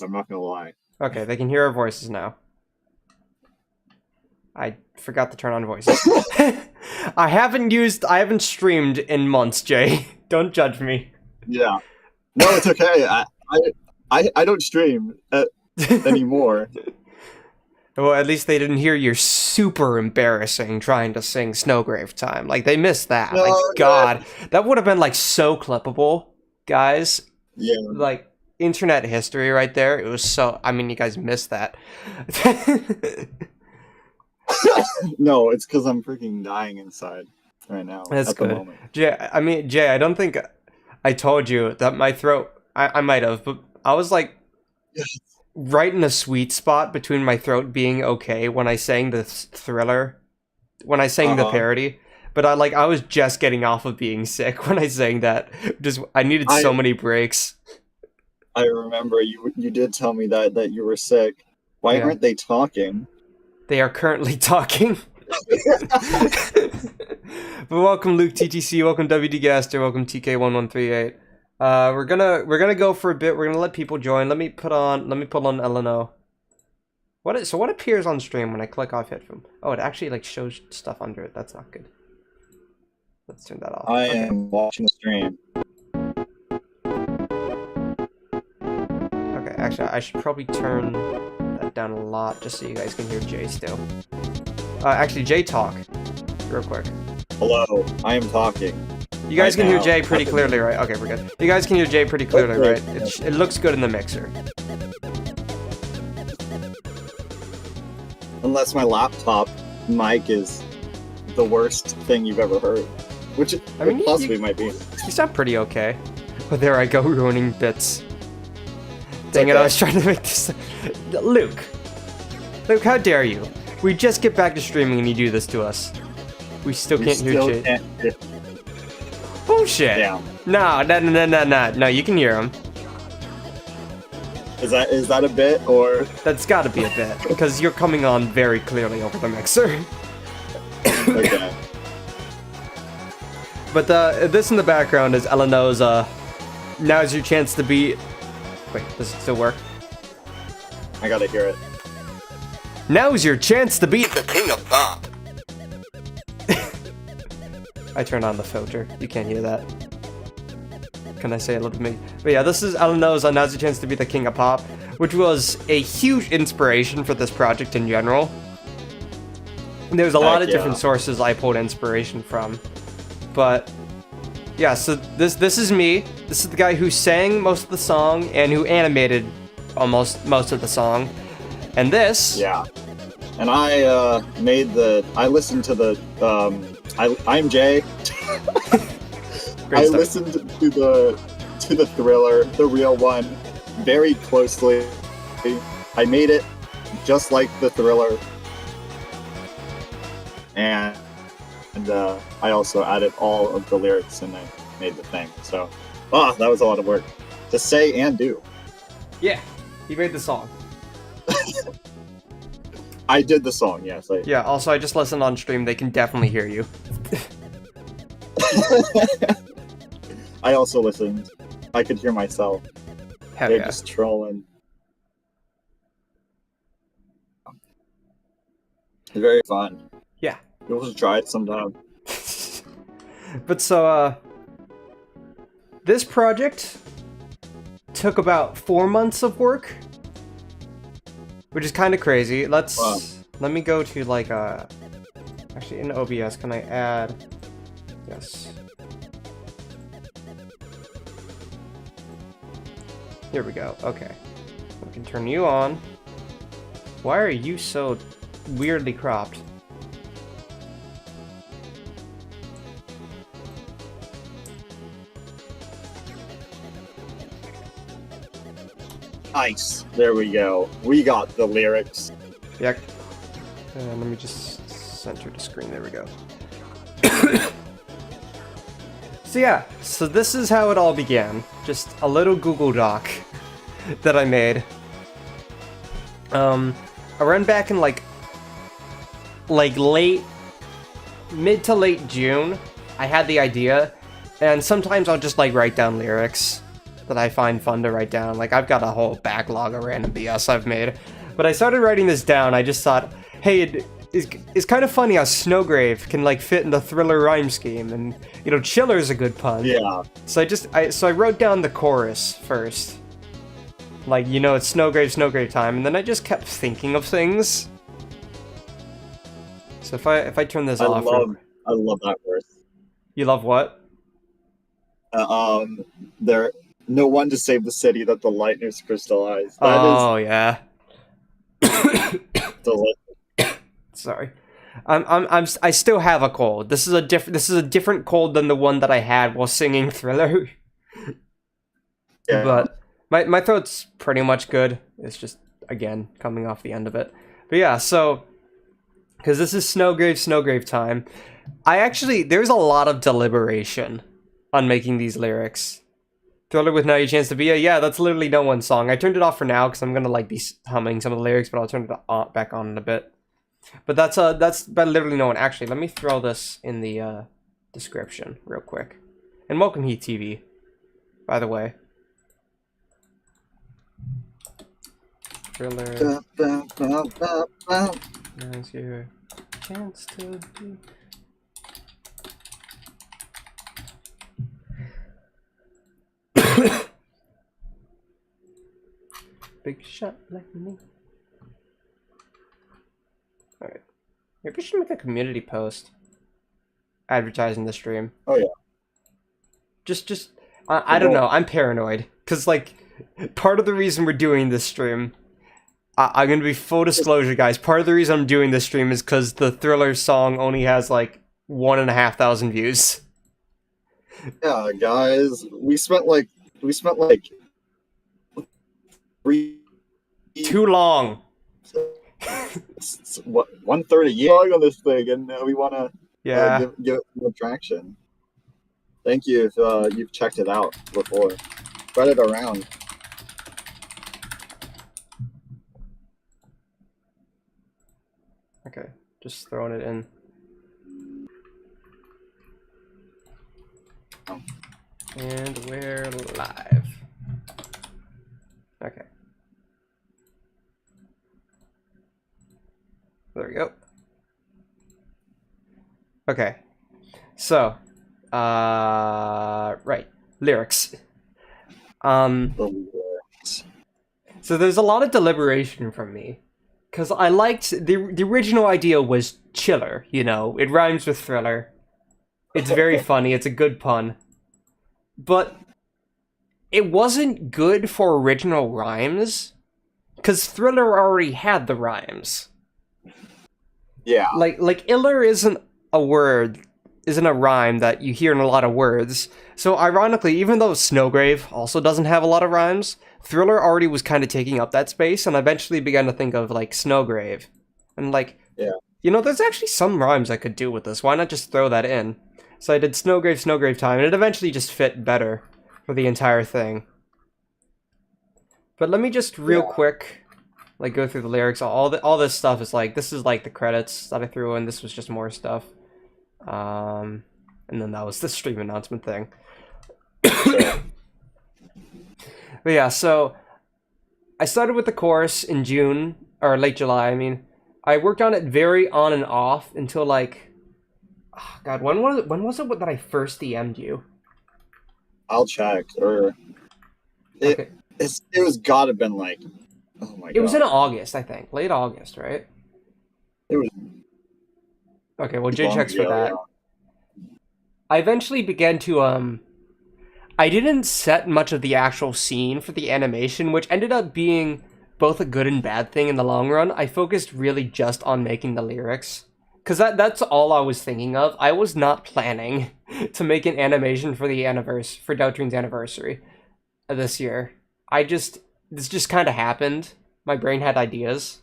I'm not gonna lie. Okay, they can hear our voices now. I forgot to turn on voices. I haven't streamed in months, Jay. Don't judge me. Yeah. No, it's okay. I don't stream anymore. Well, at least they didn't hear your super embarrassing trying to sing Snowgrave Time. Like, they missed that. No, Like, no. God. That would have been, like, so clippable, guys. Yeah. Like, internet history right there. It was so... I mean, you guys missed that. No, it's because I'm freaking dying inside right now. That's at good. The moment. Jay, I don't think I told you that my throat... I might have, but I was, like... right in a sweet spot between my throat being okay when I sang the Thriller, when I sang the parody, but I was just getting off of being sick when I sang that. I needed so many breaks. I remember you did tell me that you were sick. Why aren't they talking? They are currently talking. But welcome Luke TTC, welcome WD Gaster, welcome TK1138. We're gonna go for a bit. We're gonna let people join. Let me put on LNO. What appears on stream when I click off headphone? Oh, it actually like shows stuff under it. That's not good. Let's turn that off. I am watching the stream. Okay, actually I should probably turn that down a lot just so you guys can hear Jay still. Actually Jay, talk real quick. Hello, I am talking. You guys can hear Jay pretty clearly, right? Okay, we're good. You guys can hear Jay pretty clearly, right? It looks good in the mixer. Unless my laptop mic is the worst thing you've ever heard. Which it possibly might be. You sound pretty okay. Oh, there I go, ruining bits. Dang it, I was trying to make this... Luke, how dare you? We just get back to streaming and you do this to us. We still can't hear Jay. Bullshit! Yeah. No, you can hear him. Is that a bit, or...? That's gotta be a bit, because you're coming on very clearly over the mixer. Okay. But this in the background is LNO's, now's your chance to be... Wait, does it still work? I gotta hear it. Now's your chance to be the king of pop! I turned on the filter. You can't hear that. Can I say a little bit? But yeah, this is LNO's Now's Your Chance to Be the King of Pop, which was a huge inspiration for this project in general. And there's a lot of different sources I pulled inspiration from. But yeah, so this is me. This is the guy who sang most of the song and who animated almost most of the song. And this... Yeah. And I listened to the... I'm Jay. I listened to the Thriller, the real one, very closely. I made it just like the Thriller, and I also added all of the lyrics and I made the thing. So, that was a lot of work to say and do. Yeah, he made the song. I did the song, yes. Yeah, also I just listened on stream, they can definitely hear you. I also listened. I could hear myself. Hell They're yeah. just trolling. It's very fun. Yeah. You'll just try it sometime. But so, this project took about 4 months of work, which is kind of crazy. Let me go to like actually in OBS, can I add? Yes. Here we go. Okay. We can turn you on. Why are you so weirdly cropped? Nice. There we go. We got the lyrics. Yeah. Let me just center the screen. There we go. So yeah, so this is how it all began. Just a little Google Doc that I made. I ran back in like mid to late June. I had the idea, and sometimes I'll just like write down lyrics. that I find fun to write down. Like, I've got a whole backlog of random BS I've made. But I started writing this down, I just thought, hey, it's kind of funny how Snowgrave can, like, fit in the Thriller rhyme scheme, and, you know, Chiller's a good pun. Yeah. So I wrote down the chorus first. Like, you know, it's Snowgrave time, and then I just kept thinking of things. So if I turn this off... I love that verse. You love what? There, no one to save the city that the lightning's crystallized. Oh, yeah. Delicious. Sorry. I still have a cold. This is a different cold than the one that I had while singing Thriller. Yeah. But my throat's pretty much good. It's just, again, coming off the end of it. But yeah, so, because this is Snowgrave time, there's a lot of deliberation on making these lyrics. Thriller with Now Your Chance to Be yeah, that's literally no one's song. I turned it off for now because I'm gonna like be humming some of the lyrics, but I'll turn it back on in a bit. But that's literally no one. Actually, let me throw this in the description real quick. And welcome Heat TV, by the way. Thriller. Now's your chance to be. Big shot like me. Alright. Maybe we should make a community post advertising the stream. Oh yeah. Just I don't know, I'm paranoid. Cause like part of the reason we're doing this stream, I'm gonna be full disclosure guys, part of the reason I'm doing this stream is cause the Thriller song only has like 1,500 views. Yeah, guys. We spent like 3 Too long. What 1/3 a year on this thing, and we want to give it some traction. Thank you if you've checked it out before. Spread it around. Okay, just throwing it in. And we're live. Okay. There we go. Okay. So, right. Lyrics. So there's a lot of deliberation from me. Because I liked, the original idea was Chiller, you know, it rhymes with Thriller. It's very funny, it's a good pun. But it wasn't good for original rhymes, because Thriller already had the rhymes. Yeah. Like iller isn't a rhyme that you hear in a lot of words. So ironically, even though Snowgrave also doesn't have a lot of rhymes, Thriller already was kind of taking up that space, and I eventually began to think of, like, Snowgrave. And, like, yeah. You know, there's actually some rhymes I could do with this. Why not just throw that in? So I did Snowgrave time, and it eventually just fit better for the entire thing. But let me just real quick, like, go through the lyrics. All this stuff is, like, this is, like, the credits that I threw in. This was just more stuff. And then that was the stream announcement thing. But yeah, so I started with the chorus in June, or late July, I mean. I worked on it very on and off until like, oh God, when was it that I first DM'd you? I'll check, or it was gotta been like, oh my God. It was in August, I think, late August, right? It was. Okay, well, Jay checks for that. Yeah. I eventually began to I didn't set much of the actual scene for the animation, which ended up being both a good and bad thing in the long run. I focused really just on making the lyrics. Because that's all I was thinking of. I was not planning to make an animation for the for Doubtdream's anniversary this year. This just kind of happened. My brain had ideas.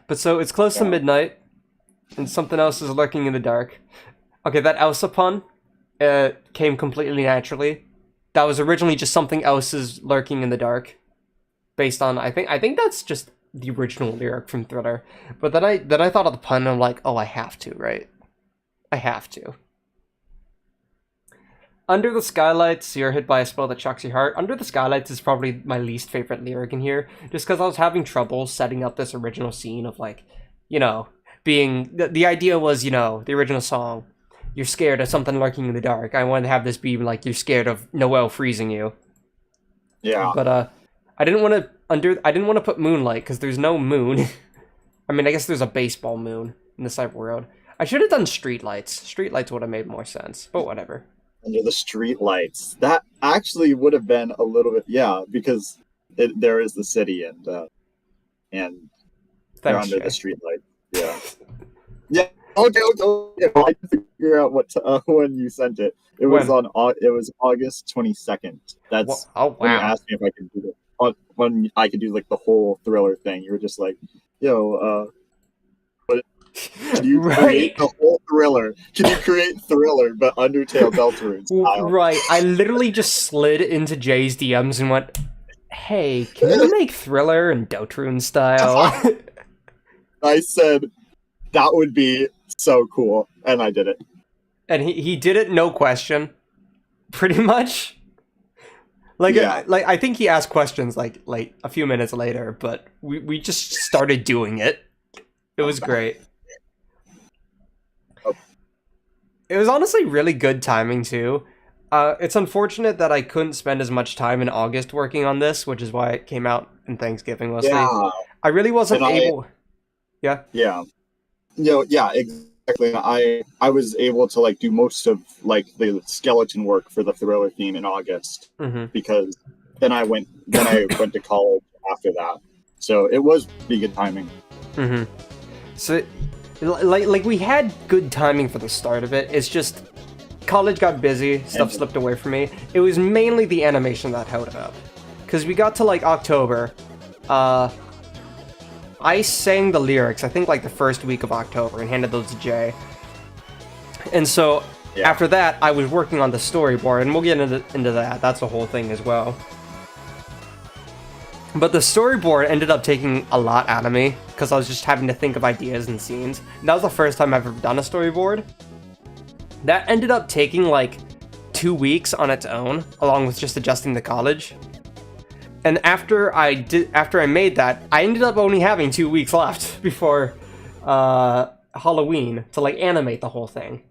But so, it's close to midnight, and something else is lurking in the dark. Okay, that Elsa pun came completely naturally. That was originally just something else is lurking in the dark. Based on, I think that's just the original lyric from Thriller. But then I thought of the pun, and I'm like, oh, I have to, right? I have to. Under the skylights, you're hit by a spell that shocks your heart. Under the skylights is probably my least favorite lyric in here, just because I was having trouble setting up this original scene of, like, you know, being... The idea was, you know, the original song, you're scared of something lurking in the dark. I wanted to have this be, like, you're scared of Noelle freezing you. Yeah. But, I didn't want to put moonlight, because there's no moon. I mean, I guess there's a baseball moon in this type of world. I should have done streetlights. Streetlights would have made more sense, but whatever. Under the street lights. That actually would have been a little bit, yeah, because there is the city and they're under the street light. Yeah. Yeah. Okay. I had to figure out what when you sent it. It was August 22nd. That's when you asked me if I could do when I could do like the whole Thriller thing. You were just like, yo, can you create the whole Thriller? Can you create Thriller but Undertale Deltarune style? Right. I literally just slid into Jay's DMs and went, hey, can you make Thriller and Deltarune style? I said, that would be so cool. And I did it. And he did it, no question. Pretty much. Like, yeah. I think he asked questions like a few minutes later, but we just started doing it. It was great. It was honestly really good timing, too. It's unfortunate that I couldn't spend as much time in August working on this, which is why it came out in Thanksgiving mostly. Yeah. I really wasn't able... Yeah? Yeah. Yeah, exactly. I was able to, like, do most of, like, the skeleton work for the Thriller theme in August, because then I went to college after that. So it was pretty good timing. So... Like we had good timing for the start of it. It's just college got busy, stuff slipped away from me. It was mainly the animation that held it up. Because we got to like October. I sang the lyrics, I think like the first week of October, and handed those to Jay. And so after that, I was working on the storyboard, and we'll get into that. That's the whole thing as well. But the storyboard ended up taking a lot out of me, because I was just having to think of ideas and scenes. And that was the first time I've ever done a storyboard. That ended up taking like 2 weeks on its own, along with just adjusting the college. And after I made that, I ended up only having 2 weeks left before Halloween to like animate the whole thing,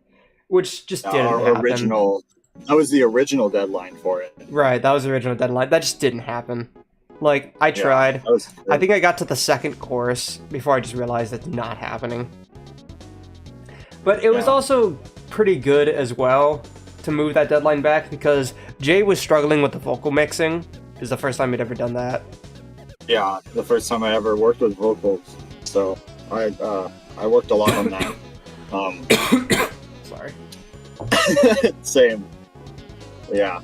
which just didn't happen. That was the original deadline for it. Right, that was the original deadline. That just didn't happen. Like, I tried. I think I got to the second chorus before I just realized it's not happening. But it was also pretty good as well to move that deadline back, because Jay was struggling with the vocal mixing. It was the first time he'd ever done that. Yeah, the first time I ever worked with vocals. So I worked a lot on that. Sorry. Same. Yeah.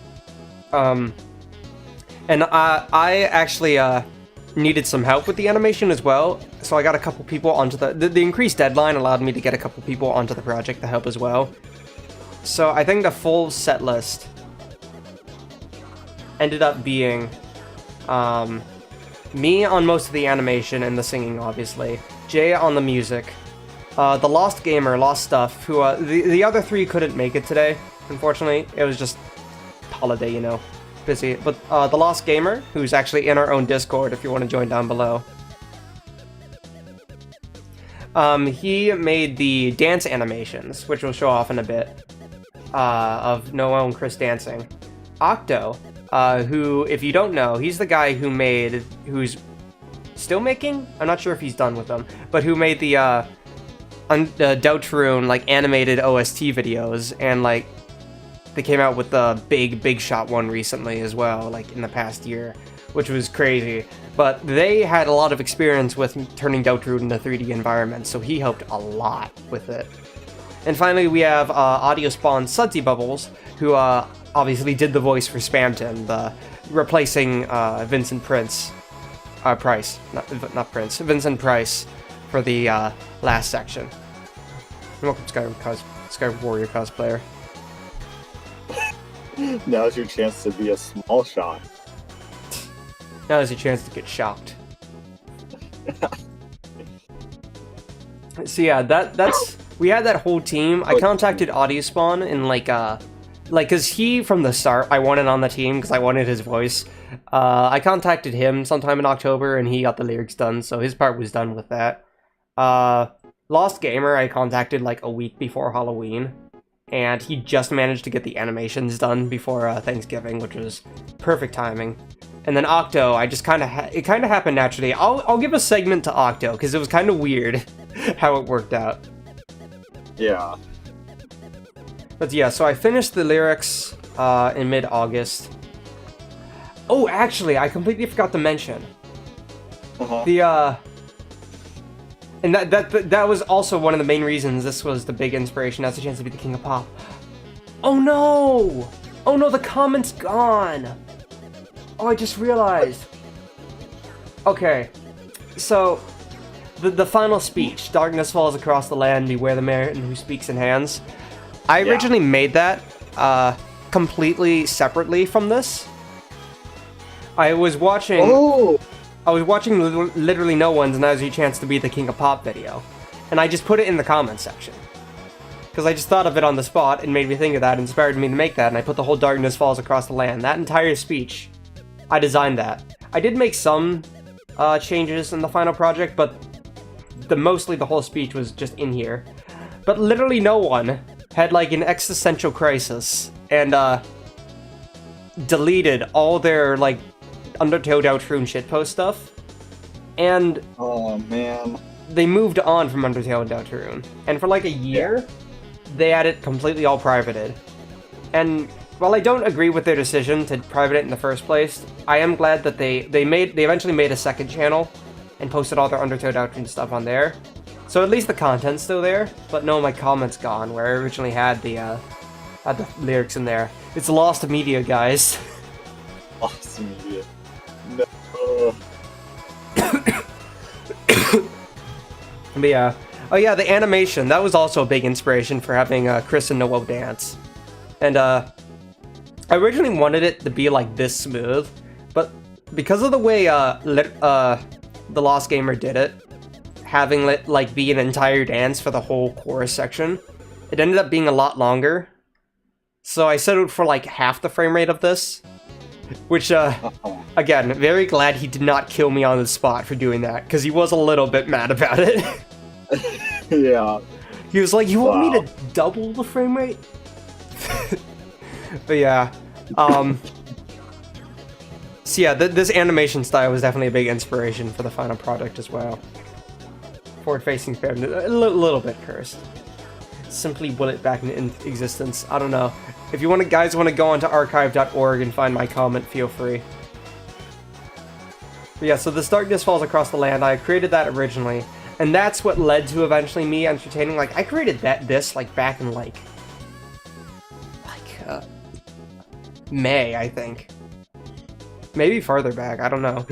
And I actually needed some help with the animation as well, so I got a couple people onto the increased deadline allowed me to get a couple people onto the project to help as well. So I think the full set list ended up being me on most of the animation and the singing, obviously, Jay on the music, the Lost Gamer, Lost Stuff, who the other three couldn't make it today, unfortunately. It was just holiday, you know. Busy, but the Lost Gamer, who's actually in our own Discord if you want to join down below. He made the dance animations, which we'll show off in a bit, of Noelle and Chris dancing. Octo, who, if you don't know, he's the guy who's still making? I'm not sure if he's done with them, but who made the Deltarune, like, animated OST videos, and, like, they came out with the big shot one recently as well, like in the past year, which was crazy. But they had a lot of experience with turning Deltarune into 3D environments, so he helped a lot with it. And finally, we have Audio Spawn Sudsy Bubbles, who obviously did the voice for Spamton, replacing Vincent Price, Vincent Price for the last section. Welcome, Sky Warrior cosplayer. Now's your chance to be a small shot. Now's your chance to get shocked. So yeah, that's we had that whole team. I contacted Audiospawn in like like, because he, from the start, I wanted on the team because I wanted his voice. I contacted him sometime in October, and he got the lyrics done, so his part was done with that. Lost Gamer, I contacted, like, a week before Halloween, and he just managed to get the animations done before Thanksgiving, which was perfect timing. And then Octo, I just kind of it kind of happened naturally. I'll give a segment to Octo because it was kind of weird how it worked out. Yeah. But yeah, so I finished the lyrics in mid-August. Oh, actually, I completely forgot to mention the and that was also one of the main reasons this was the big inspiration. That's a chance to be the king of pop. Oh no! Oh no, the comment's gone. Oh, I just realized. Okay, so the final speech, "Darkness falls across the land, beware the man who speaks in hands." I originally made that completely separately from this. I was watching Literally No One's Now's Your Chance to Be the King of Pop video, and I just put it in the comments section. Because I just thought of it on the spot, and made me think of that, inspired me to make that, and I put the whole "Darkness Falls Across the Land." That entire speech, I designed that. I did make some changes in the final project, but mostly the whole speech was just in here. But literally no one had like an existential crisis and deleted all their like Undertale Outroon shitpost stuff, and oh man, they moved on from Undertale and Outroon, and for like a year they had it completely all privated. And while I don't agree with their decision to private it in the first place, I am glad that they eventually made a second channel and posted all their Undertale Outroon stuff on there. So at least the content's still there, but no, my comment's gone where I originally had the lyrics in there. It's lost media, guys. Lost media. No. But yeah. Oh yeah, the animation. That was also a big inspiration for having Chris and Noel dance. And I originally wanted it to be like this smooth, but because of the way the Lost Gamer did it, having it like be an entire dance for the whole chorus section, it ended up being a lot longer. So I settled for like half the frame rate of this, which again, very glad he did not kill me on the spot for doing that, because he was a little bit mad about it. Yeah. He was like, "You want me to double the frame rate?" But yeah. So yeah, this animation style was definitely a big inspiration for the final product as well. Forward-facing fair, a little bit cursed. Simply will it back into existence. I don't know. If you guys want to go onto archive.org and find my comment, feel free. But yeah, so this Darkness Falls Across the Land, I created that originally, and that's what led to eventually me entertaining. Like, I created this like back in like May, I think. Maybe farther back, I don't know.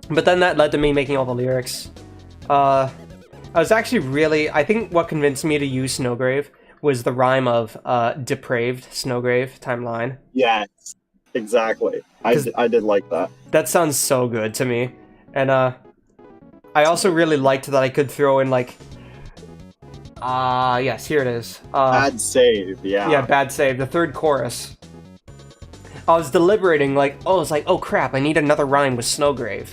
But then that led to me making all the lyrics. I was actually I think what convinced me to use Snowgrave was the rhyme of depraved Snowgrave timeline. Yes, exactly. I did like that. That sounds so good to me. And I also really liked that I could throw in like yes, here it is. Bad save, yeah. Yeah, bad save, the third chorus. I was deliberating like, oh crap, I need another rhyme with Snowgrave.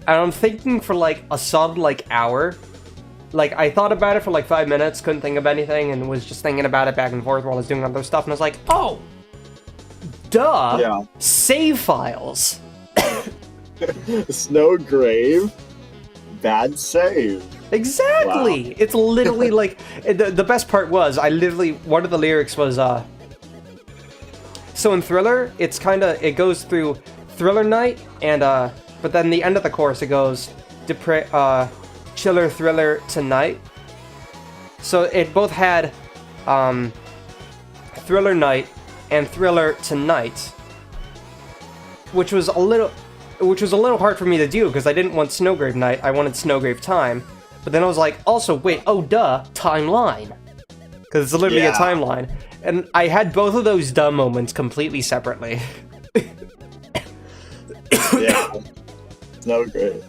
And I'm thinking for like a solid like hour. Like, I thought about it for like 5 minutes, couldn't think of anything, and was just thinking about it back and forth while I was doing other stuff, and I was like, oh! Duh! Yeah. Save files! Snowgrave, bad save. Exactly! Wow. It's literally like, the best part was, one of the lyrics was, so in Thriller, it goes through Thriller Night, and, but then the end of the chorus, it goes, Chiller Thriller Tonight. So it both had Thriller Night and Thriller Tonight, which was a little hard for me to do because I didn't want Snowgrave Night, I wanted Snowgrave Time. But then I was like, also wait, oh duh, timeline, because it's literally a timeline, and I had both of those dumb moments completely separately. Yeah, Snowgrave.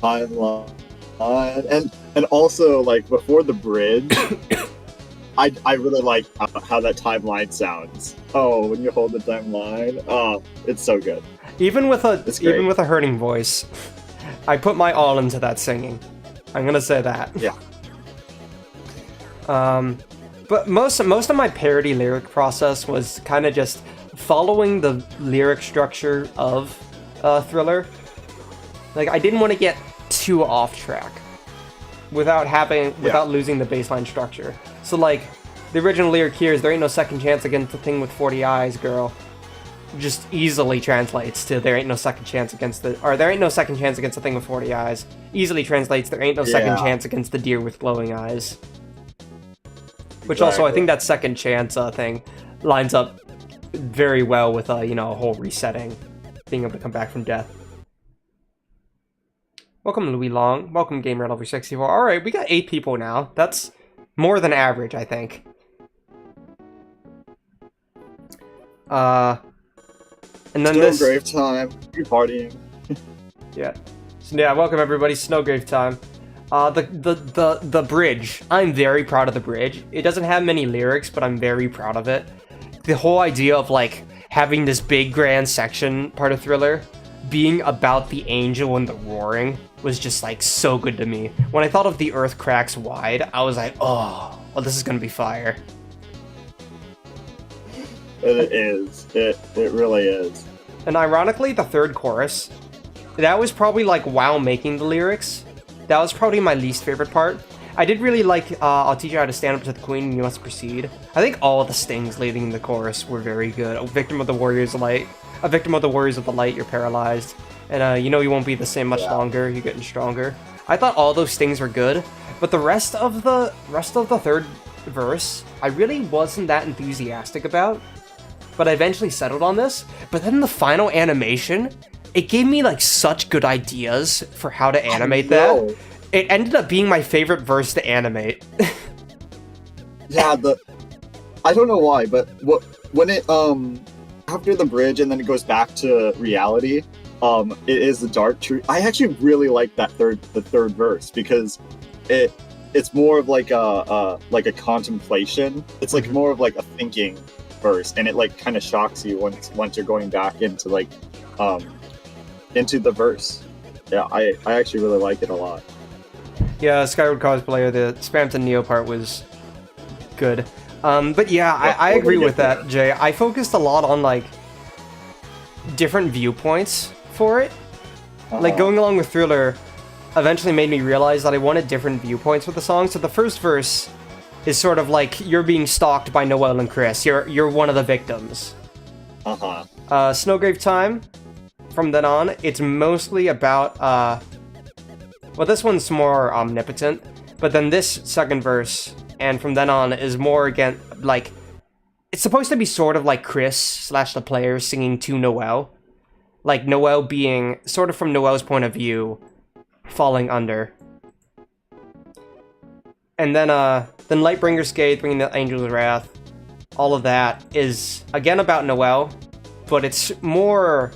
Timeline, and also like before the bridge, I really like how that timeline sounds. Oh, when you hold the timeline, oh, it's so good. Even with a hurting voice, I put my all into that singing. I'm gonna say that. Yeah. But most of my parody lyric process was kind of just following the lyric structure of Thriller. Like, I didn't want to get too off track without losing the baseline structure. So, like, the original lyric here is, "There ain't no second chance against the thing with 40 eyes, girl." Just easily translates to "There ain't no second chance against the..." Or, "There ain't no second chance against the thing with 40 eyes." Easily translates, "There ain't no second chance against the deer with glowing eyes." Which also, I think that second chance thing lines up very well with, a whole resetting. Being able to come back from death. Welcome, Louis Long. Welcome, Gamer Level 64. Alright, we got 8 people now. That's more than average, I think. And then Snowgrave time. You partying. Yeah. So, yeah, welcome everybody. Snowgrave time. The bridge. I'm very proud of the bridge. It doesn't have many lyrics, but I'm very proud of it. The whole idea of, like, having this big grand section part of Thriller being about the angel and the roaring was just, like, so good to me. When I thought of the earth cracks wide, I was like, oh, well, this is gonna be fire. It is. It really is. And ironically, the third chorus, that was probably, like, while making the lyrics, that was probably my least favorite part. I did really like, "I'll teach you how to stand up to the queen and you must proceed." I think all of the stings leading in the chorus were very good. "A victim of the warriors of light. A victim of the warriors of the light, you're paralyzed. And, you won't be the same much longer, you're getting stronger." I thought all those stings were good, but the rest of the third verse, I really wasn't that enthusiastic about. But I eventually settled on this. But then the final animation, it gave me, like, such good ideas for how to animate that. It ended up being my favorite verse to animate. Yeah, I don't know why, but when it after the bridge and then it goes back to reality, it is the dark truth. I actually really like the third verse because it's more of like a contemplation. It's like more of like a thinking verse, and it like kind of shocks you once you're going back into like into the verse. Yeah, I actually really like it a lot. Yeah, Skyward Cosplayer, the Spamton Neo part was good. But yeah, I agree with that, Jay. I focused a lot on, like, different viewpoints for it. Like, going along with Thriller eventually made me realize that I wanted different viewpoints with the song. So the first verse is sort of like, you're being stalked by Noelle and Chris. You're one of the victims. Snowgrave Time, from then on, it's mostly about, well, this one's more omnipotent, but then this second verse, and from then on, is more, again, like, it's supposed to be sort of like Chris / the player singing to Noelle. Like, Noelle being, sort of from Noelle's point of view, falling under. And then Lightbringer's Gate, bringing the Angel's Wrath, all of that is, again, about Noelle, but it's more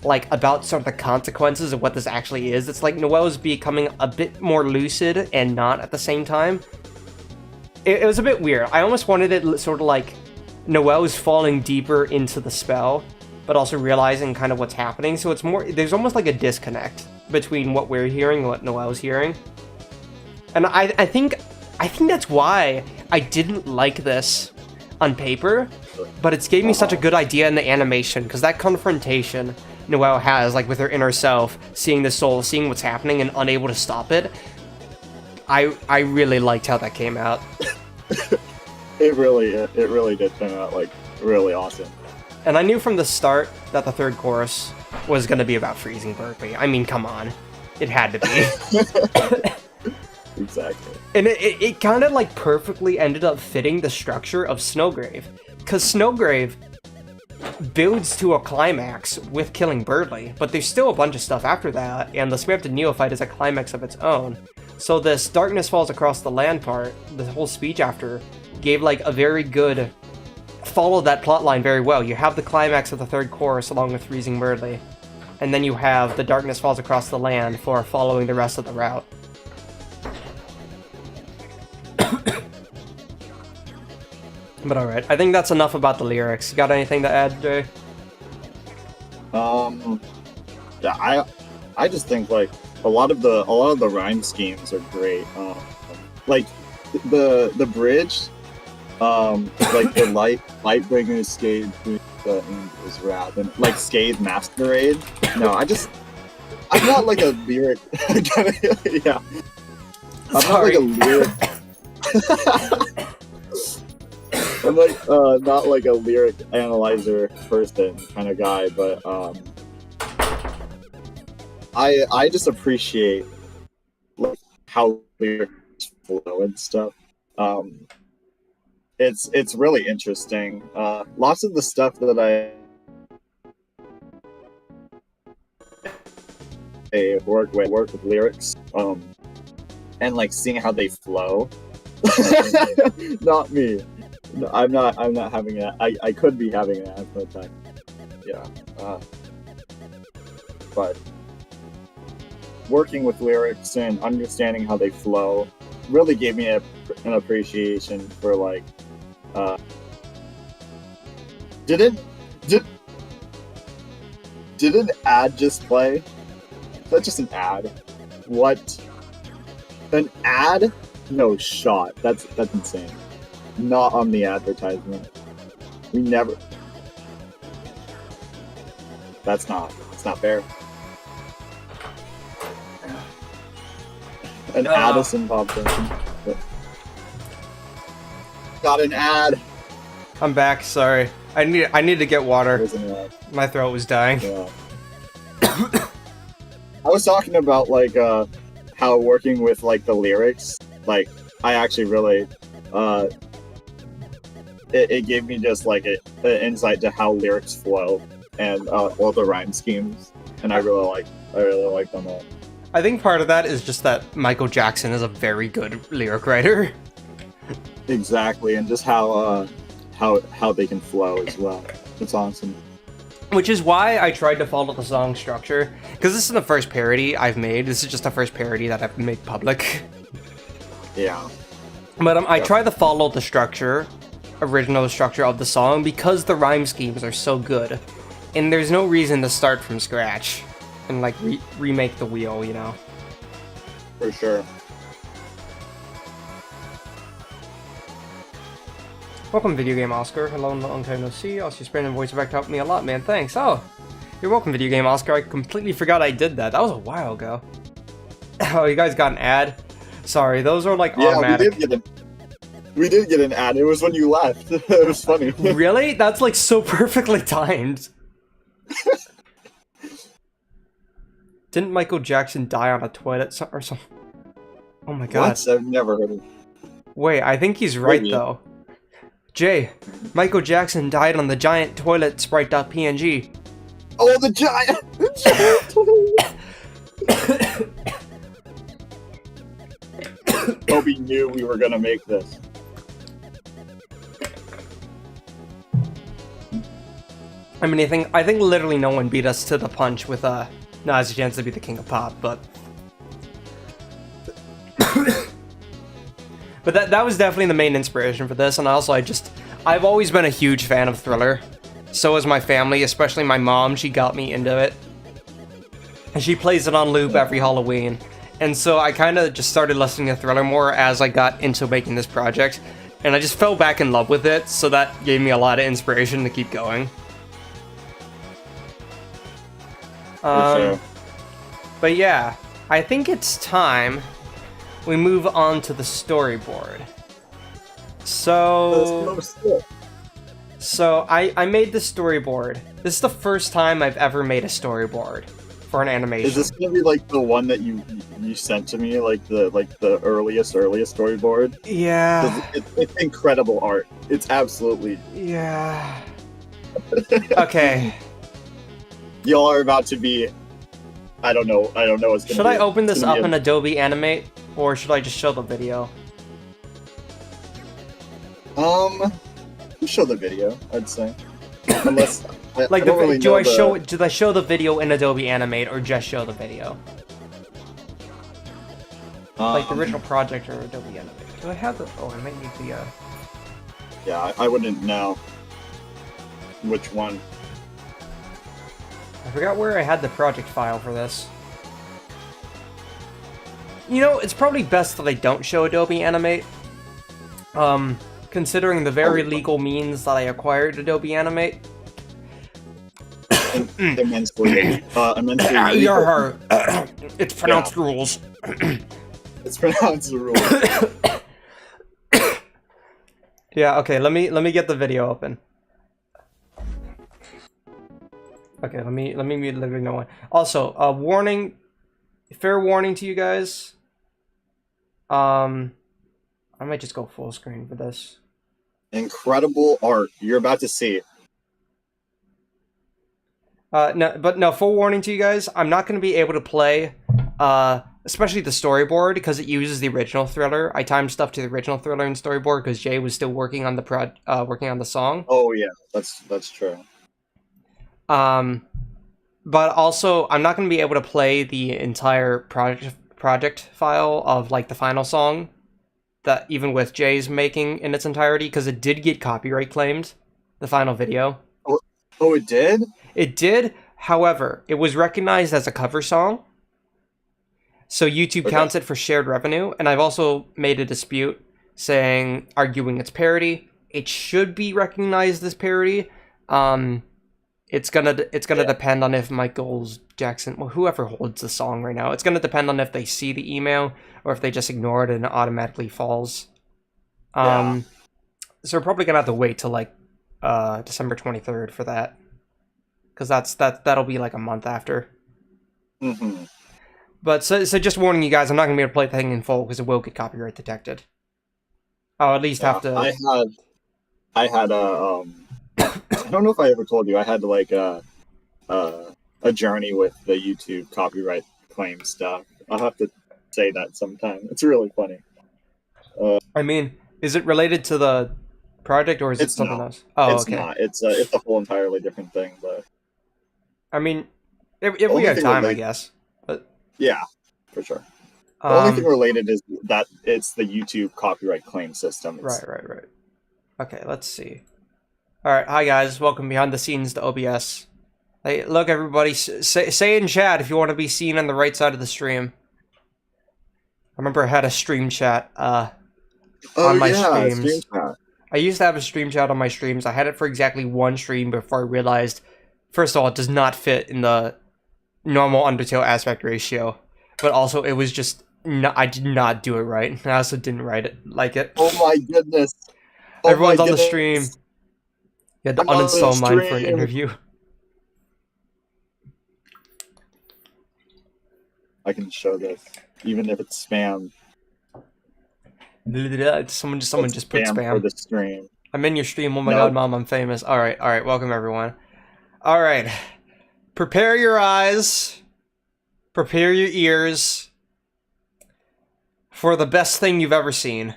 like about sort of the consequences of what this actually is. It's like Noelle's becoming a bit more lucid and not at the same time. It was a bit weird. I almost wanted it sort of like Noelle's falling deeper into the spell, but also realizing kind of what's happening. So it's more, there's almost like a disconnect between what we're hearing and what Noelle's hearing. And I think that's why I didn't like this on paper, but it's gave me such a good idea in the animation, because that confrontation Noelle has, like, with her inner self, seeing the soul, seeing what's happening and unable to stop it, I really liked how that came out. It really did turn out, like, really awesome. And I knew from the start that the third chorus was going to be about freezing Berkeley. I mean, come on. It had to be. Exactly. And it kind of, like, perfectly ended up fitting the structure of Snowgrave. Because Snowgrave builds to a climax with killing Birdley, but there's still a bunch of stuff after that, and the Spamton Neophyte is a climax of its own. So this Darkness Falls Across the Land part, the whole speech after, gave, like, a very good, followed that plotline very well. You have the climax of the third chorus along with Freezing Birdley, and then you have the Darkness Falls Across the Land for following the rest of the route. But alright, I think that's enough about the lyrics. You got anything to add, Jay? Yeah, I just think like a lot of the rhyme schemes are great. Like the bridge, like the light bringers scathe is rap, and like scathe masquerade. No, I'm not like a lyric. Yeah, I'm not like a lyric. I'm like not like a lyric analyzer person kind of guy, but I just appreciate like how lyrics flow and stuff. It's really interesting. Lots of the stuff that I work with lyrics, and like seeing how they flow. Not me. No, I'm not having that. I could be having an asthma attack. Yeah. But working with lyrics and understanding how they flow really gave me an appreciation for like did an ad just play? Is that just an ad? What? An ad? No shot. That's insane. Not on the advertisement. We never. It's not fair. An Addison popped in. Got an ad. I'm back. Sorry. I need to get water. My throat was dying. Yeah. I was talking about like how working with like the lyrics, like I actually really it gave me just like an insight to how lyrics flow and all the rhyme schemes, and I really like them all. I think part of that is just that Michael Jackson is a very good lyric writer. Exactly, and just how they can flow as well. It's awesome. Which is why I tried to follow the song structure, because this is the first parody I've made. This is just the first parody that I've made public. Yeah. But I try to follow the original structure of the song, because the rhyme schemes are so good. And there's no reason to start from scratch and like remake the wheel, you know? For sure. Welcome, Video Game Oscar. Hello, long time no see. Also, your Spanish voice back helped me a lot, man. Thanks. Oh, you're welcome, Video Game Oscar. I completely forgot I did that. That was a while ago. Oh, you guys got an ad? Sorry, those are like automatic. We did get an ad. It was when you left. It was funny. Really? That's like so perfectly timed. Didn't Michael Jackson die on a toilet or something? Oh my god. What? I've never heard of it. Wait, I think he's right Maybe. though. Jay, Michael Jackson died on the giant toilet sprite.png. Oh, the giant! Toby knew we were gonna make this. I mean, I think literally no one beat us to the punch with Nazi Chance to be the king of pop, but but that was definitely the main inspiration for this, and also I've always been a huge fan of Thriller. So is my family, especially my mom. She got me into it, and she plays it on loop every Halloween. And so I kind of just started listening to Thriller more as I got into making this project, and I just fell back in love with it. So that gave me a lot of inspiration to keep going. Sure. But yeah, I think it's time we move on to the storyboard. So I made the storyboard. This is the first time I've ever made a storyboard for an animation. Is this gonna be like the one that you sent to me, like the earliest storyboard? Yeah. It's incredible art. It's absolutely. Yeah. Okay. Y'all are about to be. I don't know what's gonna be. Should I open this up in Adobe Animate, or should I just show the video? Show the video, I'd say. Unless like, do I show the video in Adobe Animate, or just show the video? Like the original project or Adobe Animate. Do I have the? Oh, I might need the. Yeah, I wouldn't know which one. I forgot where I had the project file for this. You know, it's probably best that I don't show Adobe Animate. Considering the very legal means that I acquired Adobe Animate. Immensely legal. It's pronounced rules. It's pronounced rules. Yeah, okay, let me get the video open. Okay, let me mute the video one. Also, warning, fair warning to you guys. I might just go full screen for this. Incredible art you're about to see. No, full warning to you guys. I'm not going to be able to play, especially the storyboard, because it uses the original Thriller. I timed stuff to the original Thriller and storyboard because Jay was still working on the song. Oh yeah, that's true. But also, I'm not going to be able to play the entire project file of like the final song, that even with Jay's making in its entirety, because it did get copyright claimed, the final video. Oh, it did? It did. However, it was recognized as a cover song, so YouTube counts it for shared revenue. And I've also made a dispute arguing it's parody. It should be recognized as parody. It's gonna depend on if Michael Jackson, well, whoever holds the song right now, it's gonna depend on if they see the email or if they just ignore it and it automatically falls. So we're probably gonna have to wait till like December 23rd for that, because that'll be like a month after. Mm-hmm. But so just warning you guys, I'm not gonna be able to play the thing in full because it will get copyright detected. I'll at least have to. I had a I don't know if I ever told you, I had like a journey with the YouTube copyright claim stuff. I'll have to say that sometime. It's really funny. I mean, is it related to the project or is it something else? Oh, it's not. It's a whole entirely different thing. But I mean, if we have time, I guess. But yeah, for sure. The only thing related is that it's the YouTube copyright claim system. Right. Okay, let's see. All right, hi guys, welcome behind the scenes to OBS. Hey, look everybody, say in chat if you want to be seen on the right side of the stream. I remember I had a stream chat on my streams. Stream chat. I used to have a stream chat on my streams. I had it for exactly one stream before I realized, first of all, it does not fit in the normal Undertale aspect ratio, but also it was just, I did not do it right. I also didn't write it like it. Oh my goodness. Everyone's on the stream. You had to uninstall mine for an interview. I can show this, even if it's spam. Someone just put spam for the stream. I'm in your stream. Oh my god, Mom, I'm famous. All right. Welcome everyone. All right, prepare your eyes, prepare your ears for the best thing you've ever seen.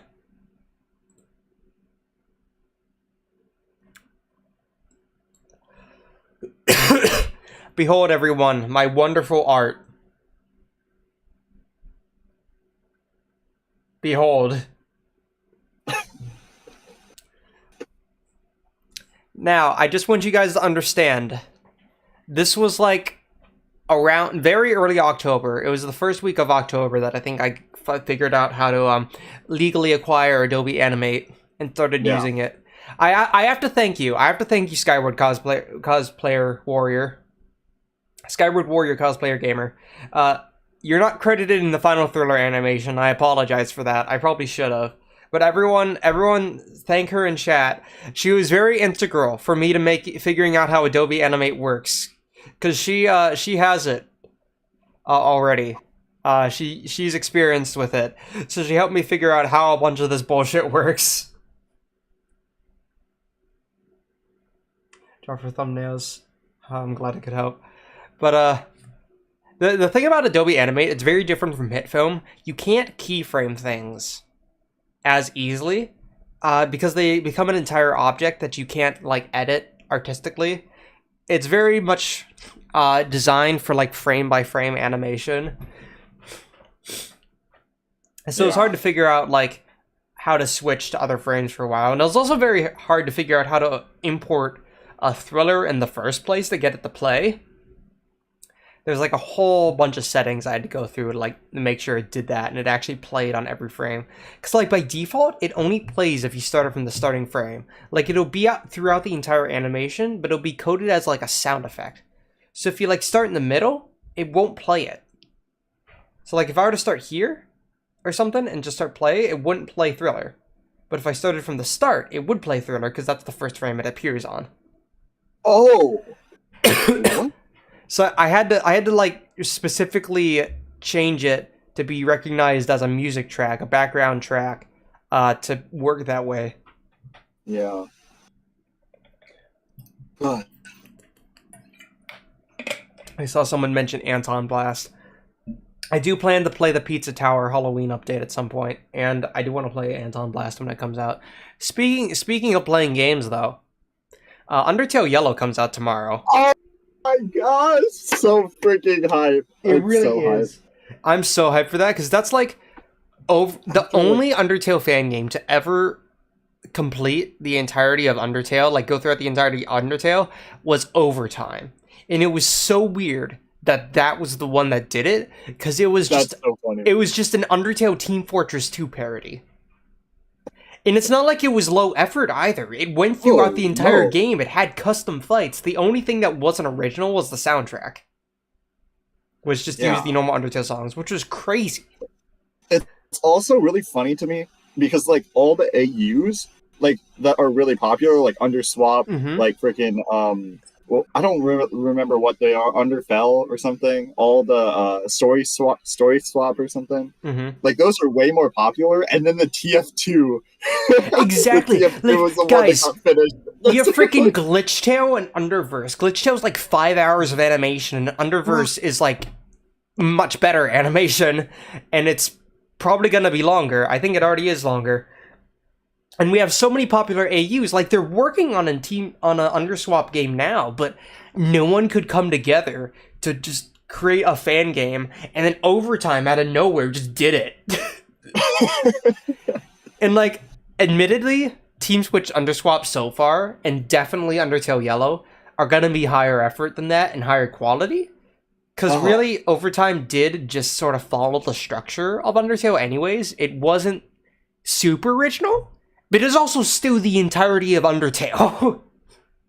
Behold, everyone, my wonderful art. Behold. Now, I just want you guys to understand. This was like around very early October. It was the first week of October that I think I figured out how to legally acquire Adobe Animate and started using it. I have to thank you. I have to thank you, Skyward Cosplayer Warrior. Skyward Warrior Cosplayer Gamer. You're not credited in the final Thriller animation. I apologize for that. I probably should have. But everyone thank her in chat. She was very integral for me to figuring out how Adobe Animate works. Because she has it already. She's experienced with it. So she helped me figure out how a bunch of this bullshit works. Draw for thumbnails. I'm glad I could help. But the thing about Adobe Animate, it's very different from HitFilm. You can't keyframe things as easily because they become an entire object that you can't like edit artistically. It's very much designed for like frame by frame animation. So it's hard to figure out like how to switch to other frames for a while. And it was also very hard to figure out how to import a Thriller in the first place to get it to play. There's like a whole bunch of settings I had to go through to like make sure it did that and it actually played on every frame. Because like by default, it only plays if you start it from the starting frame. Like it'll be out throughout the entire animation, but it'll be coded as like a sound effect. So if you like start in the middle, it won't play it. So like if I were to start here or something and just start play, it wouldn't play Thriller. But if I started from the start, it would play Thriller because that's the first frame it appears on. Oh. What? So I had to like specifically change it to be recognized as a music track, a background track, to work that way. Yeah. I saw someone mention Anton Blast. I do plan to play the Pizza Tower Halloween update at some point, and I do want to play Anton Blast when it comes out. Speaking of playing games, though, Undertale Yellow comes out tomorrow. Oh my gosh, so freaking hype! It really is. I'm so hyped for that because that's like the only Undertale fan game to ever complete the entirety of Undertale, like go throughout the entirety of Undertale, was Overtime, and it was so weird that was the one that did it because it was just so funny. It was just an Undertale Team Fortress 2 parody. And it's not like it was low effort either. It went throughout the entire game. It had custom fights. The only thing that wasn't original was the soundtrack. Was just use the normal Undertale songs, which was crazy. It's also really funny to me because like all the AUs like that are really popular, like Underswap, like freaking well, I don't remember what they are. Underfell or something. All the story swap or something. Like those are way more popular. And then the TF2. Exactly. The TF2 was the guys, one that got finished. You have freaking Glitch Tale and Underverse. Glitch Tale's like 5 hours of animation, and Underverse is like much better animation, and it's probably gonna be longer. I think it already is longer. And we have so many popular AUs, like they're working on an Underswap game now, but no one could come together to just create a fan game, and then Overtime out of nowhere just did it. And like, admittedly, Team Switch Underswap so far, and definitely Undertale Yellow, are gonna be higher effort than that and higher quality. Because really, Overtime did just sort of follow the structure of Undertale anyways. It wasn't super original, but it's also still the entirety of Undertale.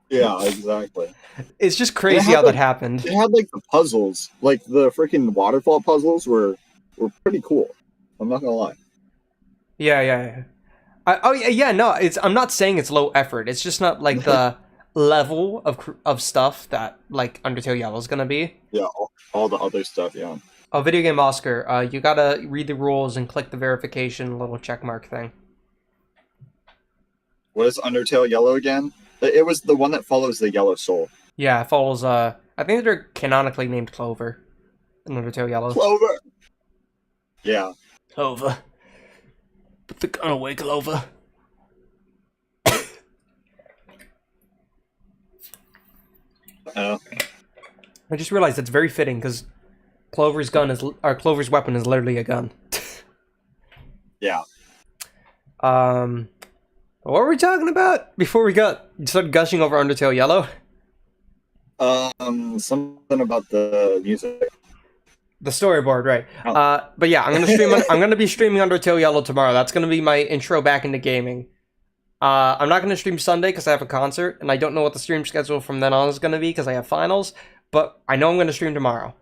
Yeah, exactly. It's just crazy how that happened. It had like the puzzles, like the freaking waterfall puzzles were pretty cool. I'm not gonna lie. Yeah. No, I'm not saying it's low effort. It's just not like the level of stuff that like Undertale Yellow is gonna be. Yeah, all the other stuff. Yeah. Oh, Video Game Oscar, you gotta read the rules and click the verification little check mark thing. What is Undertale Yellow again? It was the one that follows the Yellow Soul. Yeah, it follows, I think they're canonically named Clover in Undertale Yellow. Clover! Yeah. Clover. Put the gun away, Clover. I just realized it's very fitting, because Clover's weapon is literally a gun. Yeah. What were we talking about before we started gushing over Undertale Yellow? Something about the music. The storyboard, right? But yeah, I'm gonna be streaming Undertale Yellow tomorrow. That's gonna be my intro back into gaming. I'm not gonna stream Sunday because I have a concert, and I don't know what the stream schedule from then on is gonna be because I have finals. But I know I'm gonna stream tomorrow.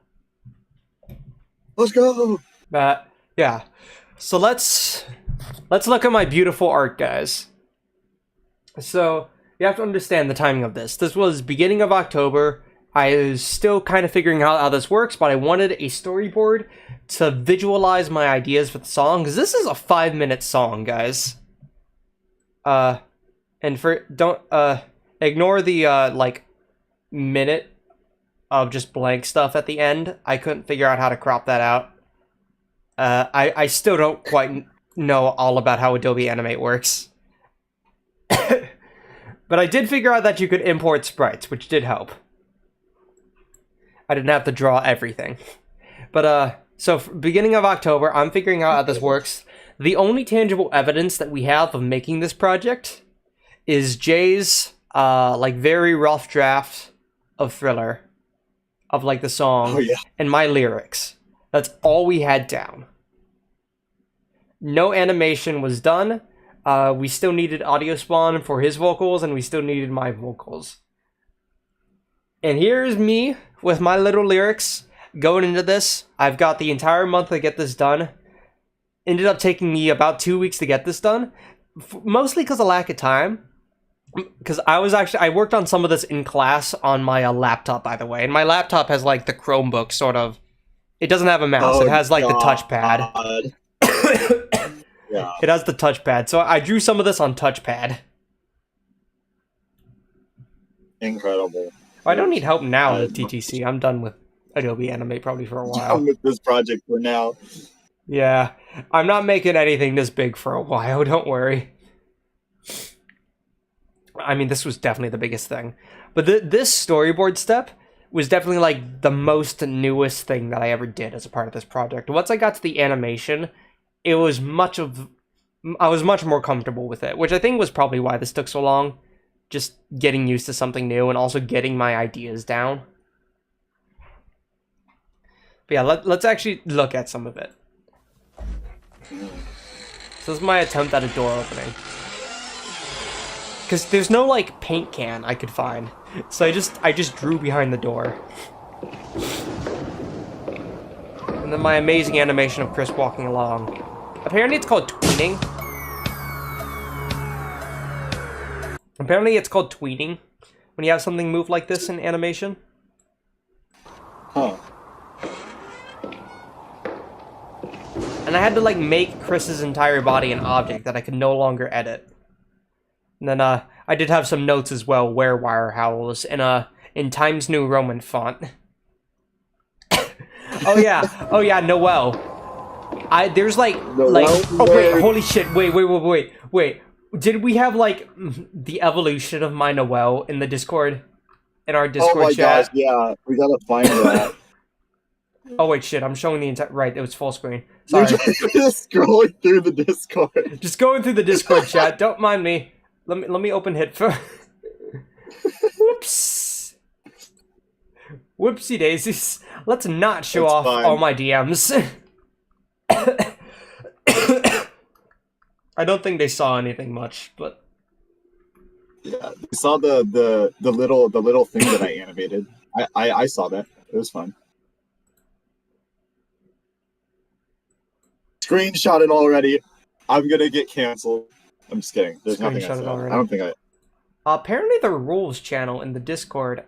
Let's go. Yeah. So let's look at my beautiful art, guys. So, you have to understand the timing of this. This was beginning of October. I was still kind of figuring out how this works, but I wanted a storyboard to visualize my ideas for the song, because this is a 5-minute song, guys. And ignore the, like, minute of just blank stuff at the end. I couldn't figure out how to crop that out. I still don't quite know all about how Adobe Animate works. But I did figure out that you could import sprites, which did help. I didn't have to draw everything. But, so beginning of October, I'm figuring out how this works. The only tangible evidence that we have of making this project is Jay's like very rough draft of Thriller, of like the song, and my lyrics. That's all we had down. No animation was done. We still needed audio spawn for his vocals, and we still needed my vocals. And here's me with my little lyrics going into this. I've got the entire month to get this done. Ended up taking me about 2 weeks to get this done, mostly because of lack of time. Because I worked on some of this in class on my laptop, by the way. And my laptop has like the Chromebook sort of. It doesn't have a mouse. It has like the touchpad. Yeah. It has the touchpad. So I drew some of this on touchpad. Incredible. I don't need help now with TTC. I'm done with Adobe Animate probably for a while. Done with this project for now. Yeah. I'm not making anything this big for a while. Don't worry. I mean, this was definitely the biggest thing. But this storyboard step was definitely like the most newest thing that I ever did as a part of this project. Once I got to the animation, I was much more comfortable with it, which I think was probably why this took so long. Just getting used to something new and also getting my ideas down. But yeah, let's actually look at some of it. So this is my attempt at a door opening. Because there's no, like, paint can I could find. So I just drew behind the door. And then my amazing animation of Chris walking along. Apparently it's called tweening. Apparently it's called tweening when you have something move like this in animation. Huh. And I had to, like, make Chris's entire body an object that I could no longer edit. And then I did have some notes as well, where wire howls in Times New Roman font. oh yeah, Noel. There's like oh wait, holy shit, wait. Did we have like the evolution of my Noel in the Discord? In our Discord chat? Gosh, yeah, we gotta find that. Oh wait, shit, I'm showing the entire right, it was full screen. Sorry. You're just scrolling through the Discord. Just going through the Discord chat, don't mind me. Let me open hit for. Whoops. Whoopsie daisies. Let's not show off all my DMs. I don't think they saw anything much, but yeah, they saw the little thing that I animated. I saw that. It was fun. Screenshot it already. I'm gonna get canceled. I'm just kidding. There's nothing I said. I don't think I... apparently the rules channel in the Discord,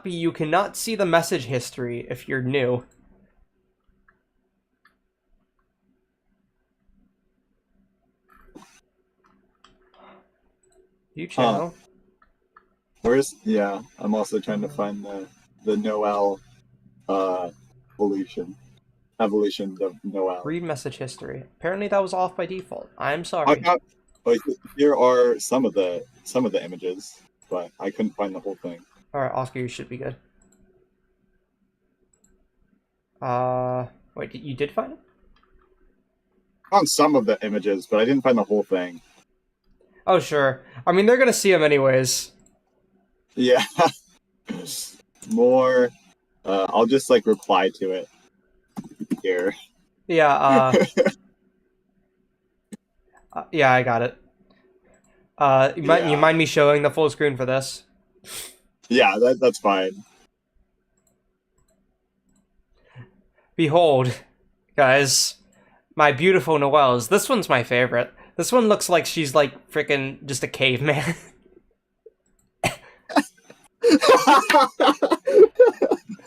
you cannot see the message history if you're new. You channel. Yeah, I'm also trying to find the Noel, evolution of Noel. Read message history. Apparently that was off by default. I'm sorry. Here are some of the images, but I couldn't find the whole thing. Alright, Oscar, you should be good. Wait, you did find it? I found some of the images, but I didn't find the whole thing. Oh, sure. I mean, they're gonna see them anyways. Yeah. More. I'll just, like, reply to it. Here. Yeah, yeah, I got it. You mind me showing the full screen for this? Yeah, that's fine. Behold, guys, my beautiful Noels. This one's my favorite. This one looks like she's like freaking just a caveman.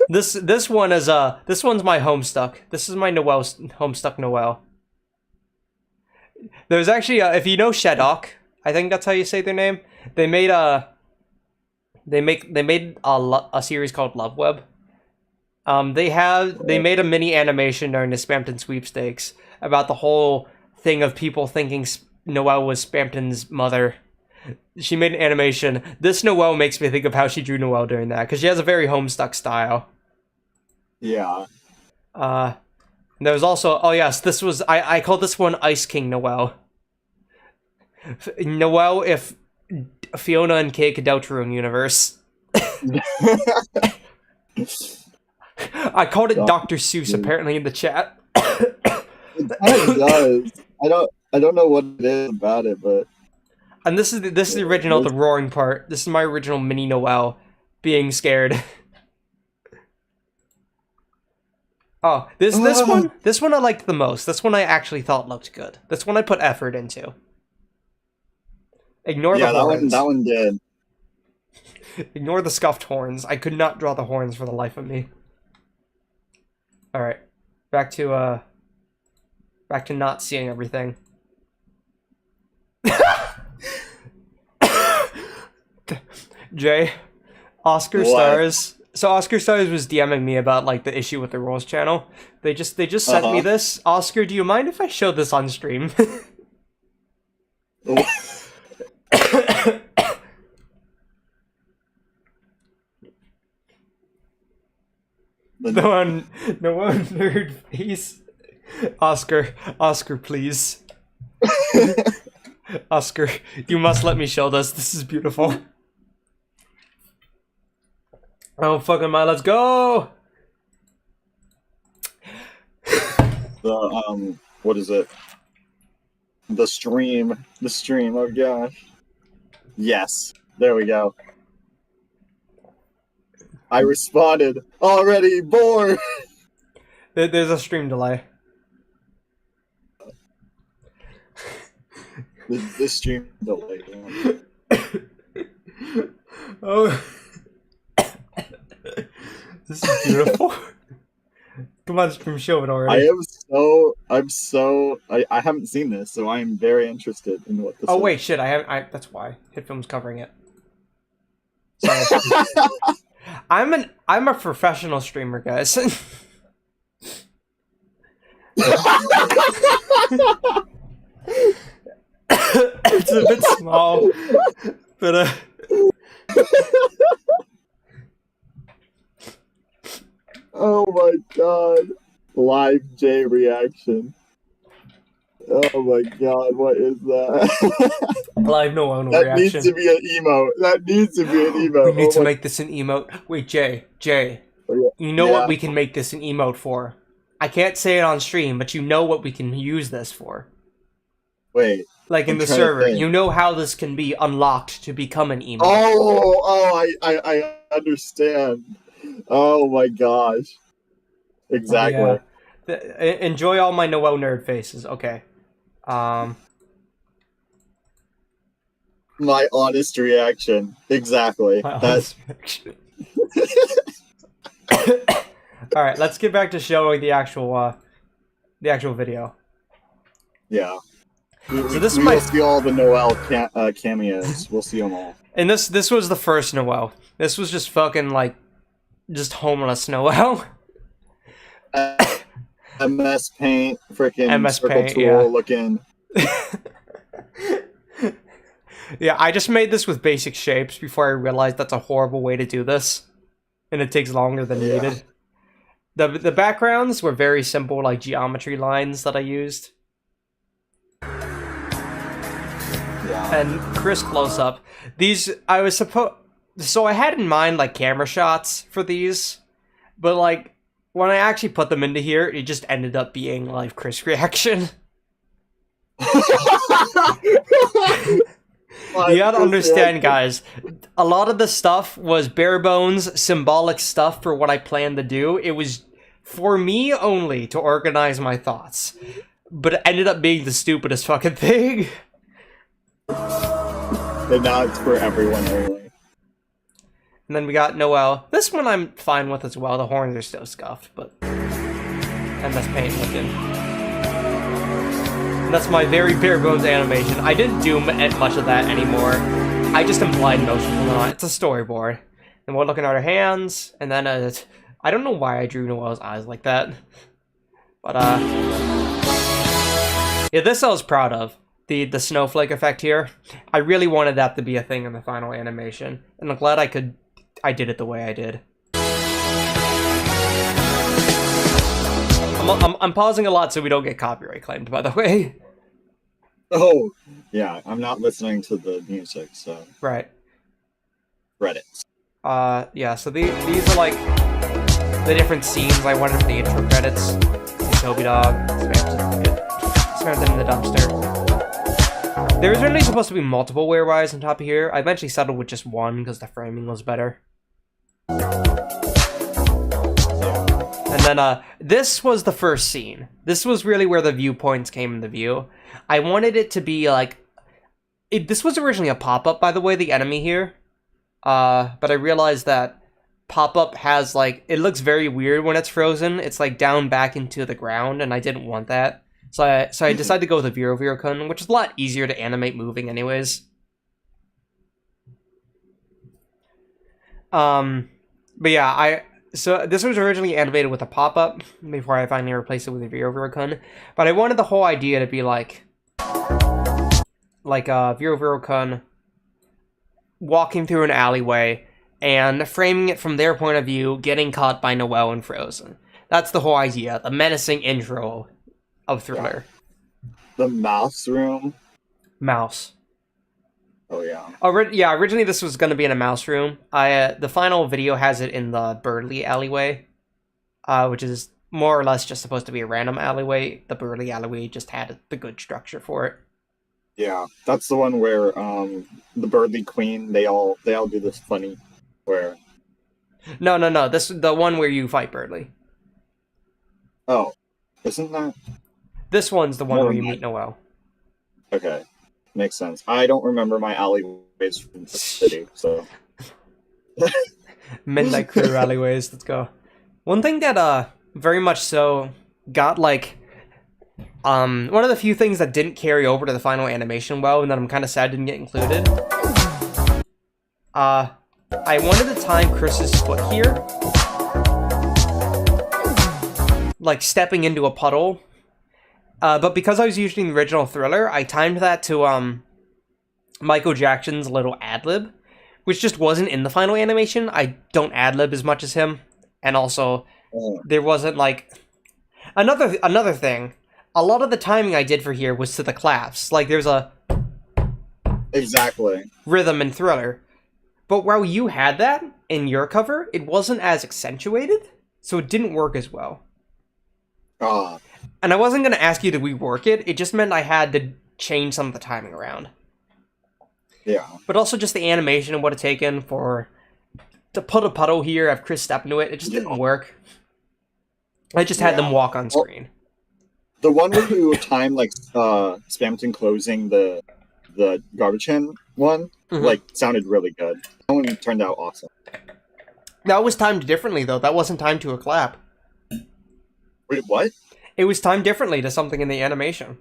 This one is this one's my Homestuck. This is my Homestuck Noel. There's actually if you know Shadok, I think that's how you say their name. They made a series called Love Web. They made a mini animation during the Spampton sweepstakes about the whole thing of people thinking Noelle was Spampton's mother. She made an animation. This Noelle makes me think of how she drew Noelle during that, because she has a very Homestuck style. Yeah. And there was also, oh yes, this was, I called this one Ice King Noel. Noel if Fiona and Cake Deltarune universe. I called it Dr. Seuss apparently in the chat. It does. I don't know what it is about it, but. And this is the original, the roaring part. This is my original mini Noel being scared. Oh, this one I liked the most. This one I actually thought looked good. This one I put effort into. Ignore the horns. That one did. Ignore the scuffed horns. I could not draw the horns for the life of me. All right, back to not seeing everything. Jay, Oscar Stars. So Oscar Stars was DMing me about like the issue with the Rules channel. They just sent me this. Oscar, do you mind if I show this on stream? No one nerd face. Oscar, please. Oscar, you must let me show this. This is beautiful. Oh fucking my, let's go! The what is it? The stream, oh gosh. Yes, there we go. I responded, already bored! There's a stream delay. The stream delay. Oh. This is beautiful. Come on, stream, show it already. I haven't seen this, so I'm very interested in what this is. Oh wait, shit, that's why. Hitfilm's covering it. Sorry. I'm a professional streamer, guys. It's a bit small, but oh my god. Live J reaction. Oh my god, what is that? Live Noel reaction. That needs to be an emote. We need to make this an emote. Wait, Jay. You know what we can make this an emote for? I can't say it on stream, but you know what we can use this for. Wait. Like in the server, you know how this can be unlocked to become an emote. I understand. Oh my gosh. Exactly. Enjoy all my Noel nerd faces. Okay. My honest reaction. Exactly. That's reaction. All right, let's get back to showing the actual video. Yeah. So this we'll see all the Noel cameos. We'll see them all. And this was the first Noel. This was just fucking like, just homeless Noel. MS Paint, freaking MS circle Paint, tool looking. Yeah, I just made this with basic shapes before I realized that's a horrible way to do this, and it takes longer than needed. The backgrounds were very simple, like geometry lines that I used. Yeah. And crisp close up. These I was so I had in mind like camera shots for these, but like when I actually put them into here, it just ended up being like crisp reaction. You gotta understand, guys, a lot of the stuff was bare bones, symbolic stuff for what I planned to do. It was for me only to organize my thoughts, but it ended up being the stupidest fucking thing. And now it's for everyone only. And then we got Noel. This one I'm fine with as well. The horns are still scuffed, but MS Paint looking. And that's my very bare bones animation. I didn't do much of that anymore. I just implied motion from on. It's a storyboard. And we're looking at our hands, and then I don't know why I drew Noel's eyes like that. But yeah, this I was proud of. The snowflake effect here. I really wanted that to be a thing in the final animation. And I'm glad I did it the way I did. I'm I'm pausing a lot so we don't get copyright claimed, by the way. Oh, yeah, I'm not listening to the music, so... Right. Credits. Yeah, so these are, like, the different scenes I wanted for the intro credits. Toby Dog, spam them in the dumpster. There was originally supposed to be multiple wear-wise on top of here. I eventually settled with just one, because the framing was better. And then, this was the first scene. This was really where the viewpoints came into view. I wanted it to be, like... this was originally a pop-up, by the way, the enemy here. But I realized that pop-up has, like... It looks very weird when it's frozen. It's, like, down back into the ground, and I didn't want that. So I decided to go with a Viro-Viro-kun, which is a lot easier to animate moving anyways. But yeah, so this was originally animated with a pop-up before I finally replaced it with a Viro-Viro-kun. But I wanted the whole idea to be like a Viro-Viro-kun walking through an alleyway and framing it from their point of view, getting caught by Noelle and Frozen. That's the whole idea, the menacing intro of Thriller. The mouse room? Mouse. Oh, yeah. Yeah, originally this was going to be in a mouse room. The final video has it in the Burley alleyway, which is more or less just supposed to be a random alleyway. The Burley alleyway just had the good structure for it. Yeah, that's the one where the Burley Queen, they all do this funny where... No. This the one where you fight Burley. Oh, isn't that? This one's the one where you meet Noelle. Okay, makes sense. I don't remember my alleyways from the city, so... Midnight Crew alleyways, let's go. One thing that, very much so, got, like... one of the few things that didn't carry over to the final animation well, and that I'm kind of sad didn't get included. I wanted to time Chris's foot here. Like, stepping into a puddle. But because I was using the original Thriller, I timed that to, Michael Jackson's little ad-lib, which just wasn't in the final animation. I don't ad-lib as much as him. And also, there wasn't, like... Another thing, a lot of the timing I did for here was to the claps. Like, there's a... Exactly. Rhythm in Thriller. But while you had that in your cover, it wasn't as accentuated, so it didn't work as well. And I wasn't going to ask you to rework it, it just meant I had to change some of the timing around. Yeah. But also just the animation and what it taken to put a puddle here, have Chris step into it, it just didn't work. I just had them walk on screen. The one where you time, like, Spamton closing the garbage can one, like, sounded really good. That one turned out awesome. That was timed differently, though. That wasn't timed to a clap. Wait, what? It was timed differently to something in the animation.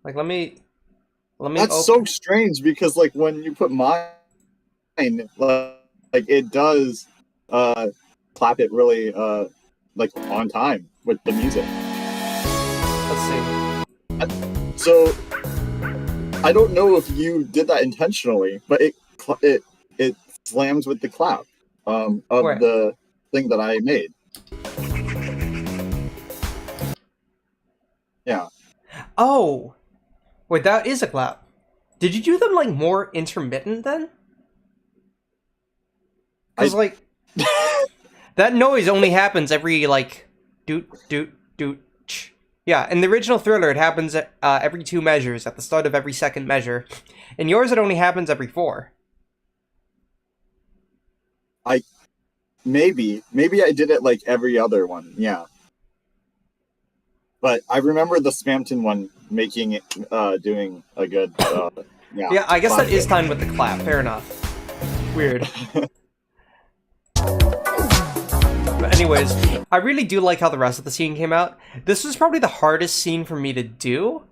Like, let me That's so strange, because, like, when you put mine, like, it does, clap it really, like, on time with the music. Let's see. So, I don't know if you did that intentionally, but it slams with the clap of Where? the thing that I made. Yeah. Oh! Wait, that is a clap. Did you do them, like, more intermittent, then? Because, like... that noise only happens every, like... Doot, doot, doot, ch. Yeah, in the original Thriller, it happens every 2 measures, at the start of every second measure. In yours, it only happens every 4. Maybe I did it, like, every other one, yeah. But I remember the Spamton one making it, doing a good, yeah. Yeah, I guess that is timed with the clap, fair enough. Weird. But anyways, I really do like how the rest of the scene came out. This was probably the hardest scene for me to do,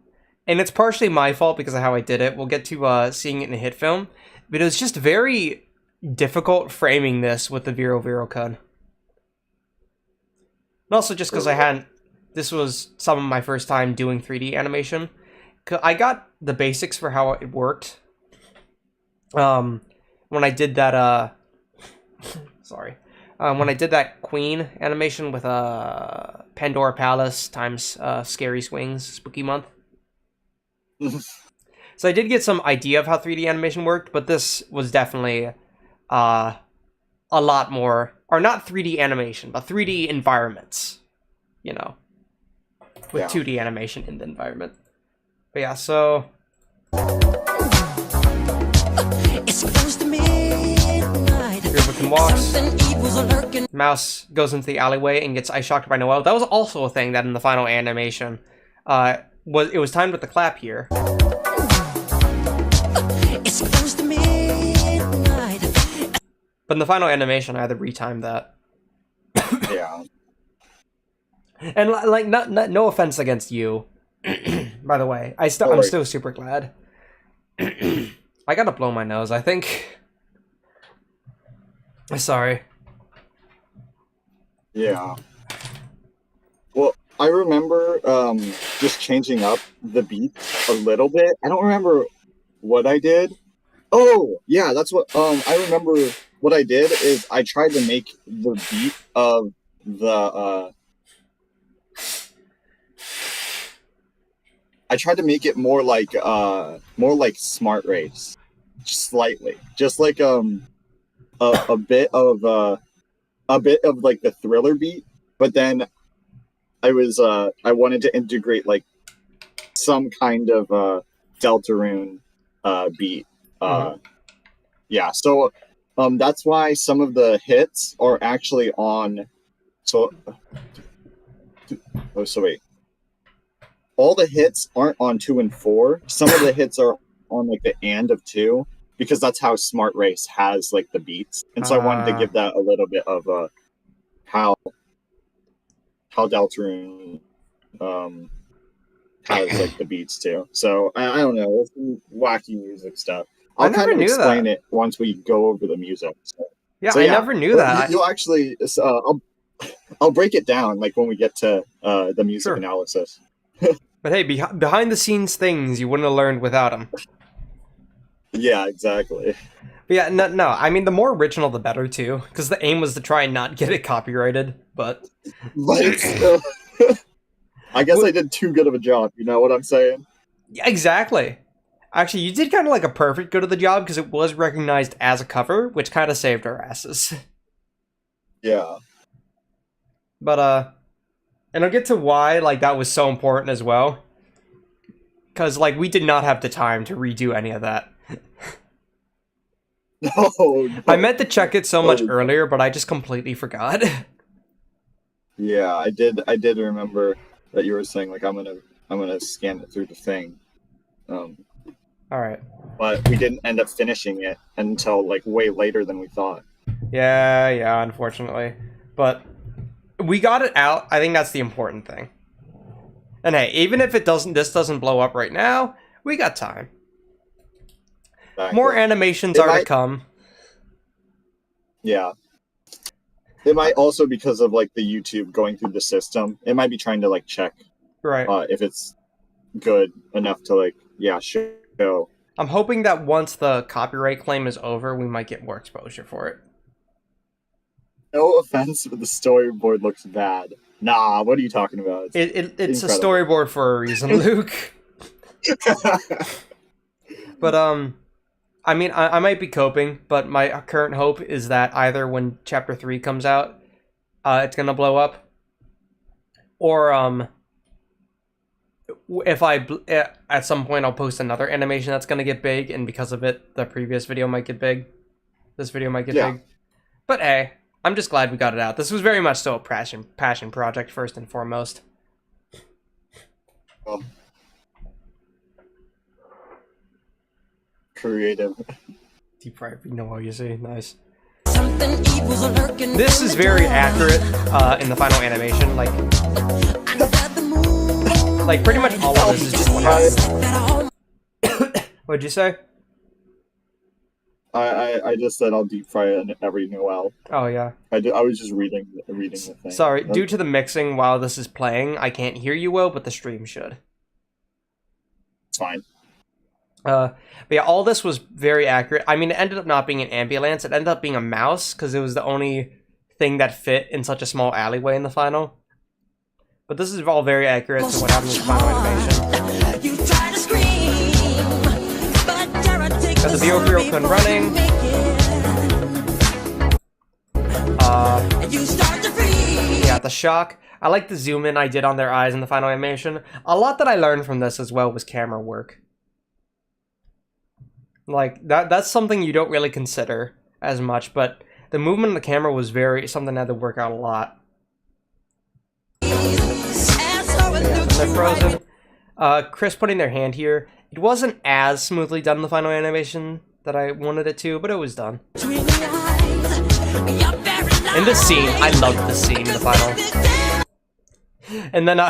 and it's partially my fault because of how I did it. We'll get to seeing it in a hit film, but it was just very difficult framing this with the Viro-Viro-kun. And also just because this was some of my first time doing 3D animation. I got the basics for how it worked when I did that, sorry. when I did that Queen animation with Pandora Palace times Scary Swings Spooky Month. So I did get some idea of how 3D animation worked, but this was definitely a lot more, or not 3D animation, but 3D environments, you know, with 2D animation in the environment. But yeah, so Rubicon walks. Mouse goes into the alleyway and gets ice shocked by Noelle. That was also a thing that in the final animation, it was timed with the clap here. But in the final animation, I had to retime that. Yeah. And like, no offense against you, by the way. I'm still super glad. I gotta blow my nose, I think. Sorry. Yeah. Well, I remember just changing up the beat a little bit. I don't remember what I did. Oh, yeah, that's what I remember. What I did is I tried to make the beat of the I tried to make it more like Smart Race, just slightly, just like a bit of like the Thriller beat, but then I wanted to integrate like some kind of Deltarune beat. Yeah, so that's why some of the hits are actually on. So wait. All the hits aren't on 2 and 4. Some of the hits are on like the end of 2 because that's how Smart Race has like the beats, and so I wanted to give that a little bit of how Deltarune has like the beats too. So I don't know, it's some wacky music stuff. I'll kind of explain it once we go over the music. Yeah, I never knew that. You'll actually, I'll break it down like when we get to the music analysis. But hey, behind the scenes things you wouldn't have learned without them. Yeah, exactly. But yeah, no. I mean, the more original, the better too, because the aim was to try and not get it copyrighted. But I guess I did too good of a job. You know what I'm saying? Yeah, exactly. Actually, you did kind of like a perfect good of the job because it was recognized as a cover, which kind of saved our asses. Yeah. But and I'll get to why like that was so important as well. Because like we did not have the time to redo any of that. No. I meant to check it so much earlier, but I just completely forgot. Yeah, I did remember that you were saying like I'm gonna scan it through the thing. All right. But we didn't end up finishing it until like way later than we thought. Yeah, unfortunately. But we got it out. I think that's the important thing. And hey, even if this doesn't blow up right now, we got time. Exactly. More animations are to come. Yeah. It might also because of like the YouTube going through the system. It might be trying to like check if it's good enough to like show. I'm hoping that once the copyright claim is over, we might get more exposure for it. No offense, but the storyboard looks bad. Nah, what are you talking about? It's a storyboard for a reason, Luke. But I mean, I might be coping, but my current hope is that either when Chapter 3 comes out, it's gonna blow up, or if at some point I'll post another animation that's gonna get big, and because of it, the previous video might get big. This video might get big. But hey, I'm just glad we got it out. This was very much so a passion project first and foremost. Well, creative. Deep fry, you know what you say. Nice. This is very accurate in the final animation. Like pretty much all of this is just what happened. What'd you say? I just said I'll deep fry it every Noel. Oh yeah. I was just reading the thing. Sorry, due to the mixing while this is playing, I can't hear you well, but the stream should. It's fine. But yeah, all this was very accurate. I mean, it ended up not being an ambulance. It ended up being a mouse because it was the only thing that fit in such a small alleyway in the final. But this is all very accurate to what happened in the final animation. You try to scream, but terror takes Got the Biofuel Kun running. You start to freeze. Yeah, the shock. I like the zoom in I did on their eyes in the final animation. A lot that I learned from this as well was camera work. Like, that's something you don't really consider as much, but the movement of the camera was something I had to work out a lot. They're frozen. Chris putting their hand here. It wasn't as smoothly done in the final animation that I wanted it to, but it was done. In this scene, I loved this scene in the final. And then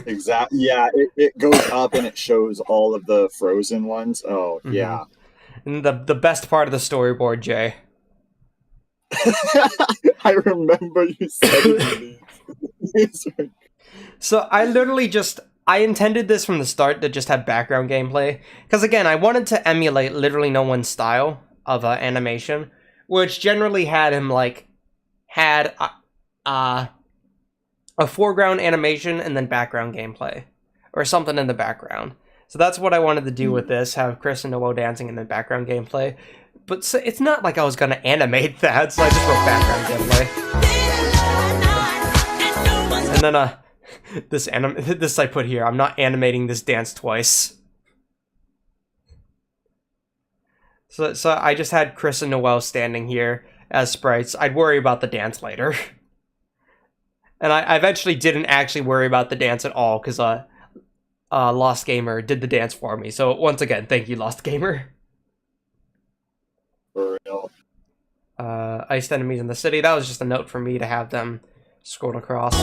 exactly, yeah, it goes up and it shows all of the frozen ones. Oh, yeah. And the best part of the storyboard, Jay. I remember you said it. So I literally I intended this from the start to just have background gameplay. Because again, I wanted to emulate literally no one's style of animation. Which generally had him had a foreground animation and then background gameplay. Or something in the background. So that's what I wanted to do with this, have Chris and Noel dancing and then background gameplay. But so it's not like I was going to animate that, so I just wrote background gameplay. And then this I put here, I'm not animating this dance twice. So I just had Chris and Noel standing here as sprites. I'd worry about the dance later. And I eventually didn't actually worry about the dance at all, because Lost Gamer did the dance for me. So once again, thank you, Lost Gamer. For real. Iced enemies in the city. That was just a note for me to have them scroll across.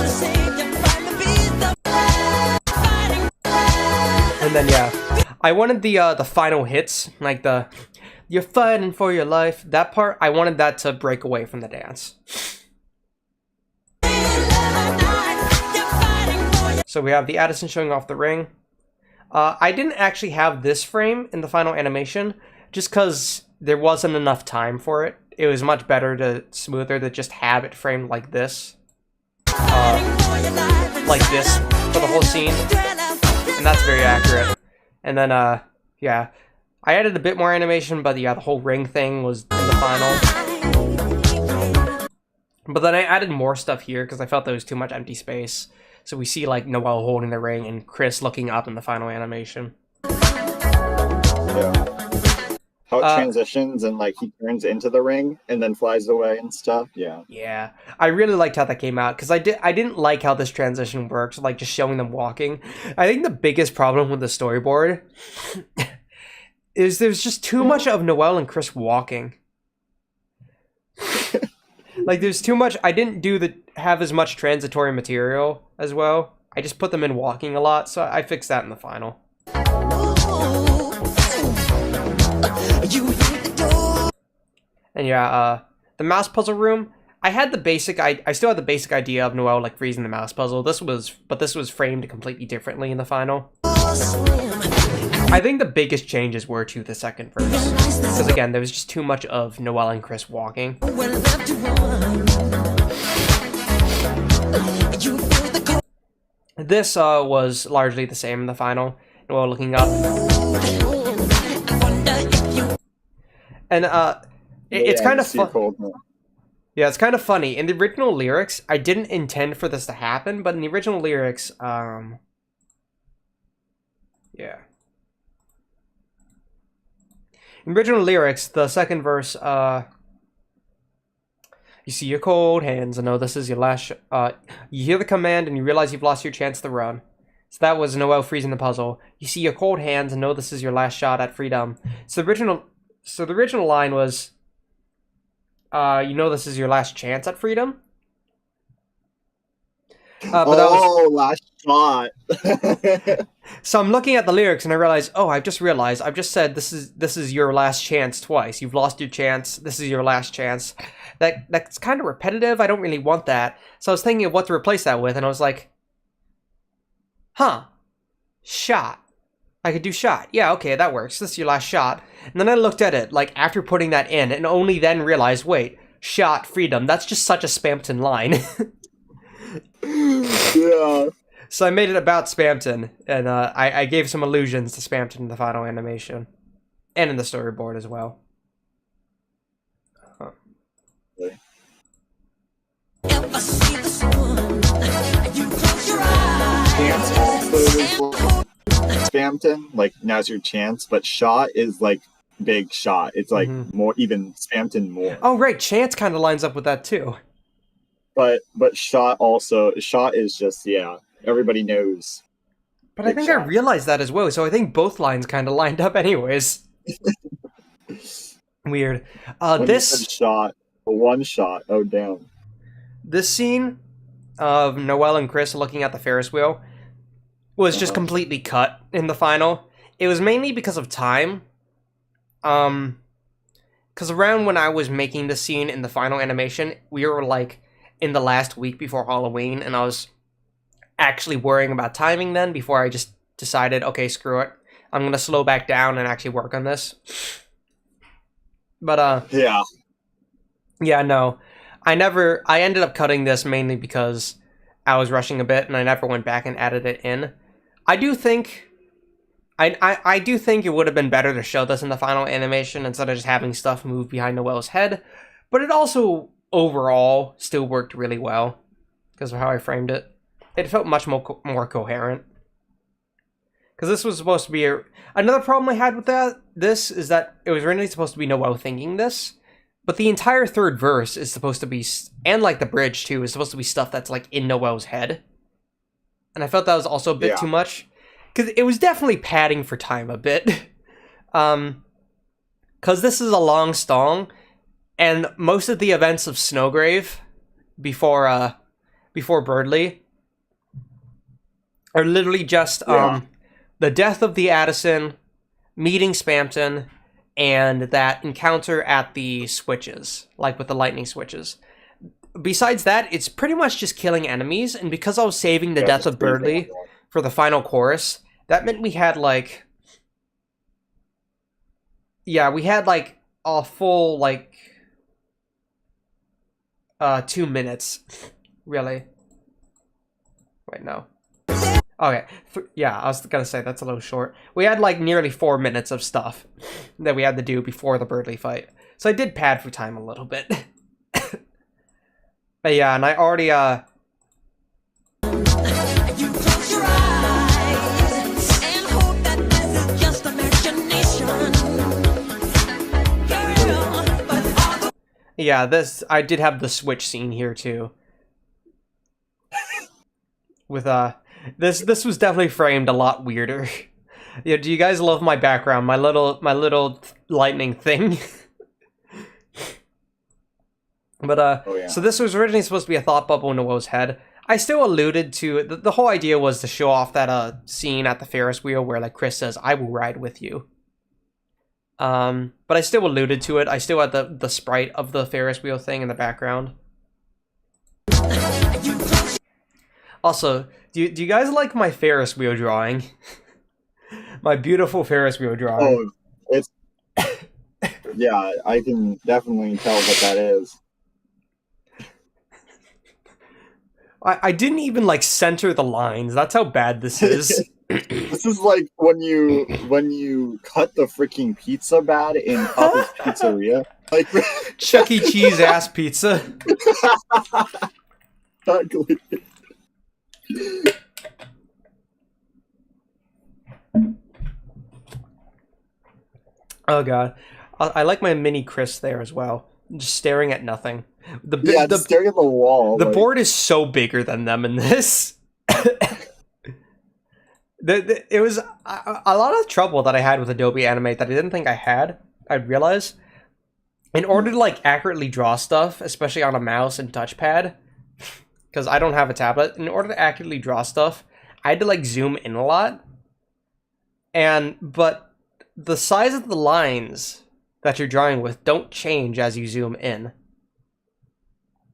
And then yeah, I wanted the final hits, like the "you're fighting for your life." That part, I wanted that to break away from the dance. So we have the Addison showing off the ring. I didn't actually have this frame in the final animation, just because there wasn't enough time for it. It was much smoother to just have it framed like this. Like this for the whole scene. And that's very accurate. And then, yeah. I added a bit more animation, but yeah, the whole ring thing was in the final. But then I added more stuff here, because I felt there was too much empty space. So we see, like, Noel holding the ring and Chris looking up in the final animation. Yeah. How it transitions and, like, he turns into the ring and then flies away and stuff. Yeah. Yeah. I really liked how that came out, because I didn't like how this transition works, like, just showing them walking. I think the biggest problem with the storyboard is there's just too much of Noel and Chris walking. Like, there's too much. I didn't have as much transitory material as well. I just put them in walking a lot, so I fixed that in the final. And yeah, the mouse puzzle room. I had the basic. I still had the basic idea of Noel like freezing the mouse puzzle. This was framed completely differently in the final. I think the biggest changes were to the second verse, because again, there was just too much of Noel and Chris walking. This was largely the same in the final. Noel looking up, and it's kind of fun. Yeah, it's kind of funny. In the original lyrics, I didn't intend for this to happen, but in the original lyrics, yeah. In the original lyrics, the second verse, you see your cold hands, I know this is your last, you hear the command and you realize you've lost your chance to run. So that was Noel freezing the puzzle. You see your cold hands and know this is your last shot at freedom. So the original line was, you know this is your last chance at freedom? But that was, last shot. So I'm looking at the lyrics and I realize, I've just said this is your last chance twice. You've lost your chance. This is your last chance. That's kind of repetitive. I don't really want that. So I was thinking of what to replace that with, and I was like, shot. I could do shot. Yeah, okay, that works. This is your last shot. And then I looked at it, like, after putting that in, and only then realized, wait, shot, freedom. That's just such a Spamton line. Yeah. So I made it about Spamton, and I gave some allusions to Spamton in the final animation. And in the storyboard as well. Ever see the sun? You close your eyes. Chance also is like Spamton, like now's your chance, but shot is like big shot. It's like more, even Spamton more. Oh, right, Chance kind of lines up with that too. But shot is just, yeah, everybody knows. But I Big think I shot. realized that as well, so I think both lines kind of lined up anyways. Weird. When you said shot, one shot, oh damn. This scene of Noelle and Chris looking at the Ferris wheel was just completely cut in the final. It was mainly because of time. Because around when I was making the scene in the final animation, we were like in the last week before Halloween, and I was actually worrying about timing then before I just decided, okay, screw it. I'm going to slow back down and actually work on this. But, yeah, no. I ended up cutting this mainly because I was rushing a bit, and I never went back and added it in. I do think it would have been better to show this in the final animation instead of just having stuff move behind Noelle's head, but it also overall still worked really well because of how I framed it. It felt much more coherent. Because this was supposed to be another problem I had with this is that it was originally supposed to be Noelle thinking this, but the entire third verse is supposed to be, and like the bridge too, is supposed to be stuff that's like in Noelle's head. And I felt that was also a bit too much. Because it was definitely padding for time a bit. Because this is a long song, and most of the events of Snowgrave before Birdley are literally just the death of the Addison, meeting Spamton, and that encounter at the switches, like with the lightning switches. Besides that, it's pretty much just killing enemies, and because I was saving the death of Birdley for the final chorus, that meant we had like... Yeah, we had like a full, like... 2 minutes, really. Wait, no. Okay, yeah, I was gonna say that's a little short. We had like nearly 4 minutes of stuff that we had to do before the Birdley fight. So I did pad for time a little bit. But yeah, and I already, You close your eyes and hope that this is just imagination. Girl, but all the yeah, I did have the switch scene here too. With, this was definitely framed a lot weirder. Yeah, do you guys love my background? My little lightning thing? But, so this was originally supposed to be a thought bubble in Noelle's head. I still alluded to, the whole idea was to show off that, scene at the Ferris wheel where, like, Chris says, I will ride with you. But I still alluded to it. I still had the sprite of the Ferris wheel thing in the background. Also, do you guys like my Ferris wheel drawing? My beautiful Ferris wheel drawing. Oh, it's... Yeah, I can definitely tell what that is. I didn't even, like, center the lines. That's how bad this is. This is like when you cut the freaking pizza bad in Papa's Pizzeria. Like Chuck E. Cheese ass pizza. ugly. Oh god. I like my mini Chris there as well. Just staring at nothing. Just staring at the wall. The board is so bigger than them in this. It was a lot of trouble that I had with Adobe Animate that I didn't think I had. I'd realize. In order to like accurately draw stuff, especially on a mouse and touchpad, because I don't have a tablet, in order to accurately draw stuff, I had to like zoom in a lot. But the size of the lines that you're drawing with don't change as you zoom in.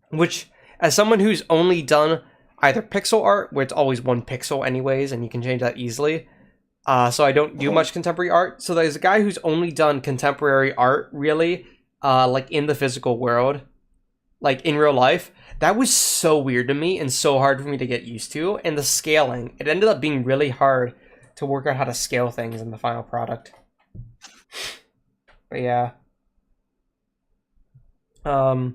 Which, as someone who's only done either pixel art, where it's always 1 pixel anyways, and you can change that easily, so I don't do much contemporary art. So there's a guy who's only done contemporary art, really, like in the physical world, like in real life, that was so weird to me and so hard for me to get used to. And the scaling, it ended up being really hard to work out how to scale things in the final product. But yeah. Oh,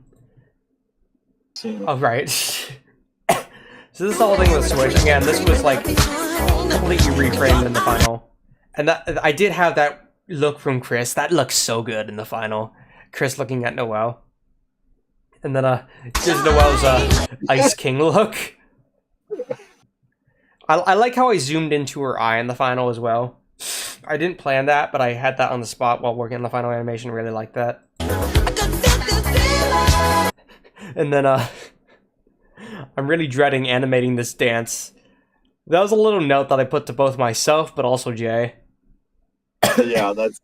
right. So this whole thing with Switch, again, this was like completely reframed in the final. And that I did have that look from Chris. That looks so good in the final. Chris looking at Noelle. And then here's Noelle's Ice King look. I like how I zoomed into her eye in the final as well. I didn't plan that, but I had that on the spot while working on the final animation. Really liked that. And then I'm really dreading animating this dance. That was a little note that I put to both myself, but also Jay. Yeah, that's...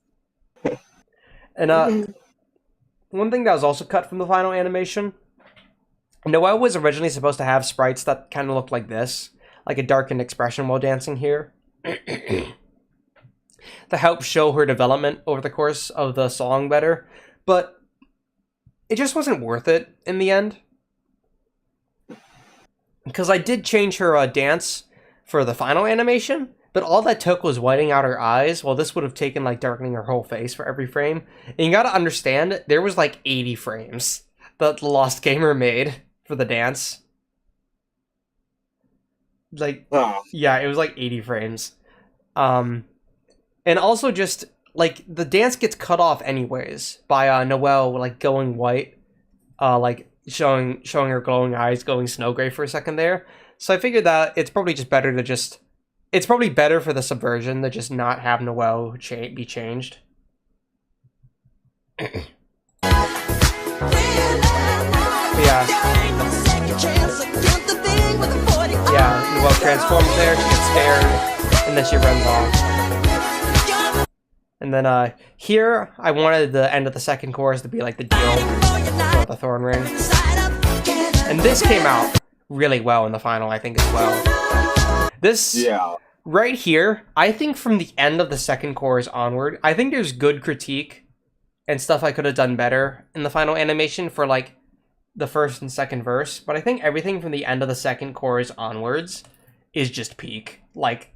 And one thing that was also cut from the final animation, Noelle was originally supposed to have sprites that kind of looked like this, like a darkened expression while dancing here, to help show her development over the course of the song better, but it just wasn't worth it in the end. Because I did change her dance for the final animation, but all that took was whiting out her eyes, while this would have taken like darkening her whole face for every frame. And you gotta understand, there was like 80 frames that the Lost Gamer made for the dance. Like, yeah, it was like 80 frames. And also just, like, the dance gets cut off anyways by Noelle, like, going white, like, showing her glowing eyes going snow gray for a second there. So I figured that it's probably just better to just... It's probably better for the subversion to just not have Noelle be changed. Yeah. Yeah, Noelle transforms there, she gets scared, and then she runs off. And then here, I wanted the end of the second chorus to be like the deal for the Thorn Ring. And this came out really well in the final, I think, as well. This, yeah, right here, I think from the end of the second chorus onward, I think there's good critique and stuff I could have done better in the final animation for, like, the first and second verse, but I think everything from the end of the second chorus onwards is just peak. Like...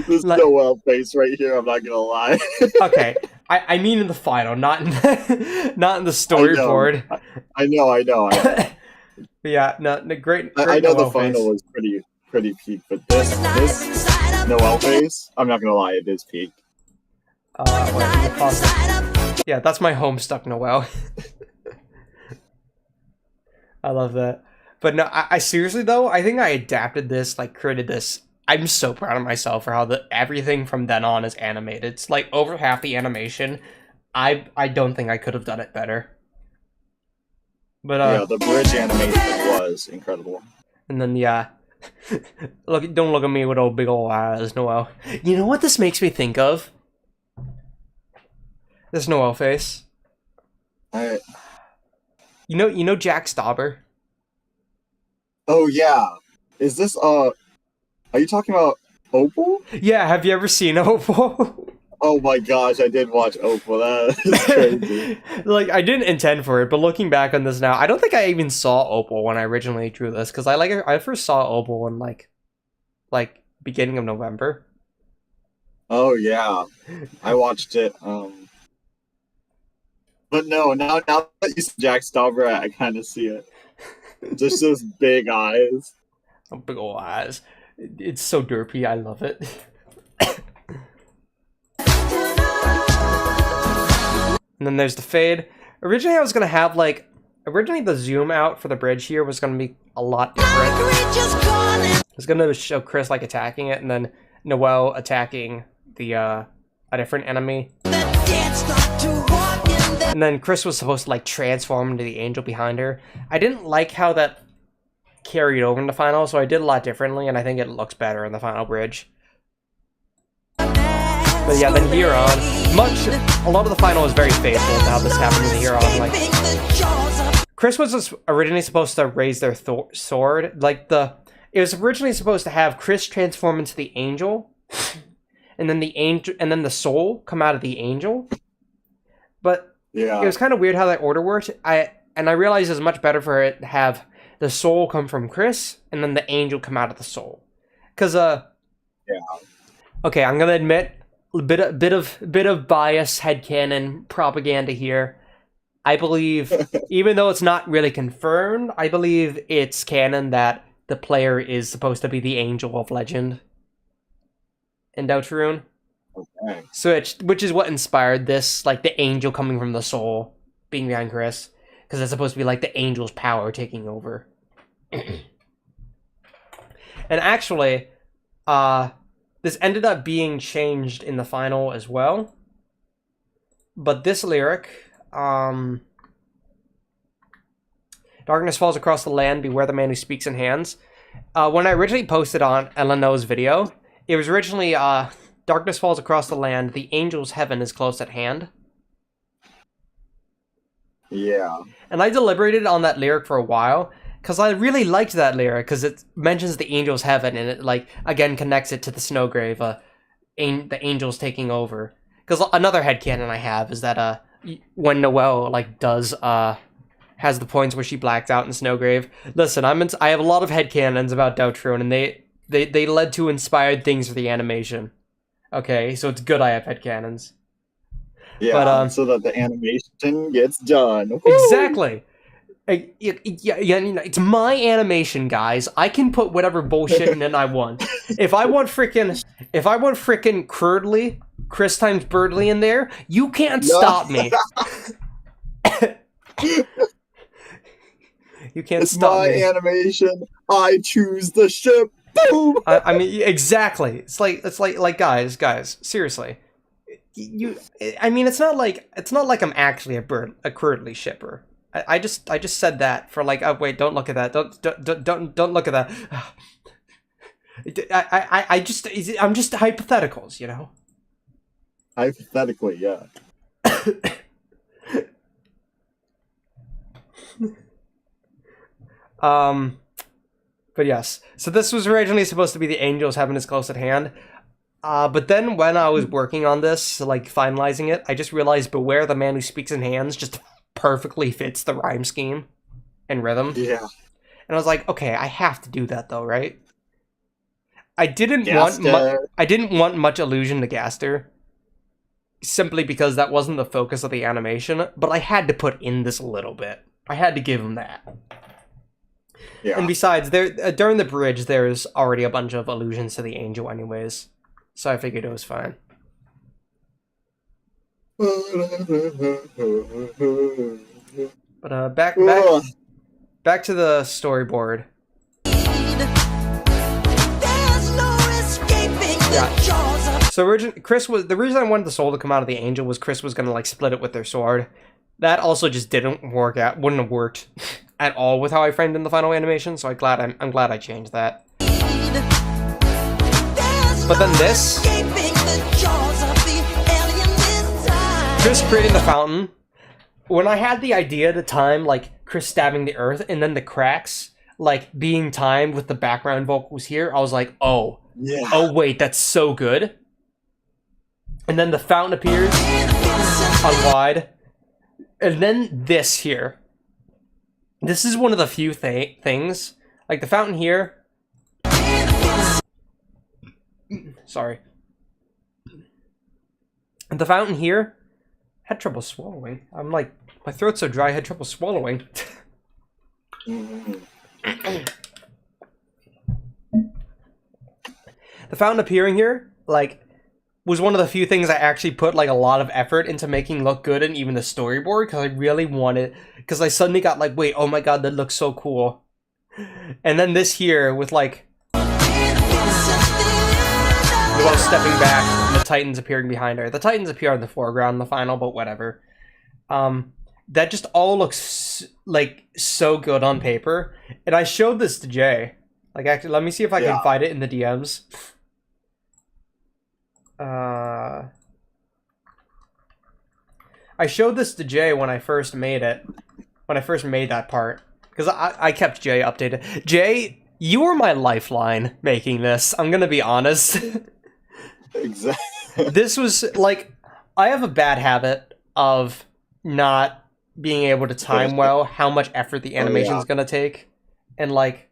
This Noelle face right here, I'm not gonna lie. Okay, I mean in the final, not in the, not in the storyboard. I know. Yeah, no, great I know Noelle the final face. was pretty peak, but this Noelle face, I'm not gonna lie, it is peak. Yeah, that's my Homestuck Noelle. I love that. But no, I seriously though, I think I adapted this, like created this. I'm so proud of myself for how everything from then on is animated. It's like over half the animation. I don't think I could have done it better. But yeah, the bridge animation was incredible. And then yeah, don't look at me with old big old eyes, Noelle. You know what this makes me think of? This Noelle face. You know Jack Stauber? Oh yeah. Is this are you talking about Opal? Yeah, have you ever seen Opal? Oh my gosh, I did watch Opal. That is crazy. Like, I didn't intend for it, but looking back on this now, I don't think I even saw Opal when I originally drew this, because I first saw Opal in like beginning of November. Oh yeah. I watched it, but no, now that you see Jack Stauber, I kinda see it. Just those big eyes. Oh, big old eyes. It's so derpy, I love it. And then there's the fade. Originally I was gonna have originally the zoom out for the bridge here was gonna be a lot different. I was gonna show Chris like attacking it and then Noelle attacking the a different enemy. And then Chris was supposed to like transform into the angel behind her. I didn't like how that carried over in the final, so I did a lot differently, and I think it looks better in the final bridge. But yeah, then here on, a lot of the final is very faithful to how this happened in here on. Like, Chris was originally supposed to raise their sword. Like it was originally supposed to have Chris transform into the angel, and then the soul come out of the angel. But yeah, it was kind of weird how that order worked. I And I realized it's much better for it to have the soul come from Chris, and then the angel come out of the soul. Because, Yeah. okay, I'm gonna admit, a bit of bias, headcanon, propaganda here. I believe, even though it's not really confirmed, I believe it's canon that the player is supposed to be the angel of legend in Deltarune. Okay. So which is what inspired this, like the angel coming from the soul being behind Chris, because it's supposed to be like the angel's power taking over. And actually, this ended up being changed in the final as well. But this lyric, darkness falls across the land, beware the man who speaks in hands. When I originally posted on Eleno's video, it was originally, darkness falls across the land, the angel's heaven is close at hand. Yeah. And I deliberated on that lyric for a while, because I really liked that lyric, because it mentions the angel's heaven, and it, like, again connects it to the Snowgrave, the angels taking over. Because another headcanon I have is that, when Noelle, like, has the points where she blacked out in Snowgrave. Listen, I have a lot of headcanons about Deltarune, and they led to inspired things for the animation. Okay, so it's good I have headcanons. Yeah, But, so that the animation gets done. Woo! Exactly. Yeah, you know, it's my animation, guys. I can put whatever bullshit in it I want. If I want frickin' Curdly, Chris times Birdly in there, you can't stop me. You can't It's stop my me. animation. I choose the ship. Boom. I mean, exactly. It's like guys. Seriously, I mean, it's not like I'm actually a Curdly shipper. I just said that for like. Oh wait, don't look at that. Don't look at that. I'm just hypotheticals, you know. Hypothetically, yeah. But yes. So this was originally supposed to be the angel's heaven is close at hand. But then when I was working on this, like finalizing it, I just realized beware the man who speaks in hands just perfectly fits the rhyme scheme and rhythm. Yeah. And I was like, okay, I have to do that though, right? I didn't Gaster. want much allusion to Gaster, simply because that wasn't the focus of the animation, but I had to put in this a little bit. I had to give him that. Yeah. And besides, during the bridge, there's already a bunch of allusions to the angel anyways, so I figured it was fine. But back to the storyboard. There's no escaping the jaws of So the reason I wanted the soul to come out of the angel was Chris was gonna like split it with their sword. That also just wouldn't have worked at all with how I framed in the final animation. So I'm glad I changed that. But then this, escaping the jaws of the alien design. Chris creating the fountain. When I had the idea to time like Chris stabbing the earth and then the cracks like being timed with the background vocals here, I was like, oh wait, that's so good. And then the fountain appears on wide. And then this here. This is one of the few things. Like the fountain here. Sorry. The fountain here had trouble swallowing. I'm like, my throat's so dry I had trouble swallowing. The fountain appearing here, like, was one of the few things I actually put like a lot of effort into making look good in even the storyboard, because I really wanted, because I suddenly got like, wait, oh my god, that looks so cool. And then this here with like Noelle stepping back and the Titans appearing behind her. The Titans appear in the foreground in the final, but whatever. That just all looks like so good on paper. And I showed this to Jay. Like, actually, let me see if I can find it in the DMs. I showed this to Jay when I first made it. When I first made that part. Because I kept Jay updated. Jay, you were my lifeline making this. I'm gonna be honest. Exactly. This was, like, I have a bad habit of not being able to time well how much effort the animation is gonna take, and like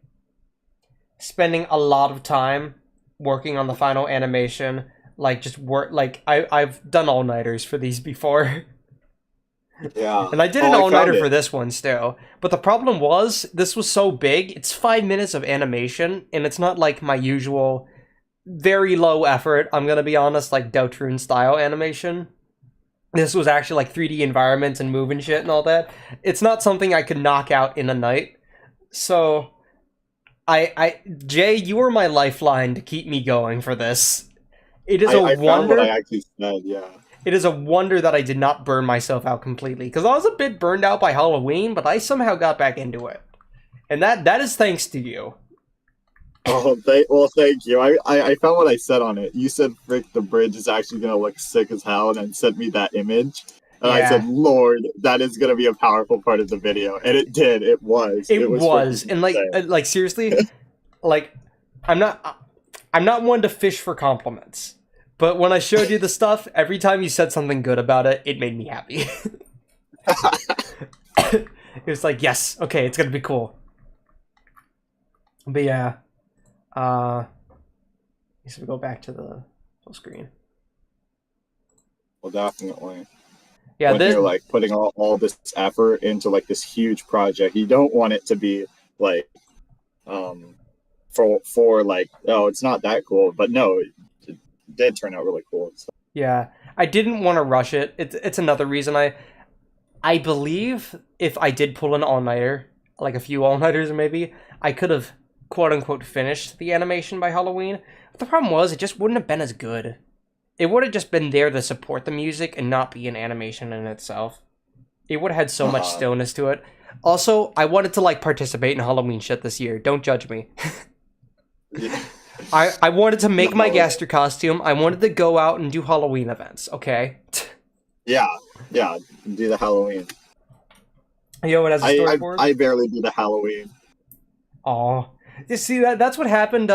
spending a lot of time working on the final animation. Like just work. Like I've done all-nighters for these before. Yeah. And I did an all-nighter for this one still. But the problem was, this was so big, it's 5 minutes of animation, and it's not like my usual very low effort, I'm gonna be honest, like Deltarune style animation. This was actually like 3D environments and move and shit and all that. It's not something I could knock out in a night. So Jay, you were my lifeline to keep me going for this. It is a wonder. Found what I actually said, yeah. It is a wonder that I did not burn myself out completely, because I was a bit burned out by Halloween, but I somehow got back into it. And that is thanks to you. Oh, thank you. I found what I said on it. You said, frick, the bridge is actually going to look sick as hell, and then sent me that image. And I said, Lord, that is going to be a powerful part of the video. And it did. It was. It was. And like seriously, like, I'm not one to fish for compliments. But when I showed you the stuff, every time you said something good about it, it made me happy. It was like, yes, okay, it's gonna be cool. But yeah, so we go back to the full screen. Well, definitely. Yeah, when you're like putting all this effort into like this huge project, you don't want it to be like, for like, oh, it's not that cool. But no, it did turn out really cool. So. Yeah, I didn't want to rush it. It's another reason I believe if I did pull an all-nighter, like a few all-nighters maybe, I could have quote-unquote finished the animation by Halloween. But the problem was, it just wouldn't have been as good. It would have just been there to support the music and not be an animation in itself. It would have had so much stillness to it. Also, I wanted to like participate in Halloween shit this year. Don't judge me. I wanted to make my Gaster costume. I wanted to go out and do Halloween events, okay? Yeah, do the Halloween. Yo, it has a storyboard? I barely do the Halloween. Aw. You see, that's what happened,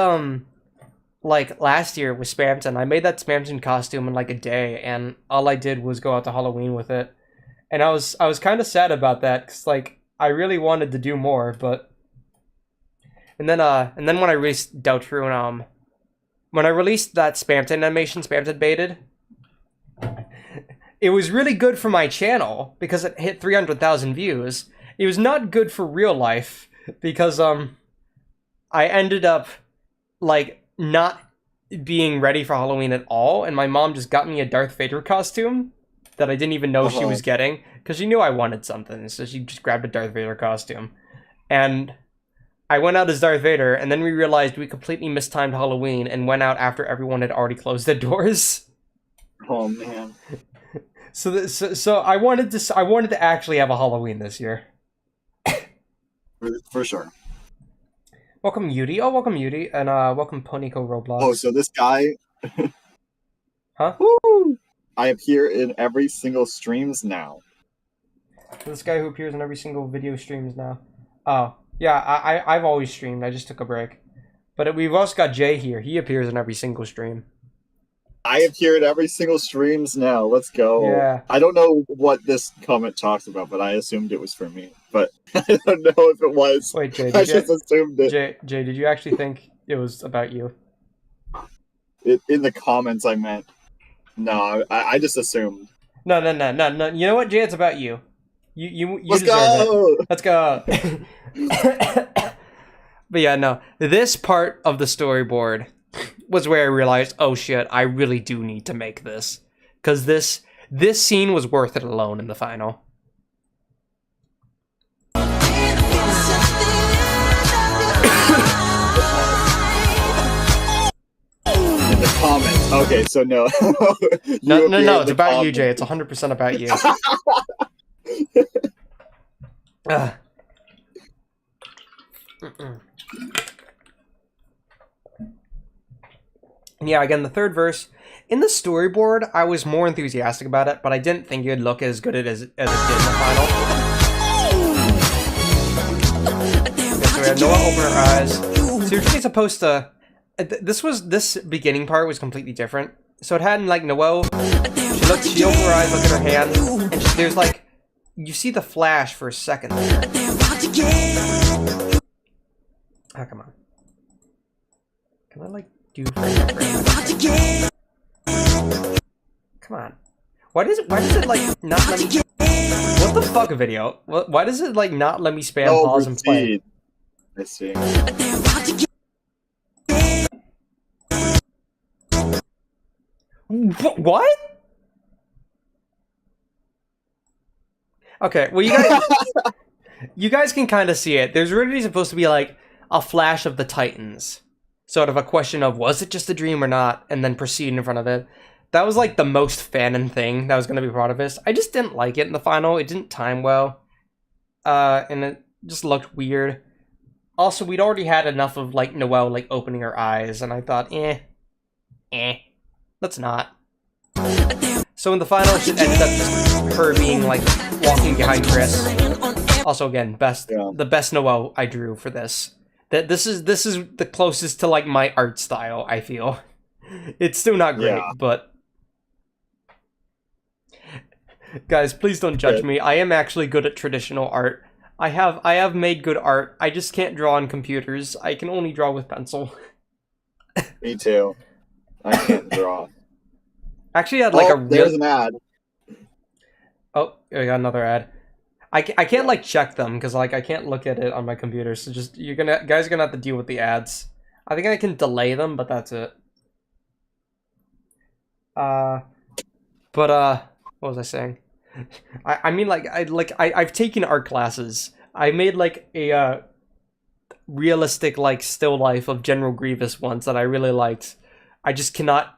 like, last year with Spamton. I made that Spamton costume in, like, a day, and all I did was go out to Halloween with it. And I was kind of sad about that, because, like, I really wanted to do more, but... And then when I released Deltarune, when I released that Spamton animation, Spamton baited, it was really good for my channel because it hit 300,000 views. It was not good for real life because I ended up like not being ready for Halloween at all, and my mom just got me a Darth Vader costume that I didn't even know she was getting because she knew I wanted something, so she just grabbed a Darth Vader costume. And I went out as Darth Vader, and then we realized we completely mistimed Halloween and went out after everyone had already closed their doors. Oh man. So I wanted to actually have a Halloween this year. For sure. Welcome Yudi. Oh, welcome Yudi, and welcome Ponyco Roblox. Oh, so this guy. Huh? Woo! I appear in every single streams now. This guy who appears in every single video streams now. Oh, yeah. I've always streamed. I just took a break. But we've also got Jay here. He appears in every single stream. I appear in every single streams now. Let's go. Yeah. I don't know what this comment talks about, but I assumed it was for me. But I don't know if it was. Wait, Jay. I just assumed it. Jay, did you actually think it was about you? In the comments, I meant. No, I just assumed. No. You know what, Jay? It's about you. You Let's deserve go! it. Let's go. But yeah, no. This part of the storyboard was where I realized, oh shit, I really do need to make this. Because this scene was worth it alone in the final. In the comments. Okay, so no. No, it's about you, Jay. It's 100% about you. Yeah, again, the third verse. In the storyboard, I was more enthusiastic about it, but I didn't think it would look as good as it did in the final. Okay, so we had Noah open her eyes. So you're really supposed to... This beginning part was completely different. So it had, like, Noelle... She opened her eyes, looked at her hand, and there's, like... you see the flash for a second. Oh, come on. Can I, like, do frame? Come on. Why does it, like, not let me... What the fuck, video? Why does it, like, not let me spam pause and play? I see. What? Okay, well, you guys can kind of see it. There's really supposed to be, like, a flash of the Titans. Sort of a question of, was it just a dream or not? And then proceed in front of it. That was, like, the most fanon thing that was going to be part of this. I just didn't like it in the final. It didn't time well. And it just looked weird. Also, we'd already had enough of, like, Noelle, like, opening her eyes. And I thought, let's not. So in the final, it ended up just her being, like, walking behind Chris. Also, again, the best Noelle I drew for this. This is the closest to, like, my art style, I feel. It's still not great, but... Guys, please don't judge me. I am actually good at traditional art. I have made good art. I just can't draw on computers. I can only draw with pencil. Me too. I can't draw. Actually, I had, like, there's an ad. Oh, I got another ad. I can't, like, check them, because, like, I can't look at it on my computer, so just, guys are gonna have to deal with the ads. I think I can delay them, but that's it. What was I saying? I mean, like, I've taken art classes. I made, like, a, realistic, like, still life of General Grievous once that I really liked. I just cannot...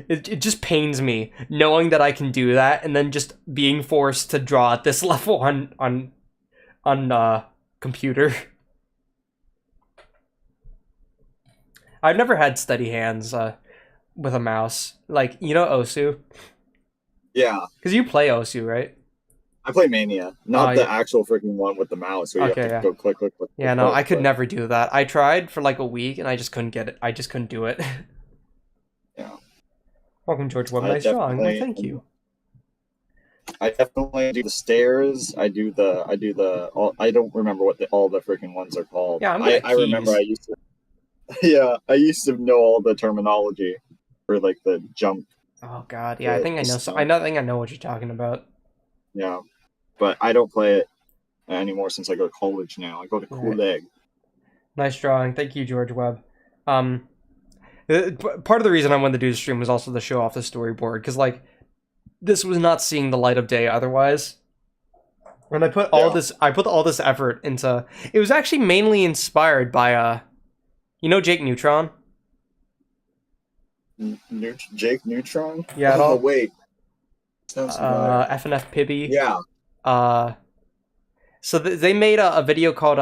It just pains me knowing that I can do that and then just being forced to draw at this level on computer. I've never had steady hands with a mouse. Like, you know Osu? Yeah. Because you play Osu, right? I play Mania, not the actual freaking one with the mouse where you have to go click. Yeah, no, I could never do that. I tried for like a week and I just couldn't get it. I just couldn't do it. Yeah. Welcome, George Webb. Nice drawing. Well, thank you. I definitely do the stairs. I don't remember what all the freaking ones are called. Yeah, I remember I used to. Yeah, I used to know all the terminology for like the jump. Oh God, yeah, I think I know. I think I know what you're talking about. Yeah, but I don't play it anymore since I go to college now. I go to Cool-Egg. Nice drawing. Thank you, George Webb. Part of the reason I wanted to do the stream was also to show off the storyboard, because, like, this was not seeing the light of day otherwise. When I put all this effort into... It was actually mainly inspired by, you know Jake Neutron? Jake Neutron? Yeah. Oh, wait. Sounds familiar. FNF Pibby. Yeah. So they made a video called,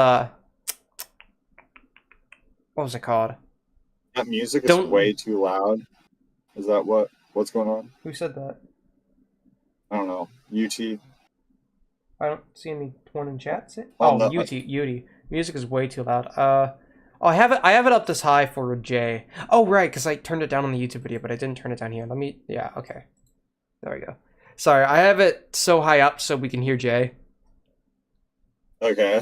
what was it called? That music is way too loud. Is that what's going on? Who said that? I don't know. UT. I don't see anyone in chat. UT. Music is way too loud. I have it up this high for J. Oh, right, because I turned it down on the YouTube video, but I didn't turn it down here. Yeah, okay. There we go. Sorry, I have it so high up so we can hear Jay. Okay.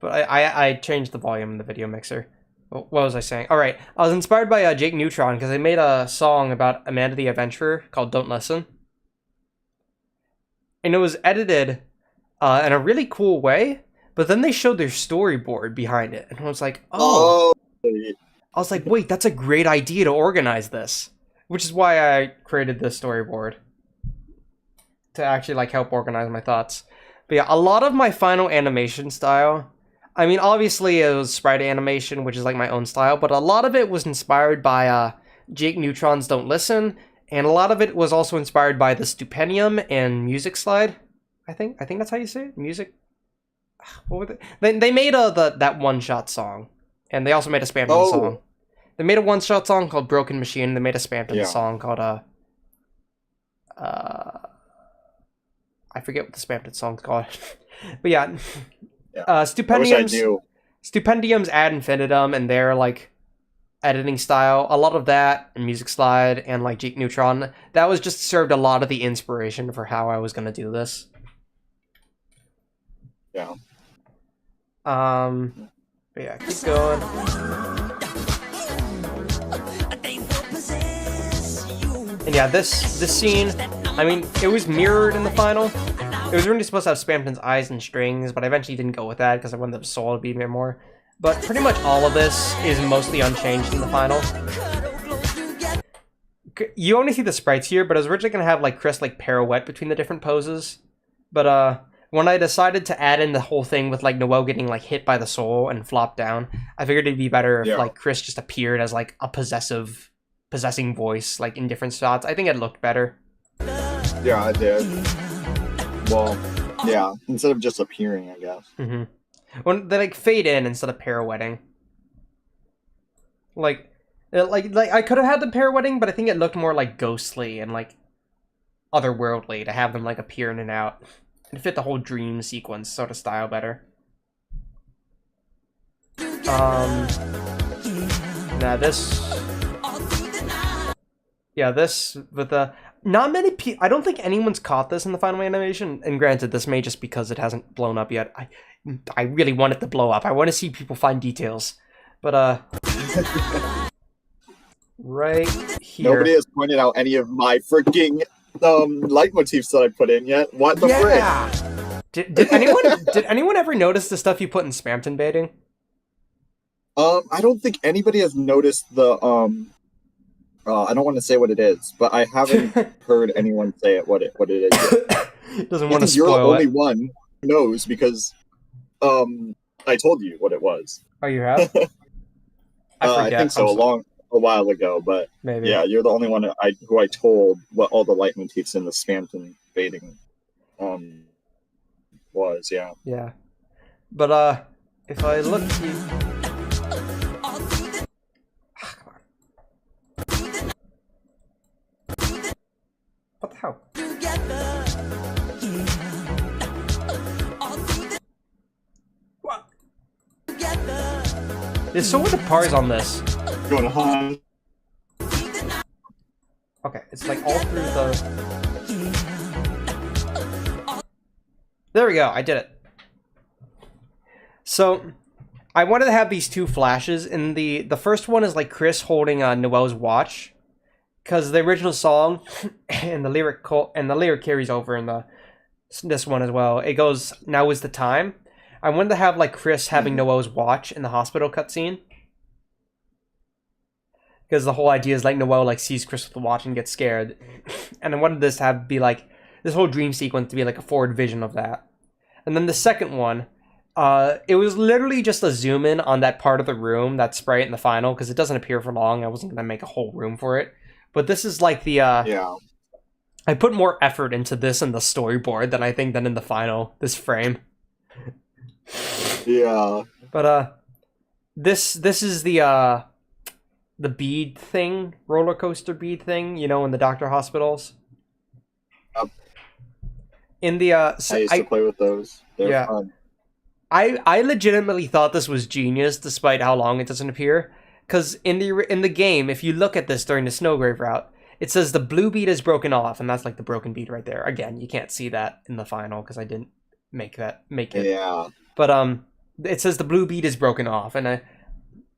But I changed the volume in the video mixer. What was I saying? All right, I was inspired by Jake Neutron because they made a song about Amanda the Adventurer called "Don't Listen," and it was edited in a really cool way. But then they showed their storyboard behind it, and I was like, "Oh!" I was like, "Wait, that's a great idea to organize this," which is why I created this storyboard to actually like help organize my thoughts. But yeah, a lot of my final animation style. I mean, obviously it was sprite animation, which is like my own style, but a lot of it was inspired by Jake Neutron's Don't Listen, and a lot of it was also inspired by the Stupendium and Music Slide. I think that's how you say it? Music. What were they made that one-shot song, and they also made a Spamton song. They made a one-shot song called Broken Machine. They made a Spamton song called I forget what the Spamton song's called, but yeah. Stupendium's Ad Infinitum and their like editing style, a lot of that, and Music Slide and like Jake Neutron, that was just served a lot of the inspiration for how I was gonna do this. Yeah. But yeah, keep going. And yeah, this scene, I mean, it was mirrored in the final. It was originally supposed to have Spamton's eyes and strings, but I eventually didn't go with that because I wanted the soul to be a bit more. But pretty much all of this is mostly unchanged in the final. You only see the sprites here, but I was originally going to have like Chris like pirouette between the different poses. But when I decided to add in the whole thing with like Noelle getting like hit by the soul and flop down, I figured it'd be better if like Chris just appeared as like a possessing voice like in different shots. I think it looked better. Yeah, it did. Well, yeah, instead of just appearing, I guess. When they like fade in instead of pirouetting. Like I could have had them pirouetting, but I think it looked more like ghostly and like otherworldly to have them like appear in and out. And fit the whole dream sequence sort of style better. Now this... Yeah, this with the... Not many people... I don't think anyone's caught this in the final animation. And granted, this may just because it hasn't blown up yet. I really want it to blow up. I want to see people find details. But, right here... Nobody has pointed out any of my freaking... leitmotifs that I put in yet. What the frick? Did anyone ever notice the stuff you put in Spamton baiting? I don't think anybody has noticed the I don't want to say what it is, but I haven't heard anyone say what it is yet. Doesn't want to spoil it. You're the only it. one who knows because I told you what it was. Oh, you have? I think so. A while ago, but maybe. Yeah, you're the only one who I told what all the leitmotifs in the Spamton baiting was. Yeah, but if I look here... What the hell? What? There's so many parts on this. Going on. Okay, it's like all through the... There we go, I did it. So, I wanted to have these two flashes. In the first one is like Chris holding Noelle's watch, because the original song and the lyric carries over in this one as well. It goes, "Now is the time." I wanted to have like Chris having Noelle's watch in the hospital cutscene. Because the whole idea is like Noelle like sees Chris with the watch and gets scared. And I wanted this to be like, this whole dream sequence to be like a forward vision of that. And then the second one, it was literally just a zoom in on that part of the room, that sprite in the final, because it doesn't appear for long. I wasn't going to make a whole room for it. But this is like the... I put more effort into this in the storyboard than in the final, this frame. Yeah. But this is the bead thing, roller coaster bead thing, you know, in the doctor hospitals. Yep. In the I used to play with those. They're fun. I legitimately thought this was genius, despite how long it doesn't appear. Because in the game, if you look at this during the Snowgrave route, it says the blue bead is broken off, and that's like the broken bead right there. Again, you can't see that in the final because I didn't make it. Yeah. But it says the blue bead is broken off, and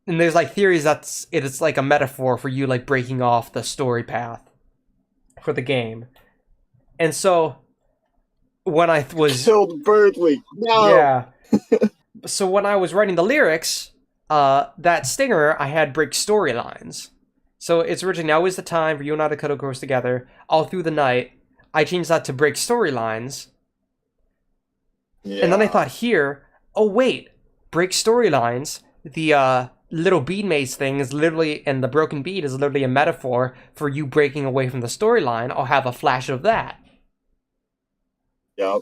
there's like theories it's like a metaphor for you like breaking off the story path for the game. And so when I was killed Birdley, no. Yeah. So when I was writing the lyrics, that stinger I had break storylines. So it's originally, "Now is the time for you and I to cut across together all through the night." I changed that to break storylines. Yeah. And then I thought here, oh wait, break storylines. The little bead maze thing is literally, and the broken bead is literally a metaphor for you breaking away from the storyline. I'll have a flash of that. Yep.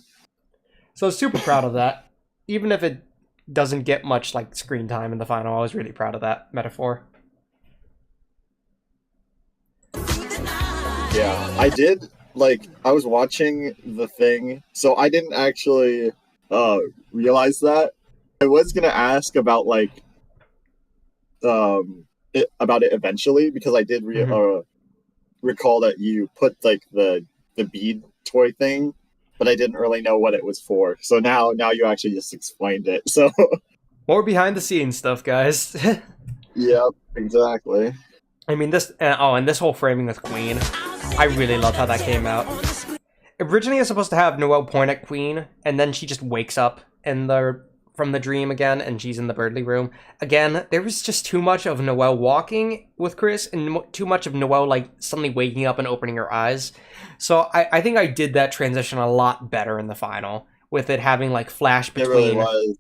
So I was super proud of that. Even if it doesn't get much like screen time in the final, I was really proud of that metaphor. Yeah, I did, like, I was watching the thing, so I didn't actually realize that. I was gonna ask about, like, about it eventually, because I did recall that you put, like, the bead toy thing but I didn't really know what it was for. So now you actually just explained it. So More behind the scenes stuff, guys. yep, exactly. I mean, this and this whole framing with Queen, I really love how that came out. Originally, I was supposed to have Noelle point at Queen, and then she just wakes up from the dream again, and she's in the Birdly room. Again, there was just too much of Noelle walking with Chris, and too much of Noelle, like, suddenly waking up and opening her eyes. So I think I did that transition a lot better in the final, with it having, like, flash between... It really was.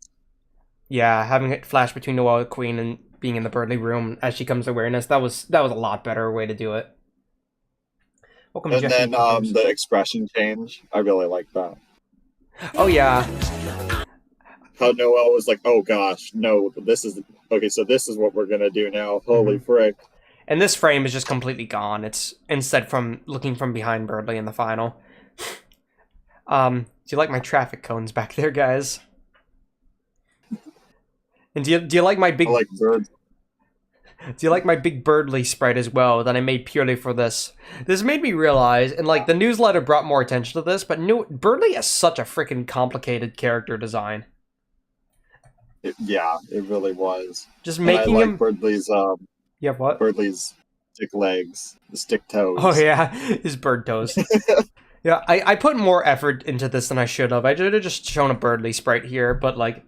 Yeah, having it flash between Noelle and Queen and being in the Birdly room as she comes to awareness, that was a lot better way to do it. Welcome, And Jesse. then the expression change, I really like that. Oh, yeah. How Noelle was like, oh gosh, no, this is what we're gonna do now. Holy frick. And this frame is just completely gone. It's instead from looking from behind Birdly in the final. Do you like my traffic cones back there, guys? And do you like my big... I like birds. Do you like my big Birdly sprite as well that I made purely for this? This made me realize, and like the newsletter brought more attention to this, but Birdly has such a freaking complicated character design. It really was. Just And making I like him... Birdly's Yeah, what? Birdly's stick legs, the stick toes. Oh yeah, his bird toes. Yeah, I put more effort into this than I should have. I should have just shown a Birdly sprite here, but like,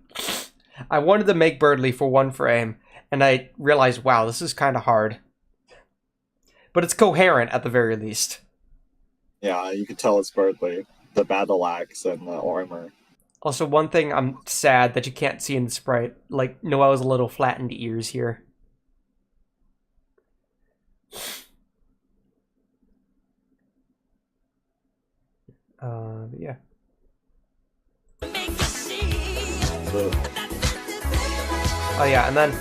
I wanted to make Birdly for one frame, and I realized, wow, this is kind of hard. But it's coherent at the very least. Yeah, you could tell it's Birdly. The battle axe and the armor. Also, one thing I'm sad that you can't see in the sprite, like Noelle's little flattened ears here. But yeah. Oh yeah, and then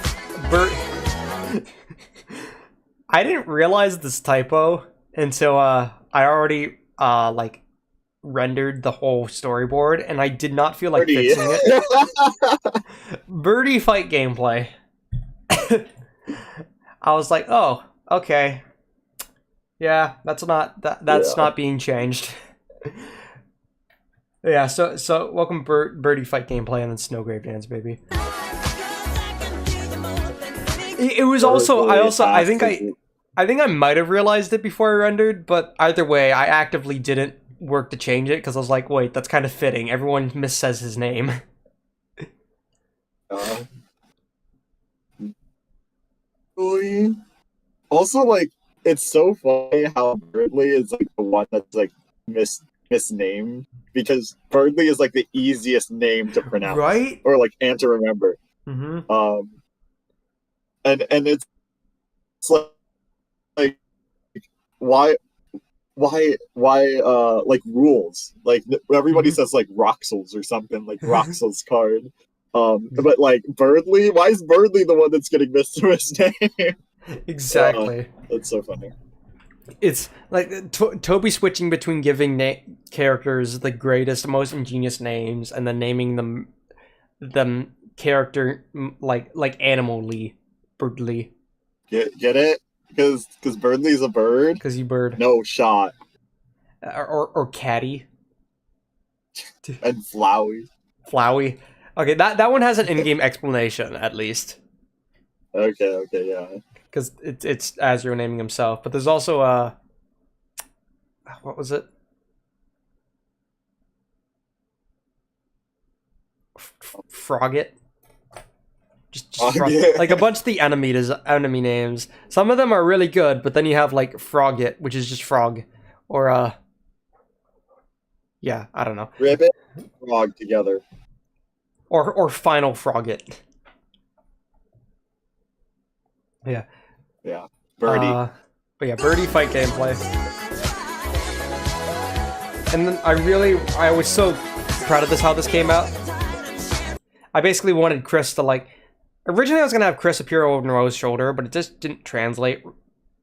I didn't realize this typo until I already like rendered the whole storyboard, and I did not feel like fixing it. Birdie fight gameplay. I was like, oh, okay. Yeah, that's not being changed. Yeah, so welcome Birdie fight gameplay and then Snowgrave Dance, baby. It was also I think I might have realized it before I rendered, but either way, I actively didn't work to change it because I was like, wait, that's kind of fitting. Everyone missays his name. Also, like, it's so funny how Birdly is like the one that's like misnamed, because Birdly is like the easiest name to pronounce, Right? Or like and to remember. Mm-hmm. And it's like why like rules, like everybody says like Roxels or something, like Roxel's card. But like Birdly, why is Birdly the one that's getting misnamed? Exactly. That's so funny. It's like Toby switching between giving characters the greatest, most ingenious names, and then naming them character like animal-ly, Birdly. Get it? Because Birdly's a bird. Because you bird. No shot. Or catty. And Flowey. Flowey. Okay, that one has an in-game explanation at least. Okay, yeah. Because it's Azure naming himself, but there's also what was it? Frogget. Just yeah. like a bunch of the enemy names. Some of them are really good, but then you have like Frogget, which is just frog, or yeah, I don't know. Ribbit, frog together. Or Final Frogget. Yeah. Yeah. Birdie. But yeah, Birdie fight gameplay. And then I was so proud of how this came out. I basically wanted Chris to like... Originally I was going to have Chris appear over Noelle's shoulder, but it just didn't translate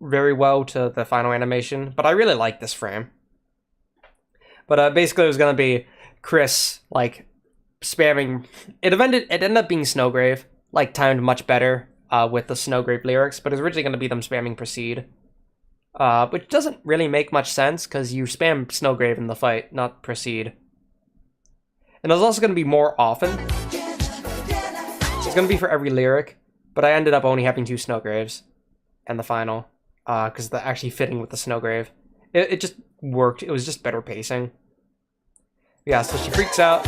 very well to the final animation. But I really like this frame. But basically it was going to be Chris, like, spamming... It ended up being Snowgrave, like, timed much better. With the Snowgrave lyrics, but it's originally going to be them spamming Proceed. Which doesn't really make much sense, because you spam Snowgrave in the fight, not Proceed. And it was also going to be more often. It's going to be for every lyric, but I ended up only having 2 Snowgraves and the final, because they're actually fitting with the Snowgrave. It just worked. It was just better pacing. Yeah, so she freaks out,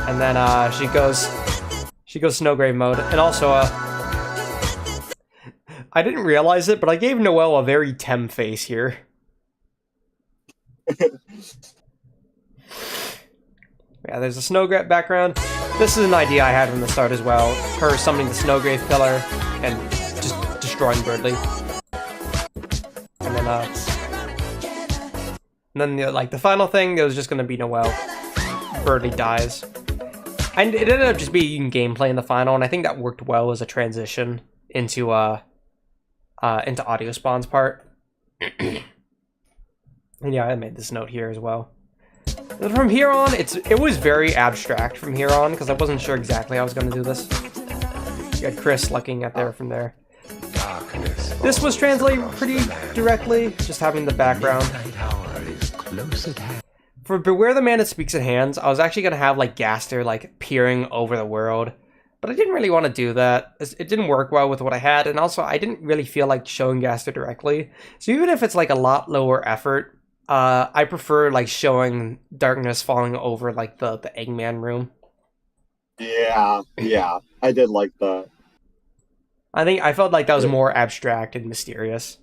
and then she goes Snowgrave mode, and also I didn't realize it, but I gave Noelle a very Tem face here. Yeah, there's a Snowgrave background. This is an idea I had from the start as well. Her summoning the Snowgrave pillar and just destroying Birdly. And then the final thing, it was just gonna be Noelle. Birdly dies. And it ended up just being gameplay in the final, and I think that worked well as a transition into Audio Spawn's part. And yeah, I made this note here as well. And from here on, it was very abstract from here on, because I wasn't sure exactly how I was going to do this. You had Chris looking at there from there. This was translated pretty directly, just having the background. For Beware the Man That Speaks at Hands, I was actually going to have like Gaster like peering over the world, but I didn't really want to do that. It didn't work well with what I had, and also I didn't really feel like showing Gaster directly. So even if it's like a lot lower effort, I prefer like showing darkness falling over like the Eggman room. Yeah, I did like that. I felt like that was more abstract and mysterious.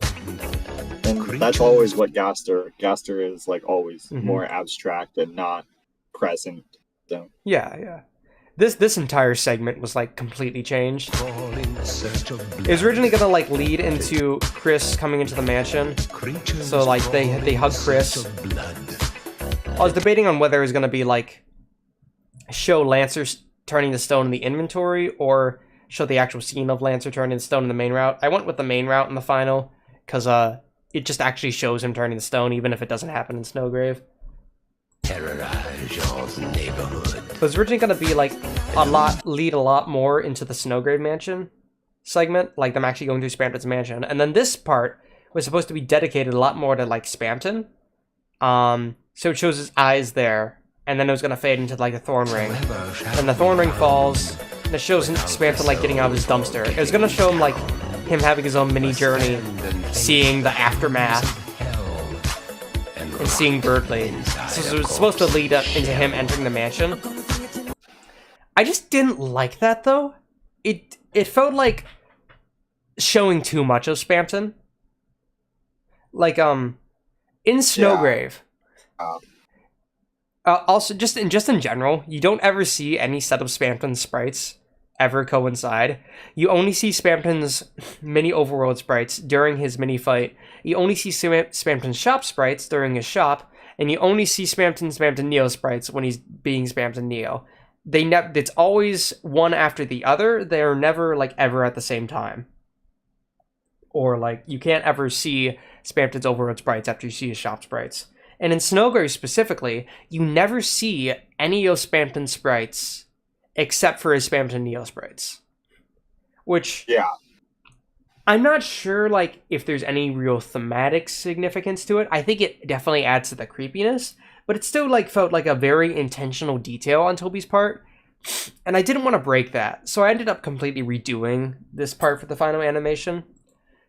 And that's always what Gaster is like, always more abstract and not present. So. Yeah. This entire segment was like completely changed. It was originally gonna like lead into Chris coming into the mansion. So like they hug Chris. I was debating on whether it was gonna be like show Lancer turning the stone in the inventory or show the actual scene of Lancer turning the stone in the main route. I went with the main route in the final because it just actually shows him turning the stone even if it doesn't happen in Snowgrave. Terrorize your neighborhood. It was originally going to be like lead a lot more into the Snowgrave mansion segment, like them actually going to Spamton's mansion. And then this part was supposed to be dedicated a lot more to like Spamton. So it shows his eyes there, and then it was going to fade into like the Thorn Ring. And the Thorn Ring falls, and it shows Spamton like getting out of his dumpster. It was going to show him like him having his own mini journey, seeing the aftermath. And seeing Birdly. So it was supposed to lead up into him entering the mansion. I just didn't like that though. It felt like showing too much of Spamton. Like in Snowgrave. Yeah. Also just in general, you don't ever see any set of Spamton sprites ever coincide. You only see Spamton's mini overworld sprites during his mini fight. You only see Spamton's shop sprites during his shop, and you only see Spamton Neo sprites when he's being Spamton Neo. It's always one after the other. They're never like ever at the same time. Or like you can't ever see Spamton's overworld sprites after you see his shop sprites. And in Snowgrave specifically, you never see any of Spamton sprites except for his Spamton Neo sprites. Which, yeah, I'm not sure like if there's any real thematic significance to it. I think it definitely adds to the creepiness, but it still like felt like a very intentional detail on Toby's part, and I didn't want to break that. So I ended up completely redoing this part for the final animation.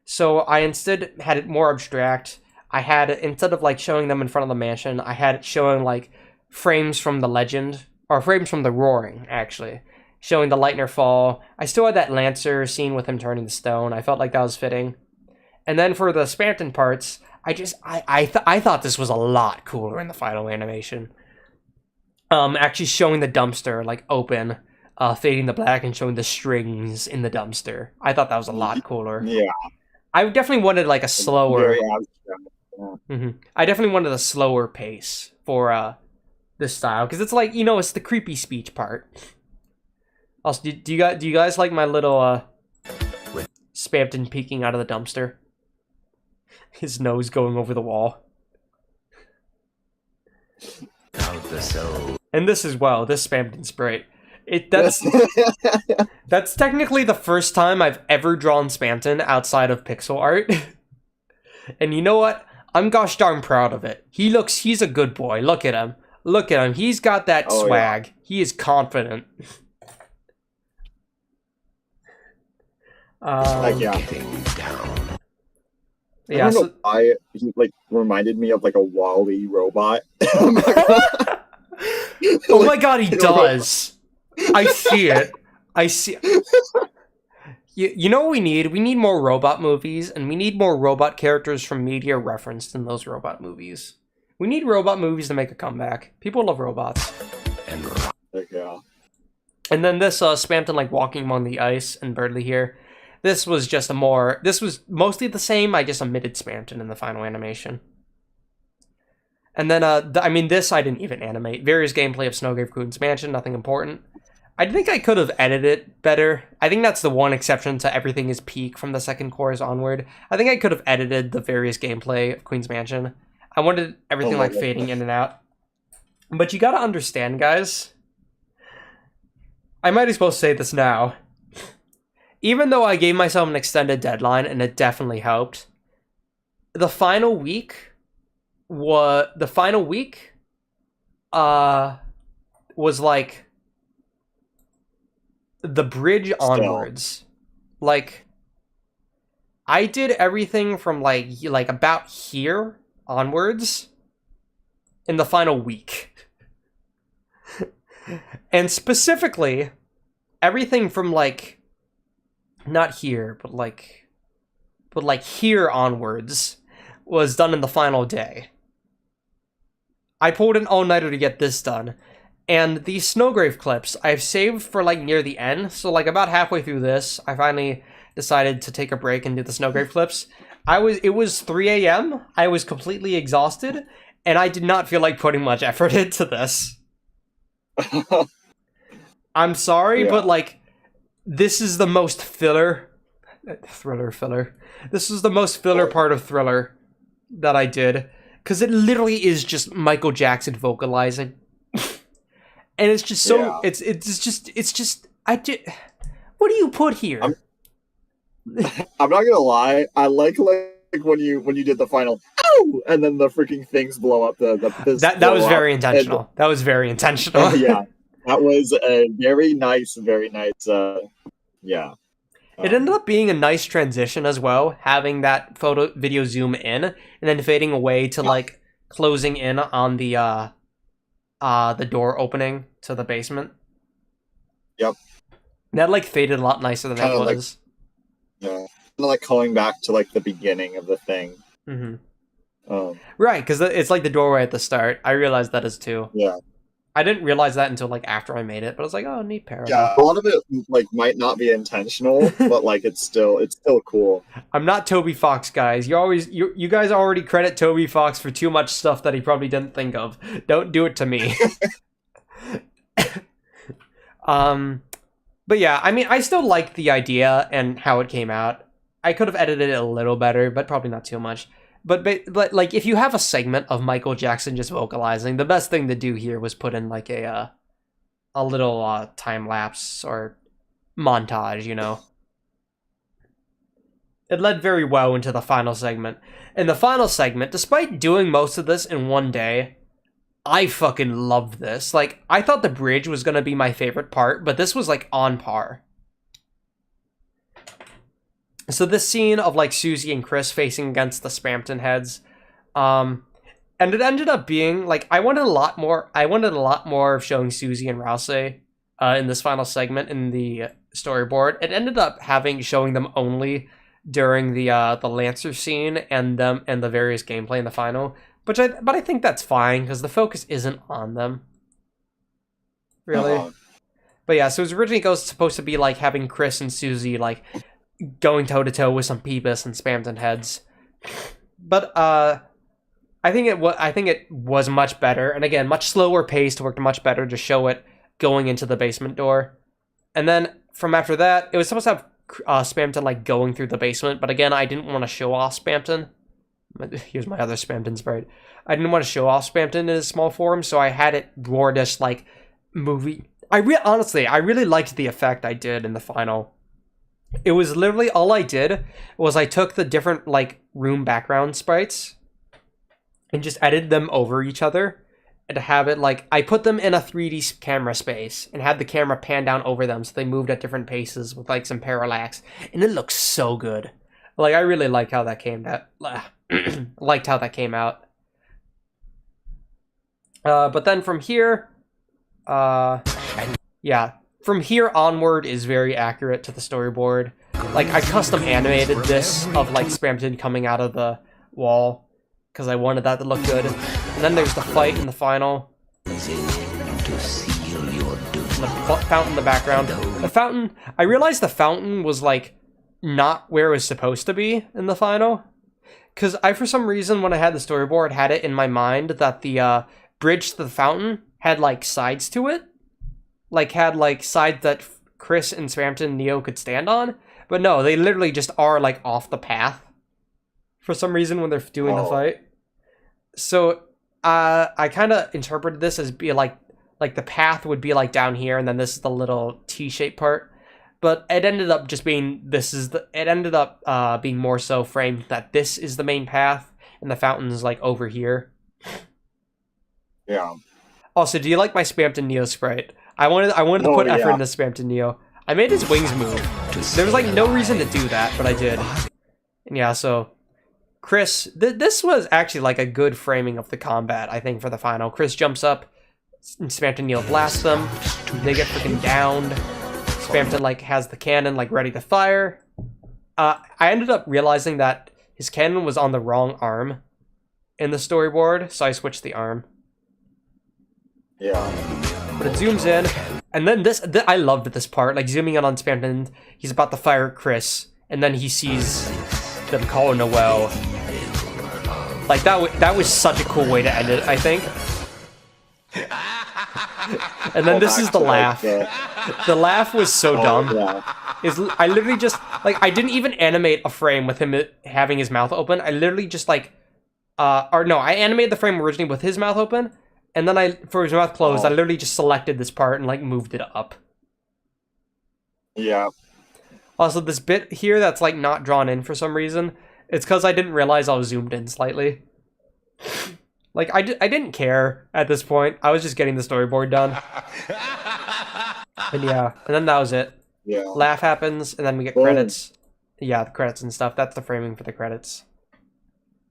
So I instead had it more abstract. I had, instead of like showing them in front of the mansion, I had it showing like frames from the legend, or frames from the Roaring, actually, showing the Lightner fall. I still had that Lancer scene with him turning the stone. I felt like that was fitting. And then for the Spamton parts, I thought this was a lot cooler in the final animation. Actually showing the dumpster like open, fading to black, and showing the strings in the dumpster. I thought that was a lot cooler. Yeah, I definitely wanted like a slower. very abstract. Yeah. I definitely wanted a slower pace for this style, because it's like, it's the creepy speech part. Also, do you guys like my little Spamton peeking out of the dumpster? His nose going over the wall. And this as well, this Spamton sprite. That's technically the first time I've ever drawn Spamton outside of pixel art. And you know what? I'm gosh darn proud of it. He's a good boy. Look at him. Look at him. He's got that Oh, swag. Yeah. He is confident. Yeah. Getting down. Yeah, I don't know why he like reminded me of like a Wall-E robot. I'm not gonna- oh my god, he does. I see it. I see. You know what we need? We need more robot movies, and we need more robot characters from media referenced in those robot movies. We need robot movies to make a comeback. People love robots. And Yeah. And then this Spamton like walking among the ice and Birdly here. This was just this was mostly the same. I just omitted Spamton in the final animation. And then, this I didn't even animate. Various gameplay of Snowgrave Queen's Mansion, nothing important. I think I could have edited it better. I think that's the one exception to everything is peak from the second chorus onward. I think I could have edited the various gameplay of Queen's Mansion. I wanted everything fading in and out. But you gotta understand, guys. I might as well say this now. Even though I gave myself an extended deadline, and it definitely helped, the final week was like the bridge onwards. Like I did everything from like about here onwards in the final week. And specifically everything from like not here, but like here onwards was done in the final day. I pulled an all-nighter to get this done. And these Snowgrave clips I've saved for like near the end. So like about halfway through this, I finally decided to take a break and do the Snowgrave clips. It was 3 a.m. I was completely exhausted, and I did not feel like putting much effort into this. I'm sorry, but like this is the most filler. This is the most filler part of Thriller that I did. Because it literally is just Michael Jackson vocalizing. And it's just so it's just what do you put here? I'm not gonna lie, I like when you did the final ow, and then the freaking things blow up that was very intentional. That was very intentional. Yeah. That was a very nice yeah. It ended up being a nice transition as well, having that video zoom in and then fading away to like closing in on the door opening to the basement. Yep. And that like faded a lot nicer than it was. Yeah. Like calling back to like the beginning of the thing. Mm-hmm. Right, because it's like the doorway at the start. I realized that as too. Yeah. I didn't realize that until like after I made it, but I was like, oh, neat parallel. Yeah, a lot of it like might not be intentional, but like it's still cool. I'm not Toby Fox, guys. You guys already credit Toby Fox for too much stuff that he probably didn't think of. Don't do it to me. But yeah, I mean, I still like the idea and how it came out. I could have edited it a little better, but probably not too much. But like, if you have a segment of Michael Jackson just vocalizing, the best thing to do here was put in like a little time lapse or montage, you know. It led very well into the final segment. In the final segment, despite doing most of this in one day, I fucking loved this. Like, I thought the bridge was gonna be my favorite part, but this was like on par. So this scene of like Susie and Chris facing against the Spamton heads, and it ended up being like I wanted a lot more of showing Susie and Rouse in this final segment in the storyboard. It ended up showing them only during the Lancer scene and the various gameplay in the final, but I think that's fine because the focus isn't on them, really. But yeah, so it was originally supposed to be like having Chris and Susie like going toe-to-toe with some Peebus and Spamton heads. But I think it was much better, and again, much slower paced, worked much better to show it going into the basement door. And then from after that, it was supposed to have Spamton like going through the basement, but again, I didn't want to show off Spamton. Here's my other Spamton sprite. I didn't want to show off Spamton in his small form, so I had it more just like movie. Honestly, I really liked the effect I did in the final. It was literally all I did was I took the different like room background sprites and just edited them over each other. And to have it like, I put them in a 3D camera space and had the camera pan down over them so they moved at different paces with like some parallax. And it looks so good. Like, I really like how that came out. Liked how that came out. But then from here, yeah, from here onward is very accurate to the storyboard. Like, I custom animated this of like Spamton coming out of the wall because I wanted that to look good. And then there's the fight in the final. To seal your doom. The fountain in the background. The fountain, I realized the fountain was like not where it was supposed to be in the final. Because I, for some reason, when I had the storyboard, had it in my mind that the bridge to the fountain had like sides to it. Like had like sides that Chris and Spamton and Neo could stand on. But no, they literally just are like off the path. For some reason when they're doing the fight. So I kind of interpreted this as be like the path would be like down here, and then this is the little T-shaped part. But it ended up just being being more so framed that this is the main path, and the fountain's like over here. Yeah. Also, do you like my Spamton Neo sprite? I wanted to put effort into Spamton Neo. I made his wings move. There was like no reason to do that, but I did. And yeah, so Chris, this was actually like a good framing of the combat, I think, for the final. Chris jumps up, and Spamton Neo blasts them. They get freaking downed. Spamton like has the cannon like ready to fire. I ended up realizing that his cannon was on the wrong arm in the storyboard, so I switched the arm. Yeah. But it zooms in, and then I loved this part, like zooming in on Spamton. He's about to fire at Chris, and then he sees them call Noel. Like that was such a cool way to end it, I think. And then this is the laugh. The laugh was so dumb. Yeah. I literally just like, I didn't even animate a frame with him having his mouth open. I literally just like, I animated the frame originally with his mouth open, and then for his mouth closed, I literally just selected this part and like moved it up. Yeah. Also, this bit here that's like not drawn in for some reason, it's because I didn't realize I was zoomed in slightly. Like, I didn't care at this point. I was just getting the storyboard done. And yeah, and then that was it. Yeah. Laugh happens, and then we get credits. Yeah, the credits and stuff. That's the framing for the credits.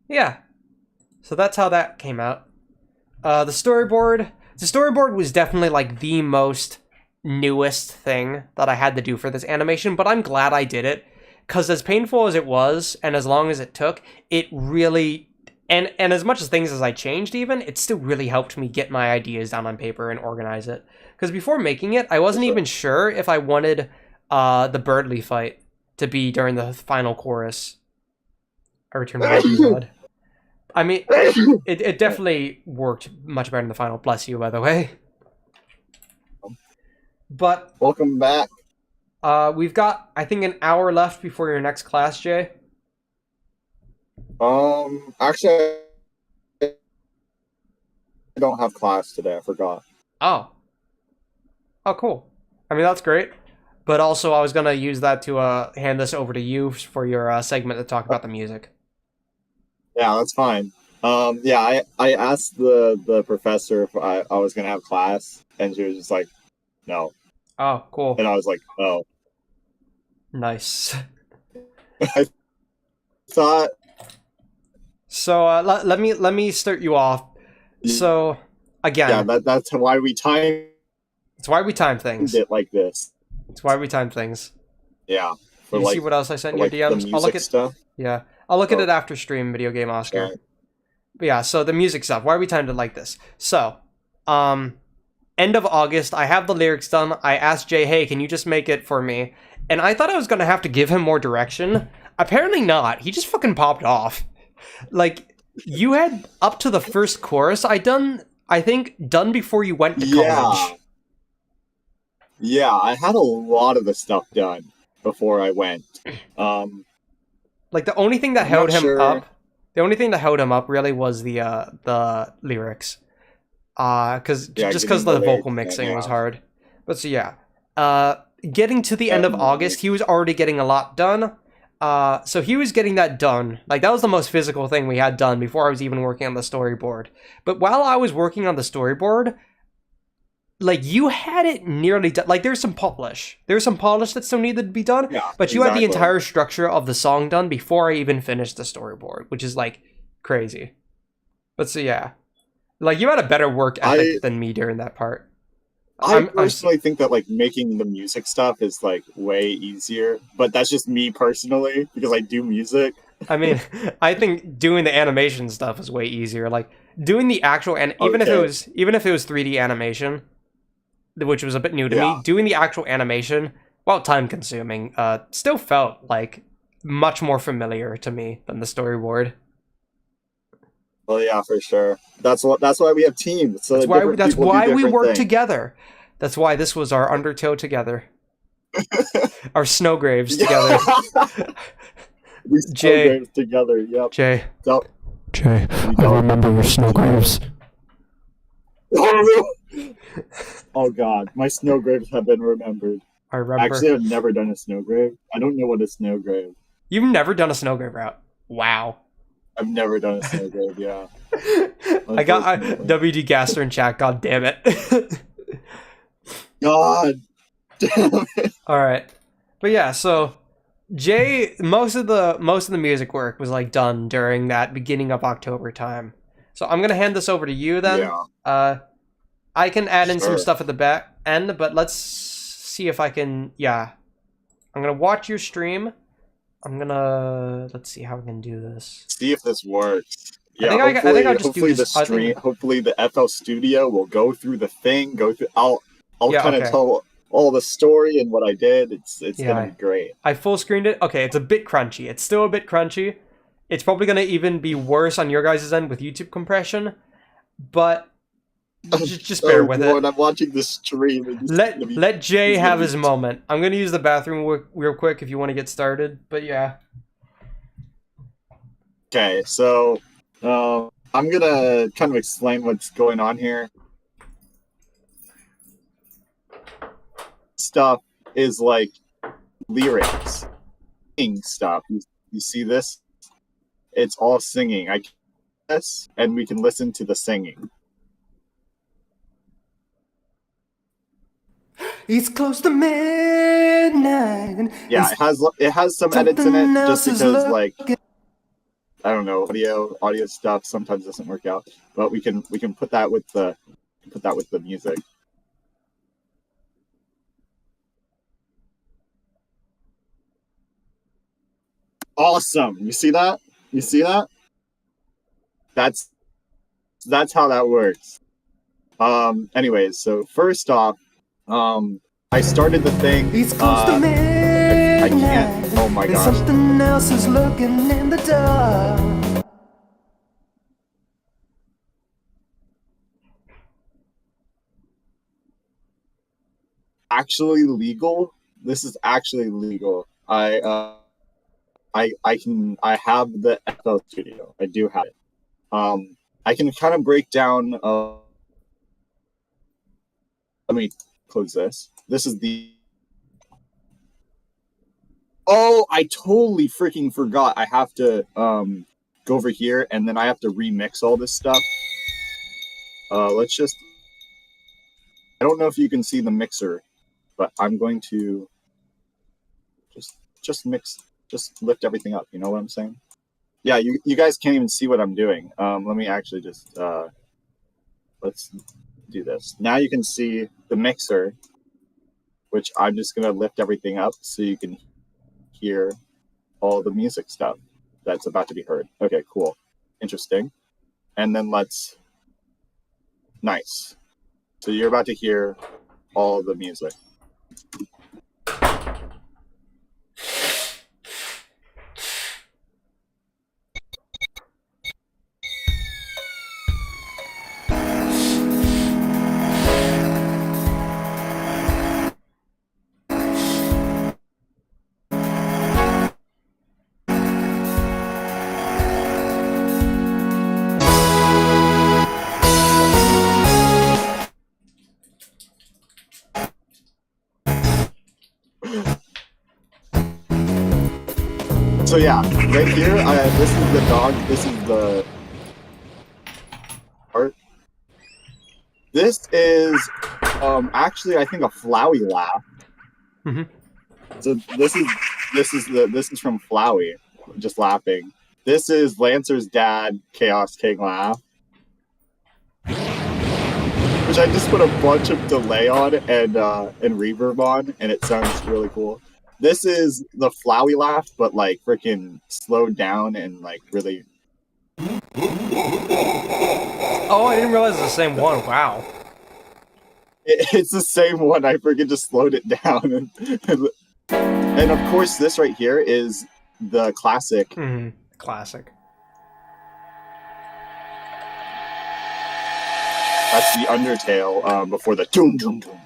Yeah. So that's how that came out. The storyboard was definitely like the most newest thing that I had to do for this animation, but I'm glad I did it, because as painful as it was, and as long as it took, it really... And as much as things as I changed even, it still really helped me get my ideas down on paper and organize it. Because before making it, I wasn't even sure if I wanted the Birdley fight to be during the final chorus. I returned to my blood. I mean, it definitely worked much better in the final. Bless you, by the way. But Welcome back. we've got, I think, an hour left before your next class, Jay. Actually, I don't have class today. I forgot. Oh, cool. I mean, that's great. But also, I was gonna use that to hand this over to you for your segment to talk about the music. Yeah, that's fine. Yeah, I asked the professor if I was gonna have class, and she was just like, no. Oh, cool. And I was like, oh. Nice. I thought. So let me start you off. So again, Yeah, that's why we timed it's why we time things. it like this. It's why we time things. Yeah. You see what else I sent in like your the DMs? I'll look music at stuff. Yeah, I'll look at it after stream. Video game Oscar. Yeah. But yeah, so the music stuff. Why we timed it like this? So, end of August, I have the lyrics done. I asked Jay, hey, can you just make it for me? And I thought I was gonna have to give him more direction. Apparently not. He just fucking popped off. Like, you had up to the first chorus I think done before you went to college. Yeah, I had a lot of the stuff done before I went. Like, the only thing that held him up, the only thing that held him up really was the lyrics. Because the vocal mixing was hard. But so yeah, getting to the end of August, he was already getting a lot done. So he was getting that done. Like, that was the most physical thing we had done before I was even working on the storyboard. But while I was working on the storyboard, like, you had it nearly done. Like, there's some polish. There's some polish that still needed to be done. Yeah, but you had the exactly. entire structure of the song done before I even finished the storyboard, which is, like, crazy. But so, yeah. Like, you had a better work ethic than me during that part. I personally think that, like, making the music stuff is, like, way easier. But that's just me personally, because I do music. I mean, I think doing the animation stuff is way easier. Like, doing the actual... and even if it was 3D animation, which was a bit new to me, doing the actual animation, while time-consuming, still felt, like, much more familiar to me than the storyboard. Well, yeah, for sure. That's why we have teams. So that's why we work together. That's why this was our Undertow together. Our Snowgraves together. We Snowgraves together, yep. Jay, I remember your Snowgraves. Oh god, my Snowgraves have been remembered. I remember. Actually, I've never done a Snowgrave. I don't know what a Snowgrave. You've never done a Snowgrave route? Wow. I've never done a Snowgrave, yeah. I got WD Gaster in chat, god damn it. God damn it. Alright. But yeah, so Jay, most of the music work was like done during that beginning of October time. So I'm gonna hand this over to you then. Yeah. I can add in some stuff at the back end, but let's see if I can. Yeah, I'm gonna watch your stream. Let's see how we can do this. See if this works. Yeah, I think I'll just do this. Hopefully the FL Studio will go through the thing. I'll kind of tell all the story and what I did. It's gonna be great. I full screened it. Okay, it's a bit crunchy. It's still a bit crunchy. It's probably gonna even be worse on your guys' end with YouTube compression, but just bear with it. I'm watching the stream. Let Jay have his moment. I'm gonna use the bathroom real quick if you want to get started. But yeah. Okay, so I'm gonna kind of explain what's going on here. Stuff is like lyrics, singing stuff. You see this? It's all singing. I guess, and we can listen to the singing. It's close to midnight. Yeah, it has some edits in it just because, like, I don't know, audio stuff sometimes doesn't work out, but we can put that with the music. Awesome. You see that? You see that? That's how that works. Anyways, so first off, I started the thing. It's close to midnight. I can't. Oh my gosh. Something else is looking in the dark. Actually legal. This is actually legal. I have the FL Studio. I do have it. I can kind of break down. Let me close this. This is the. Oh, I totally freaking forgot. I have to go over here and then I have to remix all this stuff. Let's just. I don't know if you can see the mixer, but I'm going to just mix. Just lift everything up, you know what I'm saying? Yeah, you guys can't even see what I'm doing. Let me actually just, let's do this. Now you can see the mixer, which I'm just gonna lift everything up so you can hear all the music stuff that's about to be heard. Okay, cool. Interesting. And then nice. So you're about to hear all the music. So yeah, right here, this is the dog. This is the art. This is actually I think a Flowey laugh. Mm-hmm. So this is from Flowey, just laughing. This is Lancer's dad, Chaos King laugh, which I just put a bunch of delay on and reverb on, and it sounds really cool. This is the Flowey laugh, but like freaking slowed down and like really. Oh, I didn't realize it was the same one. Wow. It's the same one. I freaking just slowed it down, and of course, this right here is the classic. Mm-hmm. Classic. That's the Undertale before the doom doom doom.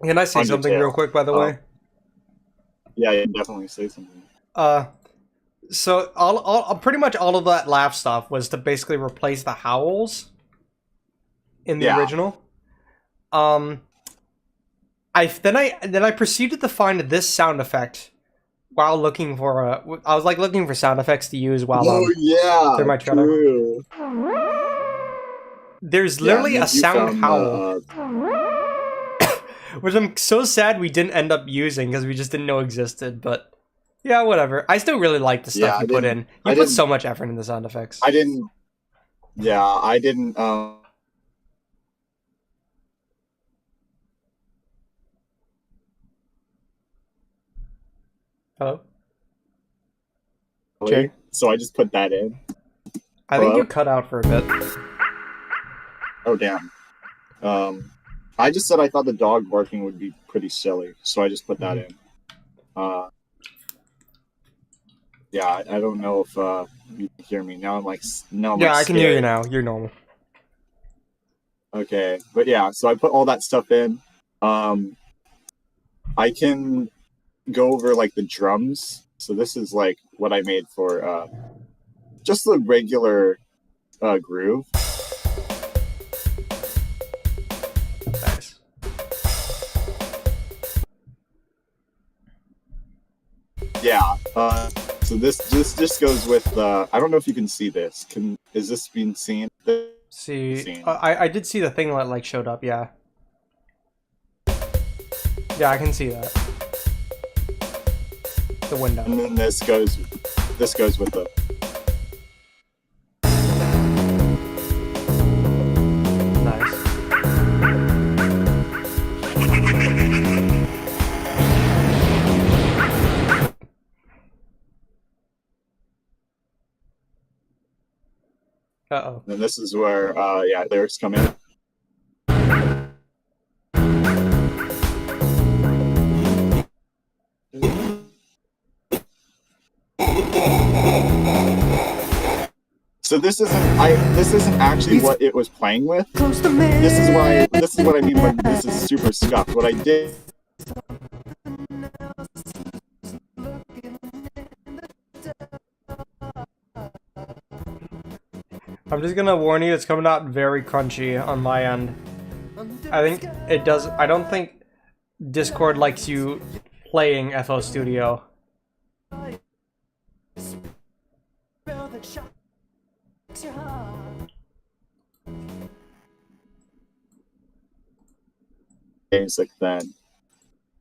Can I say something real quick, by the way? Yeah, you definitely say something. So all pretty much all of that laugh stuff was to basically replace the howls in the original. I proceeded to find this sound effect while looking for I was like looking for sound effects to use while through my trailer. There's literally a sound howl, which I'm so sad we didn't end up using because we just didn't know existed. But yeah, whatever. I still really like the stuff you put in. You put so much effort into sound effects. I didn't. Yeah, I didn't. Hello? Jay? So I just put that in. I think you cut out for a bit. Oh, damn. I just said I thought the dog barking would be pretty silly, so I just put that in. Yeah, I don't know if you can hear me. Now I'm like... Yeah, I can hear you now. You're normal. Okay, but yeah, so I put all that stuff in. I can go over like the drums. So this is like what I made for just the regular groove. Nice. Yeah. So this just goes with I don't know if you can see this. Is this being seen? I did see the thing that like showed up. Yeah. Yeah, I can see that. The window. And then this goes with the. Nice. Uh-oh. And this is where lyrics come in. So this isn't actually what it was playing with. This is what I mean when this is super scuffed. What I did. I'm just gonna warn you, it's coming out very crunchy on my end. I think it does. I don't think Discord likes you playing FL Studio. Basic then.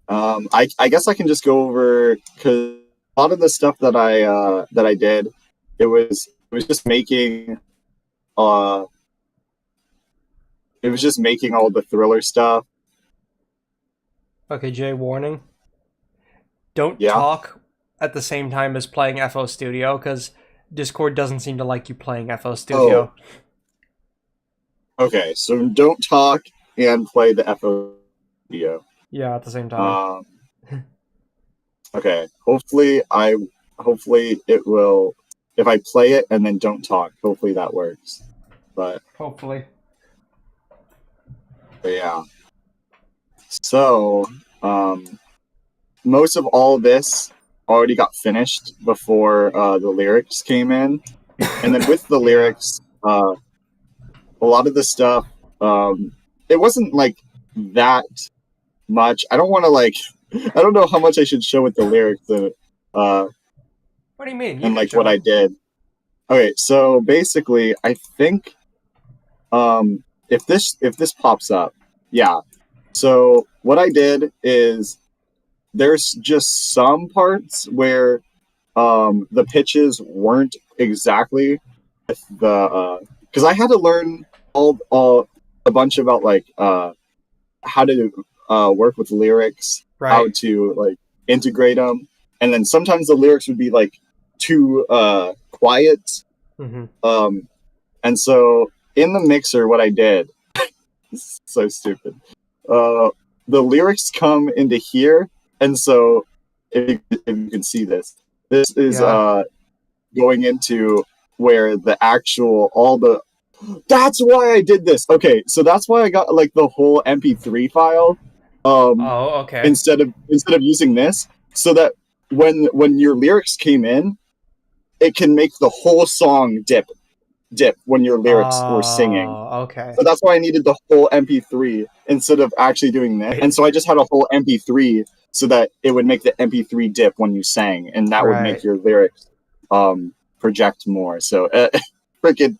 I guess I can just go over because a lot of the stuff that I did, it was just making it was just making all the thriller stuff. Okay, Jay, warning. Don't talk at the same time as playing FL Studio, because Discord doesn't seem to like you playing FL Studio. Oh. Okay, so don't talk and play the FL Studio. Yeah, at the same time. Okay, hopefully it will. If I play it and then don't talk, hopefully that works. But hopefully. But yeah. So, most of all this already got finished before the lyrics came in. And then with the lyrics, a lot of the stuff, it wasn't like that much. I don't want to I don't know how much I should show with the lyrics. What do you mean? and like what I did. Okay, so basically, I think if this pops up, yeah. So what I did is there's just some parts where the pitches weren't exactly with the because I had to learn all a bunch about like how to work with lyrics, how Right. to like integrate them, and then sometimes the lyrics would be like too quiet. And so in the mixer, what I did, this is so stupid. The lyrics come into here, and so if you can see this, this is Yeah. going into where the actual That's why I did this. Okay, so that's why I got like the whole MP3 file. Oh, okay. Instead of using this, so that when your lyrics came in, it can make the whole song dip when your lyrics were singing. Oh, okay. So that's why I needed the whole MP3 instead of actually doing this. And so I just had a whole MP3 so that it would make the MP3 dip when you sang, and that would make Right. your lyrics project more. So freaking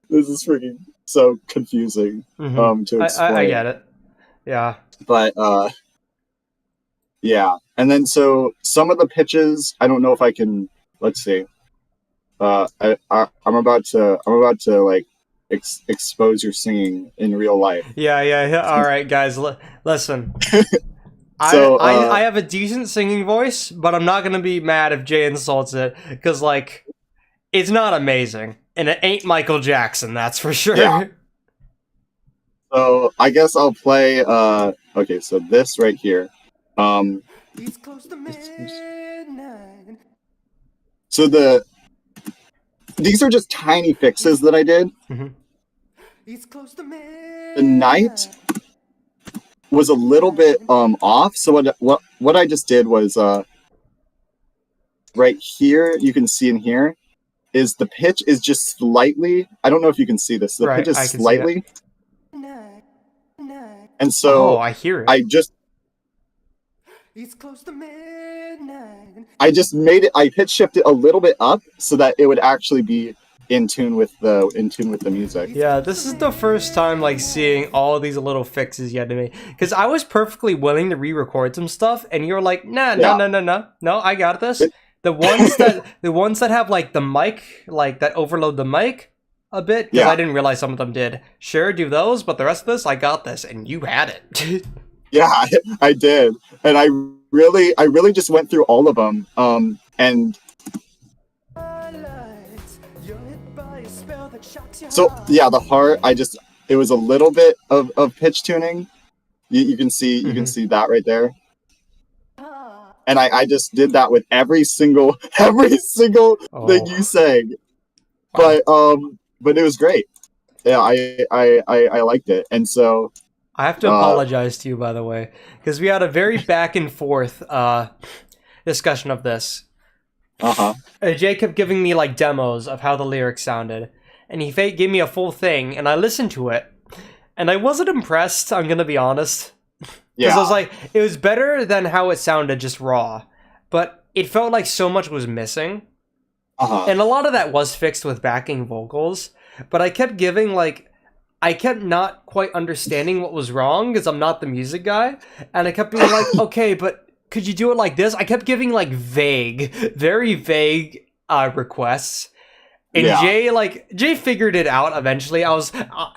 this is freaking so confusing to explain. I get it. Yeah. But yeah. And then so some of the pitches, I don't know if I can. Let's see. I'm about to like expose your singing in real life. Yeah. All right, guys, listen. So, I have a decent singing voice, but I'm not gonna be mad if Jay insults it, because like it's not amazing, and it ain't Michael Jackson, that's for sure. Yeah. So I guess I'll play. Okay, so this right here. It's close to midnight. So these are just tiny fixes that I did. It's close to midnight. The night was a little bit off. So what I just did was right here, you can see in here is the pitch is just slightly. I don't know if you can see this. The pitch is slightly. And so I hear it. I just It's close to midnight. I just made it. I pitch shifted a little bit up so that it would actually be in tune with the music. Yeah, this is the first time like seeing all these little fixes you had to make, because I was perfectly willing to re-record some stuff, and you were like, no, I got this. The ones that have like the mic, like that overload the mic a bit, because I didn't realize some of them did. Sure, do those, but the rest of this, I got this, and you had it. Yeah, I did, and I really just went through all of them, and so yeah, the heart. It was a little bit of pitch tuning. You can see that right there, and I just did that with every single thing you sang, but it was great. Yeah, I liked it, and so. I have to apologize to you, by the way, because we had a very back and forth discussion of this. Jay kept giving me like demos of how the lyrics sounded, and he gave me a full thing, and I listened to it, and I wasn't impressed. I'm gonna be honest, because I was like, it was better than how it sounded just raw, but it felt like so much was missing, and a lot of that was fixed with backing vocals. But I kept not quite understanding what was wrong, because I'm not the music guy, and I kept being like, okay, but could you do it like this? I kept giving like very vague requests, and Jay figured it out eventually.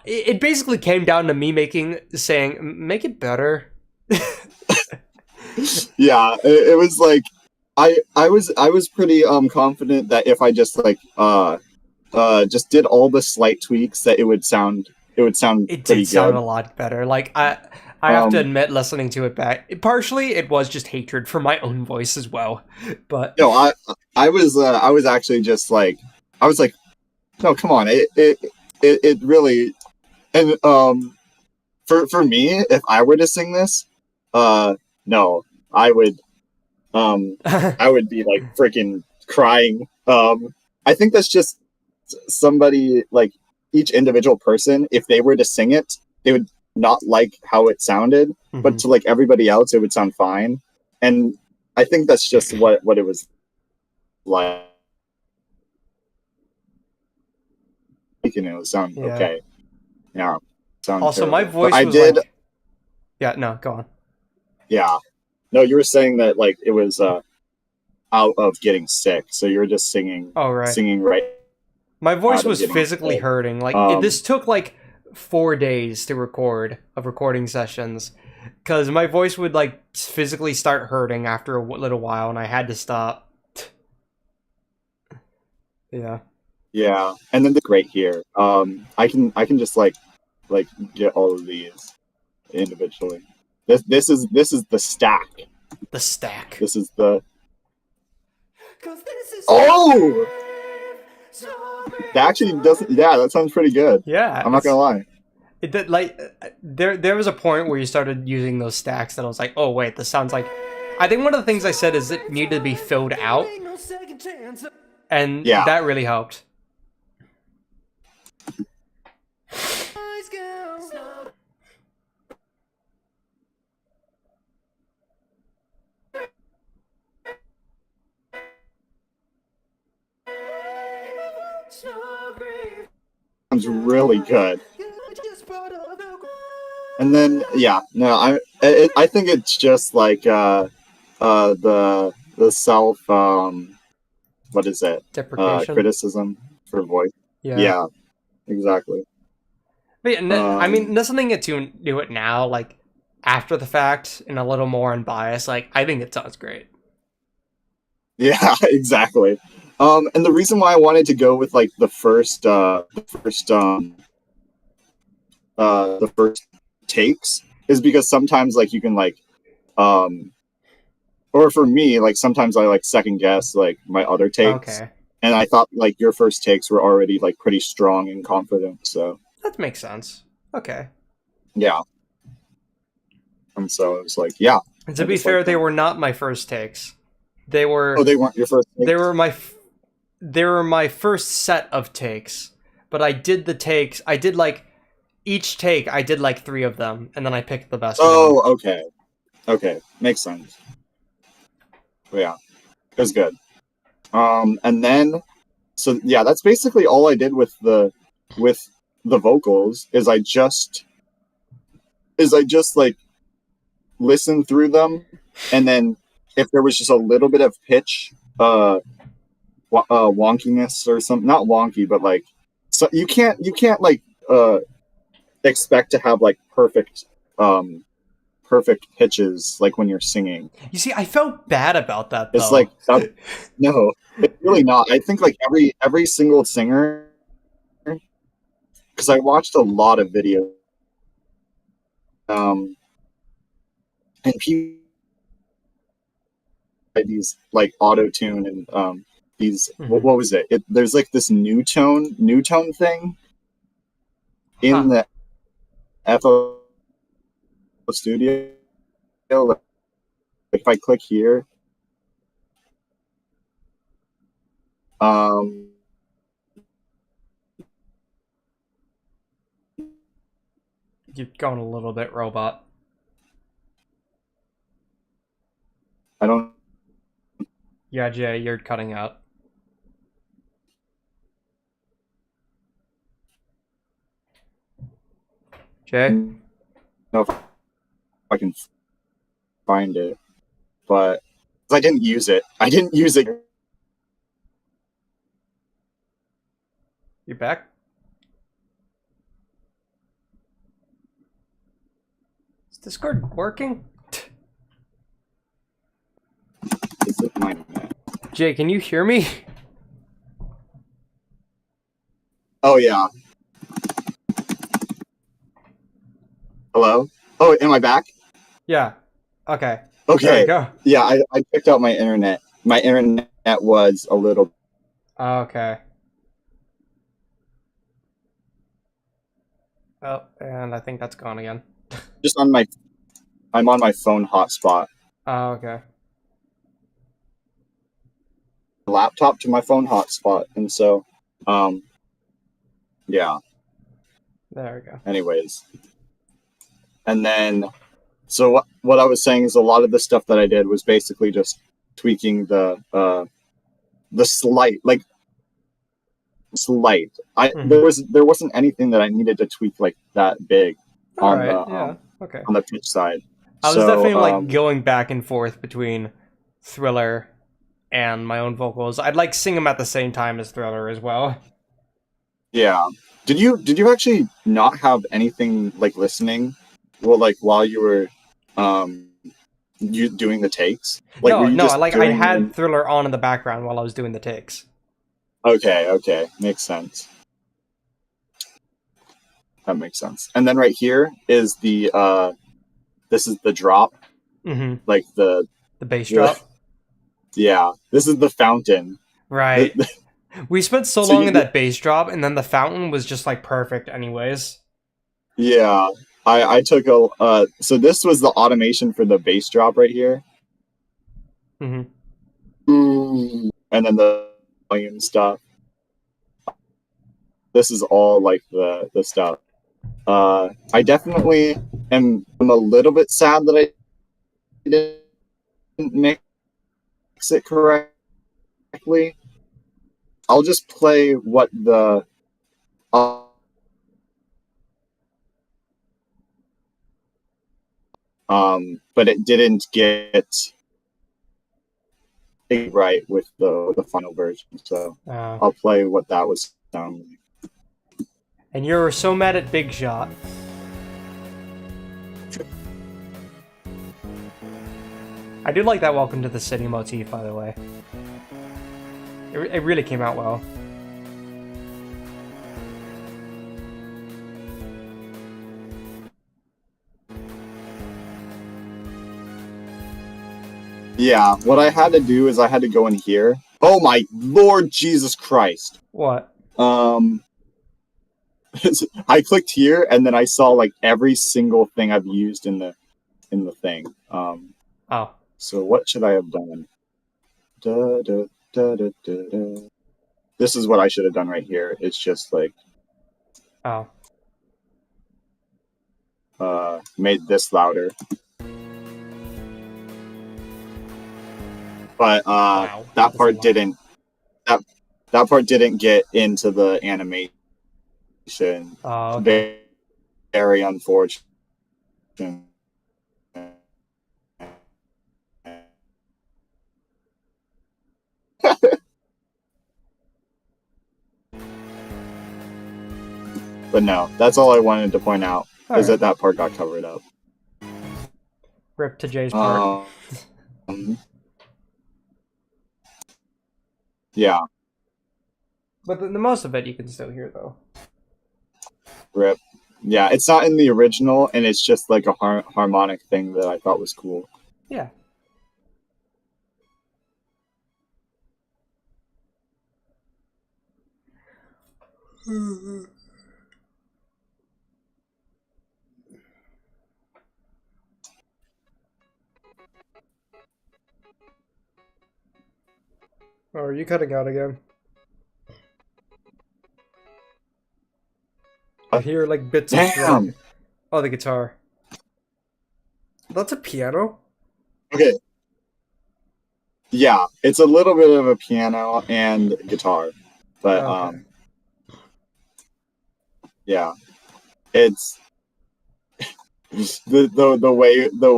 It basically came down to me saying, make it better. Yeah, it was like I was pretty confident that if I just like just did all the slight tweaks, that it would sound It pretty did sound good. a lot better. Like I have to admit, listening to it back, partially it was just hatred for my own voice as well. But no, I was actually just like I was like, no, come on, it really, and for me, if I were to sing this, no, I would be like freaking crying. I think that's just somebody like. Each individual person, if they were to sing it, they would not like how it sounded, but to like everybody else, it would sound fine. And I think that's just what it was like. and it would sound Yeah. okay. Yeah. Sound Also, my terrible. voice But I was did. like... Yeah, no, go on. Yeah. No, you were saying that like it was out of getting sick, so you were just singing. Oh, right. Singing right. My voice Out of was getting physically sick. hurting. Like this took like 4 days to record of recording sessions, because my voice would like physically start hurting after a little while, and I had to stop. Yeah. Yeah, and then the great here. I can just like get all of these individually. This is the stack. The stack. This is the. Oh! That actually doesn't. Yeah, that sounds pretty good. Yeah. I'm not gonna lie. It did, like there was a point where you started using those stacks that I was like, oh wait, this sounds like. I think one of the things I said is it needed to be filled out, and Yeah. that really helped. Sounds really good. And then yeah, no, I think it's just like the self what is it? Deprecation. Criticism for voice. Yeah. Yeah, exactly. But yeah, I mean, listening it to do it now, like after the fact, and a little more unbiased, like I think it sounds great. Yeah, exactly. And the reason why I wanted to go with like the first takes is because sometimes like you can like or for me like sometimes I like second guess like my other takes. Okay. And I thought like your first takes were already like pretty strong and confident, so That makes sense. Okay. yeah. And so it was like, yeah. And to be fair, they were not my first takes. They were. Oh, they weren't your first takes? They were my first set of takes. But I did the takes. I did like each take. I did like 3 of them, and then I picked the best. Oh, one. okay. Okay, makes sense. But yeah, it was good. And then, so yeah, that's basically all I did with the vocals. Is I just like listened through them, and then if there was just a little bit of pitch, wonkiness or something, not wonky, but like, so you can't like expect to have like perfect pitches like when you're singing. You see, I felt bad about that though. It's like no, it's really not. I think like every single singer, because I watched a lot of videos, and people these like auto tune and these what was it? There's like this new tone thing in the FL Studio. Like, if I click here, you're going a little bit robot. I don't. Yeah, Jay, you're cutting out. Jay? know if I can find it, but I didn't use it. You back? Is Discord working? Is it mine? Jay, can you hear me? Oh yeah. Hello? Oh, am I back? Yeah. Okay. Okay. There you go. Yeah, I picked out my internet. My internet was a little. Okay. Oh, and I think that's gone again. Just on my. I'm on my phone hotspot. Oh, okay. Laptop to my phone hotspot, and so, yeah. There we go. Anyways. And then, so what I was saying is a lot of the stuff that I did was basically just tweaking the slight, like, slight. Mhm. There wasn't anything that I needed to tweak like that big All on right, the yeah, okay. on the pitch side. I was So definitely like going back and forth between Thriller and my own vocals. I'd like sing them at the same time as Thriller as well. yeah. Did you actually not have anything like listening? Well, like while you were you doing the takes? Like were No, you no, just I doing had Thriller on in the background while I was doing the takes. Okay, makes sense. That makes sense. And then right here is the this is the drop, Mm-hmm. like The bass the drop. yeah, this is the fountain. Right. We spent so So long in that bass drop, and then the fountain was just like perfect, anyways. yeah, I took a so this was the automation for the bass drop right here. Mm-hmm. And then the volume stuff. This is all like the stuff. I definitely am a little bit sad that I didn't mix it correctly. I'll just play what the but it didn't get it right with the final version. So I'll play what that was sounding like. And you're so mad at Big Shot. I do like that Welcome to the City motif, by the way. It really came out well. Yeah, what I had to do is I had to go in here. Oh my Lord Jesus Christ. What? I clicked here and then I saw like every single thing I've used in the thing. Oh. So what should I have done? Da, da, da, da, da, da. This is what I should have done right here. It's just like Oh. made this louder. But Wow, that that's part a lot. didn't that part didn't get into the animation. Oh, okay. Very unfortunate. But no, that's all I wanted to point out, is Alright. that part got covered up. Rip to Jay's part. Yeah, But the most of it you can still hear, though. rip. Yeah, it's not in the original, and it's just like a harmonic thing that I thought was cool. Yeah. Oh, are you cutting out again? I hear like bits of Damn! thread. Oh, the guitar. That's a piano? Okay. Yeah, it's a little bit of a piano and guitar. But, Okay. yeah. It's... the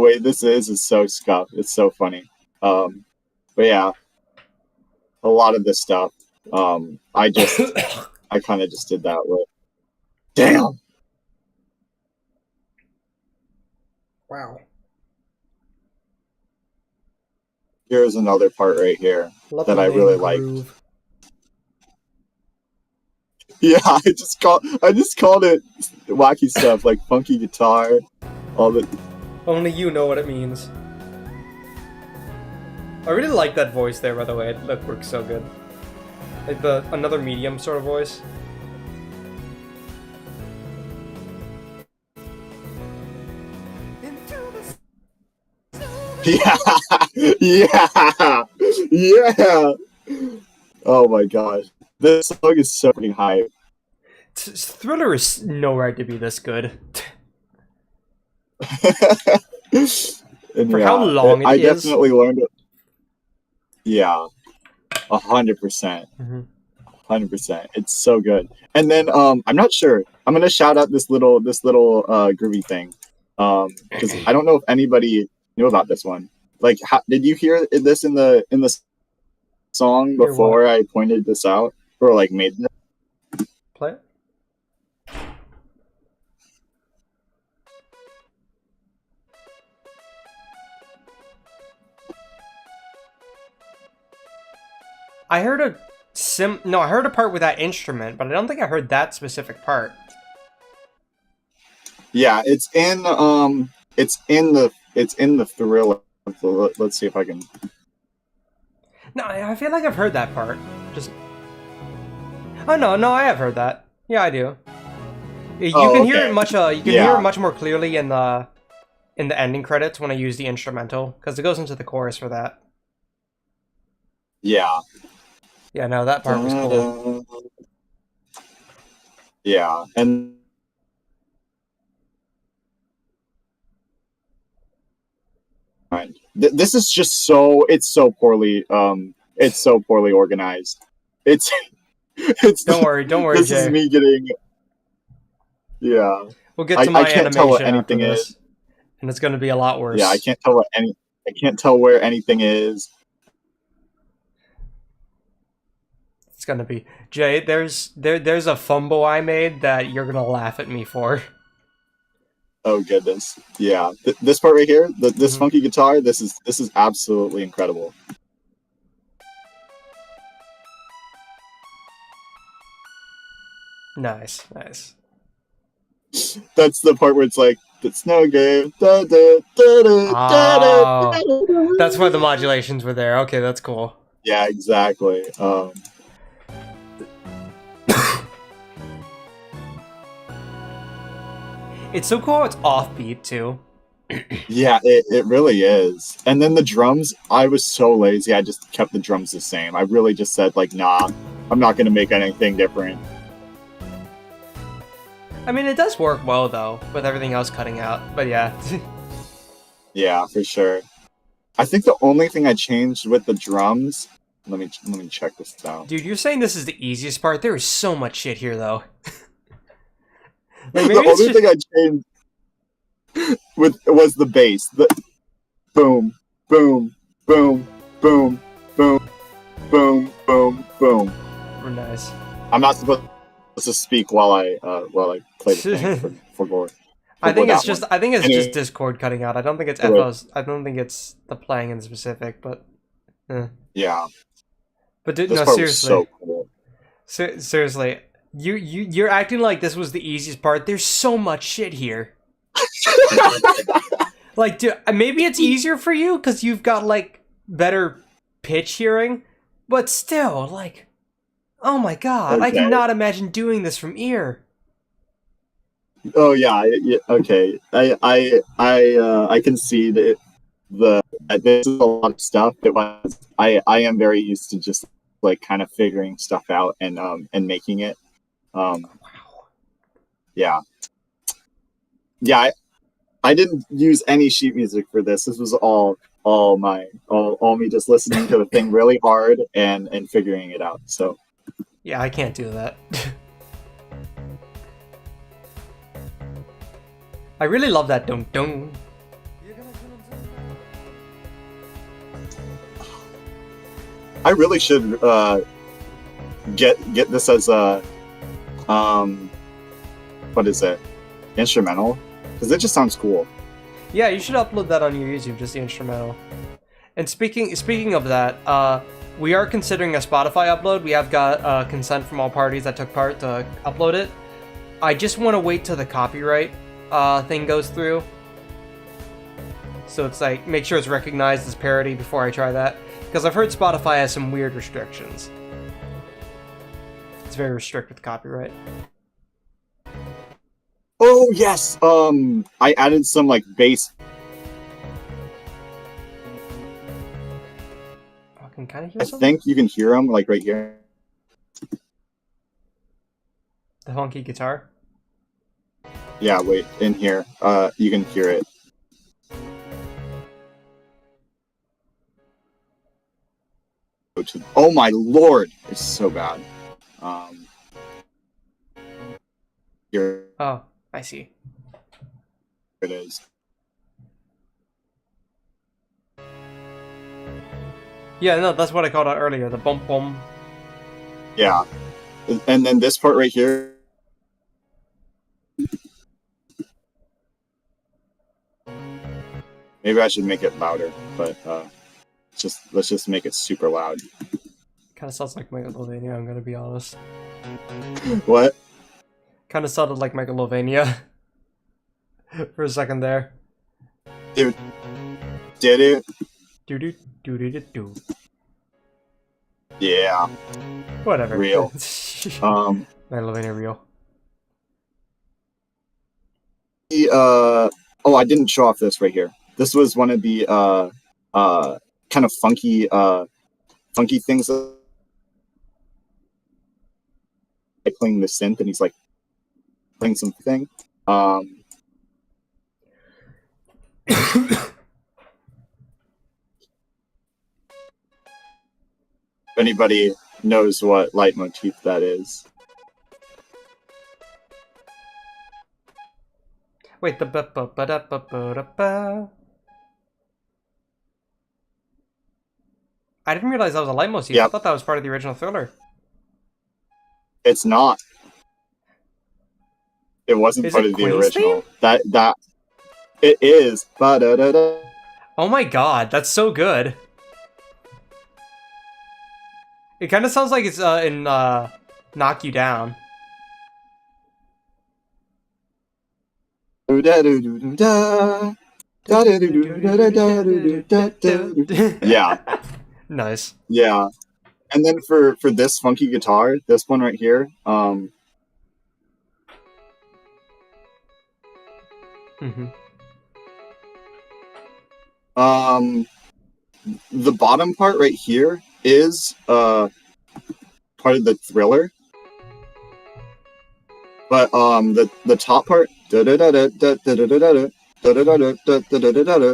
way this is so scuffed. It's so funny. But yeah, a lot of this stuff, I kind of just did that with. Damn. Wow. Here's another part right here Love that the I name really liked. Groove. Yeah, I just called it wacky stuff like funky guitar, all the. Only you know what it means. I really like that voice there, by the way. It works so good. Like the another medium sort of voice. Yeah, yeah, yeah. Oh my gosh, this song is so fucking hype. Thriller is no right to be this good. And For how long I it is. definitely learned it. Yeah, 100%. 100%. It's so good. And then I'm not sure. I'm gonna shout out this little groovy thing, because I don't know if anybody knew about this one. Like, did you hear this in the song Hear before what? I pointed this out or like made this? Play it. I heard a I heard a part with that instrument, but I don't think I heard that specific part. Yeah, it's in the thriller. Let's see if I can. No, I feel like I've heard that part. Just oh no, I have heard that. Yeah, I do. You can hear it much. You can hear it much more clearly in the ending credits when I use the instrumental because it goes into the chorus for that. Yeah. Yeah, no, that part was cool. Yeah, and this is just it's so poorly organized. It's Don't worry, this Jay. is me getting We'll get to my I can't tell what animation anything after this, is. and it's going to be a lot worse. Yeah, I can't tell where anything is. It's gonna be Jay. There's a fumble I made that you're gonna laugh at me for. Oh goodness, yeah. This part right here, this funky guitar, this is absolutely incredible. Nice. That's the part where it's like the snow game. Da, da, da, da, da, da, that's why the modulations were there. Okay, that's cool. Yeah, exactly. It's so cool. It's offbeat too. Yeah, it really is. And then the drums, I was so lazy. I just kept the drums the same. I really just said like, nah, I'm not gonna make anything different. I mean, it does work well though, with everything else cutting out. But yeah. Yeah, for sure. I think the only thing I changed with the drums. Let me check this out. Dude, you're saying this is the easiest part? There is so much shit here though. Like, the only thing I changed was the bass. The boom, boom, boom, boom, boom, boom, boom, boom. Nice. I'm not supposed to speak while I play the thing for Gore. I think it's just Discord cutting out. I don't think it's FO's. I don't think it's the playing in specific, but yeah. But dude, this no, part seriously. was so cool. Seriously, you're acting like this was the easiest part. There's so much shit here. Like, dude, maybe it's easier for you because you've got like better pitch hearing, but still, like, oh my god, Okay. I cannot imagine doing this from ear. Oh yeah, okay. I concede that this is a lot of stuff. I am very used to just like kind of figuring stuff out and making it. Yeah. I didn't use any sheet music for this. This was all me just listening to the thing really hard and figuring it out. So Yeah, I can't do that. I really love that dun dun. I really should get this as a what is it? Instrumental? Because it just sounds cool. Yeah, you should upload that on your YouTube, just the instrumental. And speaking of that, we are considering a Spotify upload. We have got consent from all parties that took part to upload it. I just want to wait till the copyright thing goes through. So it's like, make sure it's recognized as parody before I try that. Because I've heard Spotify has some weird restrictions. It's very strict with copyright. Oh yes, I added some like bass. I can kind of hear I something. think you can hear them like right here. The funky guitar. Yeah, wait, in here. You can hear it. Oh my lord, it's so bad. Here Oh, I see. it is. Yeah, no, that's what I called out earlier. The bump bump. Yeah. And then this part right here. Maybe I should make it louder, but let's just make it super loud. Kind of sounds like Megalovania, I'm gonna be honest. What? Kind of sounded like Megalovania for a second there. Dude, did it? Do do do do do do. Yeah. Whatever. Real. Megalovania real. Oh, I didn't show off this right here. This was one of the kind of funky things that like playing the synth, and he's like playing something. If anybody knows what leitmotif that is. Wait, the ba ba ba da ba ba da ba. I didn't realize that was a leitmotif. Yep. I thought that was part of the original Thriller. It's not. It wasn't Is part it of the Queen's original. theme? That it is. Ba-da-da-da. Oh my god, that's so good. It kind of sounds like it's in Knock You Down. Yeah. Nice. Yeah. And then for this funky guitar, this one right here, the bottom part right here is part of the Thriller. But the top part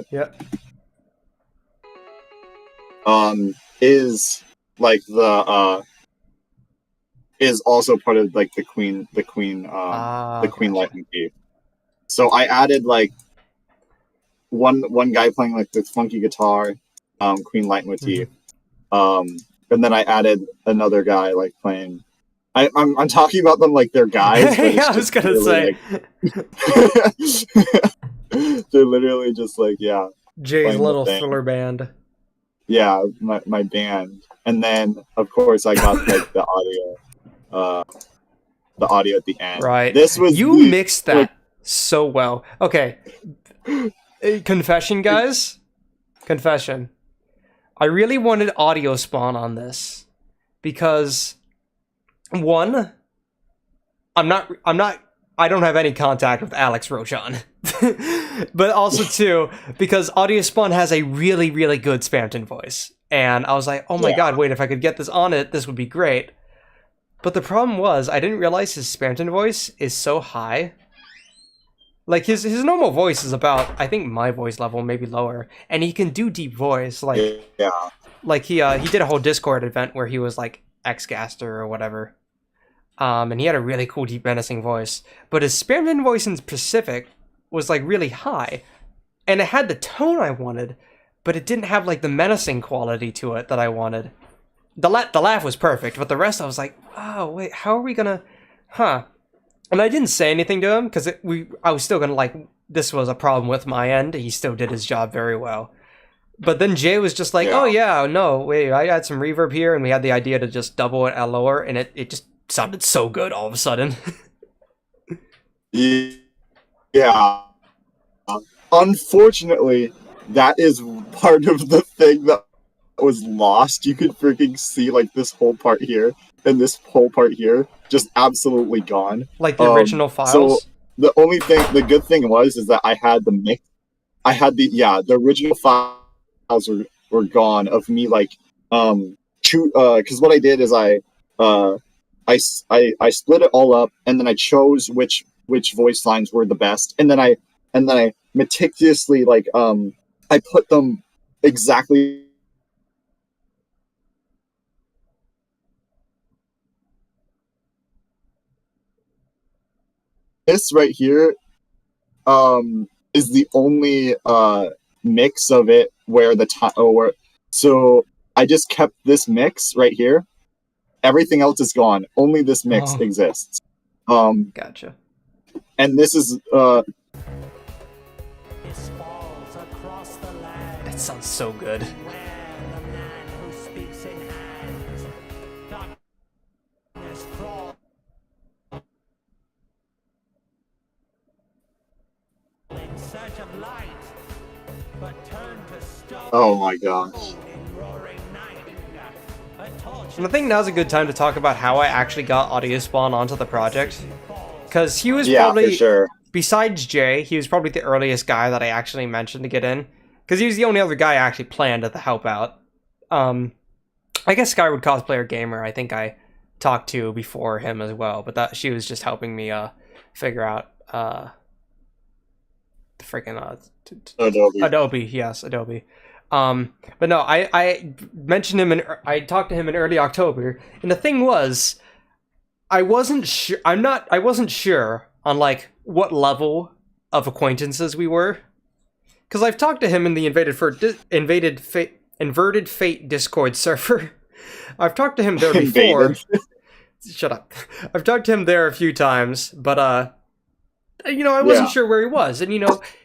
Yeah. is like the is also part of like the Queen leitmotif. So I added like one guy playing like the funky guitar, Queen leitmotif, and then I added another guy like playing. I'm talking about them like they're guys. But Yeah, I was gonna say. Like, they're literally just like Jay's little thing. Thriller band. Yeah, my band, and then of course I got like the audio at the end. Right. This was mixed that so well. Okay. Confession, guys. Confession. I really wanted audio spawn on this because one, I don't have any contact with Alex Rochon. But also two, because Audio Spawn has a really, really good Spamton voice. And I was like, oh my god, wait, if I could get this on it, this would be great. But the problem was, I didn't realize his Spamton voice is so high. Like, his normal voice is about, I think, my voice level, maybe lower. And he can do deep voice, like... Yeah. Like, he did a whole Discord event where he was, like, X-Gaster or whatever. And he had a really cool, deep, menacing voice. But his Spamton voice in specific was, like, really high. And it had the tone I wanted, but it didn't have, like, the menacing quality to it that I wanted. The laugh was perfect, but the rest I was like, oh, wait, how are we gonna... Huh. And I didn't say anything to him, because I was still gonna, like, this was a problem with my end. He still did his job very well. But then Jay was just like, oh, yeah, no, wait, I had some reverb here, and we had the idea to just double it at lower, and it just sounded so good all of a sudden. Yeah. Unfortunately, that is part of the thing that was lost. You could freaking see like this whole part here and this whole part here just absolutely gone. Like the original files? So the good thing is that I had the mix. I had the original files were gone of me like because what I did is I split it all up and then I chose which voice lines were the best and then I meticulously like I put them exactly this right here is the only mix of it where the time so I just kept this mix right here. Everything else is gone. Only this mix exists. Gotcha. And this is That sounds so good. oh my gosh. And I think now's a good time to talk about how I actually got Audio Spawn onto the project. Because he was probably, for sure. besides Jay, he was probably the earliest guy that I actually mentioned to get in. Because he was the only other guy I actually planned to help out. I guess Skyward Cosplayer Gamer, I think I talked to before him as well. But that she was just helping me figure out the freaking Adobe, yes, Adobe. But no, I mentioned him I talked to him in early October, and the thing was, I wasn't sure. I wasn't sure on like what level of acquaintances we were, because I've talked to him in the Inverted Fate Discord server. I've talked to him there before. Shut up. I've talked to him there a few times, but I wasn't sure where he was, and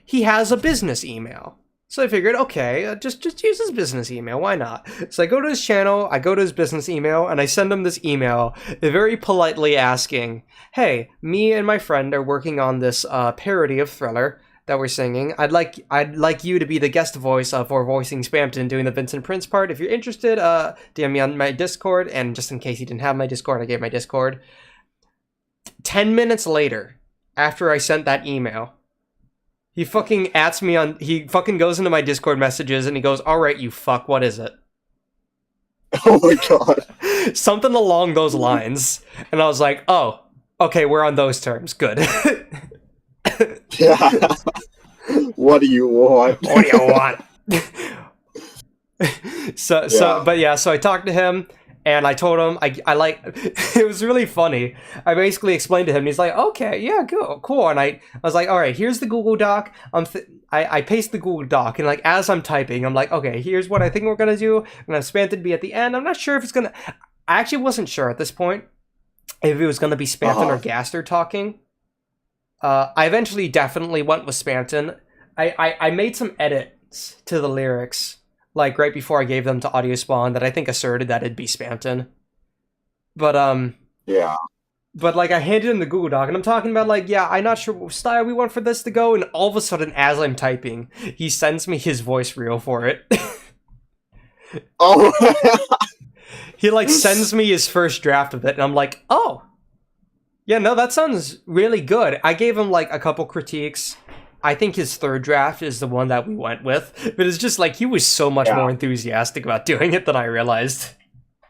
he has a business email. So I figured, okay, just use his business email. Why not? So I go to his channel, I go to his business email, and I send him this email, very politely asking, "Hey, me and my friend are working on this parody of Thriller that we're singing. I'd like you to be the guest voice for voicing Spamton doing the Vincent Prince part. If you're interested, DM me on my Discord." And just in case he didn't have my Discord, I gave my Discord. 10 minutes later, after I sent that email, he fucking adds me on. He fucking goes into my Discord messages and he goes, "All right, you fuck, what is it?" Oh my god. Something along those lines. And I was like, "Oh, okay, we're on those terms. Good." Yeah. What do you want? What do you want? So I talked to him. And I told him, I like, it was really funny. I basically explained to him, and he's like, "Okay, yeah, cool." And I was like, "All right, here's the Google Doc." I paste the Google Doc, and like, as I'm typing, I'm like, "Okay, here's what I think we're going to do. I'm going to Spamton be at the end. I'm not sure if it's going to, I actually wasn't sure at this point if it was going to be Spamton or Gaster talking. I eventually definitely went with Spamton. I made some edits to the lyrics, like right before I gave them to Audio Spawn, that I think asserted that it'd be Spamton. But yeah. But like, I handed him the Google Doc, and I'm talking about like, yeah, I'm not sure what style we want for this to go, and all of a sudden, as I'm typing, he sends me his voice reel for it. Oh. He like sends me his first draft of it, and I'm like, "Oh, yeah, no, that sounds really good." I gave him like a couple critiques. I think his third draft is the one that we went with, but it's just like, he was so much more enthusiastic about doing it than I realized.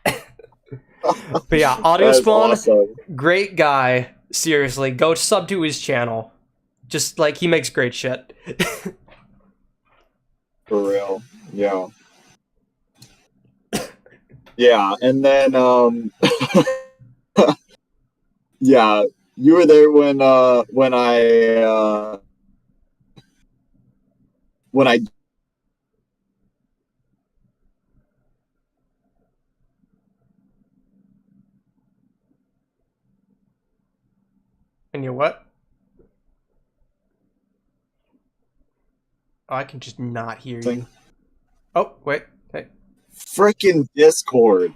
But yeah, Audio Spawn, awesome. Great guy. Seriously, go sub to his channel. Just like, he makes great shit. For real, yeah. Yeah, and then yeah, you were there when I And you what? Oh, I can just not hear you. Oh, wait. Hey. Frickin' Discord.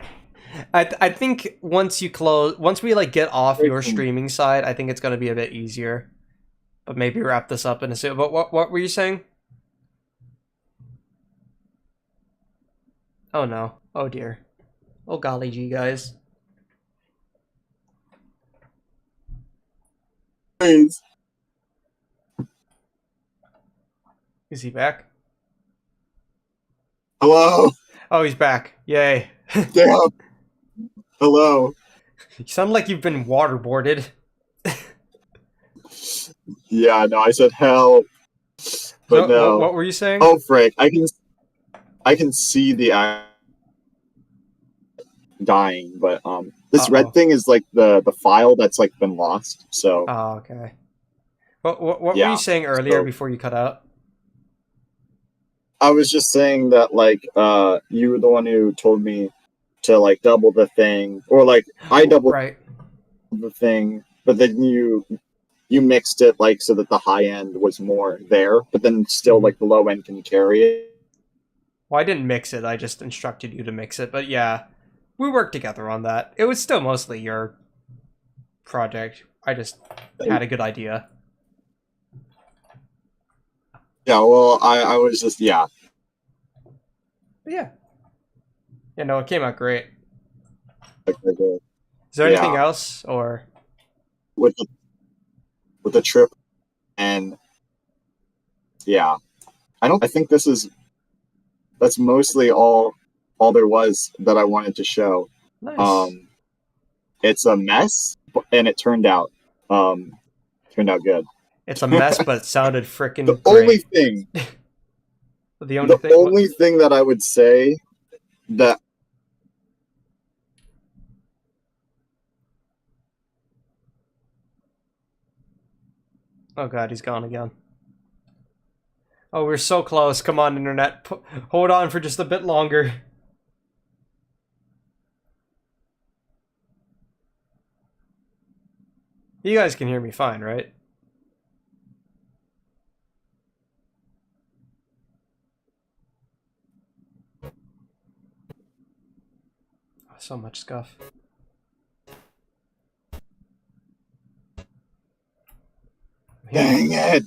I think once we like get off your streaming side, I think it's gonna be a bit easier. But maybe wrap this up in a second. But what were you saying? Oh no. Oh dear. Oh golly gee, guys. Please. Is he back? Hello? Oh, he's back. Yay. Yeah. Hello. You sound like you've been waterboarded. Yeah, no, I said help. But no. What were you saying? Oh, frick. I can see the dying, but this red thing is like the file that's like been lost. So oh, okay. What were Yeah, you saying earlier so- before you cut out? I was just saying that like you were the one who told me to like double the thing, or like I doubled Right. the thing, but then you mixed it like so that the high end was more there, but then still like the low end can carry it. Well, I didn't mix it. I just instructed you to mix it. But yeah, we worked together on that. It was still mostly your project. I just had a good idea. Yeah, well, I was just But yeah. Yeah, no, it came out great. like, Is there anything Yeah. else, or with the trip, and yeah, I think that's mostly all there was that I wanted to show. nice? It's a mess, and it turned out good. It's a mess, but it sounded freaking The great. only thing, The only the thing. only thing that I would say that Oh god, he's gone again. Oh, we're so close. Come on, internet. Hold on for just a bit longer. You guys can hear me fine, right? Oh, so much scuff. dang it.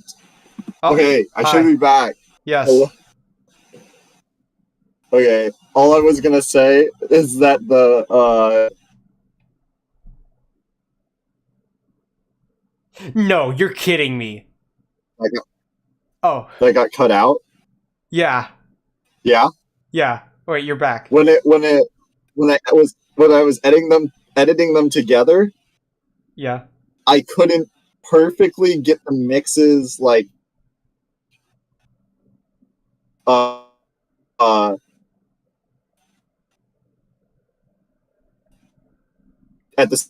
Oh, Okay, I hi. should be back. Yes. Hello? Okay, all I was gonna say is that No, you're kidding me. I got, Oh, that got cut out. yeah. Yeah, Yeah. Wait, you're back. when I was editing them together, Yeah. I couldn't perfectly get the mixes like uh uh at the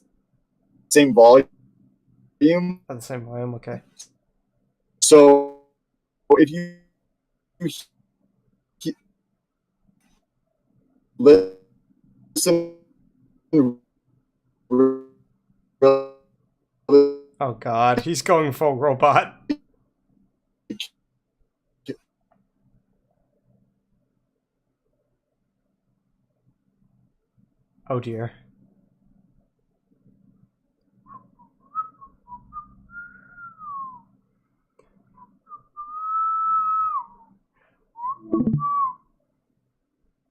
same volume. At the same volume, okay. So if you listen Oh god, he's going full robot. Oh dear.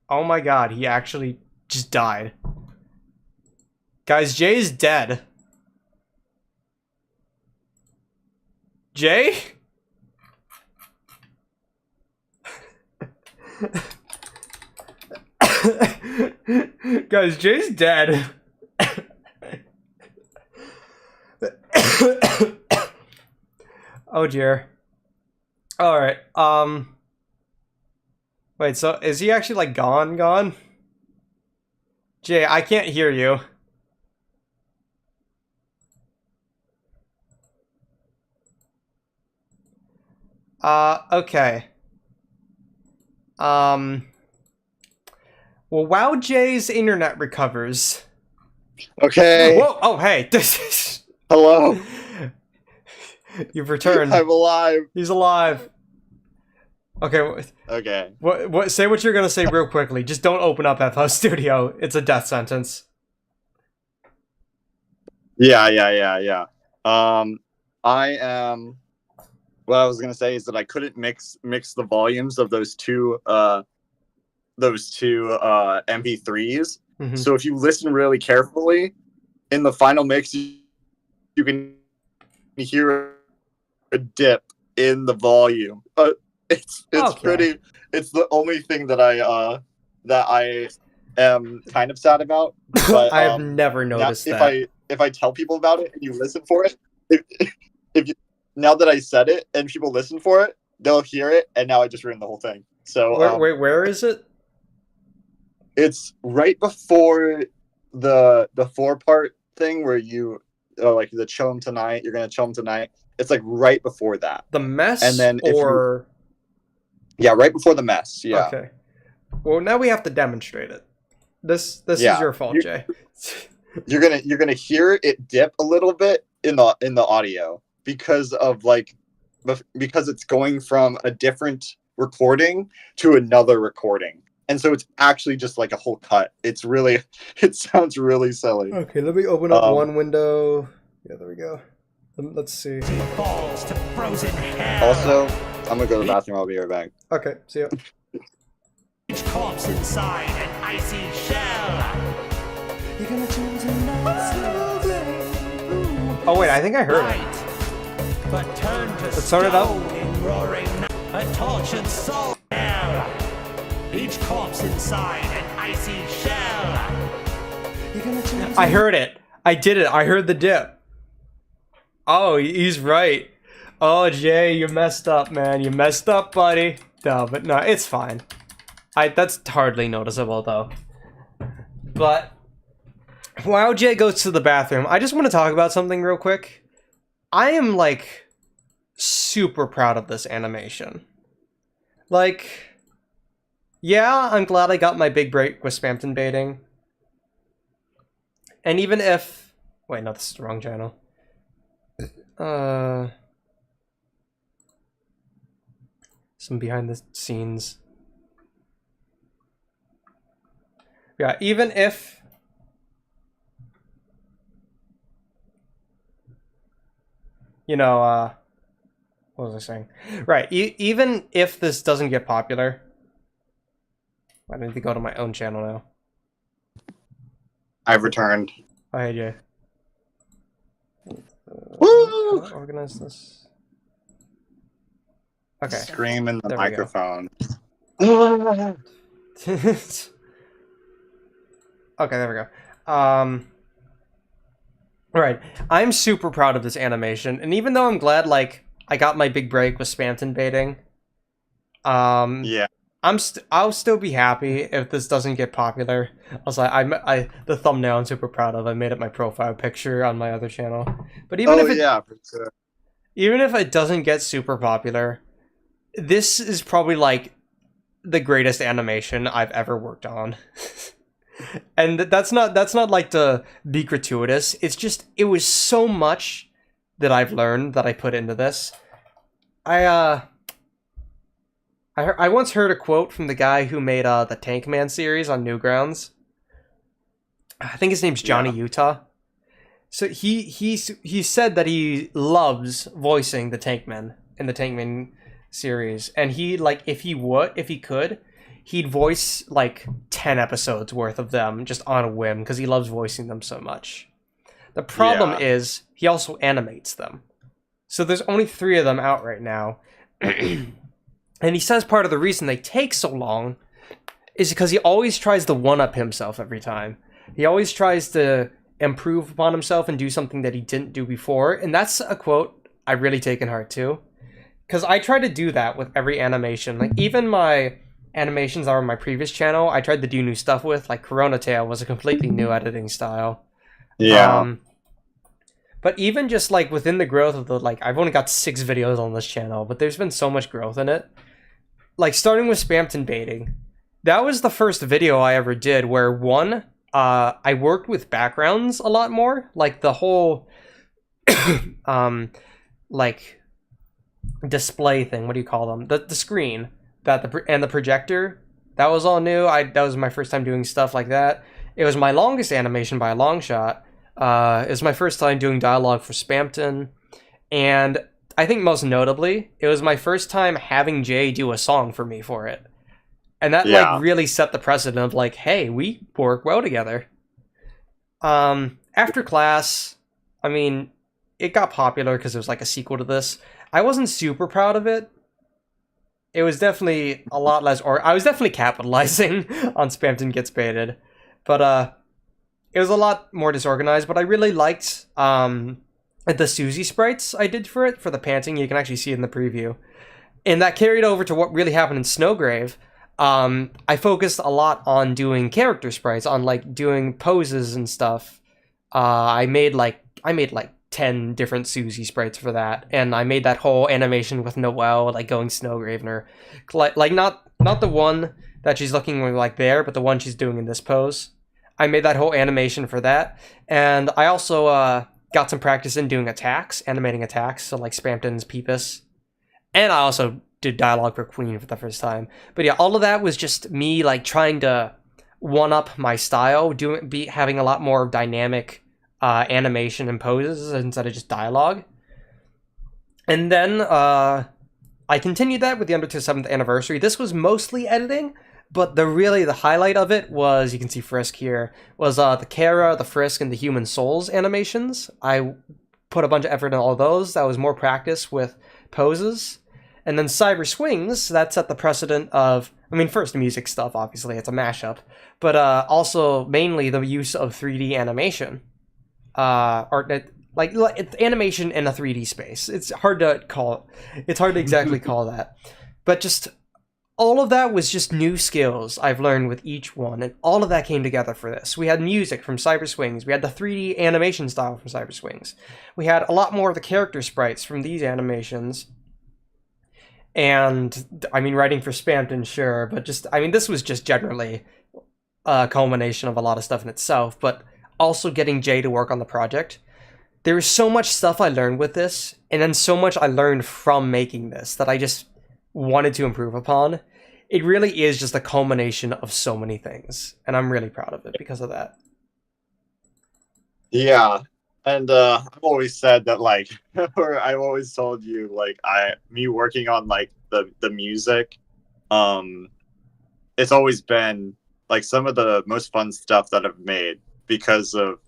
Oh my god, he actually just died. Guys, Jay's dead. Jay? Guys, Jay's dead. Oh dear. Alright, wait, so is he actually like gone? Jay, I can't hear you. Okay. Well, while Jay's internet recovers. Okay. Whoa! Oh, hey! This is. Hello. You've returned. I'm alive. He's alive. Okay. Okay. What? Say what you're gonna say real quickly. Just don't open up FL Studio. It's a death sentence. Yeah. I am. What I was gonna say is that I couldn't mix the volumes of those two MP3s. Mhm. So if you listen really carefully, in the final mix, you can hear a dip in the volume. It's Okay. pretty. It's the only thing that I am kind of sad about. But I have never noticed that. If I tell people about it and you listen for it, if you now that I said it and people listen for it, they'll hear it, and now I just ruined the whole thing. So Where is it? it's right before the 4-part thing where you like the chill 'em tonight. You're gonna chill 'em tonight, It's like right before that. The mess, And then yeah, right before the mess. Yeah. Okay. Well, now we have to demonstrate it. This is your fault, Jay. You're gonna hear it dip a little bit in the audio because it's going from a different recording to another recording. And so it's actually just like a whole cut. It sounds really silly. Okay, let me open up one window. Yeah, there we go. Let's see. Falls to frozen hell. Also, I'm gonna go to the bathroom. I'll be right back. Okay, see ya. Each corpse inside an icy shell. You're gonna choose another slowly. Oh wait, I think I heard it. Right, but turn to Let's turn it up. stone in roaring night. A tortured soul hell. Each corpse inside an icy shell. You're gonna choose I heard it. I did it. I heard the dip. Oh, he's right. Oh, Jay, you messed up, man. You messed up, buddy. No, but no, it's fine. That's hardly noticeable, though. But while Jay goes to the bathroom, I just want to talk about something real quick. I am, like, super proud of this animation. Like, yeah, I'm glad I got my big break with Spampton baiting. And even if... Wait, no, this is the wrong channel. Some behind the scenes. Yeah, even if... You know, what was I saying? Right, even if this doesn't get popular... I need to go to my own channel now. I've returned. Oh, hey, Jay. Woo! Can I organize this? Okay. Scream in the There we go. microphone. Okay, there we go. Alright, I'm super proud of this animation, and even though I'm glad, like, I got my big break with Spampton baiting, Yeah. I'll still be happy if this doesn't get popular. Also, the thumbnail I'm super proud of. I made it my profile picture on my other channel. But even if for sure. even if it doesn't get super popular, this is probably like the greatest animation I've ever worked on. And that's not like to be gratuitous. It's just it was so much that I've learned that I put into this. I once heard a quote from the guy who made the Tank Man series on Newgrounds. I think his name's Johnny Utah. So he said that he loves voicing the Tank Men in the Tank Man series, and he like if he could, he'd voice like 10 episodes worth of them just on a whim because he loves voicing them so much. The problem is he also animates them. So there's only 3 of them out right now. And he says part of the reason they take so long is because he always tries to one-up himself every time. He always tries to improve upon himself and do something that he didn't do before. And that's a quote I really take in heart too. Because I try to do that with every animation. Like, even my animations that were on my previous channel, I tried to do new stuff with. Like, Corona Tail was a completely new editing style. Yeah. But even just, like, within the growth of the, like, I've only got 6 videos on this channel, but there's been so much growth in it. Like, starting with Spampton baiting. That was the first video I ever did where, one, I worked with backgrounds a lot more. Like, the whole, like, display thing, what do you call them? The screen and the projector, that was all new. That was my first time doing stuff like that. It was my longest animation by a long shot. It was my first time doing dialogue for Spampton, and I think most notably, it was my first time having Jay do a song for me for it. And that like really set the precedent of like, hey, we work well together. After class, I mean, it got popular because it was like a sequel to this. I wasn't super proud of it. It was definitely a lot less, or I was definitely capitalizing on Spampton Gets Baited. But it was a lot more disorganized, but I really liked the Susie sprites I did for it, for the panting. You can actually see it in the preview. And that carried over to what really happened in Snowgrave. I focused a lot on doing character sprites, on like doing poses and stuff. I made like 10 different Susie sprites for that, and I made that whole animation with Noelle, like going Snowgravener, like not the one that she's looking like there, but the one she's doing in this pose. I made that whole animation for that, and I also got some practice in doing attacks, animating attacks, so like Spamton's Peepus, and I also did dialogue for Queen for the first time. But yeah, all of that was just me like trying to one up my style, having a lot more dynamic animation and poses instead of just dialogue. And then I continued that with the Undertale 7th anniversary. This was mostly editing, but the highlight of it was, you can see Frisk here, was the Kara, the Frisk, and the Human Souls animations. I put a bunch of effort in all of those. That was more practice with poses. And then Cyber Swings, that set the precedent of, I mean, first music stuff, obviously, it's a mashup, but also mainly the use of 3D animation. Like it's animation in a 3D space. It's hard to exactly call that. But just all of that was just new skills I've learned with each one, and all of that came together for this. We had music from Cyber Swings, we had the 3D animation style from Cyber Swings, we had a lot more of the character sprites from these animations, and I mean, writing for Spamton, sure, but just, I mean, this was just generally a culmination of a lot of stuff in itself, but also getting Jay to work on the project. There was so much stuff I learned with this, and then so much I learned from making this that I just wanted to improve upon. It really is just a culmination of so many things, and I'm really proud of it because of that. Yeah, and I've always said that, like, or I've always told you, like, me working on like the music, it's always been like some of the most fun stuff that I've made because of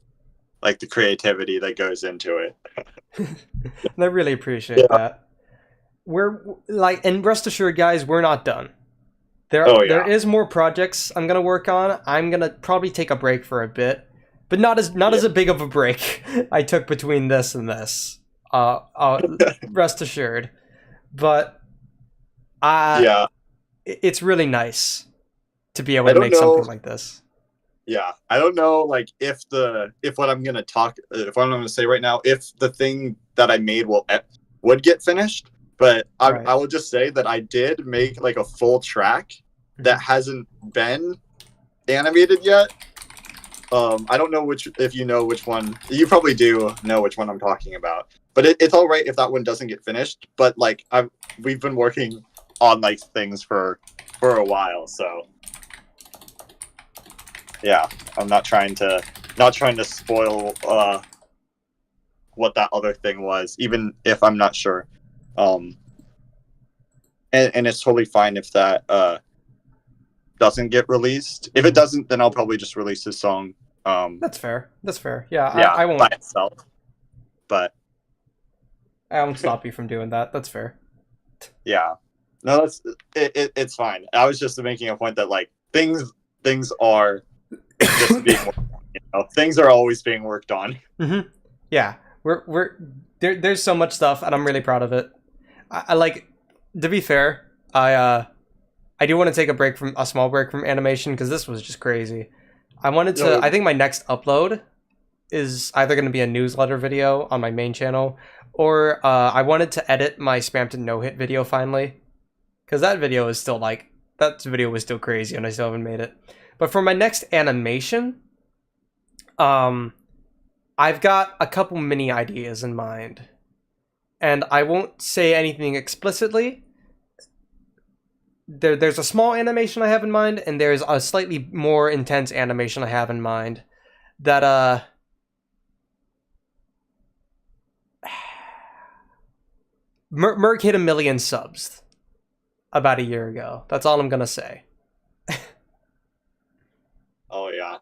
like the creativity that goes into it. And I really appreciate that. We're like, and rest assured, guys, we're not done. There is more projects I'm gonna work on. I'm gonna probably take a break for a bit, but not as a big of a break I took between this and this. Rest assured. But it's really nice to be able to make something like this. Yeah, I don't know, like, if what I'm gonna say right now, if the thing that I made would get finished, but I will just say that I did make like a full track that hasn't been animated yet. I don't know if you know which one. You probably do know which one I'm talking about, but it's all right if that one doesn't get finished. But like we've been working on like things for a while, so. Yeah, I'm not trying to spoil what that other thing was, even if I'm not sure. And it's totally fine if that doesn't get released. If it doesn't, then I'll probably just release this song. That's fair. Yeah, I won't. By itself. But I won't stop you from doing that. That's fair. Yeah, no, it's fine. I was just making a point that like things are just being worked on, things are always being worked on. Mm-hmm. Yeah, there's so much stuff, and I'm really proud of it. I like, to be fair, I do want to take a small break from animation because this was just crazy. I think my next upload is either going to be a newsletter video on my main channel, or I wanted to edit my Spamton no-hit video finally, because that video was still crazy and I still haven't made it. But for my next animation, I've got a couple mini ideas in mind. And I won't say anything explicitly. There's a small animation I have in mind, and there's a slightly more intense animation I have in mind that, Merc hit 1 million subs about a year ago. That's all I'm gonna say. Oh yeah.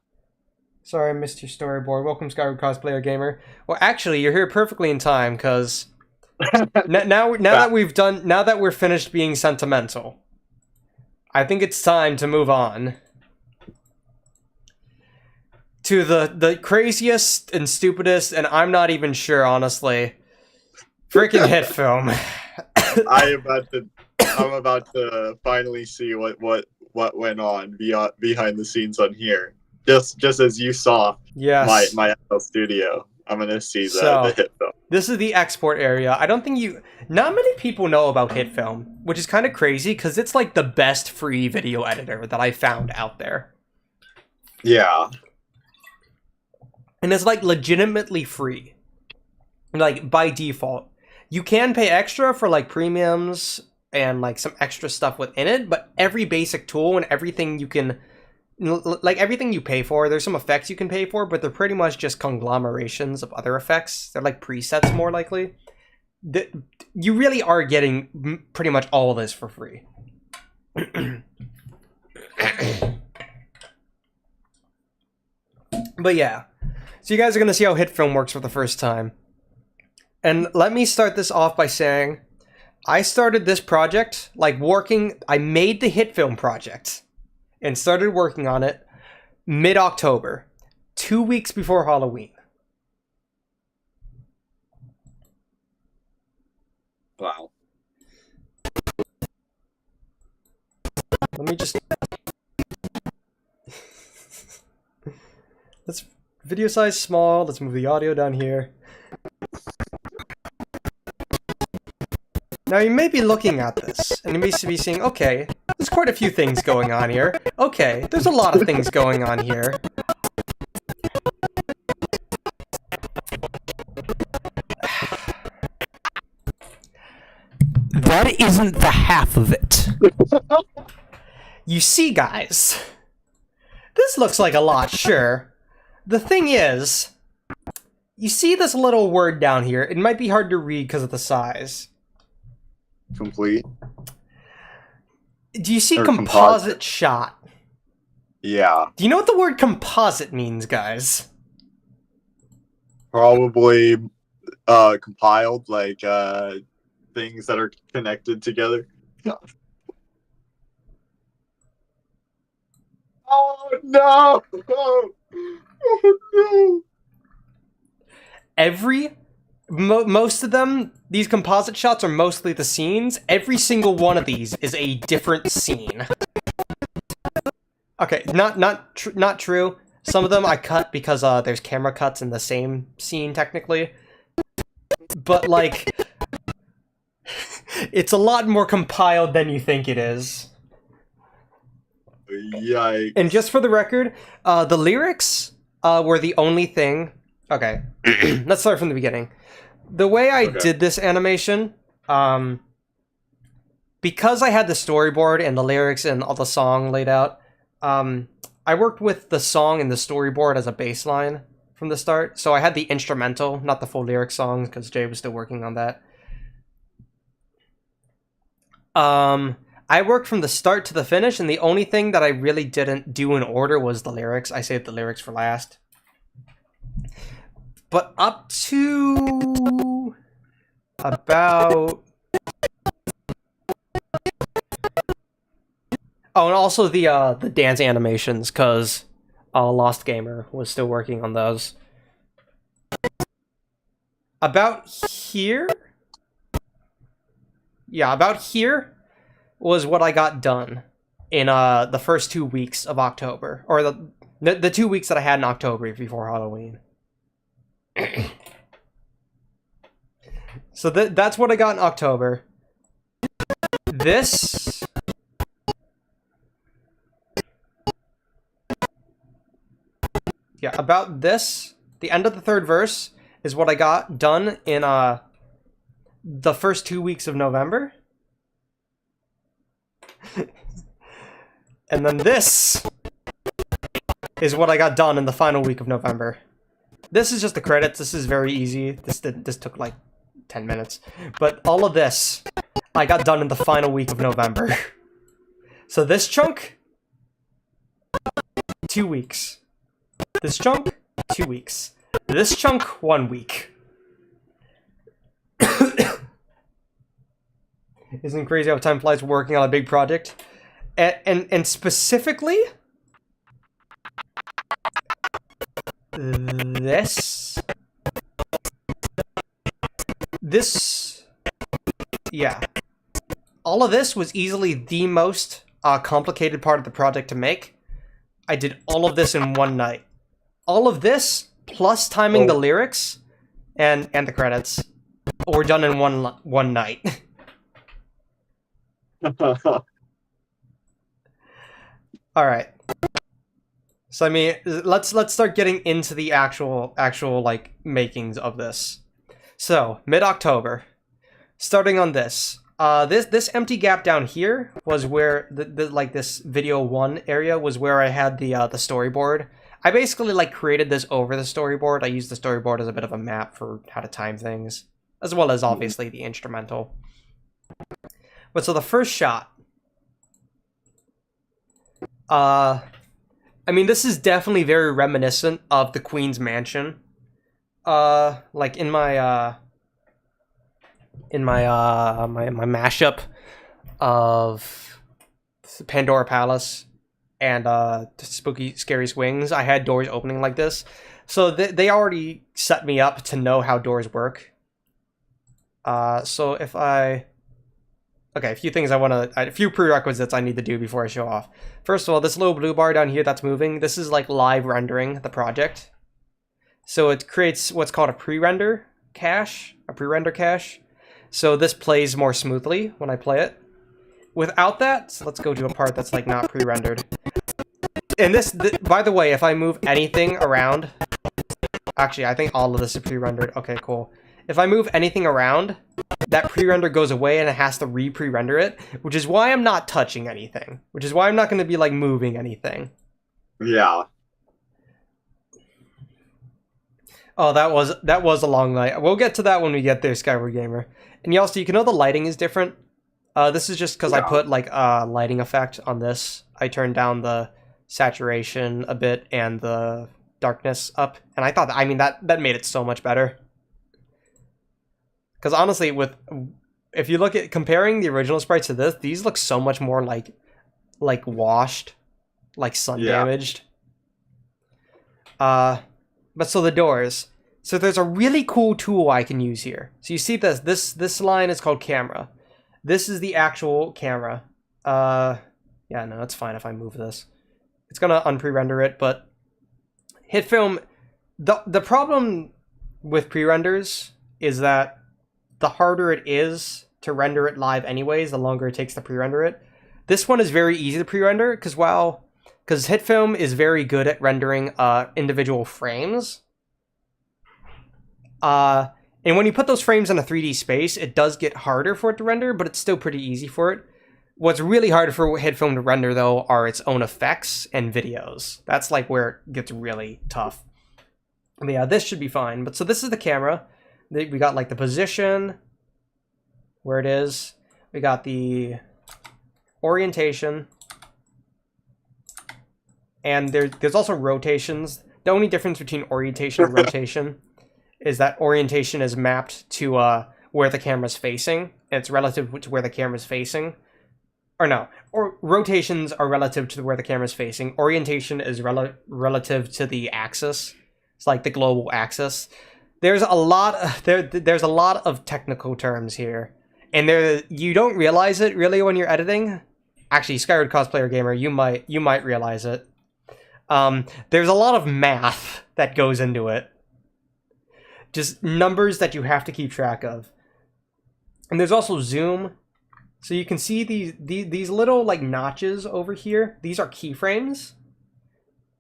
Sorry I missed your storyboard. Welcome, Skyward Cosplayer Gamer. Well, actually, you're here perfectly in time, because now that we're finished being sentimental, I think it's time to move on to the craziest and stupidest, and I'm not even sure, honestly, freaking hit film. I'm about to finally see what went on behind the scenes on here. Just as you saw, yes, my FL Studio. I'm gonna see the So, hit film. This is the export area. I don't think not many people know about HitFilm, which is kind of crazy because it's like the best free video editor that I found out there. Yeah. And it's like legitimately free. Like by default. You can pay extra for like premiums and like some extra stuff within it, but every basic tool and everything you can, like everything you pay for, there's some effects you can pay for, but they're pretty much just conglomerations of other effects. They're like presets more likely. You really are getting pretty much all of this for free. But yeah, so you guys are going to see how HitFilm works for the first time. And let me start this off by saying, I started this project, I made the HitFilm project and started working on it mid-October, 2 weeks before Halloween. Wow. Let me just... Let's video size small, let's move the audio down here. Now you may be looking at this, and you may be seeing, okay, there's quite a few things going on here. Okay, there's a lot of things going on here. That isn't the half of it. You see, guys, this looks like a lot, sure. The thing is, you see this little word down here, it might be hard to read because of the size. Complete. Do you see Or composite shot? Yeah. Do you know what the word composite means, guys? Probably compiled, like things that are connected together. Oh no! Oh no! Most of them, these composite shots are mostly the scenes. Every single one of these is a different scene. Okay, not true. Some of them I cut because there's camera cuts in the same scene technically. But like, it's a lot more compiled than you think it is. Yikes. And just for the record, the lyrics were the only thing. Okay, let's start from the beginning. The way I did this animation, because I had the storyboard and the lyrics and all the song laid out, I worked with the song and the storyboard as a baseline from the start. So I had the instrumental, not the full lyric songs, because Jay was still working on that. I worked from the start to the finish, and the only thing that I really didn't do in order was the lyrics. I saved the lyrics for last. But up to about... Oh, and also the dance animations, because Lost Gamer was still working on those. About here? Yeah, about here was what I got done in the first 2 weeks of October. Or the 2 weeks that I had in October before Halloween. So that's what I got in October. This... Yeah, about this, the end of the third verse is what I got done in the first 2 weeks of November. And then this is what I got done in the final week of November. This is just the credits. This is very easy. This took like 10 minutes. But all of this, I got done in the final week of November. So this chunk, 2 weeks. This chunk, 2 weeks. This chunk, 1 week. Isn't it crazy how time flies working on a big project? And specifically... This... Yeah. All of this was easily the most complicated part of the project to make. I did all of this in one night. All of this plus timing the lyrics and the credits were done in one night. All right. So I mean, let's start getting into the actual like makings of this. So mid-October, starting on this. This empty gap down here was where the like this video 1 area was where I had the storyboard. I basically like created this over the storyboard. I used the storyboard as a bit of a map for how to time things, as well as obviously the instrumental. But so the first shot, I mean, this is definitely very reminiscent of the Queen's Mansion. Like in my my mashup of Pandora Palace and Spooky Scary Swings, I had doors opening like this. So they already set me up to know how doors work. So if okay, a few things a few prerequisites I need to do before I show off. First of all, this little blue bar down here that's moving, this is like live rendering the project. So it creates what's called a pre-render cache. So this plays more smoothly when I play it. Without that, so let's go to a part that's like not pre-rendered. And by the way, if I move anything around, actually I think all of this is pre-rendered. Okay, cool. If I move anything around, that pre-render goes away and it has to re-pre-render it, which is why I'm not touching anything. Which is why I'm not going to be like moving anything. Yeah. Oh, that was a long night. We'll get to that when we get there, Skyward Gamer. And you can know the lighting is different. This is just because I put like a lighting effect on this. I turned down the saturation a bit and the darkness up, and I thought that made it so much better. Because honestly, if you look at comparing the original sprites to this, these look so much more like washed, like sun damaged. But so the doors. So there's a really cool tool I can use here. So you see this line is called camera. This is the actual camera. Yeah, no, it's fine if I move this. It's gonna unpre-render it, but HitFilm, the problem with pre-renders is that the harder it is to render it live anyways, the longer it takes to pre-render it. This one is very easy to pre-render because HitFilm is very good at rendering individual frames. And when you put those frames in a 3D space, it does get harder for it to render, but it's still pretty easy for it. What's really hard for HitFilm to render, though, are its own effects and videos. That's like where it gets really tough. But yeah, this should be fine. But so this is the camera. We got like the position, where it is. We got the orientation. And there's also rotations. The only difference between orientation and rotation is that orientation is mapped to where the camera's facing. It's relative to where the camera's facing. Or no, rotations are relative to where the camera's facing. Orientation is relative to the axis. It's like the global axis. There's a lot of technical terms here, and you don't realize it really when you're editing. Actually, Skyward Cosplayer Gamer, you might realize it. There's a lot of math that goes into it. Just numbers that you have to keep track of. And there's also zoom. So you can see these little like notches over here. These are keyframes.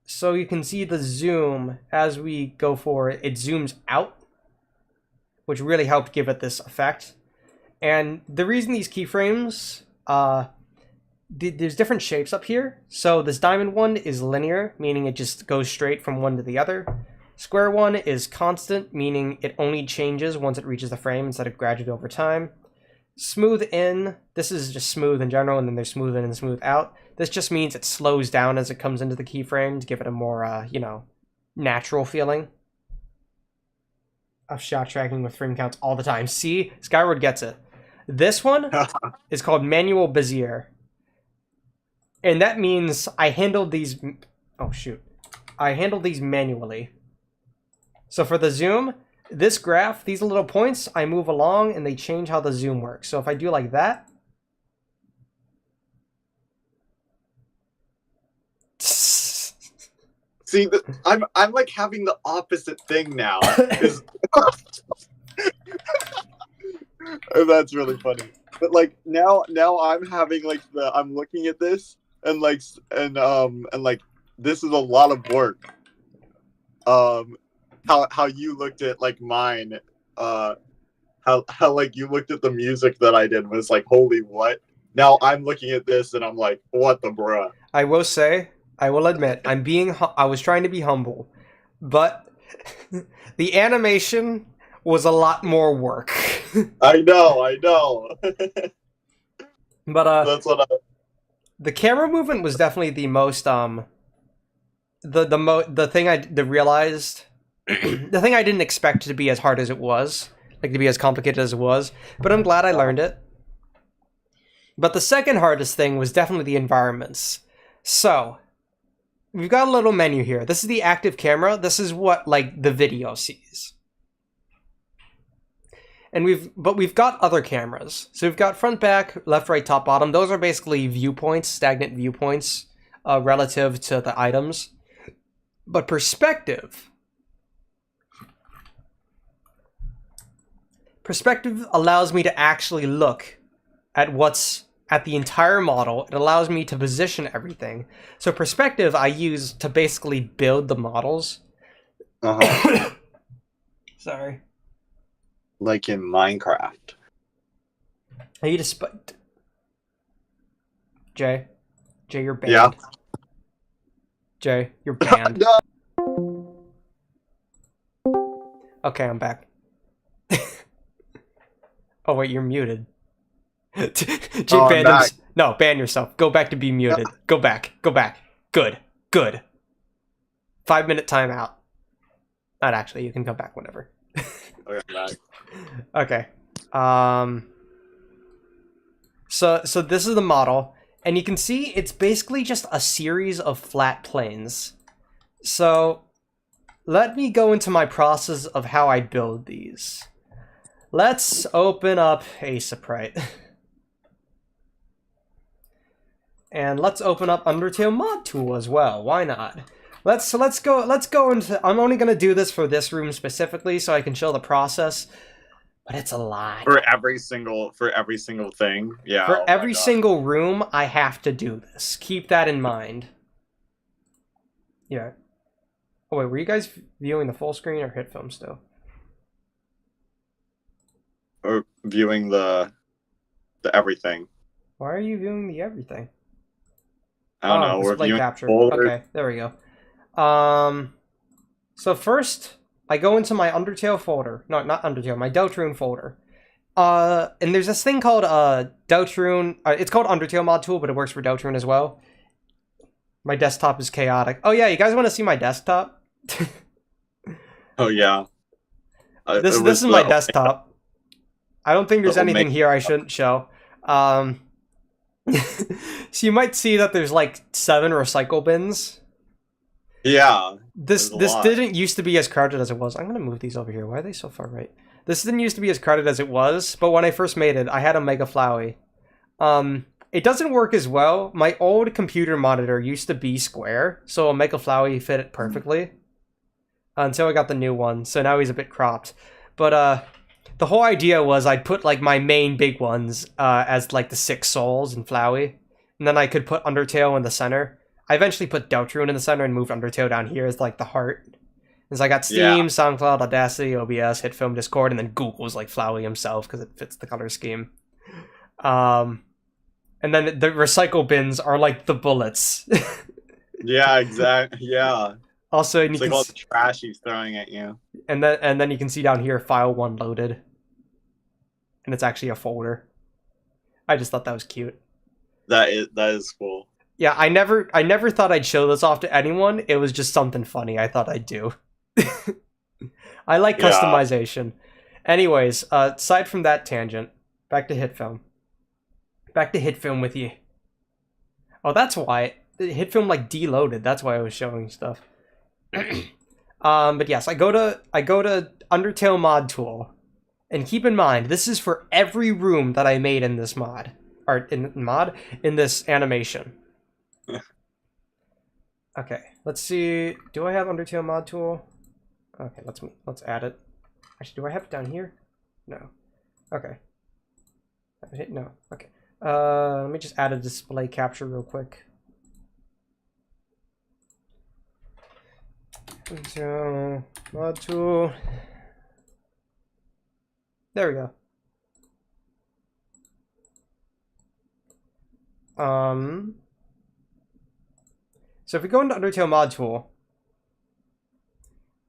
So you can see the zoom as we go forward. It zooms out, which really helped give it this effect. And the reason these keyframes, there's different shapes up here. So this diamond one is linear, meaning it just goes straight from one to the other. Square one is constant, meaning it only changes once it reaches the frame instead of gradually over time. Smooth in, this is just smooth in general, and then there's smooth in and smooth out. This just means it slows down as it comes into the keyframe to give it a more, natural feeling of shot tracking with frame counts all the time. See, Skyward gets it. This one is called Manual Bezier. And that means I handled these... Oh, shoot. I handled these manually. So for the zoom, this graph, these little points, I move along and they change how the zoom works. So if I do like that... See, I'm like having the opposite thing now. That's really funny. But like now I'm having like I'm looking at this and like this is a lot of work. How you looked at like mine, how like you looked at the music that I did was like, holy what? Now I'm looking at this and I'm like, what the bruh? I will say, I will admit, I was trying to be humble, but the animation was a lot more work. I know. But That's what the camera movement was definitely the most the thing I realized the thing I didn't expect to be as hard as it was, like to be as complicated as it was, but I'm glad I learned it. But the second hardest thing was definitely the environments. So, we've got a little menu here. This is the active camera. This is what like the video sees. And we've got other cameras. So we've got front, back, left, right, top, bottom. Those are basically viewpoints, stagnant viewpoints, relative to the items. But perspective allows me to actually look at what's at the entire model. It allows me to position everything. So perspective I use to basically build the models. Sorry. like in Minecraft. Are you just Jay, you're banned. Yeah. Jay, you're banned. No. Okay, I'm back. Oh wait, you're muted. Jay I'm back. No, ban yourself. Go back to be muted. Go back. Good. 5-minute timeout. Not actually, you can come back whenever. Okay, I'm back. Okay. So this is the model, and you can see it's basically just a series of flat planes. So let me go into my process of how I build these. Let's open up a sprite. And let's open up Undertale mod tool as well. Why not? Let's go into, I'm only gonna do this for this room specifically so I can show the process. But it's a lot. For every single thing. Yeah. For oh every single room, I have to do this. Keep that in mind. Yeah. Oh wait, were you guys viewing the full screen or hit film still? Or viewing the everything. Why are you viewing the everything? I don't know. We're display viewing capture. folders. Okay, there we go. So first, I go into my Undertale folder. No, not Undertale, my Deltarune folder. And there's this thing called Deltarune. It's called Undertale mod tool, but it works for Deltarune as well. My desktop is chaotic. Oh yeah, you guys want to see my desktop? Oh yeah. This is my desktop. I don't think there's anything here I shouldn't show. So you might see that there's like 7 recycle bins. Yeah. This didn't used to be as crowded as it was. I'm gonna move these over here. Why are they so far right? This didn't used to be as crowded as it was, but when I first made it, I had a Mega Flowey. It doesn't work as well. My old computer monitor used to be square, so a Mega Flowey fit it perfectly. Until I got the new one, so now he's a bit cropped. But the whole idea was I'd put like my main big ones as like the 6 souls in Flowey, and then I could put Undertale in the center. I eventually put Deltarune in the center and moved Undertale down here as like the heart. Because I got Steam, SoundCloud, Audacity, OBS, HitFilm, Discord, and then Google's like Flowey himself because it fits the color scheme. And then the recycle bins are like the bullets. Yeah, exactly. Yeah. Also, and It's you like can all the trash he's throwing at you. and then you can see down here file 1 loaded. And it's actually a folder. I just thought that was cute. That is cool. Yeah, I never thought I'd show this off to anyone. It was just something funny I thought I'd do. I like customization. Anyways, aside from that tangent, back to HitFilm. Back to HitFilm with you. Oh, that's why HitFilm like deloaded. That's why I was showing stuff. But yes, I go to Undertale mod tool. And keep in mind, this is for every room that I made in this mod. Or in this animation. Okay, let's see. Do I have Undertale mod tool? Okay, let's add it. Actually, do I have it down here? No. Okay. No. Okay. Let me just add a display capture real quick. So, mod tool. There we go. So if we go into Undertale mod tool,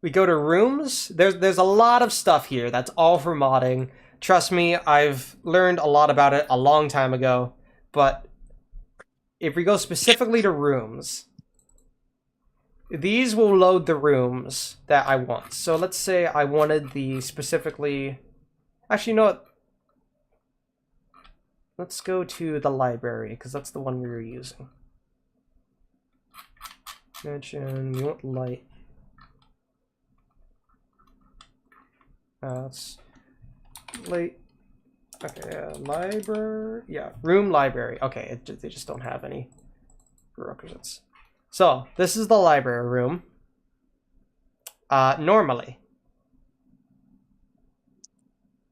we go to rooms. There's a lot of stuff here that's all for modding. Trust me, I've learned a lot about it a long time ago. But if we go specifically to rooms, these will load the rooms that I want. So let's say I wanted the specifically... Actually, you know what? Let's go to the library, because that's the one we were using. Mansion, we want light. That's late. Okay, library. Yeah, room library. Okay, they just don't have any prerequisites. So, this is the library room. Normally.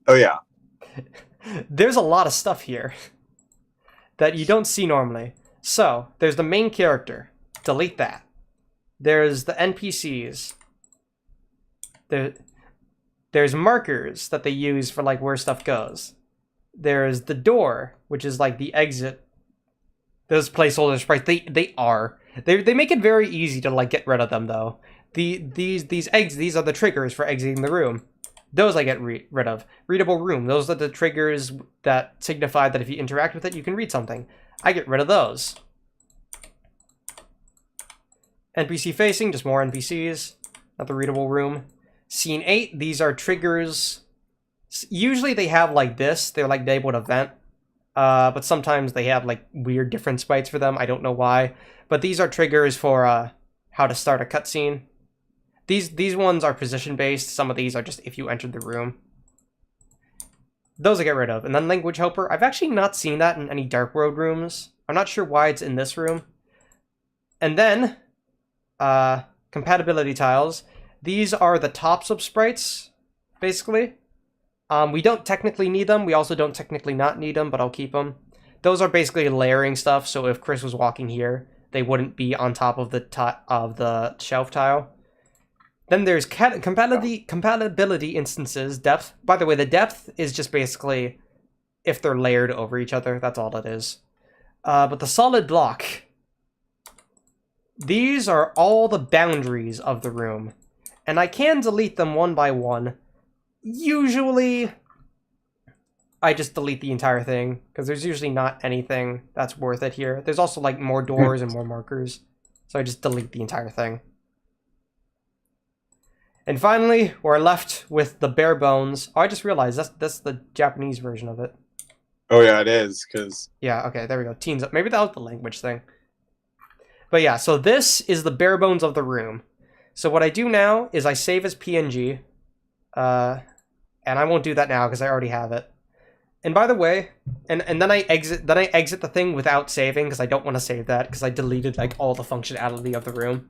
Oh, yeah. There's a lot of stuff here that you don't see normally. So, there's the main character. Delete that. There's the NPCs. There's markers that they use for like where stuff goes. There's the door, which is like the exit. Those placeholder sprites, they make it very easy to like get rid of them though. These are the triggers for exiting the room. Those I get rid of. Readable room, those are the triggers that signify that if you interact with it, you can read something. I get rid of those. NPC facing, just more NPCs. Not the readable room. Scene 8, these are triggers. Usually they have like this, they're like labeled event. But sometimes they have like weird different sprites for them, I don't know why. But these are triggers for how to start a cutscene. These ones are position based, some of these are just if you entered the room. Those I get rid of. And then language helper, I've actually not seen that in any Dark World rooms. I'm not sure why it's in this room. And then, compatibility tiles. These are the top sub sprites, basically. We don't technically need them. We also don't technically not need them, but I'll keep them. Those are basically layering stuff, so if Chris was walking here, they wouldn't be on top of the shelf tile. Then there's compatibility instances, depth. By the way, the depth is just basically if they're layered over each other. That's all it is. But the solid block, these are all the boundaries of the room. And I can delete them one by one. Usually, I just delete the entire thing, because there's usually not anything that's worth it here. There's also like more doors and more markers, so I just delete the entire thing. And finally, we're left with the bare bones. Oh, I just realized that's the Japanese version of it. Oh yeah, it is, because... Yeah, okay, there we go. Teens up. Maybe that was the language thing. But yeah, so this is the bare bones of the room. So what I do now is I save as PNG. And I won't do that now because I already have it. And by the way, and then I exit the thing without saving because I don't want to save that because I deleted like all the functionality of the room.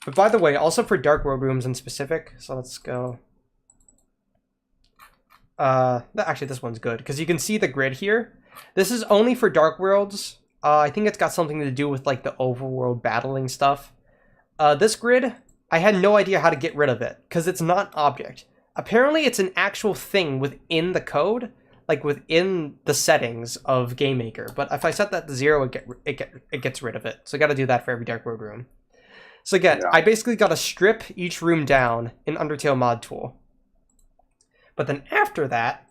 But by the way, also for Dark World rooms in specific, so let's go. Actually this one's good because you can see the grid here. This is only for Dark Worlds. I think it's got something to do with like the overworld battling stuff. This grid, I had no idea how to get rid of it because it's not an object. Apparently it's an actual thing within the code, like within the settings of GameMaker. But if I set that to 0, it gets rid of it. So I got to do that for every Dark World room. So again, yeah. I basically got to strip each room down in Undertale mod tool. But then after that,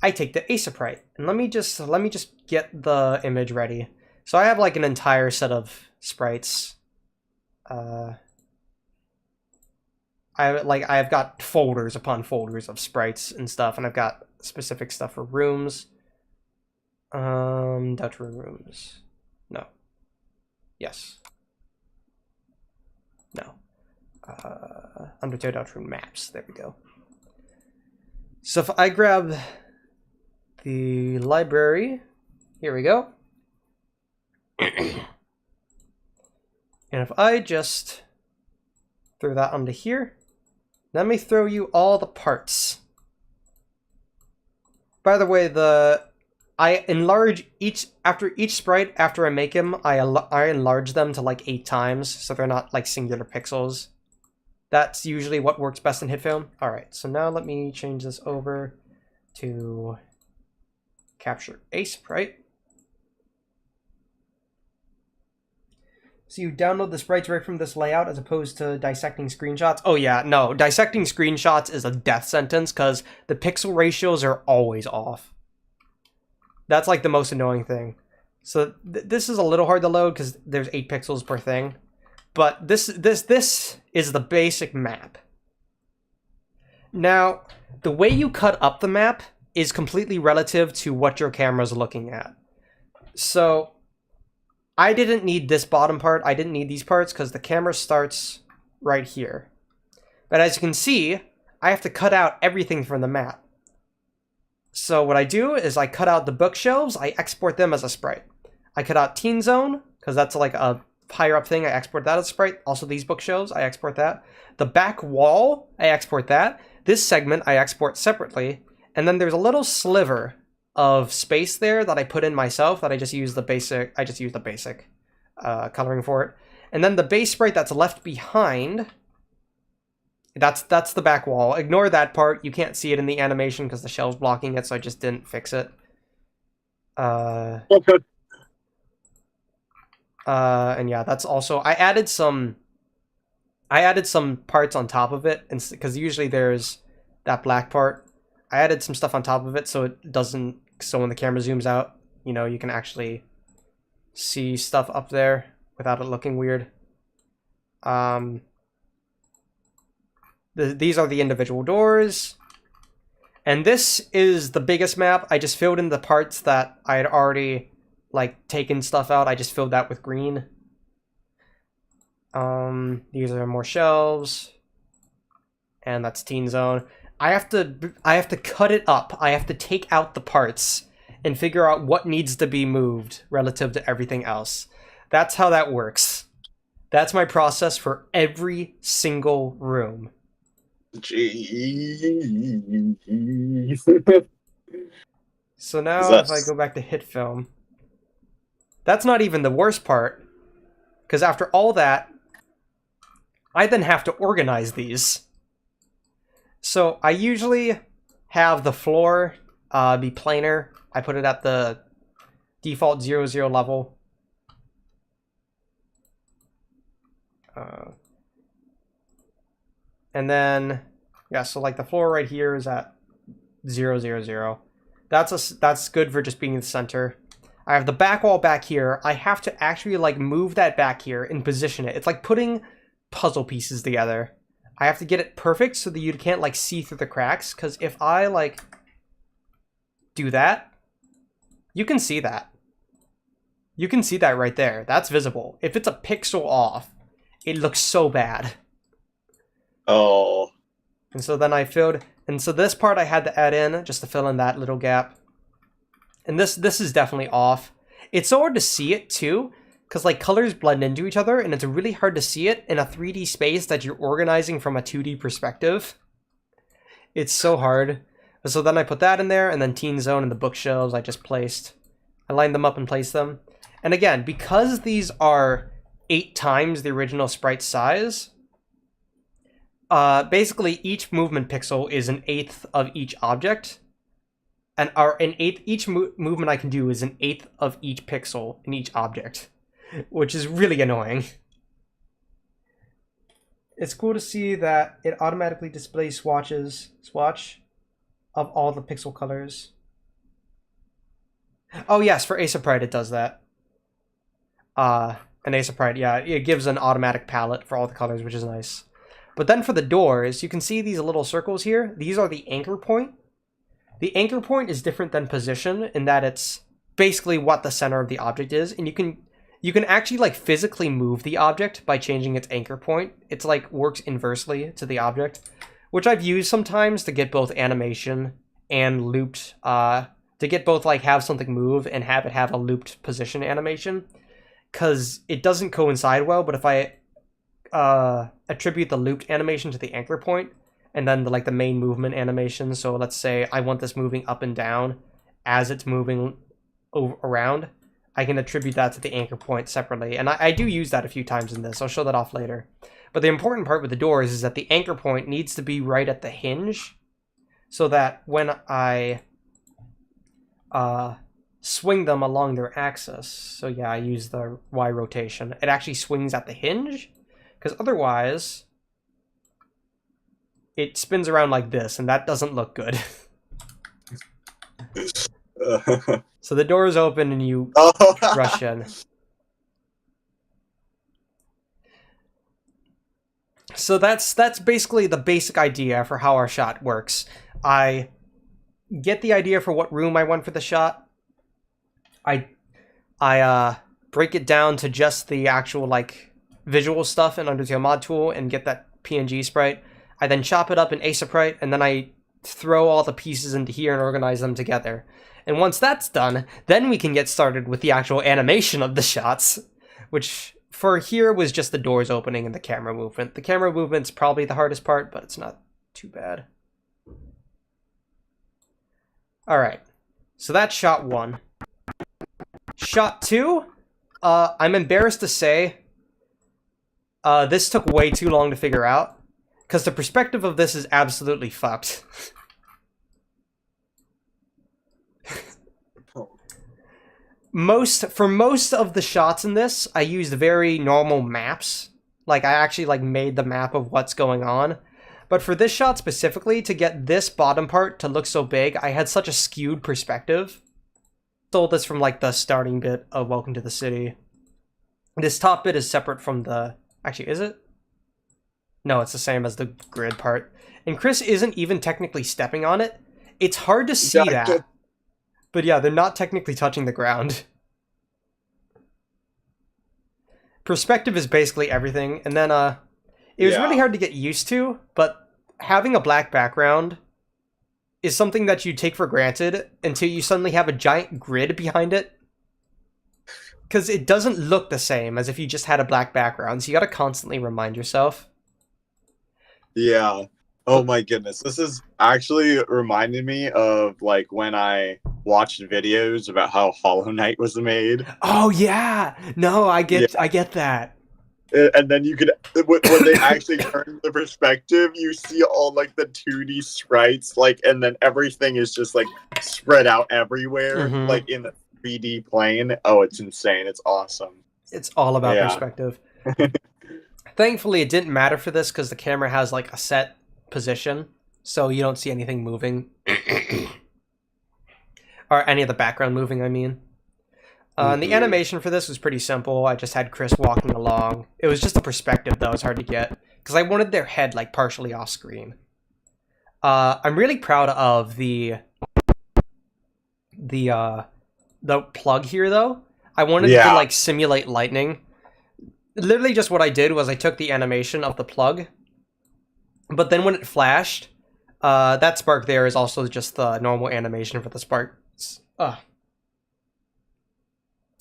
I take the Aseprite. And let me just get the image ready. So I have like an entire set of sprites. I've got folders upon folders of sprites and stuff, and I've got specific stuff for rooms. Dutch rooms. No. Yes. No. Undertale Dutch room maps. There we go. So if I grab the library, here we go. And if I just throw that onto here, let me throw you all the parts. By the way, I enlarge after each sprite, after I make him, I enlarge them to like 8 times, so they're not like singular pixels. That's usually what works best in HitFilm. Alright, so now let me change this over to capture a sprite. So you download the sprites right from this layout as opposed to dissecting screenshots? Oh yeah, no, dissecting screenshots is a death sentence because the pixel ratios are always off. That's like the most annoying thing. So this is a little hard to load because there's 8 pixels per thing. But this is the basic map. Now, the way you cut up the map is completely relative to what your camera's looking at. So I didn't need this bottom part. I didn't need these parts because the camera starts right here. But as you can see, I have to cut out everything from the map. So what I do is I cut out the bookshelves. I export them as a sprite. I cut out Teen Zone because that's like a higher up thing. I export that as a sprite. Also these bookshelves, I export that. The back wall, I export that. This segment, I export separately. And then there's a little sliver of space there that I put in myself that I just use the basic, coloring for it. And then the base sprite that's left behind, that's the back wall. Ignore that part. You can't see it in the animation because the shell's blocking it, so I just didn't fix it. Okay. And yeah, that's also, I added some parts on top of it, and because usually there's that black part. I added some stuff on top of it so it doesn't, so when the camera zooms out, you know, you can actually see stuff up there without it looking weird. These are the individual doors. And this is the biggest map. I just filled in the parts that I had already like taken stuff out. I just filled that with green. These are more shelves. And that's Teen Zone. I have to cut it up. I have to take out the parts and figure out what needs to be moved relative to everything else. That's how that works. That's my process for every single room. Jeez. So now if I go back to HitFilm, that's not even the worst part, because after all that, I then have to organize these. So I usually have the floor be planar. I put it at the default 0, level. And then, yeah, so like the floor right here is at 0. That's good for just being the center. I have the back wall back here. I have to actually like move that back here and position it. It's like putting puzzle pieces together. I have to get it perfect so that you can't like see through the cracks, because if I like do that, you can see that. You can see that right there. That's visible. If it's a pixel off, it looks so bad. Oh. And so then I filled, and so this part I had to add in just to fill in that little gap. And this is definitely off. It's so hard to see it too, because like colors blend into each other, and it's really hard to see it in a 3D space that you're organizing from a 2D perspective. It's so hard. So then I put that in there, and then Teen Zone and the bookshelves I just placed. I lined them up and placed them. And again, because these are 8 times the original sprite size, basically each movement pixel is an 1/8 of each object. And each movement I can do is an 1/8 of each pixel in each object, which is really annoying. It's cool to see that it automatically displays swatch of all the pixel colors. Oh yes, for Ace of Pride it does that. And Ace of Pride, yeah, it gives an automatic palette for all the colors, which is nice. But then for the doors, you can see these little circles here. These are the anchor point. The anchor point is different than position in that it's basically what the center of the object is, and you can actually like physically move the object by changing its anchor point. It's like works inversely to the object, which I've used sometimes to get both animation and looped, to get both like have something move and have it have a looped position animation. because it doesn't coincide well, but if I attribute the looped animation to the anchor point, and then the main movement animation, so let's say I want this moving up and down as it's moving around, I can attribute that to the anchor point separately. And I do use that a few times in this. I'll show that off later. But the important part with the doors is that the anchor point needs to be right at the hinge, so that when I swing them along their axis, so yeah, I use the Y rotation, it actually swings at the hinge, because otherwise it spins around like this, and that doesn't look good. So the door is open and you rush in. So that's basically the basic idea for how our shot works. I get the idea for what room I want for the shot. I break it down to just the actual visual stuff in Undertale Mod Tool and get that PNG sprite. I then chop it up in Aseprite, and then I throw all the pieces into here and organize them together. And once that's done, then we can get started with the actual animation of the shots, which for here was just the doors opening and the camera movement. The camera movement's probably the hardest part, but it's not too bad. Alright, so that's shot 1. Shot 2, I'm embarrassed to say, this took way too long to figure out, because the perspective of this is absolutely fucked. For most of the shots in this, I used very normal maps. I actually made the map of what's going on. But for this shot specifically, to get this bottom part to look so big, I had such a skewed perspective. Stole this from the starting bit of Welcome to the City. This top bit is separate from the... Actually, is it? No, it's the same as the grid part. And Chris isn't even technically stepping on it. It's hard to see that. But yeah, they're not technically touching the ground. Perspective is basically everything. And then it was really hard to get used to, but having a black background is something that you take for granted until you suddenly have a giant grid behind it. Because it doesn't look the same as if you just had a black background, so you gotta constantly remind yourself. Yeah. Oh my goodness. This is actually reminding me of when I watched videos about how Hollow Knight was made. Oh yeah! No, I get that. And then you could, when they actually turn the perspective, you see all the 2D sprites, and then everything is just spread out everywhere, in the 3D plane. Oh, it's insane. It's awesome. It's all about perspective. Thankfully, it didn't matter for this because the camera has a set position, so you don't see anything moving. Or any of the background moving, I mean. And the animation for this was pretty simple. I just had Chris walking along. It was just a perspective, though. It was hard to get. Because I wanted their head, partially off screen. I'm really proud of the plug here, though. I wanted to, simulate lightning. Literally just what I did was I took the animation of the plug. But then when it flashed, that spark there is also just the normal animation for the sparks.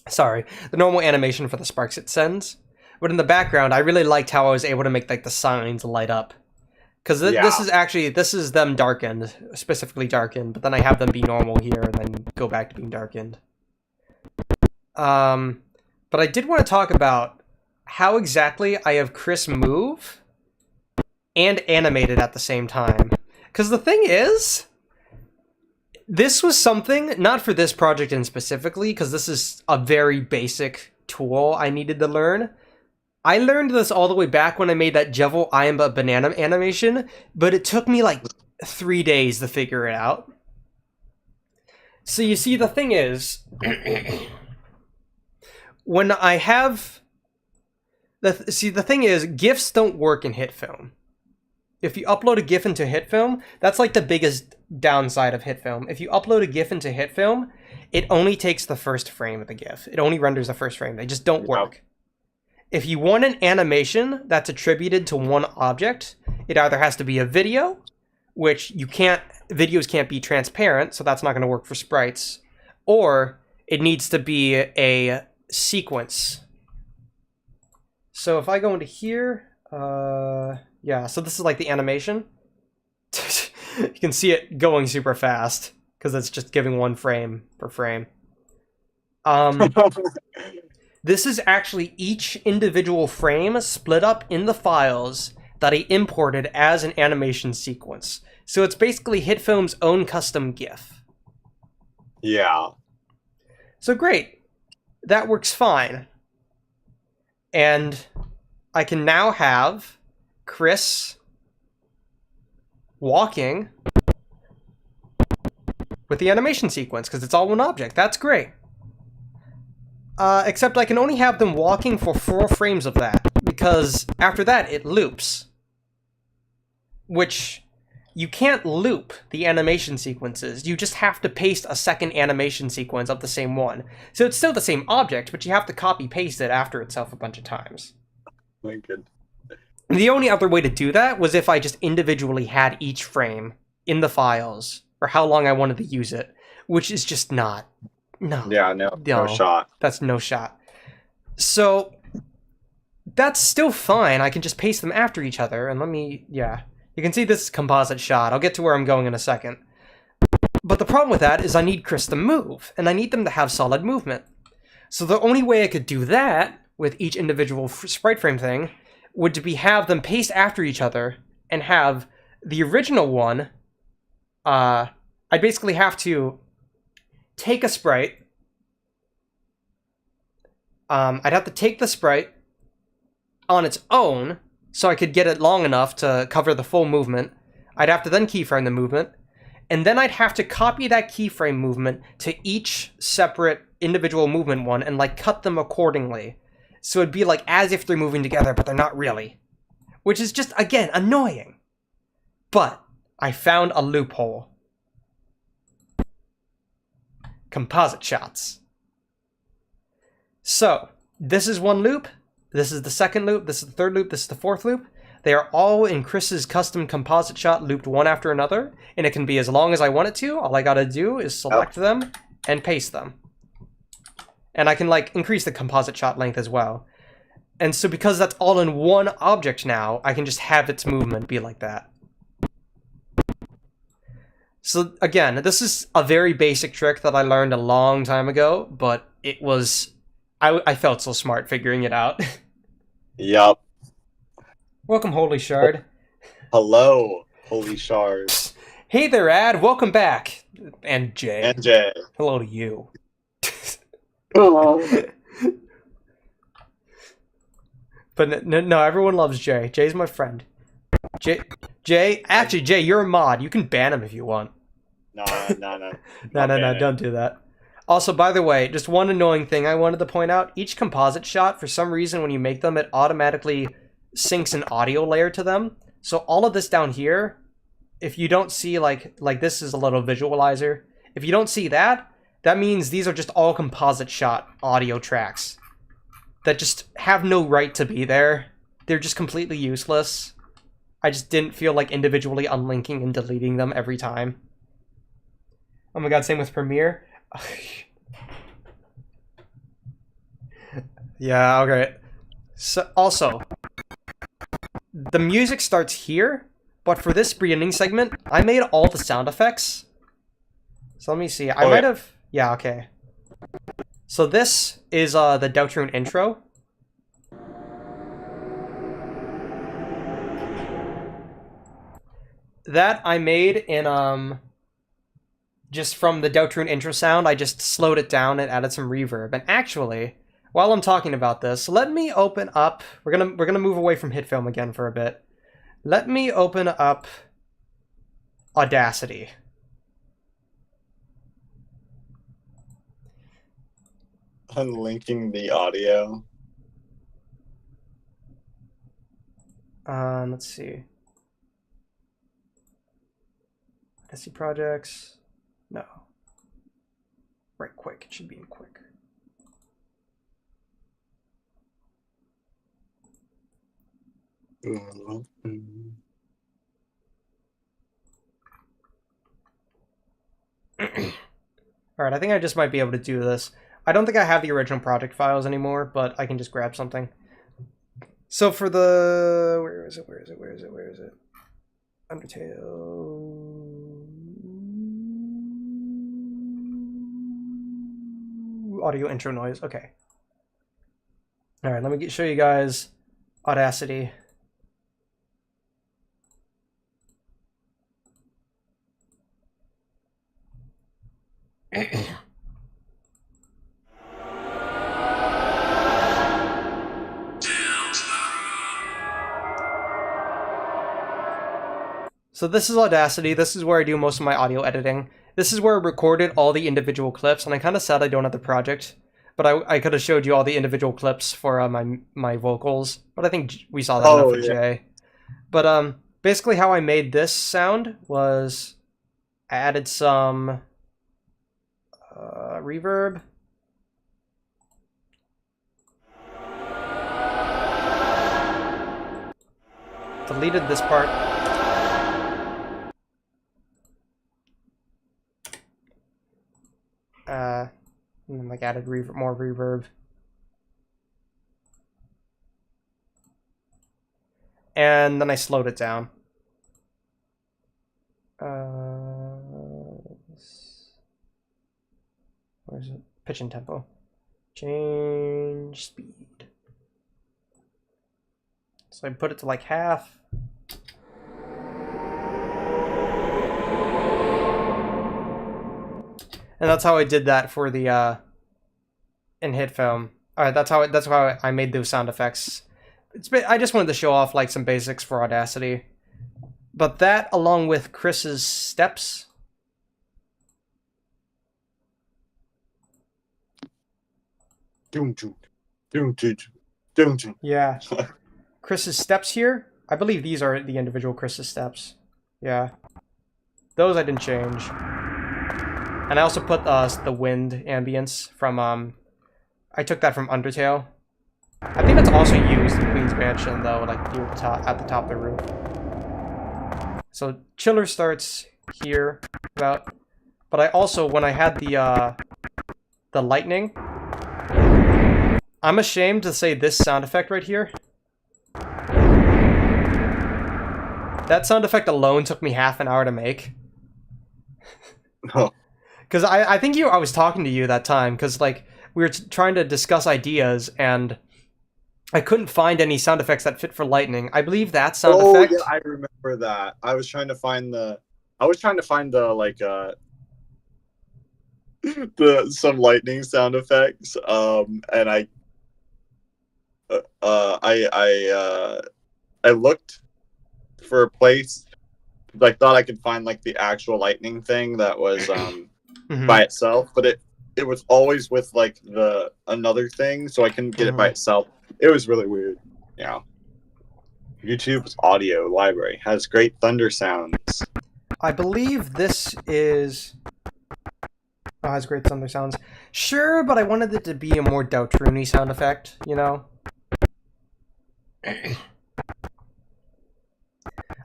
Sorry, the normal animation for the sparks it sends. But in the background, I really liked how I was able to make the signs light up. Because this is them darkened, specifically darkened, but then I have them be normal here and then go back to being darkened. But I did want to talk about how exactly I have Chris move and animated at the same time. Because the thing is, this was something, not for this project in specifically, because this is a very basic tool I needed to learn. I learned this all the way back when I made that Jevil I Am a Banana animation, but it took me 3 days to figure it out. So you see, the thing is, when I have... the thing is, GIFs don't work in HitFilm. If you upload a GIF into HitFilm, that's the biggest downside of HitFilm. If you upload a GIF into HitFilm, it only takes the first frame of the GIF. It only renders the first frame. They just don't work. If you want an animation that's attributed to one object, it either has to be a video, which videos can't be transparent, so that's not going to work for sprites, or it needs to be a sequence So if I go into here, yeah, so this is like the animation. You can see it going super fast because it's just giving one frame per frame. This is actually each individual frame split up in the files that I imported as an animation sequence. So it's basically HitFilm's own custom GIF. Yeah. So great. That works fine. And I can now have Chris walking with the animation sequence because it's all one object. That's great. Except I can only have them walking for 4 frames of that because after that it loops. Which you can't loop the animation sequences. You just have to paste a second animation sequence of the same one. So it's still the same object, but you have to copy paste it after itself a bunch of times. My goodness. The only other way to do that was if I just individually had each frame in the files for how long I wanted to use it, which is just not. No. Yeah, no shot. That's no shot. So that's still fine. I can just paste them after each other and let me, yeah. You can see this composite shot. I'll get to where I'm going in a second. But the problem with that is I need Chris to move, and I need them to have solid movement. So the only way I could do that with each individual sprite frame thing would be have them paste after each other and have the original one, I'd basically have to take a sprite. I'd have to take the sprite on its own so I could get it long enough to cover the full movement. I'd have to then keyframe the movement, and then I'd have to copy that keyframe movement to each separate individual movement one and like cut them accordingly. So it'd be like as if they're moving together, but they're not really. Which is just, again, annoying. But I found a loophole. Composite shots. So, this is one loop. This is the second loop, this is the third loop, this is the fourth loop. They are all in Chris's custom composite shot looped one after another, and it can be as long as I want it to. All I gotta do is select them and paste them. And I can like increase the composite shot length as well. And so because that's all in one object now, I can just have its movement be like that. So again, this is a very basic trick that I learned a long time ago, but it was... I felt so smart figuring it out. Yup. Welcome, Holy Shard. Hello, Holy Shard. Hey there, Ad. Welcome back. And Jay. And Jay. Hello to you. Hello. But no, everyone loves Jay. Jay's my friend. Actually, Jay, you're a mod. You can ban him if you want. No. No, don't do that. Also, by the way, just one annoying thing I wanted to point out. Each composite shot, for some reason, when you make them, it automatically syncs an audio layer to them. So all of this down here, if you don't see, like this is a little visualizer. If you don't see that, that means these are just all composite shot audio tracks that just have no right to be there. They're just completely useless. I just didn't feel like individually unlinking and deleting them every time. Oh my god, same with Premiere. Yeah, okay. So, also, the music starts here, but for this beginning segment, I made all the sound effects. So let me see. I might have... Yeah, okay. So this is the Deltarune intro. That I made in, just from the Deltarune intro sound, I just slowed it down and added some reverb. And actually, while I'm talking about this, let me open up... We're gonna move away from HitFilm again for a bit. Let me open up Audacity. Unlinking the audio. Let's see. Audacity projects. No. Right, quick. It should be in quick. Alright, I think I just might be able to do this. I don't think I have the original project files anymore, but I can just grab something. So for the where is it? Undertale. Audio intro noise. Okay. All right, let me show you guys Audacity. So this is Audacity. This is where I do most of my audio editing. This is where I recorded all the individual clips, and I kind of sad I don't have the project, but I could have showed you all the individual clips for my vocals, but I think we saw that enough with Jay. But basically how I made this sound was I added some reverb. Deleted this part. And then like added more reverb. And then I slowed it down. Where is it? Pitch and tempo. Change speed. So I put it to like half. And that's how I did that for the in HitFilm. Alright, that's how I made those sound effects. I just wanted to show off like some basics for Audacity. But that along with Chris's steps. Yeah. Chris's steps here. I believe these are the individual Chris's steps. Yeah. Those I didn't change. And I also put the wind ambience from I took that from Undertale. I think that's also used in Queen's Mansion though, like at the top of the roof. So chiller starts here about, but I also when I had the lightning, I'm ashamed to say this sound effect right here. That sound effect alone took me half an hour to make. Oh. Because I think I was talking to you that time, because like we were trying to discuss ideas, and I couldn't find any sound effects that fit for lightning. I believe that sound effect. Oh yeah, I remember that. I was trying to find the like some lightning sound effects. And I looked for a place. I thought I could find like the actual lightning thing that was by itself, but it was always with like another thing, so I couldn't get it by itself. It was really weird. Yeah. YouTube's audio library has great thunder sounds. I believe this is has great thunder sounds. Sure, but I wanted it to be a more Doutruni sound effect, you know?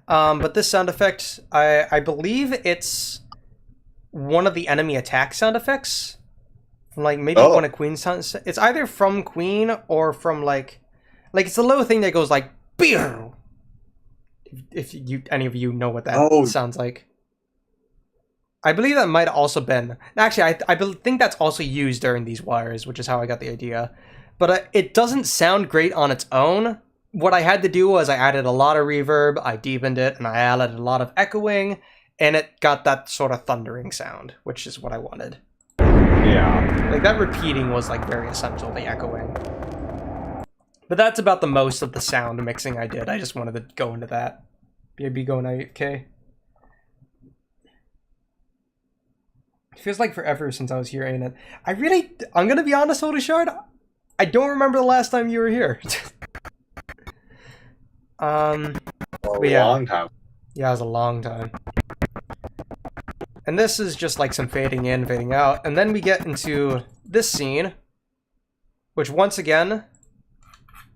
But this sound effect, I believe it's one of the enemy attack sound effects. From like maybe one of Queen's sounds. It's either from Queen or from like it's a little thing that goes like beer. If any of you know what that sounds like. I believe that might have also been... Actually, I think that's also used during these wires, which is how I got the idea. But it doesn't sound great on its own. What I had to do was I added a lot of reverb, I deepened it, and I added a lot of echoing, and it got that sort of thundering sound, which is what I wanted. Yeah. Like, that repeating was, like, very essential, the echoing. But that's about the most of the sound mixing I did. I just wanted to go into that. BRB going okay? It feels like forever since I was here, ain't it? I'm gonna be honest, Holy Shard, I don't remember the last time you were here. A long time. Yeah, it was a long time. And this is just like some fading in, fading out. And then we get into this scene, which once again,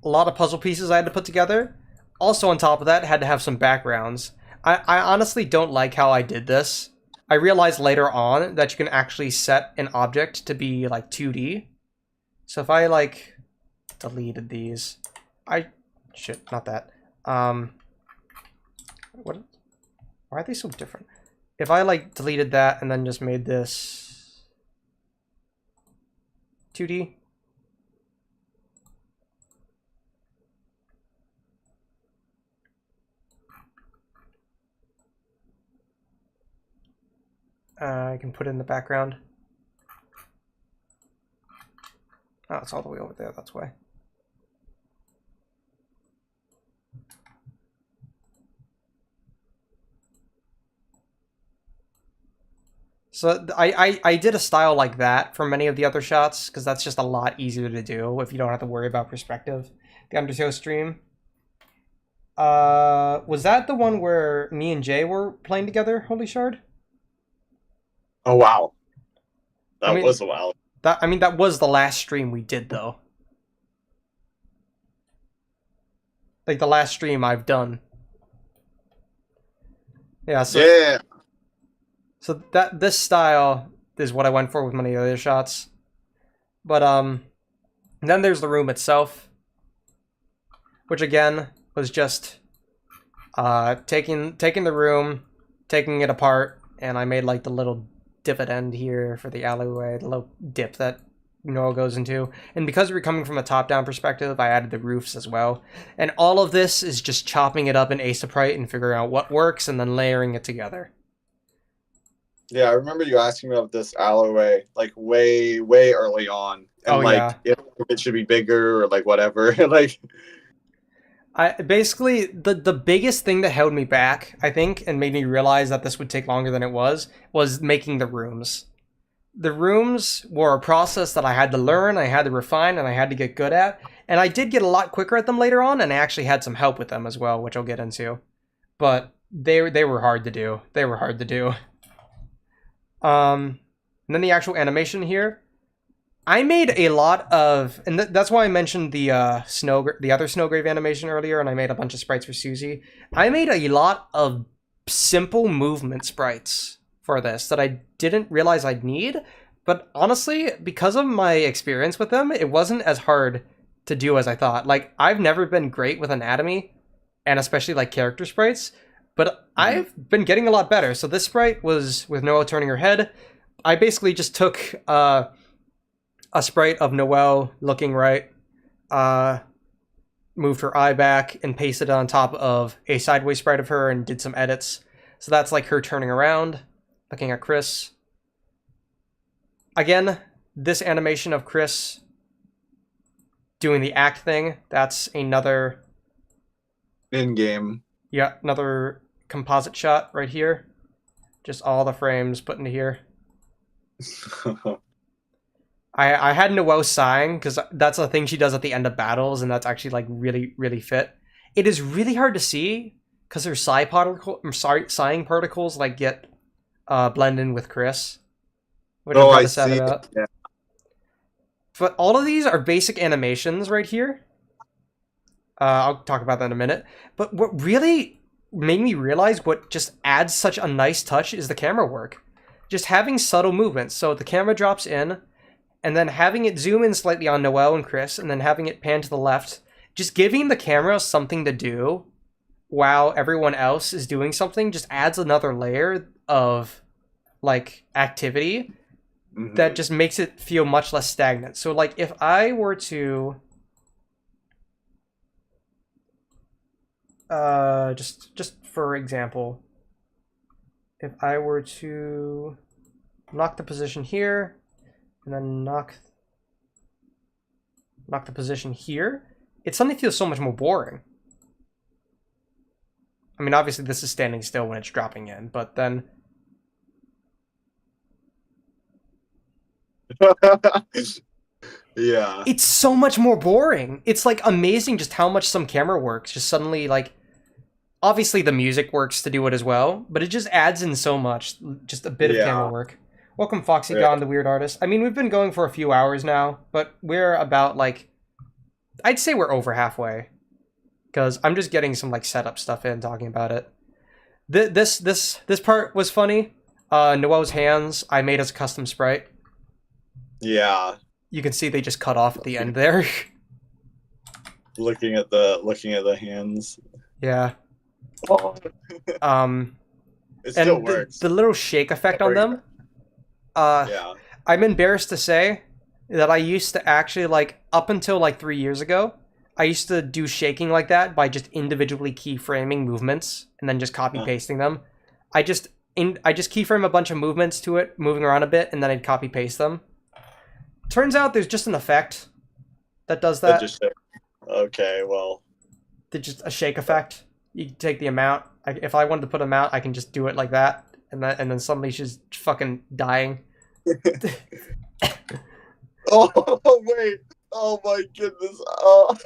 a lot of puzzle pieces I had to put together. Also on top of that, had to have some backgrounds. I honestly don't like how I did this. I realized later on that you can actually set an object to be like 2D. So if I like deleted these, I shit, not that. What? Why are they so different? If I like deleted that and then just made this 2D. I can put it in the background. Oh, it's all the way over there, that's why. So I did a style like that for many of the other shots, because that's just a lot easier to do if you don't have to worry about perspective. The Undertow stream. Was that the one where me and Jay were playing together, Holy Shard? Oh wow, that I mean, was a while. That was the last stream we did, though. Like the last stream I've done. Yeah. So Yeah. So this style is what I went for with many other shots. But then there's the room itself, which again was just taking the room, taking it apart, and I made like the little divot end here for the alleyway, the little dip that Noah goes into. And because we're coming from a top-down perspective, I added the roofs as well. And all of this is just chopping it up in Aseprite and figuring out what works and then layering it together. Yeah, I remember you asking me about this alleyway like way early on, and if it should be bigger or like whatever. Like, I basically the biggest thing that held me back, I think, and made me realize that this would take longer than it was making the rooms. The rooms were a process that I had to learn, I had to refine, and I had to get good at. And I did get a lot quicker at them later on, and I actually had some help with them as well, which I'll get into. But they were hard to do. They were hard to do. And then the actual animation here, I made a lot of, and that's why I mentioned the other Snowgrave animation earlier, and I made a bunch of sprites for Susie. I made a lot of simple movement sprites for this that I didn't realize I'd need, but honestly, because of my experience with them, it wasn't as hard to do as I thought. Like, I've never been great with anatomy, and especially like character sprites, but I've been getting a lot better. So this sprite was with Noelle turning her head. I basically just took a sprite of Noelle looking right, moved her eye back, and pasted it on top of a sideways sprite of her and did some edits. So that's like her turning around, looking at Chris. Again, this animation of Chris doing the act thing, that's another in-game. Yeah, another composite shot right here. Just all the frames put into here. I had Noelle sighing, because that's a thing she does at the end of battles, and that's actually like really fit. It is really hard to see, because her sighing particles like get blend in with Chris. Which I'm kind of sad about. Yeah. But all of these are basic animations right here. I'll talk about that in a minute. But what really made me realize what just adds such a nice touch is the camera work. Just having subtle movements. So the camera drops in, and then having it zoom in slightly on Noelle and Chris, and then having it pan to the left. Just giving the camera something to do while everyone else is doing something just adds another layer of, like, activity that just makes it feel much less stagnant. So, like, if I were to... just for example, if I were to knock the position here, and then knock the position here, it suddenly feels so much more boring. I mean, obviously this is standing still when it's dropping in, but then... Yeah. It's so much more boring. It's, like, amazing just how much some camera works. Just suddenly, like... Obviously the music works to do it as well, but it just adds in so much. Just a bit of camera work. Welcome, Foxy Gone, the Weird Artist. I mean, we've been going for a few hours now, but we're about, like... I'd say we're over halfway. Because I'm just getting some, like, setup stuff in, talking about it. This part was funny. Noelle's hands, I made as a custom sprite. Yeah. You can see they just cut off at the end there. looking at the hands. Yeah. Oh, it still And works. the little shake effect on them. Yeah. I'm embarrassed to say that I used to actually, like, up until like 3 years ago, I used to do shaking like that by just individually keyframing movements and then just copy pasting them. I just keyframe a bunch of movements to it, moving around a bit, and then I'd copy paste them. Turns out there's just an effect that does that. Okay, well. There's just a shake effect. You take the amount. If I wanted to put amount, I can just do it like that, and then suddenly she's fucking dying. Oh wait! Oh my goodness! Oh.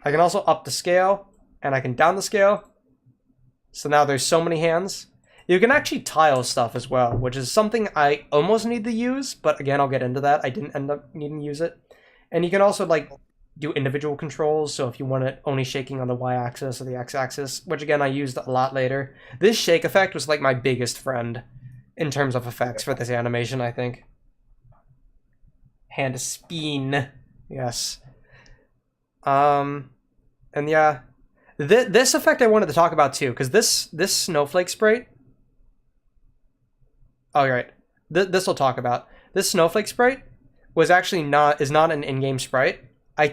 I can also up the scale, and I can down the scale. So now there's so many hands. You can actually tile stuff as well, which is something I almost need to use, but again, I'll get into that. I didn't end up needing to use it. And you can also, like, do individual controls, so if you want it only shaking on the y-axis or the x-axis, which again I used a lot later. This shake effect was like my biggest friend in terms of effects for this animation, I think. Hand spin, yes. And yeah, this effect I wanted to talk about too, because this snowflake sprite. Oh right, this we'll talk about. This snowflake sprite was actually not an in-game sprite. I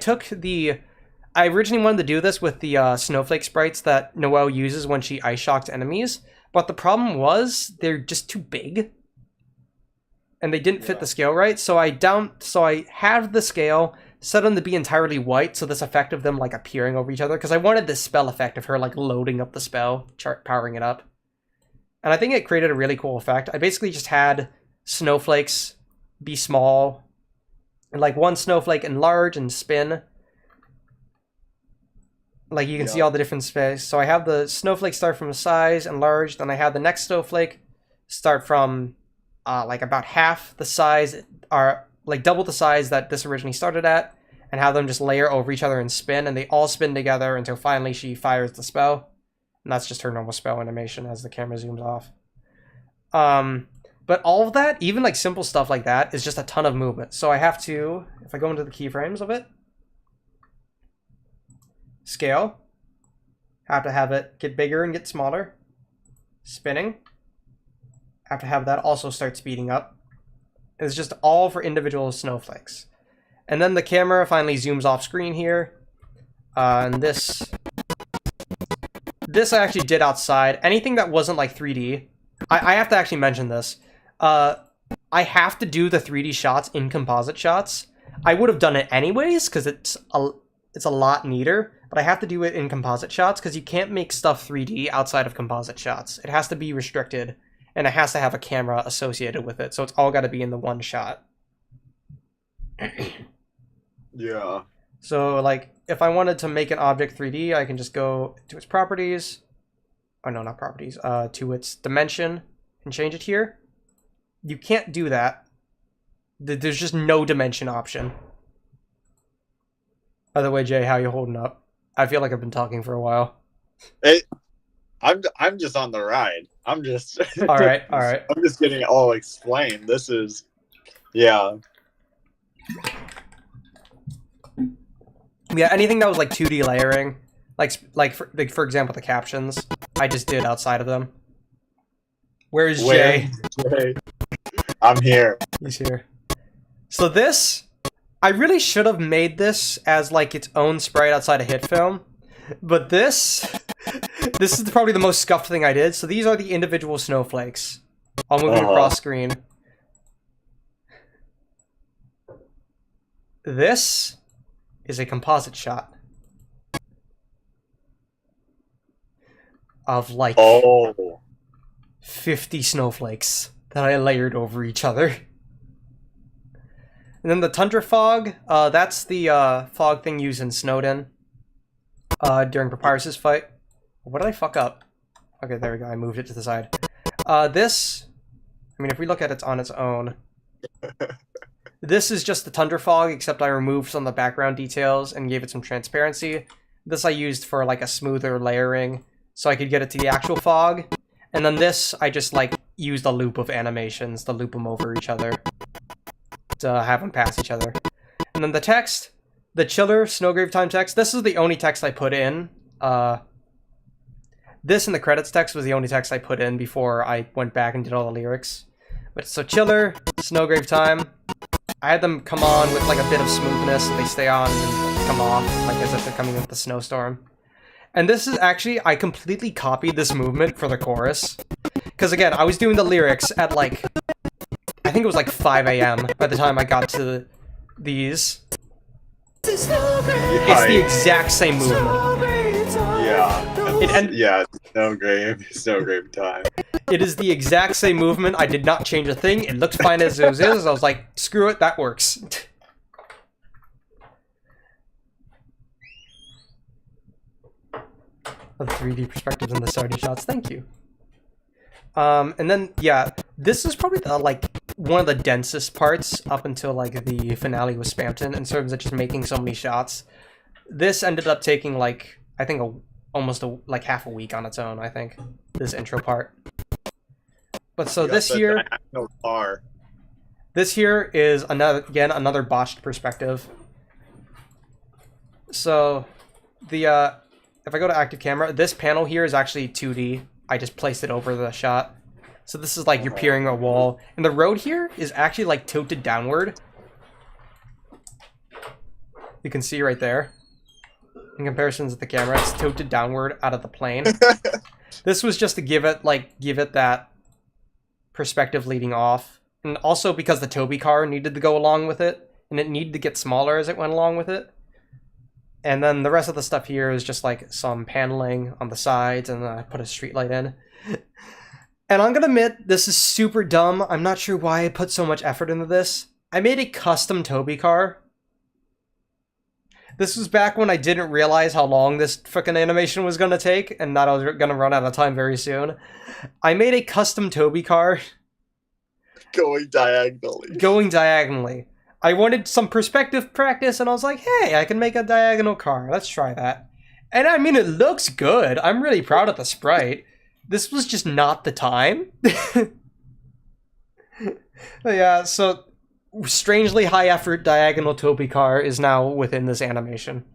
originally wanted to do this with the snowflake sprites that Noelle uses when she ice shocked enemies, but the problem was they're just too big, and they didn't fit the scale right. So I halved the scale, set them to be entirely white, so this effect of them like appearing over each other, because I wanted this spell effect of her like loading up the spell, powering it up, and I think it created a really cool effect. I basically just had snowflakes be small. And like one snowflake enlarge and spin. Like you can see all the different space. So I have the snowflake start from a size enlarged, and I have the next snowflake start from like about half the size, or like double the size that this originally started at, and have them just layer over each other and spin, and they all spin together until finally she fires the spell. And that's just her normal spell animation as the camera zooms off. But all of that, even like simple stuff like that, is just a ton of movement. So I have to, if I go into the keyframes of it, scale, have to have it get bigger and get smaller, spinning, have to have that also start speeding up. It's just all for individual snowflakes. And then the camera finally zooms off screen here. And this I actually did outside. Anything that wasn't like 3D, I have to actually mention this. I have to do the 3D shots in composite shots. I would have done it anyways because it's a lot neater, but I have to do it in composite shots because you can't make stuff 3D outside of composite shots. It has to be restricted, and it has to have a camera associated with it, so it's all got to be in the one shot. Yeah. So like if I wanted to make an object 3D, I can just go to its properties. Oh no, not properties. To its dimension and change it here. You can't do that. There's just no dimension option. By the way, Jay, how you holding up? I feel like I've been talking for a while. I'm just on the ride. I'm just all right. I'm just getting it all explained. This is, yeah. Yeah, anything that was like 2D layering, like for example the captions, I just did outside of them. Where's Jay? Jay? I'm here. He's here. So this, I really should have made this as like its own sprite outside of Hit Film, but this is probably the most scuffed thing I did. So these are the individual snowflakes. I'll move it across screen. This is a composite shot of like 50 snowflakes that I layered over each other. And then the tundra fog, that's the fog thing used in Snowden during Papyrus's fight. What did I fuck up? Okay, there we go. I moved it to the side. This, I mean, if we look at it on its own, this is just the tundra fog, except I removed some of the background details and gave it some transparency. This I used for like a smoother layering, so I could get it to the actual fog. And then this, I just like used a loop of animations to loop them over each other, to have them pass each other. And then the text, the Chiller Snowgrave Time text, this is the only text I put in. This and the credits text was the only text I put in before I went back and did all the lyrics. But so Chiller, Snowgrave Time, I had them come on with like a bit of smoothness, so they stay on and then come off, like as if they're coming with the snowstorm. And this is actually, I completely copied this movement for the chorus. Because again, I was doing the lyrics at like, I think it was like 5 a.m. by the time I got to these. It's the exact same movement. Yeah. Snowgrave time. It is the exact same movement. I did not change a thing. It looked fine as it is. I was like, screw it, that works. The 3D perspectives and the starting shots, thank you. And then, yeah, this is probably the, like, one of the densest parts up until, like, the finale was spammed in terms of just making so many shots. This ended up taking, like, I think almost like half a week on its own, I think, this intro part. But so this here is another botched perspective. So the if I go to active camera, this panel here is actually 2D. I just placed it over the shot. So this is like you're peering a wall. And the road here is actually like tilted downward. You can see right there. In comparison to the camera, it's tilted downward out of the plane. This was just to give it that perspective leading off. And also because the Toby car needed to go along with it. And it needed to get smaller as it went along with it. And then the rest of the stuff here is just like some paneling on the sides, and then I put a street light in. And I'm gonna admit, this is super dumb. I'm not sure why I put so much effort into this. I made a custom Toby car. This was back when I didn't realize how long this frickin' animation was gonna take, and that I was gonna run out of time very soon. I made a custom Toby car. Going diagonally. I wanted some perspective practice, and I was like, hey, I can make a diagonal car. Let's try that. And I mean, it looks good. I'm really proud of the sprite. This was just not the time. Yeah, so strangely high effort diagonal Toby car is now within this animation.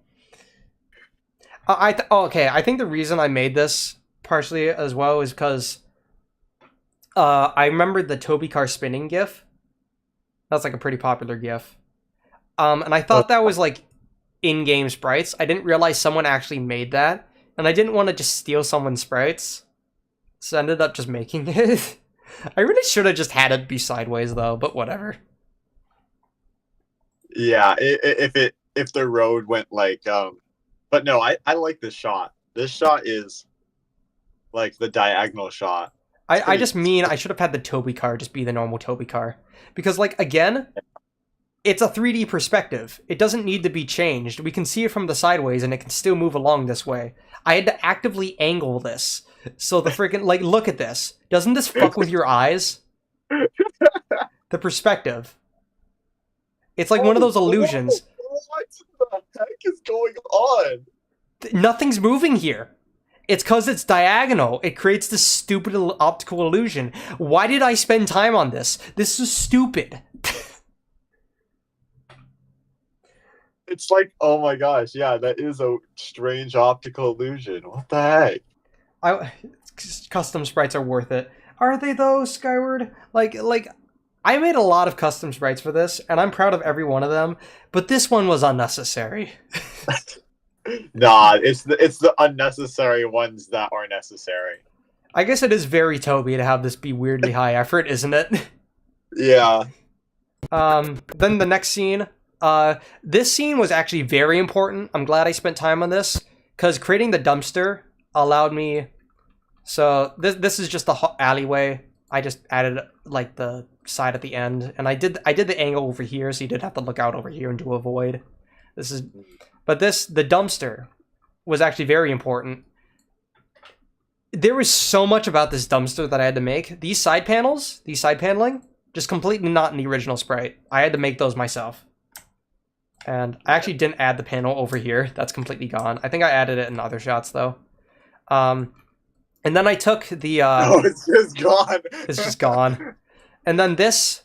Okay, I think the reason I made this partially as well is because I remembered the Toby car spinning gif. That's like a pretty popular gif. And I thought that was like in-game sprites. I didn't realize someone actually made that. And I didn't want to just steal someone's sprites. So I ended up just making it. I really should have just had it be sideways though, but whatever. Yeah, if the road went like but no, I like this shot. This shot is like the diagonal shot. I just mean I should have had the Toby car just be the normal Toby car. Because, like, again, it's a 3D perspective. It doesn't need to be changed. We can see it from the sideways, and it can still move along this way. I had to actively angle this. So the freaking, like, look at this. Doesn't this fuck with your eyes? The perspective. It's like one of those illusions. What the heck is going on? Nothing's moving here. It's because it's diagonal. It creates this stupid optical illusion. Why did I spend time on this? This is stupid. It's like, oh my gosh, yeah, that is a strange optical illusion. What the heck? Custom sprites are worth it. Are they though, Skyward? Like, I made a lot of custom sprites for this, and I'm proud of every one of them, but this one was unnecessary. Nah, it's the unnecessary ones that are necessary. I guess it is very Toby to have this be weirdly high effort, isn't it? Yeah. Then the next scene. This scene was actually very important. I'm glad I spent time on this, because creating the dumpster allowed me... So, this is just the alleyway. I just added, like, the side at the end, and I did the angle over here, so you did have to look out over here and do a void. But the dumpster was actually very important. There was so much about this dumpster that I had to make. These side paneling, just completely not in the original sprite. I had to make those myself. And I actually didn't add the panel over here. That's completely gone. I think I added it in other shots, though. And then I took the... Oh, it's just gone. It's just gone. And then this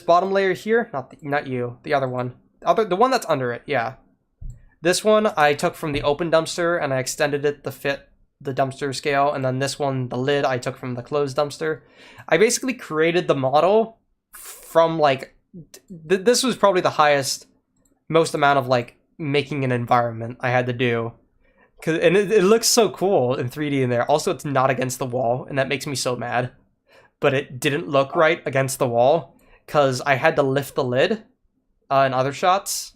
bottom layer here, not you, the other one. The one that's under it, yeah. This one I took from the open dumpster and I extended it to fit the dumpster scale, and then this one, the lid, I took from the closed dumpster. I basically created the model from like, this was probably the most amount of like making an environment I had to do. And it looks so cool in 3D in there. Also, it's not against the wall, and that makes me so mad. But it didn't look right against the wall, because I had to lift the lid in other shots.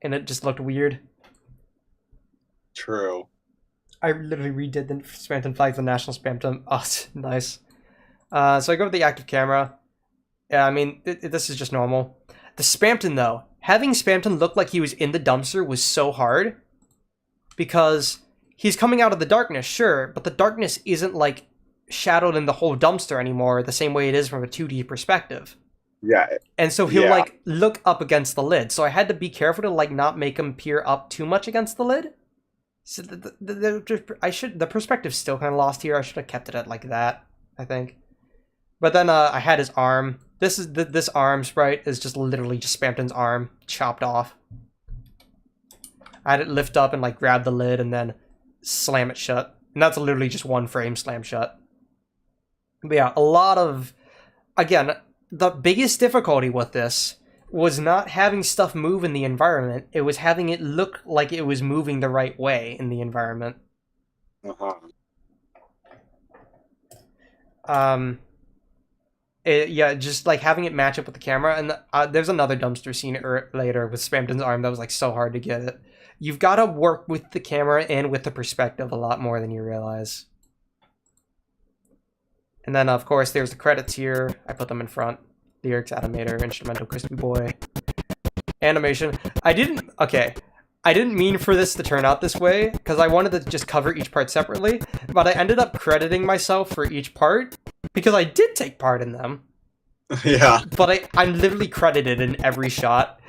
And it just looked weird. True. I literally redid the Spamton flag, the national Spamton. Oh, nice. So I go with the active camera. Yeah, I mean, this is just normal. The Spamton, though. Having Spamton look like he was in the dumpster was so hard. Because he's coming out of the darkness, sure. But the darkness isn't, like, shadowed in the whole dumpster anymore the same way it is from a 2D perspective. Yeah. And so he'll, like, look up against the lid. So I had to be careful to, like, not make him peer up too much against the lid. So the perspective's still kind of lost here. I should have kept it at like that, I think. But then I had his arm. This arm sprite is just literally just Spamton's arm chopped off. I had it lift up and like grab the lid and then slam it shut. And that's literally just one frame slam shut. But yeah, a lot of, again, the biggest difficulty with this was not having stuff move in the environment. It was having it look like it was moving the right way in the environment. Uh-huh. Yeah, just like having it match up with the camera. And there's another dumpster scene later with Spamton's arm that was like so hard to get it. You've got to work with the camera and with the perspective a lot more than you realize. And then, of course, there's the credits here. I put them in front. Lyrics, animator, instrumental, crispy boy. Animation. I didn't mean for this to turn out this way, because I wanted to just cover each part separately, but I ended up crediting myself for each part, because I did take part in them. Yeah. But I'm literally credited in every shot.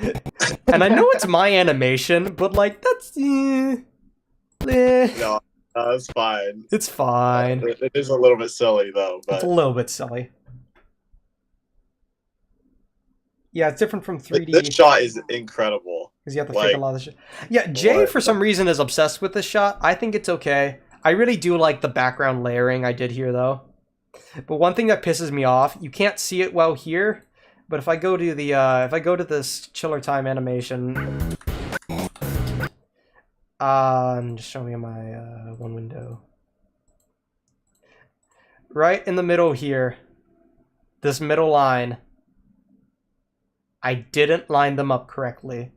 And I know it's my animation, but like, that's... No, that's fine. It's fine. It is a little bit silly, though. But... It's a little bit silly. Yeah, it's different from 3D. This shot is incredible. Because you have to fake a lot of shit. Yeah, Jay, for some reason, is obsessed with this shot. I think it's okay. I really do like the background layering I did here, though. But one thing that pisses me off, you can't see it well here, but if I go to the, this chiller time animation, and just show me my, one window. Right in the middle here, this middle line, I didn't line them up correctly.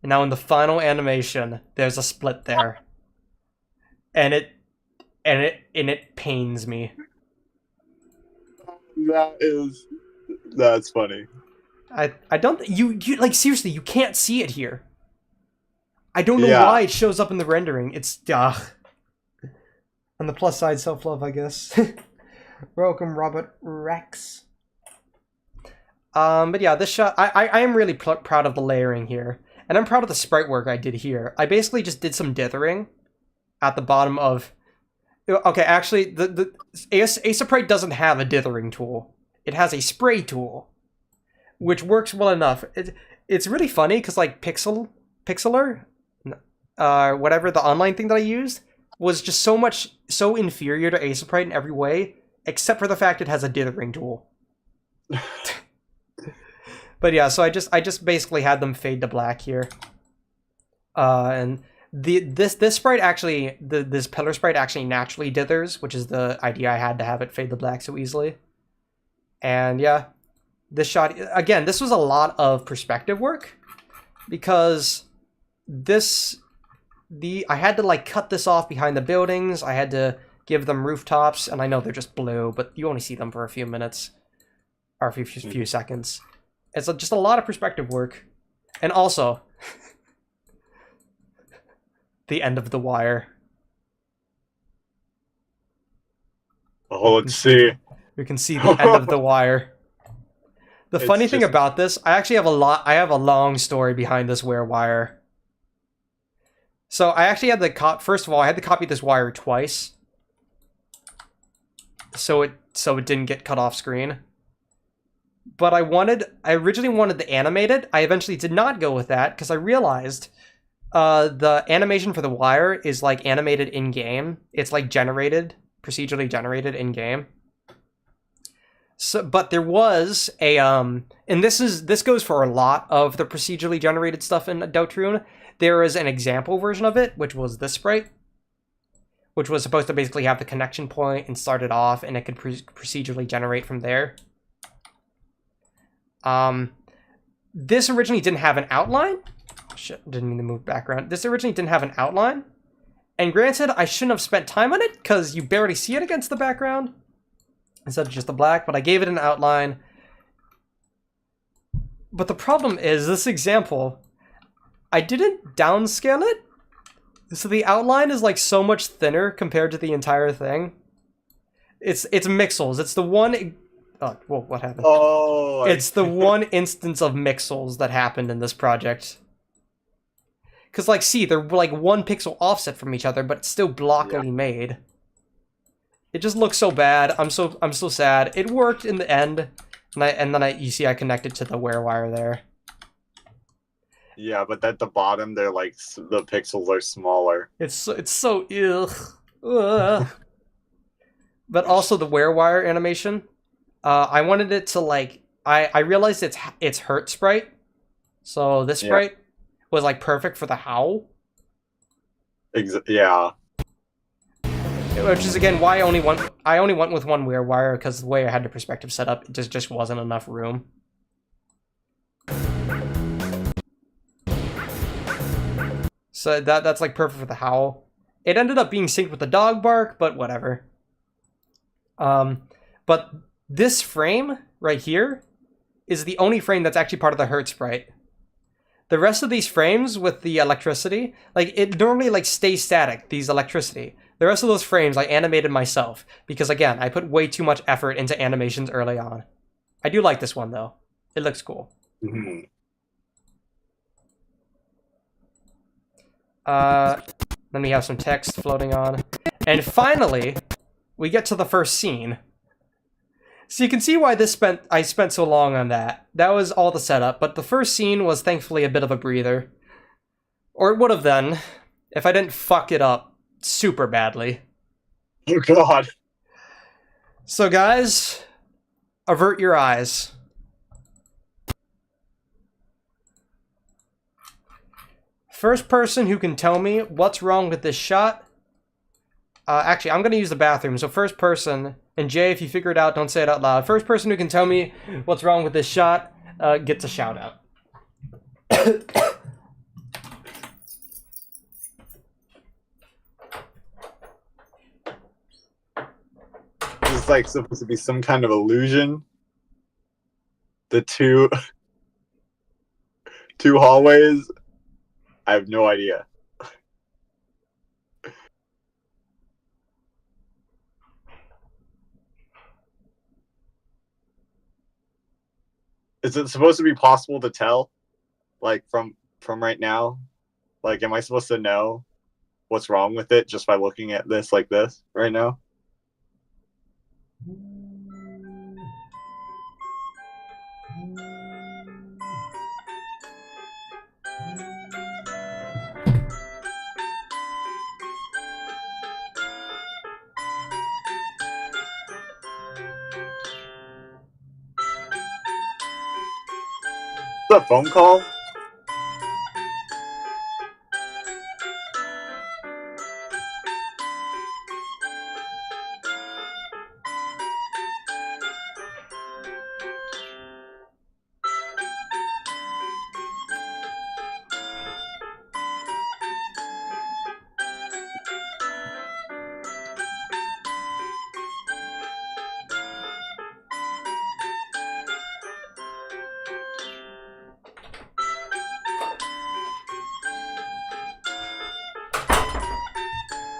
And now in the final animation, there's a split there. And it pains me. That's funny. I don't, you like, seriously, you can't see it here. I don't know why it shows up in the rendering. It's, on the plus side, self-love, I guess. Welcome, Robert Rex. But yeah, this shot, I am really proud of the layering here. And I'm proud of the sprite work I did here. I basically just did some dithering at the bottom of... Okay, actually, the Aseprite doesn't have a dithering tool. It has a spray tool, which works well enough. It's really funny, because like Pixeler, whatever the online thing that I used, was just so inferior to Aseprite in every way, except for the fact it has a dithering tool. But yeah, so I just basically had them fade to black here. And this sprite actually, this pillar sprite actually naturally dithers, which is the idea I had to have it fade to black so easily. And yeah, this shot, again, this was a lot of perspective work, because I had to like cut this off behind the buildings, I had to give them rooftops, and I know they're just blue, but you only see them for a few minutes, or a few seconds. It's just a lot of perspective work. And also, the end of the wire. Oh, let's see. We can see the end of the wire. The funny thing about this, I actually have I have a long story behind this wear wire. So I actually had to first of all, I had to copy this wire twice. So it didn't get cut off screen. But I originally wanted to animate it. I eventually did not go with that, because I realized the animation for the wire is like animated in game. It's like procedurally generated in game. So, but there was a and this goes for a lot of the procedurally generated stuff in Deltarune. There is an example version of it, which was this sprite, which was supposed to basically have the connection point and start it off, and it could procedurally generate from there. This originally didn't have an outline. Shit, didn't mean to move background. This originally didn't have an outline. And granted, I shouldn't have spent time on it, because you barely see it against the background, instead of just the black, but I gave it an outline. But the problem is, this example, I didn't downscale it, so the outline is like so much thinner compared to the entire thing. It's mixels. It's the one... Oh, whoa, what happened? Oh, it's the one instance of mixels that happened in this project. Because, like, see, they're like 1 pixel offset from each other, but it's still blockily made. It just looks so bad. I'm so sad. It worked in the end, and then you see I connected to the wear wire there. Yeah, but at the bottom, they're like the pixels are smaller. It's so ugh. But also the wear wire animation. I wanted it to like I realized it's hurt sprite, so this sprite was like perfect for the howl. Yeah. Which is again why I only went with one wear wire, because the way I had the perspective set up, it just wasn't enough room. So that's like perfect for the howl. It ended up being synced with the dog bark, but whatever. But this frame right here is the only frame that's actually part of the hurt sprite. The rest of these frames with the electricity, like it normally like stays static, these electricity. The rest of those frames I animated myself, because again, I put way too much effort into animations early on. I do like this one though. It looks cool. Mm-hmm. Then we have some text floating on. And finally, we get to the first scene. So you can see why I spent so long on that. That was all the setup, but the first scene was thankfully a bit of a breather. Or it would have then, if I didn't fuck it up super badly. Oh god. So guys, avert your eyes. First person who can tell me what's wrong with this shot. Actually, I'm going to use the bathroom. So first person, and Jay, if you figure it out, don't say it out loud. First person who can tell me what's wrong with this shot gets a shout out. This is like supposed to be some kind of illusion. The two hallways. I have no idea. Is it supposed to be possible to tell, like from right now? Like, am I supposed to know what's wrong with it just by looking at this like this right now? Is that a phone call?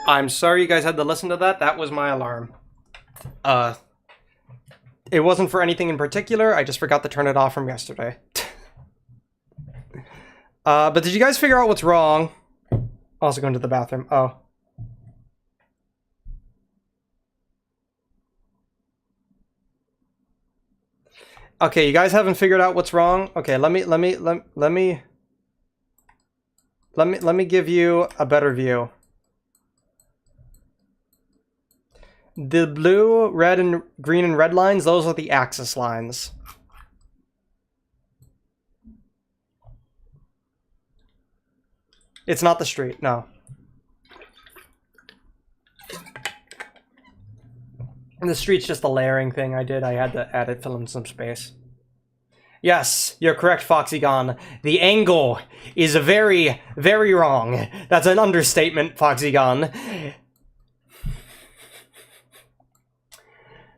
I'm sorry you guys had to listen to that. That was my alarm. It wasn't for anything in particular. I just forgot to turn it off from yesterday. But did you guys figure out what's wrong? Also going to the bathroom. Oh. Okay, you guys haven't figured out what's wrong? Okay, let me let me give you a better view. The blue, red, and green and red lines, those are the axis lines. It's not the street, no. And the street's just a layering thing I did. I had to add it, fill in some space. Yes, you're correct, Foxygon. The angle is very, very wrong. That's an understatement, Foxygon.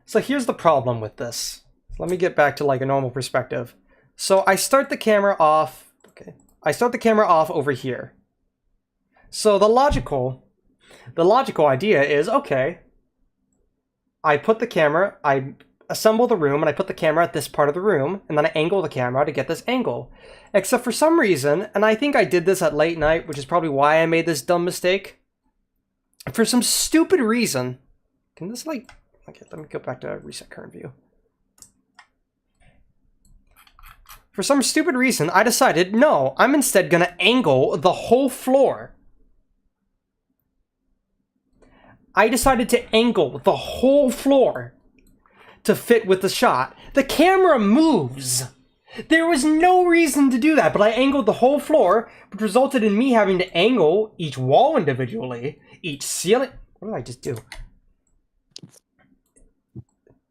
So here's the problem with this. Let me get back to like a normal perspective. So I start the camera off. Okay, I start the camera off over here. So the logical idea is, okay, I put the camera, I assemble the room, and I put the camera at this part of the room, and then I angle the camera to get this angle. Except for some reason, and I think I did this at late night, which is probably why I made this dumb mistake. For some stupid reason, can this like, okay, let me go back to reset current view. For some stupid reason, I decided, no, I'm instead gonna angle the whole floor. I decided to angle the whole floor to fit with the shot. The camera moves. There was no reason to do that, but I angled the whole floor, which resulted in me having to angle each wall individually, each ceiling. What did I just do?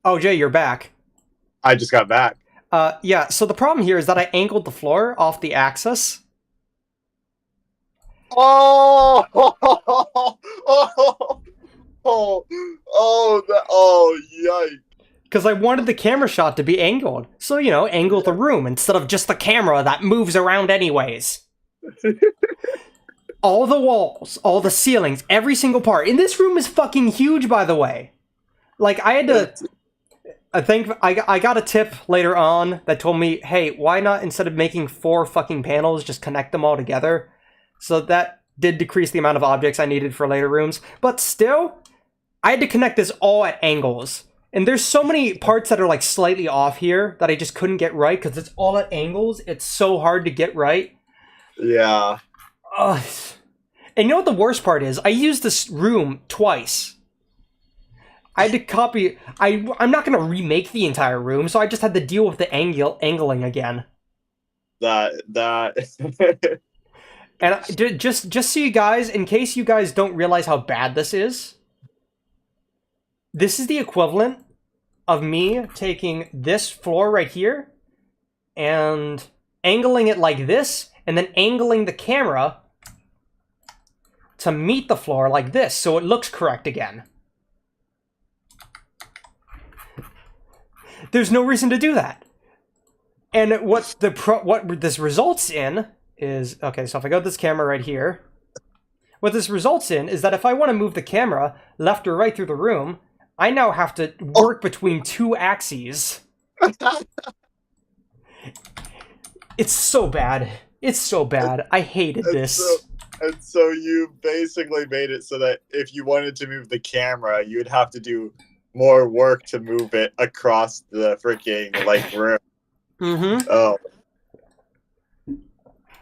Oh, Jay, you're back. I just got back. Yeah, so the problem here is that I angled the floor off the axis. Oh! Yikes. Because I wanted the camera shot to be angled. So, you know, angle the room instead of just the camera that moves around anyways. All the walls, all the ceilings, every single part. And this room is fucking huge, by the way. Like, I had to... I think I got a tip later on that told me, hey, why not, instead of making 4 fucking panels, just connect them all together? So that did decrease the amount of objects I needed for later rooms. But still, I had to connect this all at angles. And there's so many parts that are like slightly off here that I just couldn't get right because it's all at angles. It's so hard to get right. Yeah. Ugh. And you know what the worst part is? I used this room twice. I had to copy... I'm not going to remake the entire room, so I just had to deal with the angling again. That... And just so you guys, in case you guys don't realize how bad this is the equivalent of me taking this floor right here and angling it like this, and then angling the camera to meet the floor like this, so it looks correct again. There's no reason to do that. And what this results in is, okay, so if I go to this camera right here, what this results in is that if I want to move the camera left or right through the room, I now have to work between 2 axes. It's so bad. It's so bad. I hated this. And so you basically made it so that if you wanted to move the camera, you'd have to do more work to move it across the freaking like room. Mm-hmm. Oh.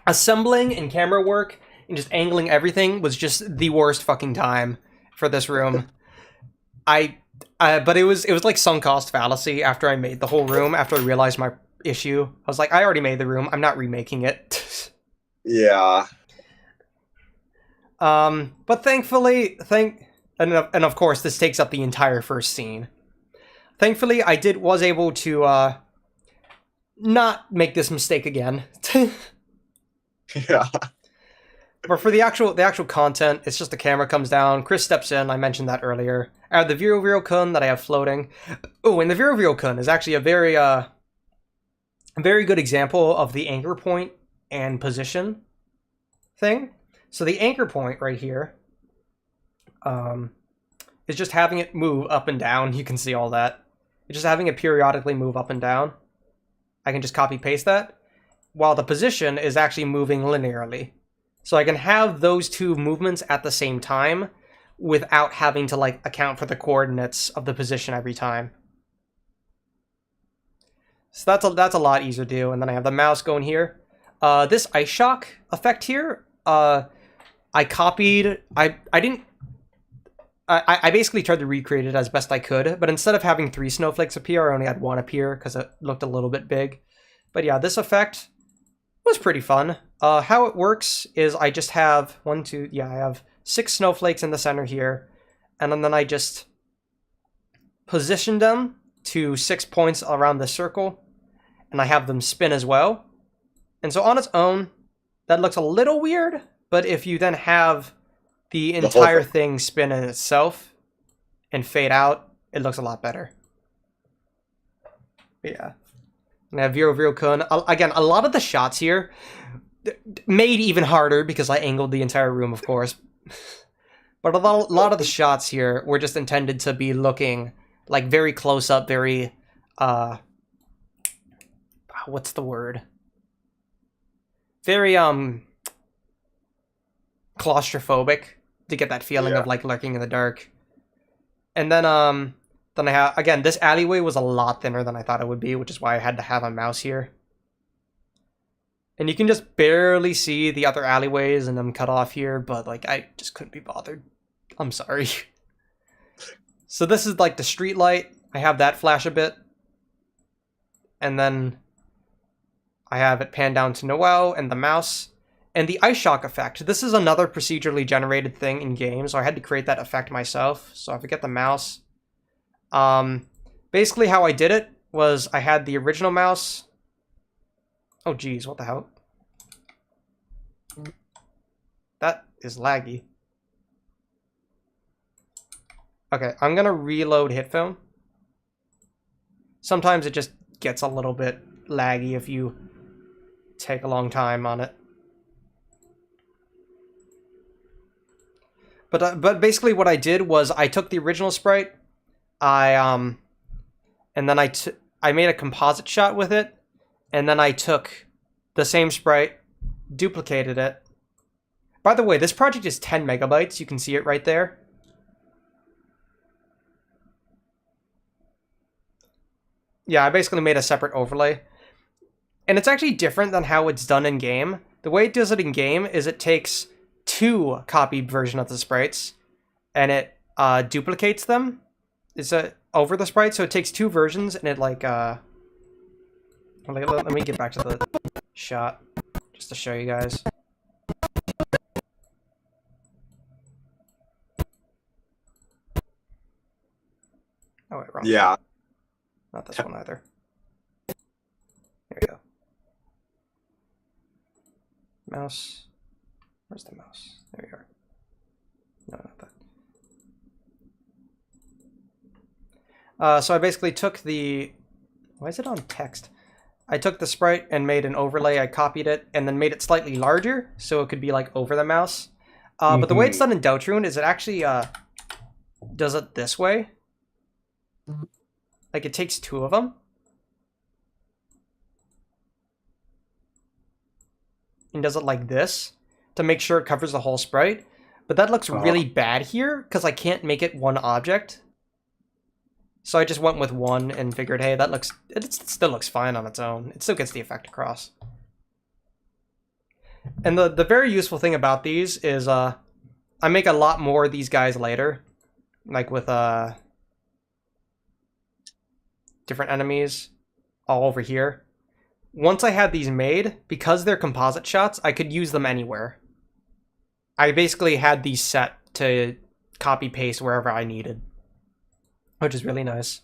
Assembling and camera work and just angling everything was just the worst fucking time for this room. But it was like sunk cost fallacy after I made the whole room, after I realized my issue. I was like, I already made the room. I'm not remaking it. Yeah. But thankfully, and of course, this takes up the entire first scene. Thankfully, I was able to not make this mistake again. Yeah. But for the actual content, it's just the camera comes down, Chris steps in, I mentioned that earlier. I have the Viro Kun that I have floating. Oh, and the Viro Kun is actually a very good example of the anchor point and position thing. So the anchor point right here is just having it move up and down. You can see all that. It's just having it periodically move up and down. I can just copy paste that, while the position is actually moving linearly. So I can have those two movements at the same time without having to like account for the coordinates of the position every time. So that's a lot easier to do. And then I have the mouse going here. This ice shock effect here I copied. I didn't. I basically tried to recreate it as best I could, but instead of having 3 snowflakes appear, I only had 1 appear because it looked a little bit big. But yeah, this effect was pretty fun. How it works is I just have I have 6 snowflakes in the center here, and then I just position them to 6 points around the circle, and I have them spin as well. And so on its own, that looks a little weird, but if you then have the entire thing spin in itself and fade out, it looks a lot better. But yeah. And I have Viro-Kun. Again, a lot of the shots here made even harder because I angled the entire room, of course. But a lot of the shots here were just intended to be looking like very close up, very what's the word? Very claustrophobic, to get that feeling of like lurking in the dark. And then I have, again, this alleyway was a lot thinner than I thought it would be, which is why I had to have a mouse here. And you can just barely see the other alleyways and them cut off here, but like I just couldn't be bothered. I'm sorry. So this is like the street light. I have that flash a bit. And then I have it pan down to Noel and the mouse. And the ice shock effect. This is another procedurally generated thing in game, so I had to create that effect myself. So if I get the mouse, basically how I did it was I had the original mouse. Oh geez, what the hell? That is laggy. Okay, I'm gonna reload HitFilm. Sometimes it just gets a little bit laggy if you take a long time on it. But basically what I did was I took the original sprite, and then I made a composite shot with it, and then I took the same sprite, duplicated it. By the way, this project is 10 megabytes. You can see it right there. Yeah, I basically made a separate overlay. And it's actually different than how it's done in game. The way it does it in game is it takes 2 copied versions of the sprites, and it duplicates them. It's over the sprite, so it takes 2 versions, and it like let me get back to the shot just to show you guys. Oh wait, wrong. Yeah. Not this one either. There we go. Mouse. Where's the mouse? There we are. No, not that. So I basically took the... Why is it on text? I took the sprite and made an overlay. I copied it and then made it slightly larger so it could be like over the mouse. But the way it's done in Deltarune is it actually does it this way. Like it takes 2 of them. And does it like this to make sure it covers the whole sprite. But that looks really bad here because I can't make it one object. So I just went with 1 and figured, hey, it still looks fine on its own. It still gets the effect across. And the very useful thing about these is I make a lot more of these guys later. Like with different enemies all over here. Once I had these made, because they're composite shots, I could use them anywhere. I basically had these set to copy paste wherever I needed, which is really nice.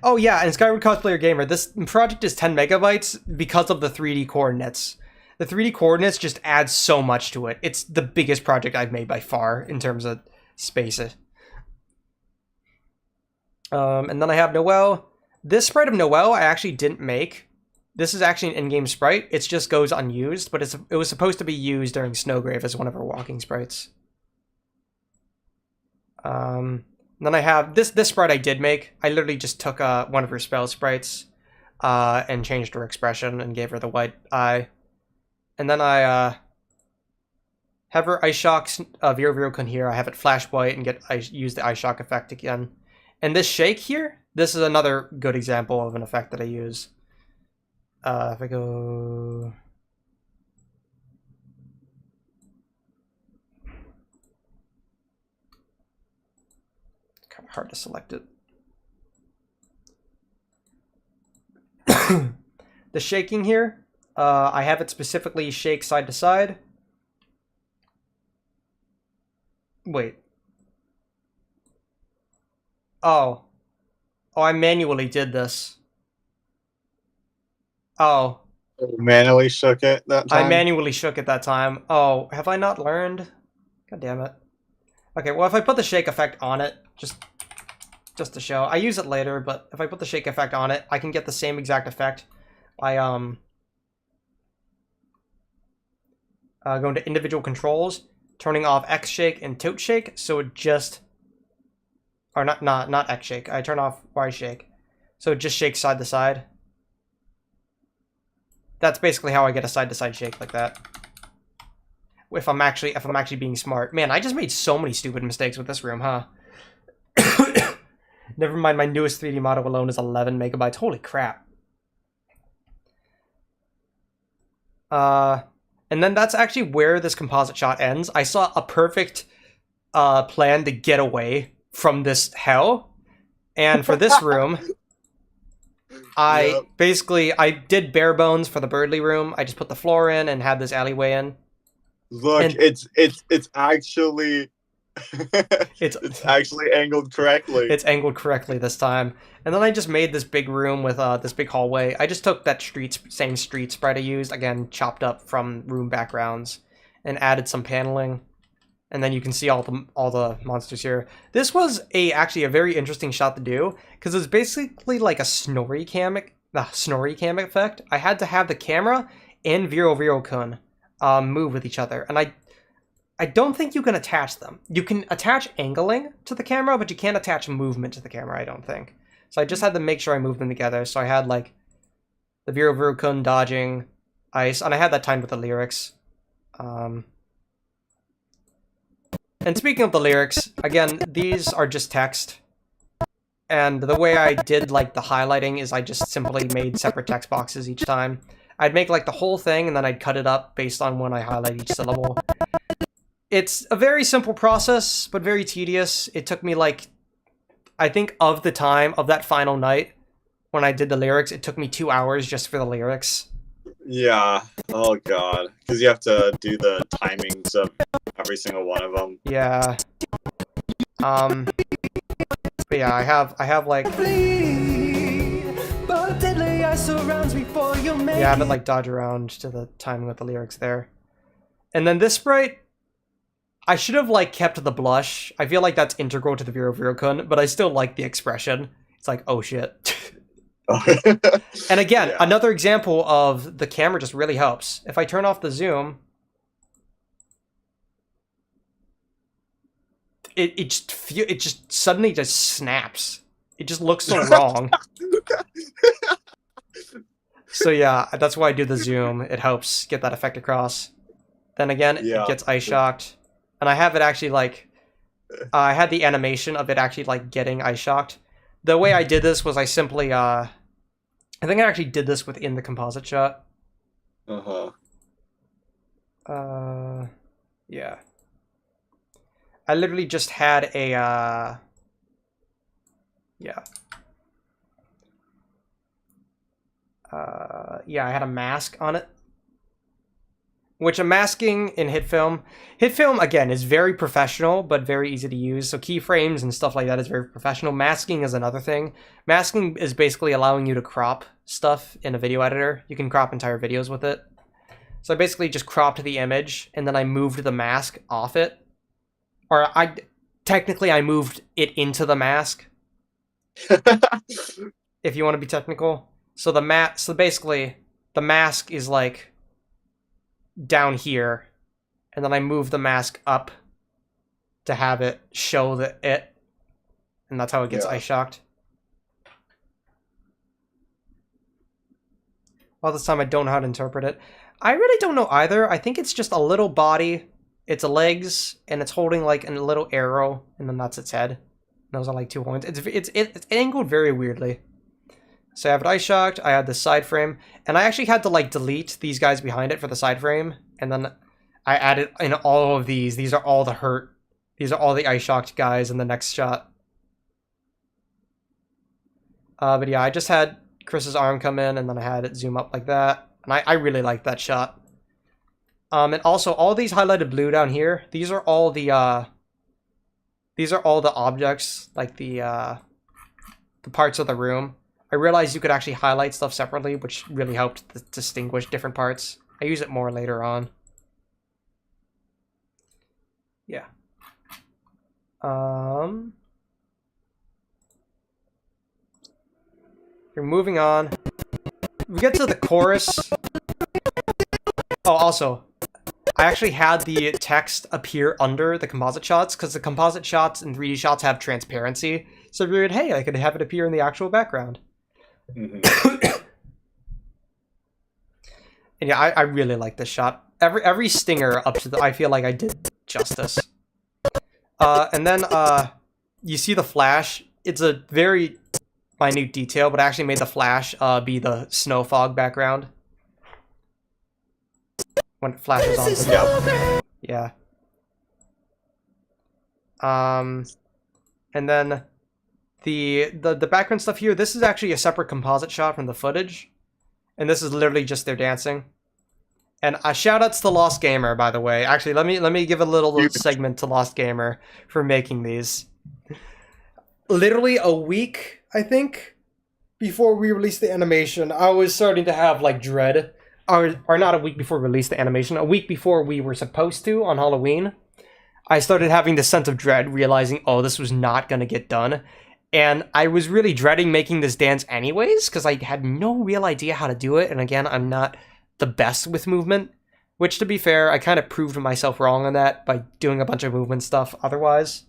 Oh yeah, and Skyward Cosplayer Gamer, this project is 10 megabytes because of the 3D coordinates. The 3D coordinates just add so much to it. It's the biggest project I've made by far in terms of space. And then I have Noel. This sprite of Noel I actually didn't make. This is actually an in-game sprite. It just goes unused, but it was supposed to be used during Snowgrave as one of our walking sprites. Then I have this sprite I did make. I literally just took one of her spell sprites and changed her expression and gave her the white eye. And then I have her Ice Shock Viro-Kun here. I have it flash white and use the Ice Shock effect again. And this shake here, this is another good example of an effect that I use. If I go... hard to select it. The shaking here, I have it specifically shake side to side. Wait. Oh. Oh, I manually did this. Oh. Manually shook it that time? I manually shook it that time. Oh, have I not learned? God damn it. Okay, well, if I put the shake effect on it, just to show. I use it later, but if I put the shake effect on it, I can get the same exact effect by going to individual controls, turning off X shake and tilt shake, so it just, or not X shake. I turn off Y shake, so it just shakes side to side. That's basically how I get a side to side shake like that. If I'm actually being smart. Man, I just made so many stupid mistakes with this room, huh? Never mind, my newest 3D model alone is 11 megabytes. Holy crap. And then that's actually where this composite shot ends. I saw a perfect plan to get away from this hell. And for this room, I did bare bones for the Birdly room. I just put the floor in and had this alleyway in. Look, And it's actually it's actually angled correctly. It's angled correctly this time. And then I just made this big room with this big hallway. I just took that same street sprite I used, again, chopped up from room backgrounds, and added some paneling. And then you can see all the monsters here. This was actually a very interesting shot to do, because it's basically like a Snorri cam effect. I had to have the camera and Viro-Kun move with each other, and I don't think you can attach them. You can attach angling to the camera, but you can't attach movement to the camera, I don't think. So I just had to make sure I moved them together. So I had like the Viro-Kun dodging ice, and I had that timed with the lyrics. And speaking of the lyrics, again, these are just text. And the way I did like the highlighting is I just simply made separate text boxes each time. I'd make like the whole thing and then I'd cut it up based on when I highlight each syllable. It's a very simple process, but very tedious. It took me like, I think of the time of that final night when I did the lyrics, it took me 2 hours just for the lyrics. Yeah. Oh god. Because you have to do the timings of every single one of them. Yeah. But yeah, I have like, yeah, I have it like dodge around to the timing with the lyrics there. And then this sprite, I should have like kept the blush. I feel like that's integral to the Viro-Kun, but I still like the expression. It's like, oh shit. And again, yeah. Another example of the camera just really helps. If I turn off the zoom, it just suddenly just snaps. It just looks so wrong. So yeah, that's why I do the zoom. It helps get that effect across. Then again, it gets ice shocked. And I have it actually like, I had the animation of it actually like getting ice shocked. The way I did this was I simply, I think I actually did this within the composite shot. Yeah. I literally just had a, yeah, I had a mask on it. Which a masking in HitFilm, again, is very professional, but very easy to use. So keyframes and stuff like that is very professional. Masking is another thing. Masking is basically allowing you to crop stuff in a video editor. You can crop entire videos with it. So I basically just cropped the image, and then I moved the mask off it. Or technically I moved it into the mask. If you want to be technical. So basically the mask is like down here, and then I move the mask up to have it show it, and that's how it gets ice shocked. Well, this time I don't know how to interpret it. I really don't know either. I think it's just a little body, its legs, and it's holding like a little arrow, and then that's its head. And those are like 2 horns. It's angled very weirdly. So I have it ice shocked, I had the side frame, and I actually had to like delete these guys behind it for the side frame, and then I added in all of these are all the hurt. These are all the ice shocked guys in the next shot. But yeah, I just had Chris's arm come in, and then I had it zoom up like that. And I really like that shot. And also, all these highlighted blue down here, these are all the objects, like the parts of the room. I realized you could actually highlight stuff separately, which really helped distinguish different parts. I use it more later on. Yeah. You're moving on. We get to the chorus. Oh, also, I actually had the text appear under the composite shots, because the composite shots and 3D shots have transparency. So I figured, hey, I could have it appear in the actual background. Mm-hmm. And yeah, I really like this shot. Every stinger up to I feel like I did justice. And then you see the flash. It's a very minute detail, but I actually made the flash be the snow fog background. When it flashes on the yeah. And then the background stuff here, this is actually a separate composite shot from the footage. And this is literally just their dancing. And shout outs to Lost Gamer, by the way. Actually, let me give a little segment to Lost Gamer for making these. Literally a week, I think, before we released the animation, I was starting to have like dread. Or not a week before we released the animation, a week before we were supposed to on Halloween, I started having this sense of dread, realizing, oh, this was not going to get done. And I was really dreading making this dance anyways, because I had no real idea how to do it. And again, I'm not the best with movement, which, to be fair, I kind of proved myself wrong on that by doing a bunch of movement stuff otherwise.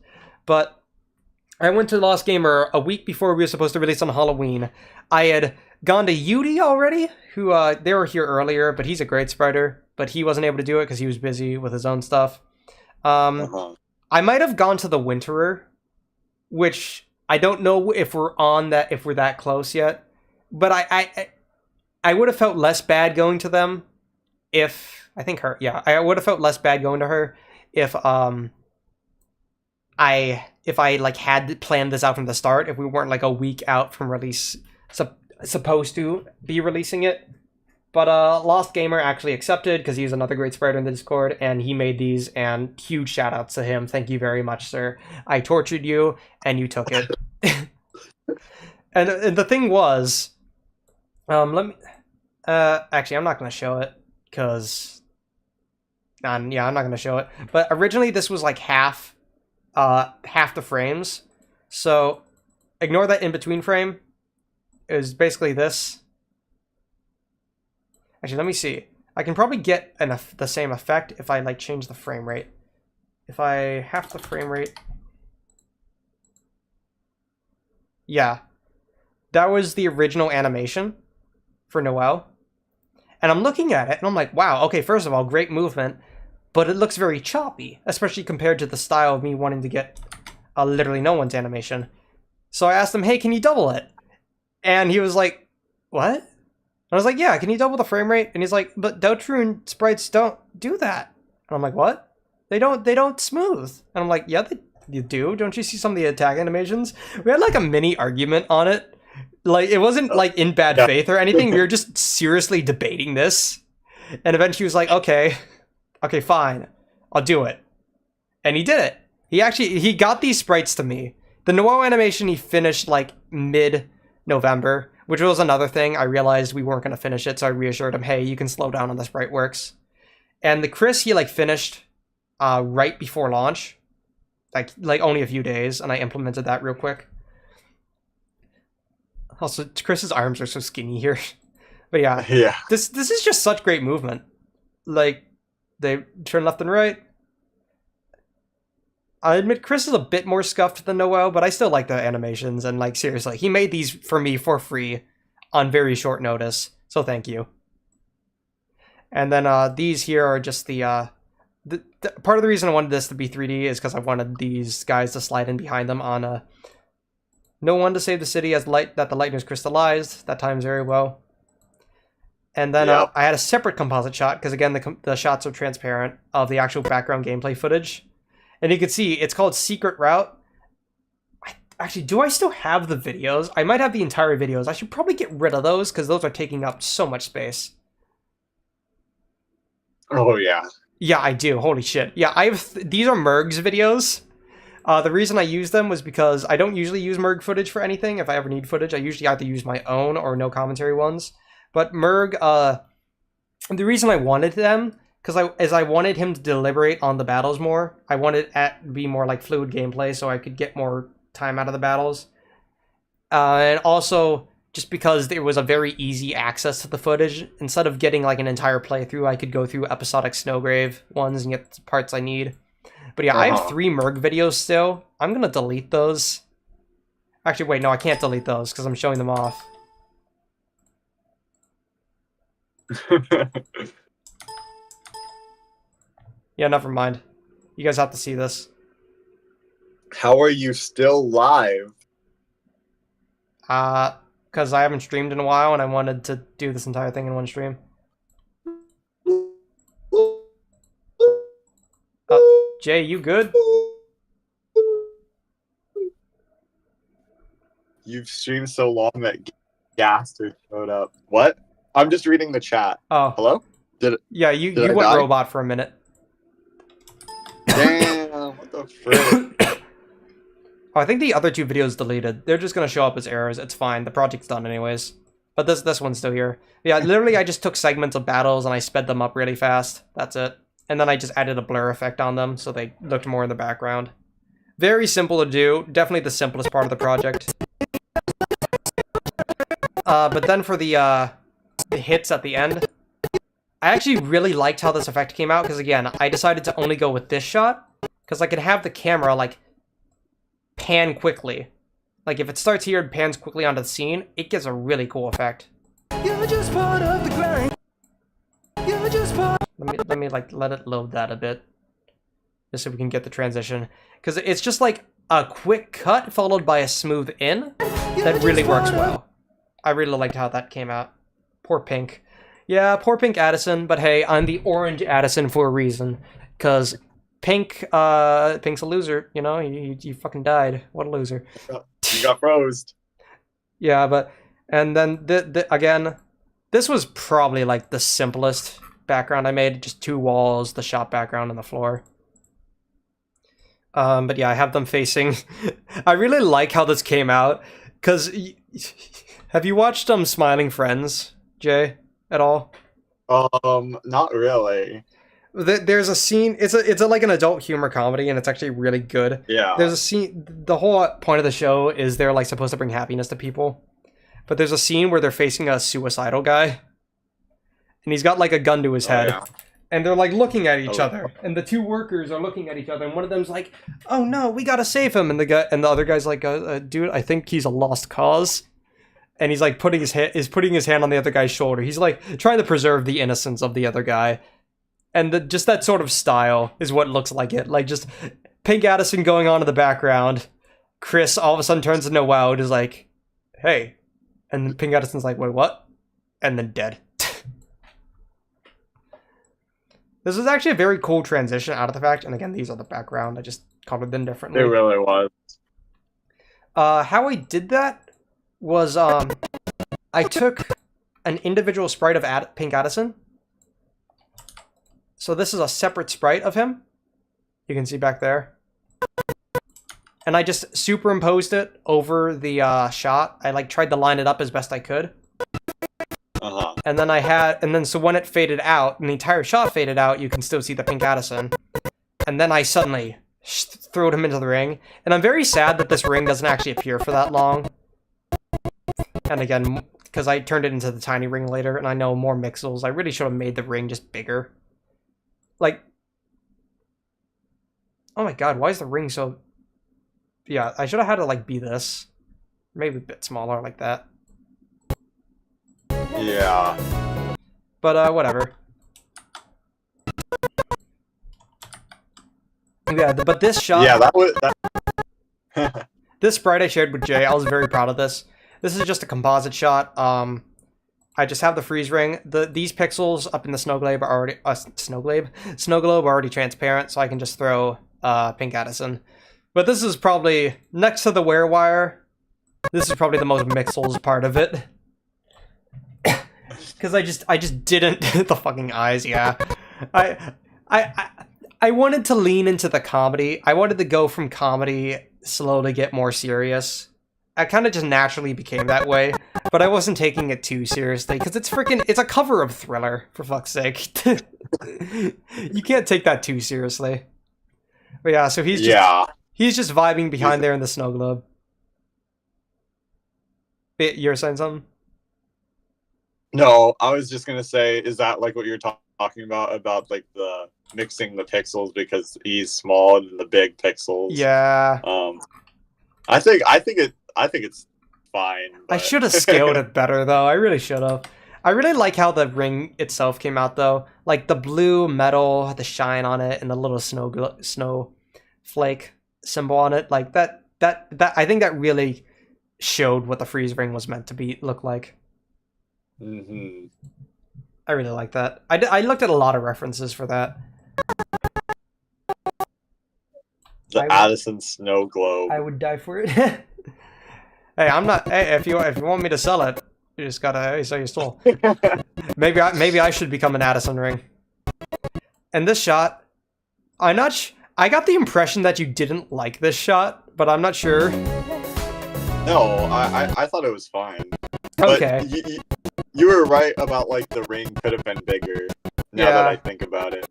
But I went to Lost Gamer a week before we were supposed to release on Halloween. I had gone to Yudi already, who they were here earlier, but he's a great spriter, but he wasn't able to do it because he was busy with his own stuff. I might have gone to the Winterer, which I don't know if we're that close yet, but I would have felt less bad going to them if I would have felt less bad going to her if I like had planned this out from the start, if we weren't like a week out from release, supposed to be releasing it. But Lost Gamer actually accepted, because he's another great spriter in the Discord, and he made these, and huge shout outs to him. Thank you very much, sir. I tortured you, and you took it. and the thing was, let me, actually, I'm not going to show it, because, yeah, I'm not going to show it. But originally, this was like half the frames, so ignore that in-between frame. It was basically this. Actually, let me see. I can probably get the same effect if I like change the frame rate. If I half the frame rate. Yeah. That was the original animation for Noelle. And I'm looking at it and I'm like, wow, okay, first of all, great movement, but it looks very choppy, especially compared to the style of me wanting to get literally no one's animation. So I asked him, hey, can you double it? And he was like, what? I was like, yeah, can you double the frame rate? And he's like, but Deltarune sprites don't do that. And I'm like, what? They don't smooth. And I'm like, yeah, you do. Don't you see some of the attack animations? We had like a mini argument on it. Like, it wasn't like in bad faith or anything. We were just seriously debating this. And eventually he was like, okay, fine. I'll do it. And he did it. He got these sprites to me. The Noelle animation he finished like mid-November, which was another thing. I realized we weren't going to finish it, so I reassured him, hey, you can slow down on the sprite works. And the Chris, he like finished right before launch, like only a few days, and I implemented that real quick. Also, Chris's arms are so skinny here. But yeah. This is just such great movement. Like, they turn left and right. I admit Chris is a bit more scuffed than Noelle, but I still like the animations, and like seriously, he made these for me for free on very short notice, so thank you. And then these here are just the part of the reason I wanted this to be 3D is because I wanted these guys to slide in behind them on no one to save the city as light that the lightning is crystallized. That times very well. And then I had a separate composite shot because again the shots are transparent of the actual background gameplay footage. And you can see, it's called Secret Route. Actually, do I still have the videos? I might have the entire videos. I should probably get rid of those because those are taking up so much space. Oh yeah. Yeah, I do. Holy shit. Yeah, I have... these are Merg's videos. The reason I use them was because I don't usually use Merg footage for anything. If I ever need footage, I usually either use my own or no commentary ones. But Merg, the reason I wanted them, because I wanted him to deliberate on the battles more. I wanted it to be more like fluid gameplay so I could get more time out of the battles. And also, just because there was a very easy access to the footage. Instead of getting like an entire playthrough, I could go through episodic Snowgrave ones and get the parts I need. But yeah, I have 3 Merg videos still. I'm gonna delete those. Actually, wait, no, I can't delete those because I'm showing them off. Yeah, never mind. You guys have to see this. How are you still live? Because I haven't streamed in a while and I wanted to do this entire thing in one stream. Jay, you good? You've streamed so long that Gaster showed up. What? I'm just reading the chat. Oh. Hello? Yeah, you I went die? robot for a minute. Damn, what the frick? Oh, I think the other 2 videos deleted. They're just gonna show up as errors. It's fine. The project's done anyways. But this one's still here. Yeah, literally I just took segments of battles and I sped them up really fast. That's it. And then I just added a blur effect on them so they looked more in the background. Very simple to do. Definitely the simplest part of the project. But then for the hits at the end, I actually really liked how this effect came out because, again, I decided to only go with this shot because I could have the camera, like, pan quickly. Like, if it starts here and pans quickly onto the scene, it gives a really cool effect. You're just part of the grind. You're just part... Let me like let it load that a bit, just so we can get the transition, because it's just like a quick cut followed by a smooth in that really works well. I really liked how that came out. Poor Pink. Yeah, poor Pink Addison, but hey, I'm the orange Addison for a reason, because Pink's a loser, you know, you fucking died. What a loser. You got froze. Yeah, but, and then, again, this was probably like the simplest background I made, just 2 walls, the shop background, and the floor. But yeah, I have them facing... I really like how this came out, because... Have you watched Smiling Friends, Jay, at all? Not really. There's a scene, it's a like an adult humor comedy, and it's actually really good. Yeah. There's a scene, the whole point of the show is they're like supposed to bring happiness to people. But there's a scene where they're facing a suicidal guy. And he's got like a gun to his head. Yeah. And they're like looking at each other. And the 2 workers are looking at each other. And one of them's like, "Oh no, we gotta save him." And the other guy's like, "Dude, I think he's a lost cause." And he's like putting his hand on the other guy's shoulder. He's like trying to preserve the innocence of the other guy. And just that sort of style is what looks like it. Like just Pink Addison going on in the background. Chris all of a sudden turns into WoW and is like, "Hey." And then Pink Addison's like, "Wait, what?" And then dead. This was actually a very cool transition out of the fact. And again, these are the background. I just colored them differently. It really was. How I did that was I took an individual sprite of Pink Addison. So this is a separate sprite of him. You can see back there. And I just superimposed it over the shot. I like tried to line it up as best I could. And then so when it faded out, and the entire shot faded out, you can still see the Pink Addison. And then I suddenly threw him into the ring. And I'm very sad that this ring doesn't actually appear for that long. And again, because I turned it into the tiny ring later, and I know more mixels. I really should have made the ring just bigger. Like, oh my god, why is the ring so... Yeah, I should have had it like be this. Maybe a bit smaller like that. Yeah. But whatever. Yeah, but this shot... Yeah, that was... This sprite I shared with Jay, I was very proud of this. This is just a composite shot. I just have the freeze ring. These pixels up in the snow globe are already... snow globe are already transparent, so I can just throw Pink Addison. But this is probably, next to the wear-wire, this is probably the most Mixels part of it. Because I just didn't, the fucking eyes, yeah. I wanted to lean into the comedy. I wanted to go from comedy, slowly get more serious. I kind of just naturally became that way, but I wasn't taking it too seriously, because it's a cover of Thriller, for fuck's sake. You can't take that too seriously. But yeah, so he's just vibing behind there in the snow globe. You're saying something? No, I was just gonna say, is that like what you're talking about like the mixing the pixels because he's small and the big pixels? Yeah. I think it's fine. I should have scaled it better though. I really should have. I really like how the ring itself came out though. Like the blue metal, the shine on it, and the little snowflake symbol on it. Like that. I think that really showed what the freeze ring was meant to look like. Mm-hmm. I really like that. I looked at a lot of references for that. The Addison snow globe. I would die for it. Hey, I'm not. Hey, if you want me to sell it, you just gotta say you stole. Maybe I should become an Addison ring. And this shot, I got the impression that you didn't like this shot, but I'm not sure. No, I thought it was fine. Okay. But you were right about like the ring could have been bigger. Now that I think about it.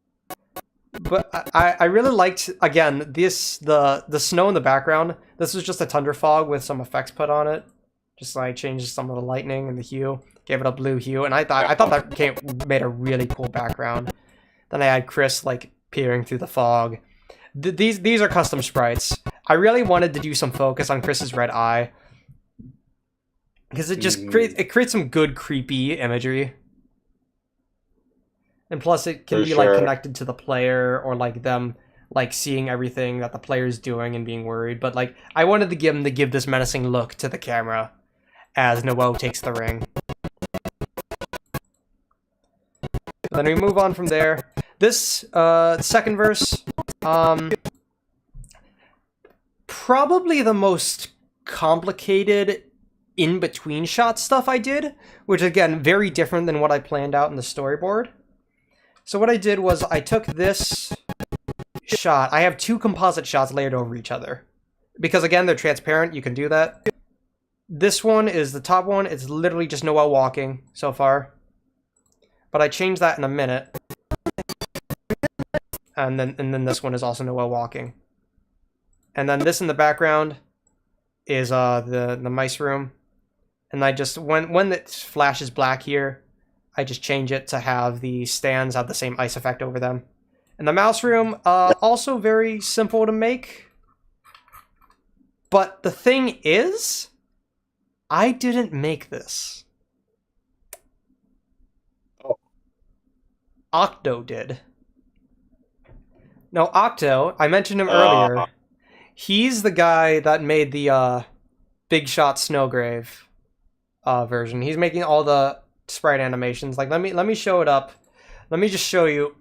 But I really liked, again, the snow in the background. This was just a tundra fog with some effects put on it. Just like changed some of the lightning and the hue, gave it a blue hue, and I thought that made a really cool background. Then I had Chris like peering through the fog. These are custom sprites. I really wanted to do some focus on Chris's red eye, because it just creates some good creepy imagery. And plus it can be like connected to the player, or like them like seeing everything that the player's doing and being worried. But like I wanted to give this menacing look to the camera as Noelle takes the ring. Then we move on from there. This second verse, probably the most complicated in-between shot stuff I did, which again, very different than what I planned out in the storyboard. So what I did was I took this shot. I have two composite shots layered over each other. Because again, they're transparent, you can do that. This one is the top one. It's literally just Noelle walking so far. But I changed that in a minute. And then this one is also Noelle walking. And then this in the background is the mice room. And I just, when it flashes black here, I just change it to have the stands have the same ice effect over them. And the mouse room, also very simple to make. But the thing is, I didn't make this. Oh. Octo did. No, Octo, I mentioned him earlier. He's the guy that made the Big Shot Snowgrave version. He's making all the sprite animations. Like, let me show it up. Let me just show you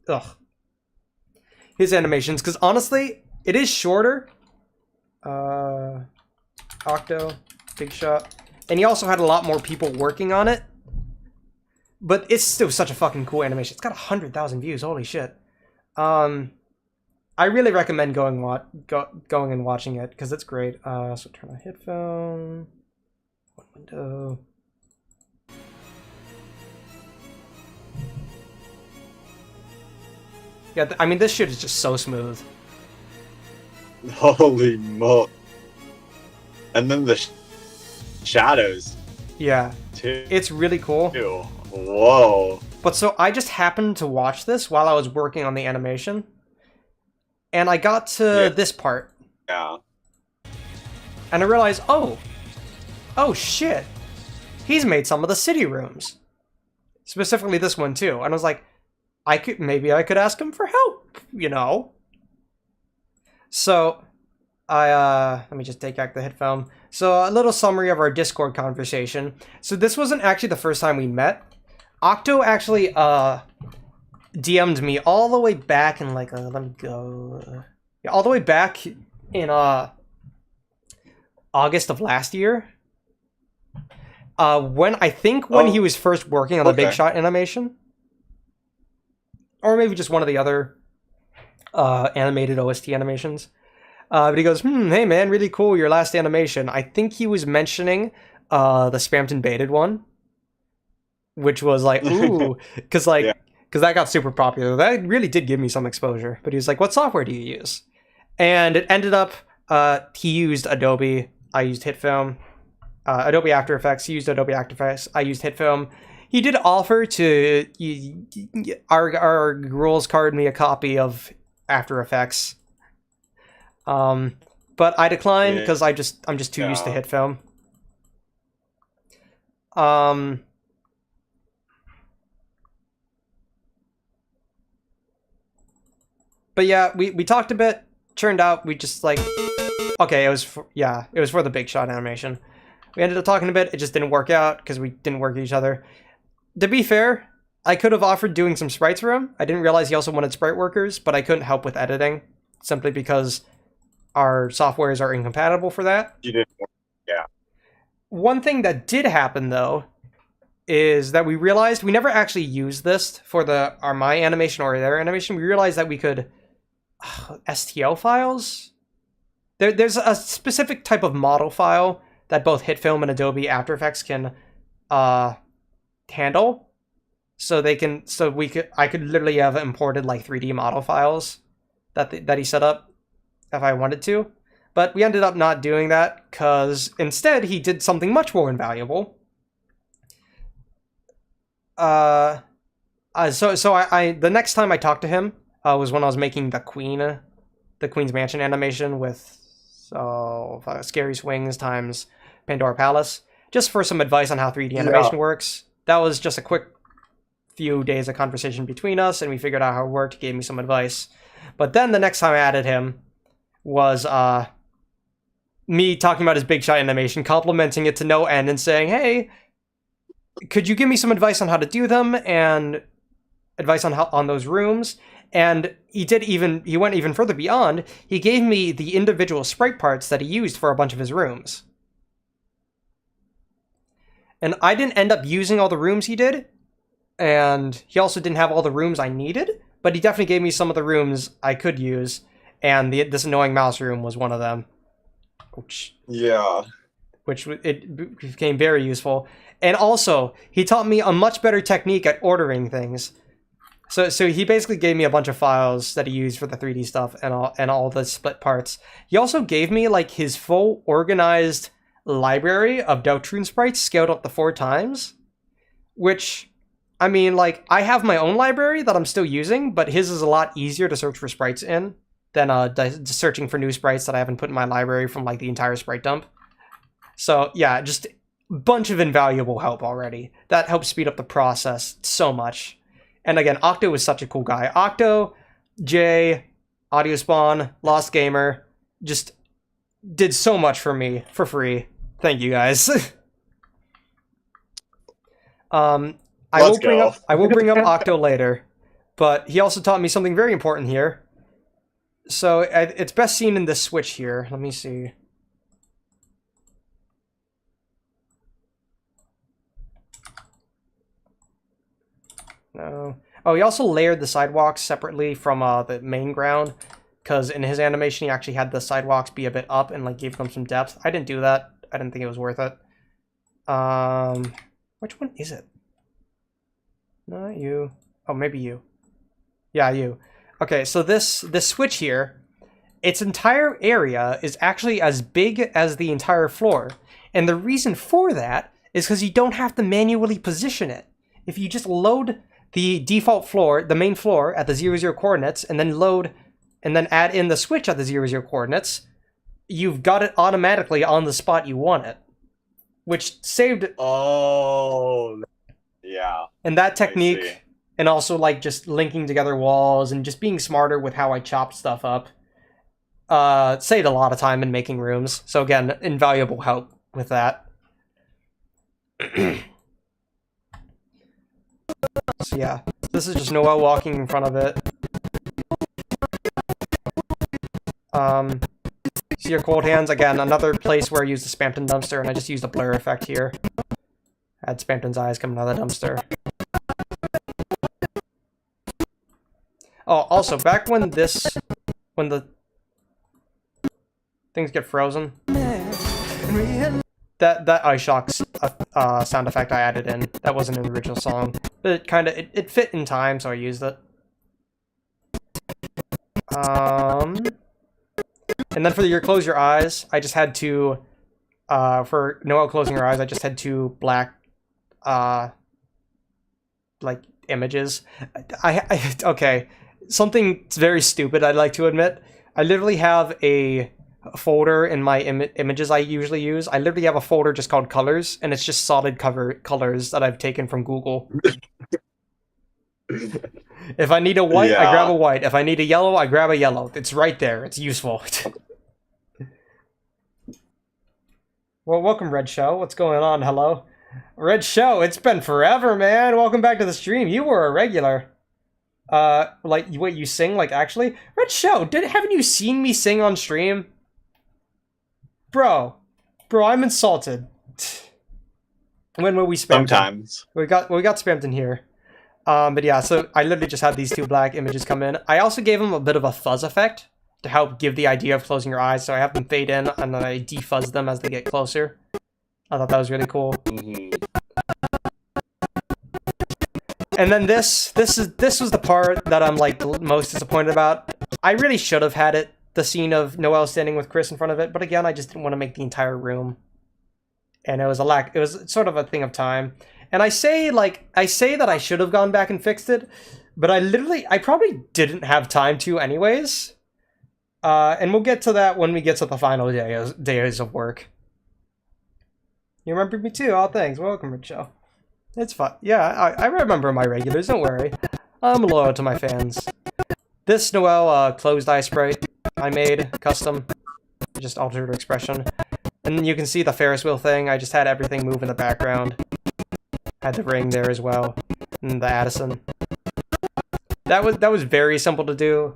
ugh, his animations, because honestly, it is shorter. Octo, Big Shot, and he also had a lot more people working on it. But it's still such a fucking cool animation. It's got 100,000 views. Holy shit. I really recommend going and watching it, because it's great. So turn on headphone. One window. Yeah, I mean, this shit is just so smooth. Holy mo! And then the shadows. Yeah, Too. it's really cool. Whoa! But so I just happened to watch this while I was working on the animation, and I got to this part. Yeah. And I realized, oh shit, he's made some of the city rooms, specifically this one too. And I was like, maybe I could ask him for help, you know. So let me just take back the headphone. So a little summary of our Discord conversation. So this wasn't actually the first time we met. Octo actually DM'd me all the way back in like let me go, yeah, all the way back in August of last year. When he was first working on the Big Shot animation, or maybe just one of the other animated OST animations. But he goes, hey man, really cool, your last animation. I think he was mentioning the Spammed and Baited one, which was like, ooh, because that got super popular. That really did give me some exposure. But he was like, what software do you use? And it ended up, he used Adobe. I used HitFilm. Adobe After Effects. He used Adobe After Effects. I used HitFilm. He did offer to our rules card me a copy of After Effects. But I declined because I'm just too used to HitFilm. But yeah, we talked a bit. Turned out we just like, okay, it was for the Big Shot animation. We ended up talking a bit. It just didn't work out because we didn't work with each other. To be fair, I could have offered doing some sprites for him. I didn't realize he also wanted sprite workers, but I couldn't help with editing simply because our softwares are incompatible for that. You didn't. Yeah. One thing that did happen though is that we realized we never actually used this for my animation or their animation. We realized that we could STL files. There's a specific type of model file that both HitFilm and Adobe After Effects can handle. I could literally have imported like 3D model files that he set up if I wanted to. But we ended up not doing that because instead he did something much more invaluable. The next time I talked to him was when I was making the Queen's Mansion animation with Scary Swings times Pandora Palace, just for some advice on how 3D animation works. That was just a quick few days of conversation between us, and we figured out how it worked. He gave me some advice. But then the next time I added him was me talking about his Big Shot animation, complimenting it to no end, and saying, hey, could you give me some advice on how to do them, and advice on those rooms? And he went even further beyond. He gave me the individual sprite parts that he used for a bunch of his rooms. And I didn't end up using all the rooms he did, and he also didn't have all the rooms I needed, but he definitely gave me some of the rooms I could use, and this annoying mouse room was one of them. Which it became very useful. And also, he taught me a much better technique at ordering things. So he basically gave me a bunch of files that he used for the 3D stuff and all the split parts. He also gave me like his full organized library of Doutrune sprites scaled up to 4 times, which, I mean, like, I have my own library that I'm still using, but his is a lot easier to search for sprites in than searching for new sprites that I haven't put in my library from like the entire sprite dump. So yeah, just a bunch of invaluable help already. That helps speed up the process so much. And again, Octo is such a cool guy. Octo, Jay, Audio Spawn, Lost Gamer, just did so much for me for free. Thank you guys. I will bring up Octo later, but he also taught me something very important here. So it's best seen in this switch here. Let me see. No. Oh, he also layered the sidewalks separately from the main ground, because in his animation he actually had the sidewalks be a bit up and like gave them some depth. I didn't do that. I didn't think it was worth it. Which one is it? Not you. Oh, maybe you. Yeah, you. Okay, so this switch here, its entire area is actually as big as the entire floor. And the reason for that is because you don't have to manually position it. If you just load the default floor, the main floor at the 0, coordinates, and then add in the switch at the 0, coordinates, you've got it automatically on the spot you want it. Which saved... Oh, yeah. And that technique, and also like just linking together walls and just being smarter with how I chopped stuff up, saved a lot of time in making rooms. So again, invaluable help with that. So yeah, this is just Noelle walking in front of it. See your cold hands? Again, another place where I use the Spamton dumpster, and I just used a blur effect here. Had Spamton's eyes coming out of the dumpster. Oh, also, back when the things get frozen, that ice shocks sound effect I added in. That wasn't an original song, but it fit in time, so I used it. And then for your close your eyes, I just had to, for Noelle closing her eyes, I just had two black, like, images. Okay, something very stupid I'd like to admit. I literally have a folder in my images I usually use. I literally have a folder just called colors, and it's just solid colors that I've taken from Google. If I need a white, I grab a white. If I need a yellow, I grab a yellow. It's right there. It's useful. Well, welcome, Red Show. What's going on? Hello? Red Show, it's been forever, man. Welcome back to the stream. You were a regular. Like, wait, you sing, like, actually? Red Show, haven't you seen me sing on stream? Bro, I'm insulted. When were we spammed? Sometimes. We got spammed in here. But yeah, so I literally just had these two black images come in. I also gave them a bit of a fuzz effect to help give the idea of closing your eyes. So I have them fade in and then I defuzz them as they get closer. I thought that was really cool. And then this was the part that I'm like most disappointed about. I really should have had the scene of Noelle standing with Chris in front of it, but again, I just didn't want to make the entire room. And it was sort of a thing of time. And I say that I should have gone back and fixed it, but I probably didn't have time to anyways. And we'll get to that when we get to the final days of work. You remember me too? Oh, thanks. Welcome, Rachel. It's fun. Yeah, I remember my regulars. Don't worry. I'm loyal to my fans. This Noelle closed eye sprite I made custom, just altered expression, and then you can see the Ferris wheel thing. I just had everything move in the background. Had the ring there as well, and the Addison. That was very simple to do,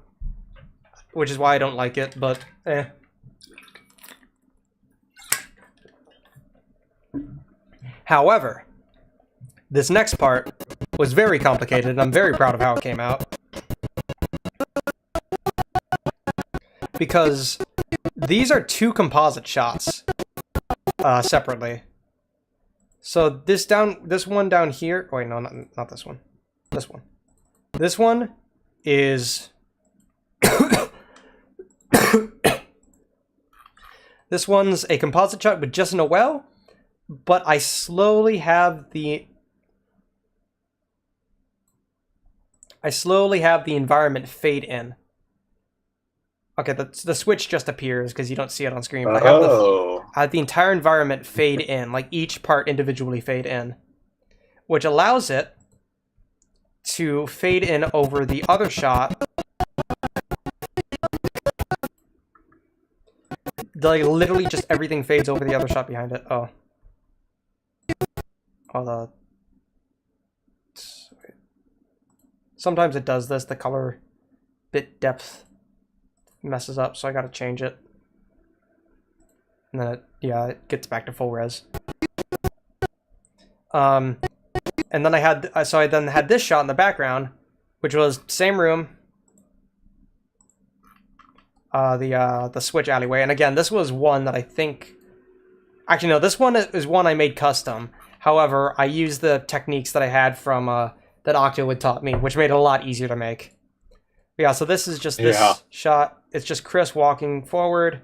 which is why I don't like it. But However, this next part was very complicated, and I'm very proud of how it came out. Because these are two composite shots separately. So this one down here. Wait, no, not this one. This one. This one is. This one's a composite shot with just Noelle, but I slowly have the environment fade in. Okay, the switch just appears because you don't see it on screen. But I have the entire environment fade in, like each part individually fade in, which allows it to fade in over the other shot. Like literally just everything fades over the other shot behind it. Oh, sometimes it does this. The color bit depth messes up, so I gotta change it. And then it gets back to full res. And then I had this shot in the background, which was same room. The switch alleyway, and again, this was one that I think. Actually, no, this one is one I made custom. However, I used the techniques that I had from that Octo had taught me, which made it a lot easier to make. But yeah, so this is just this shot. It's just Chris walking forward,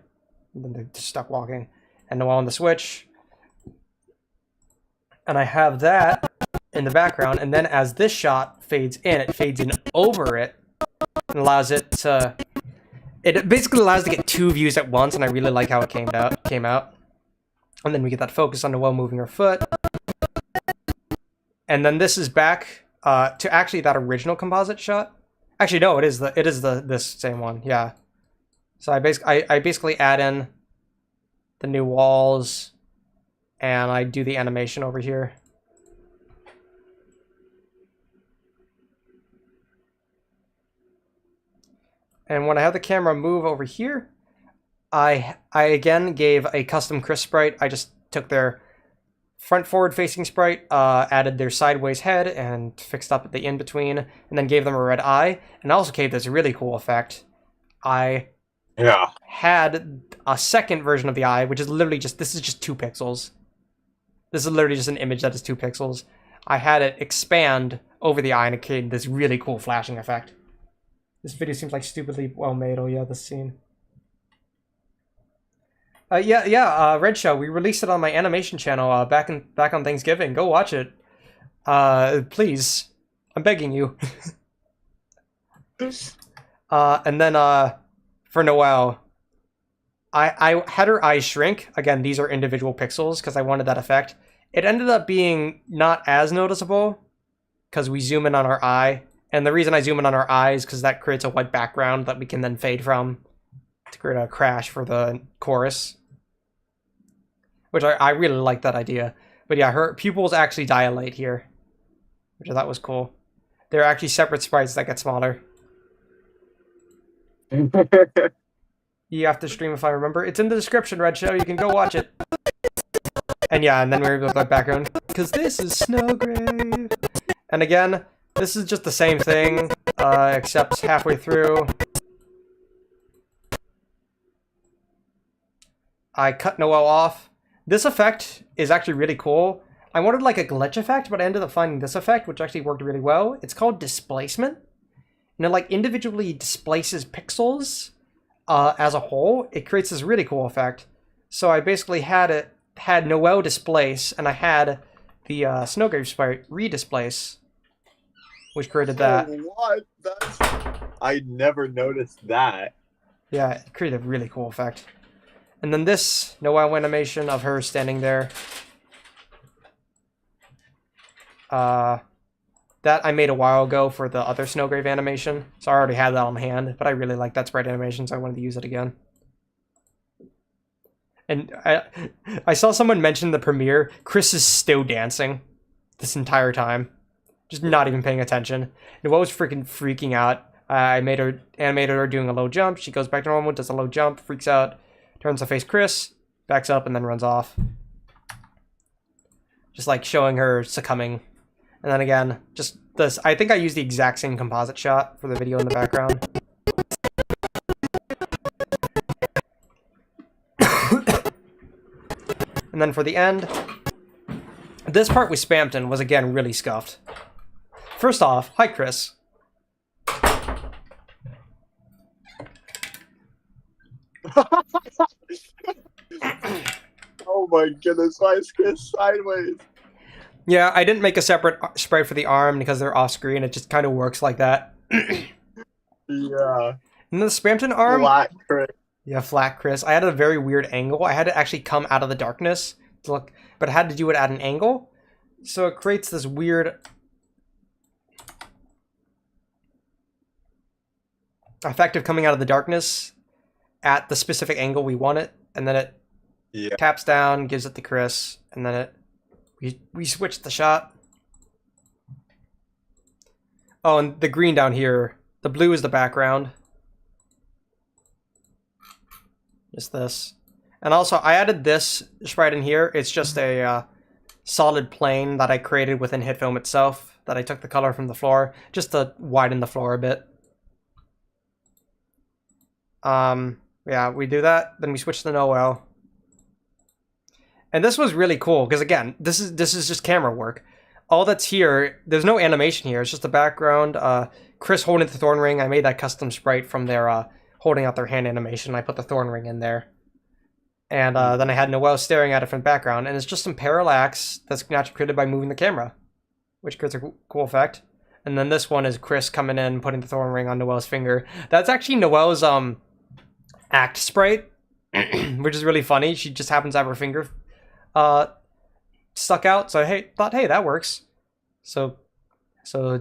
and then they're just stuck walking, and Noelle on the switch. And I have that in the background, and then as this shot fades in, it fades in over it, and allows it to. It basically allows to get two views at once, and I really like how it came out. And then we get that focus on Noelle moving her foot. And then this is back to actually that original composite shot. Actually, no, it is this same one. Yeah. So I basically add in the new walls, and I do the animation over here. And when I have the camera move over here, I again gave a custom Chris sprite. I just took their front forward facing sprite, added their sideways head and fixed up the in-between, and then gave them a red eye. And I also gave this really cool effect. I had a second version of the eye, which is literally just, this is just 2 pixels. This is literally just an image that is 2 pixels. I had it expand over the eye and it created this really cool flashing effect. This video seems like stupidly well made. Oh yeah, this scene. Red Show. We released it on my animation channel back on Thanksgiving. Go watch it, please. I'm begging you. And then for Noelle, I had her eyes shrink. Again, these are individual pixels because I wanted that effect. It ended up being not as noticeable because we zoom in on our eye. And the reason I zoom in on our eye is because that creates a white background that we can then fade from to create a crash for the chorus. Which I really like that idea. But yeah, her pupils actually dilate here, which I thought was cool. They're actually separate sprites that get smaller. You have to stream if I remember. It's in the description, Red Show. You can go watch it. And yeah, and then we're able to that background. Because this is Snowgrave. And again, this is just the same thing, except halfway through. I cut Noelle off. This effect is actually really cool. I wanted like a glitch effect, but I ended up finding this effect, which actually worked really well. It's called displacement. And it like individually displaces pixels as a whole. It creates this really cool effect. So I basically had Noelle displace, and I had the Snowgrave sprite redisplace, which created that. What? I never noticed that. Yeah, it created a really cool effect. And then this Noelle animation of her standing there. That I made a while ago for the other Snowgrave animation, so I already had that on hand, but I really like that sprite animation, so I wanted to use it again. And I saw someone mention the premiere. Chris is still dancing this entire time, just not even paying attention. Noelle was freaking out. I animated her doing a low jump. She goes back to normal, does a low jump, freaks out, turns to face Chris, backs up, and then runs off. Just like showing her succumbing. And then again, just this. I think I used the exact same composite shot for the video in the background. And then for the end, this part we spammed in was again really scuffed. First off, hi Chris. Oh my goodness, why is Chris sideways? Yeah, I didn't make a separate sprite for the arm because they're off screen. It just kind of works like that. Yeah. And the Spamton arm. Flat Chris. Yeah, flat Chris. I had a very weird angle. I had to actually come out of the darkness to look, but I had to do it at an angle. So it creates this weird effect of coming out of the darkness at the specific angle we want it, and then it taps down, gives it to Chris, and then we switch the shot. Oh, and the green down here, the blue is the background. Just this. And also, I added this sprite in here. It's just a solid plane that I created within HitFilm itself, that I took the color from the floor, just to widen the floor a bit. Yeah, we do that, then we switch to Noelle. And this was really cool, because again, this is just camera work. All that's here, there's no animation here, it's just the background. Chris holding the thorn ring, I made that custom sprite from their holding out their hand animation. I put the thorn ring in there. And then I had Noelle staring at it from the background, and it's just some parallax that's naturally created by moving the camera, which creates a cool effect. And then this one is Chris coming in, putting the thorn ring on Noelle's finger. That's actually Noelle's act sprite, which is really funny. She just happens to have her finger stuck out, so I thought, hey, that works. So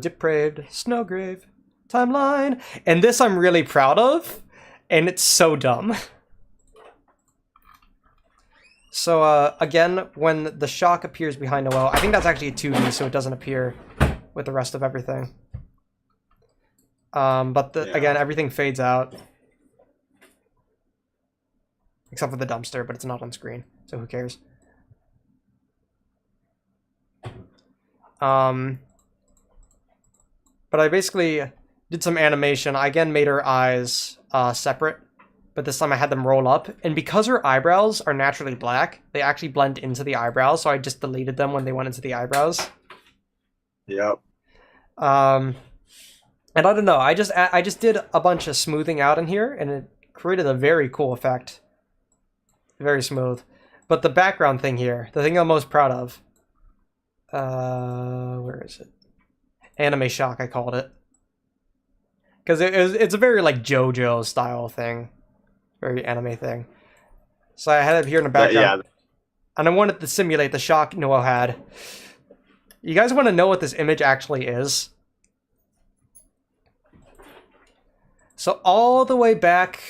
depraved Snowgrave timeline, and this I'm really proud of, and it's so dumb. So again, when the shock appears behind Noelle, I think that's actually a 2D, so it doesn't appear with the rest of everything. But again, everything fades out. Except for the dumpster, but it's not on screen, so who cares? But I basically did some animation. I again made her eyes separate, but this time I had them roll up. And because her eyebrows are naturally black, they actually blend into the eyebrows, so I just deleted them when they went into the eyebrows. Yep. And I don't know, I just did a bunch of smoothing out in here, and it created a very cool effect. Very smooth. But the background thing here, the thing I'm most proud of, where is it? Anime shock, I called it. Because it's a very, like, JoJo style thing. Very anime thing. So I had it here in the background. Yeah. And I wanted to simulate the shock Noel had. You guys want to know what this image actually is? So all the way back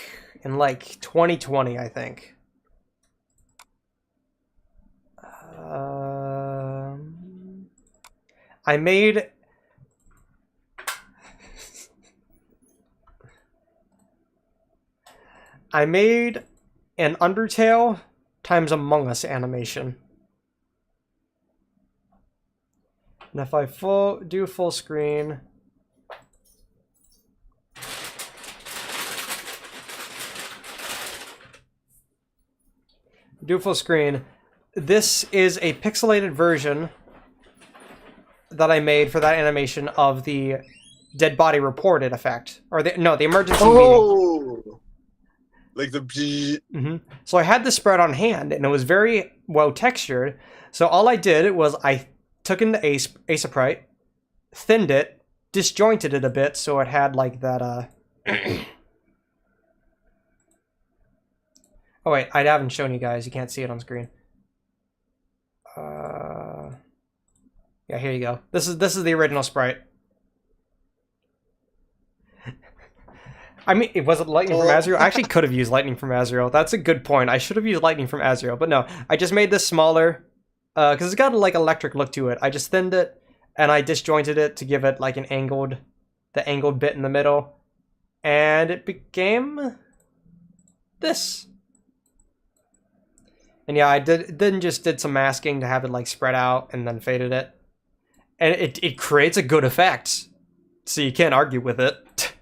in, like, 2020, I think. I made an Undertale times Among Us animation. And if I do full screen, this is a pixelated version that I made for that animation of the dead body reported effect, or the emergency meeting. Like the. So I had this spread on hand, and it was very well textured. So all I did was I took in the Asaprite, thinned it, disjointed it a bit, so it had like that. Oh wait, I haven't shown you guys. You can't see it on screen. Yeah, here you go. This is the original sprite. I mean, was it lightning from Azrael? I actually could have used lightning from Azrael. That's a good point. I should have used lightning from Azrael, but no. I just made this smaller because it's got a, like, electric look to it. I just thinned it and I disjointed it to give it like the angled bit in the middle, and it became this. And yeah, I then just did some masking to have it like spread out and then faded it. And it creates a good effect. So you can't argue with it.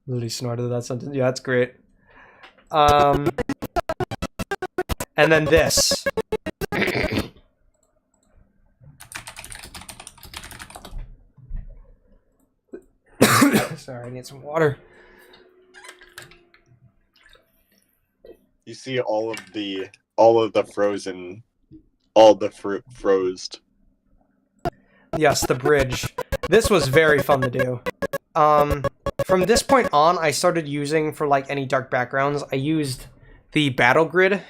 Literally snorted that sentence. Yeah, that's great. And then this. Sorry, I need some water. You see all of the frozen, frozed. Yes, the bridge. This was very fun to do. From this point on, I started using, for like any dark backgrounds, I used the battle grid.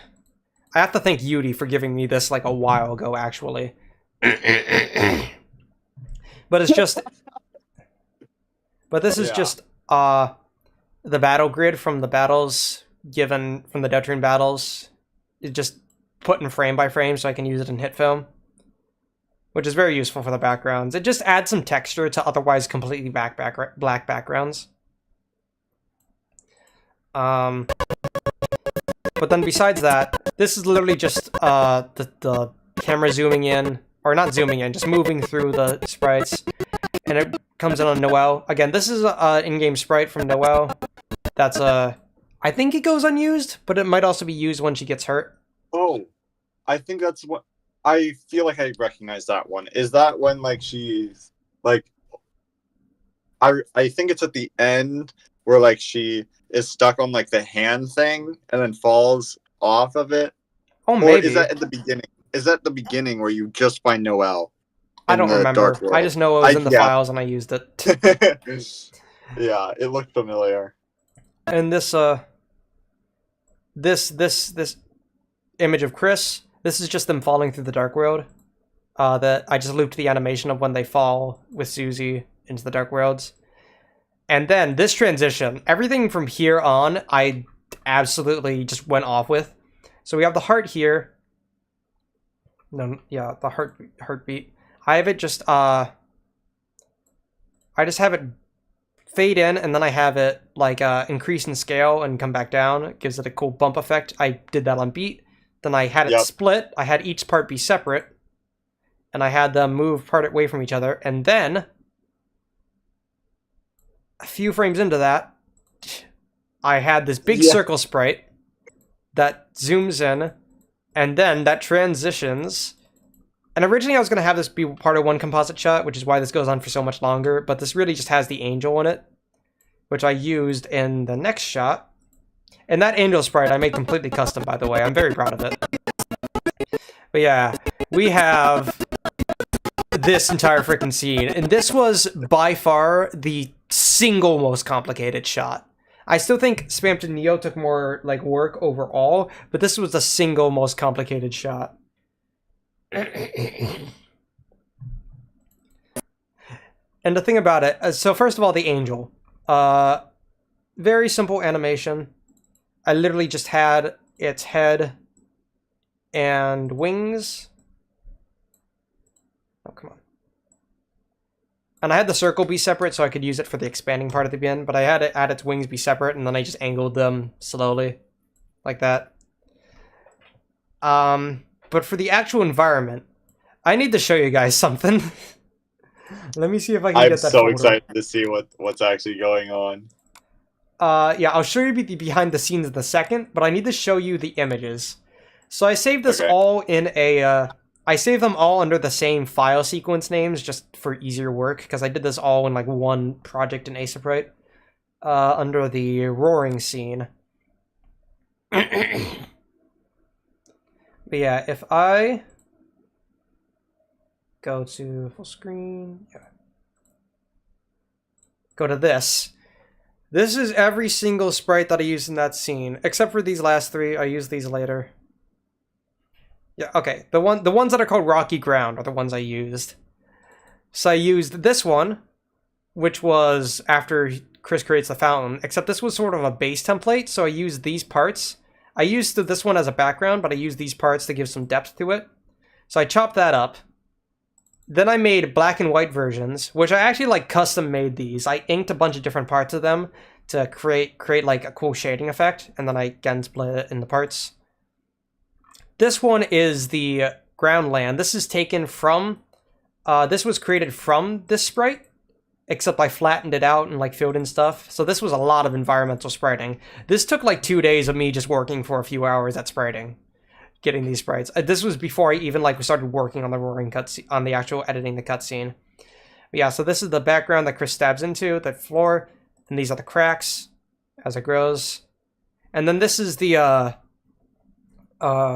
I have to thank Yudi for giving me this like a while ago, actually. But it's just... But this is just the battle grid from the battles given from the Deltarune battles. It just put in frame by frame so I can use it in hit film, which is very useful for the backgrounds. It just adds some texture to otherwise completely black backgrounds. But then besides that, this is literally just the camera zooming in, or not zooming in, just moving through the sprites, and it comes in on Noelle. Again, this is an in-game sprite from Noelle. That's I think it goes unused, but it might also be used when she gets hurt. Oh, I think that's what... I feel like I recognize that one. Is that when, like, she's, like... I think it's at the end where, like, she is stuck on, like, the hand thing and then falls off of it? Oh, maybe. Or is that at the beginning? Is that the beginning where you just find Noelle? I don't remember. I just know it was in the files and I used it. Yeah, it looked familiar. And this image of Chris, this is just them falling through the Dark World. That I just looped the animation of when they fall with Susie into the Dark Worlds. And then this transition, everything from here on, I absolutely just went off with. So we have the heart here. No, yeah, the heartbeat. I have it just I just have it fade in, and then I have it like increase in scale and come back down. It gives it a cool bump effect. I did that on beat. Then I had it split. I had each part be separate, and I had them move part away from each other. And then a few frames into that, I had this big circle sprite that zooms in, and then that transitions. And originally I was going to have this be part of one composite shot, which is why this goes on for so much longer, but this really just has the angel in it, which I used in the next shot. And that angel sprite I made completely custom, by the way. I'm very proud of it. But yeah, we have this entire freaking scene, and this was by far the single most complicated shot. I still think Spam to Neo took more like work overall, but this was the single most complicated shot. And the thing about it, so first of all, the angel. Very simple animation. I literally just had its head and wings. Oh, come on. And I had the circle be separate so I could use it for the expanding part at the end, but I had it add its wings be separate, and then I just angled them slowly, like that. But for the actual environment, I need to show you guys something. Let me see if I can get that. I'm so photo. excited to see what's actually going on. Yeah, I'll show you the behind the scenes in a second, but I need to show you the images. So I saved this all in a, I saved them all under the same file sequence names just for easier work, because I did this all in like one project in Aseprite, under the roaring scene. But yeah, if I go to full screen, go to this. This is every single sprite that I used in that scene, except for these last three. I use these later. Yeah, okay. The ones that are called Rocky Ground are the ones I used. So I used this one, which was after Chris creates the fountain, except this was sort of a base template, so I used these parts. I used this one as a background, but I used these parts to give some depth to it. So I chopped that up. Then I made black and white versions, which I actually like custom made these. I inked a bunch of different parts of them to create like a cool shading effect, and then I again split it into parts. This one is the ground land. This is taken from, this was created from this sprite, except I flattened it out and like filled in stuff. So this was a lot of environmental spriting. This took like 2 days of me just working for a few hours at spriting, getting these sprites. This was before I even like started working on the roaring cutscene, on the actual editing the cutscene. Yeah, so this is the background that Chris stabs into, the floor, and these are the cracks as it grows. And then this is the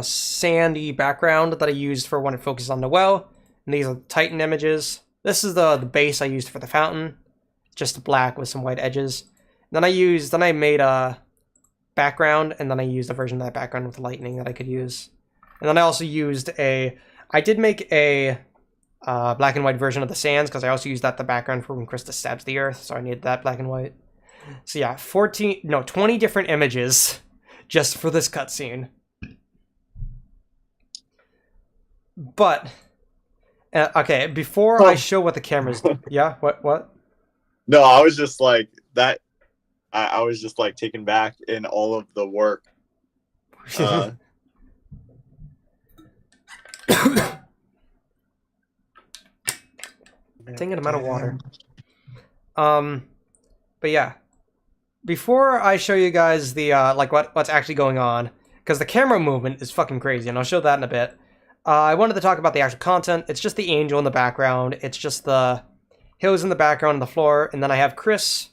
sandy background that I used for when it focuses on the well. And these are the Titan images. This is the base I used for the fountain, just black with some white edges. Then I made a background, and then I used a version of that background with lightning that I could use. And then I also used I did make a black and white version of the sands, because I also used that the background for when Krista stabs the earth, so I needed that black and white. So yeah, 20 different images just for this cutscene. But okay, before I show what the cameras do, yeah, what? No, I was just like that. I was just like taken back in all of the work. Taking a out of water. But yeah, before I show you guys the like what's actually going on, because the camera movement is fucking crazy, and I'll show that in a bit. I wanted to talk about the actual content. It's just the angel in the background. It's just the hills in the background and the floor, and then I have Chris.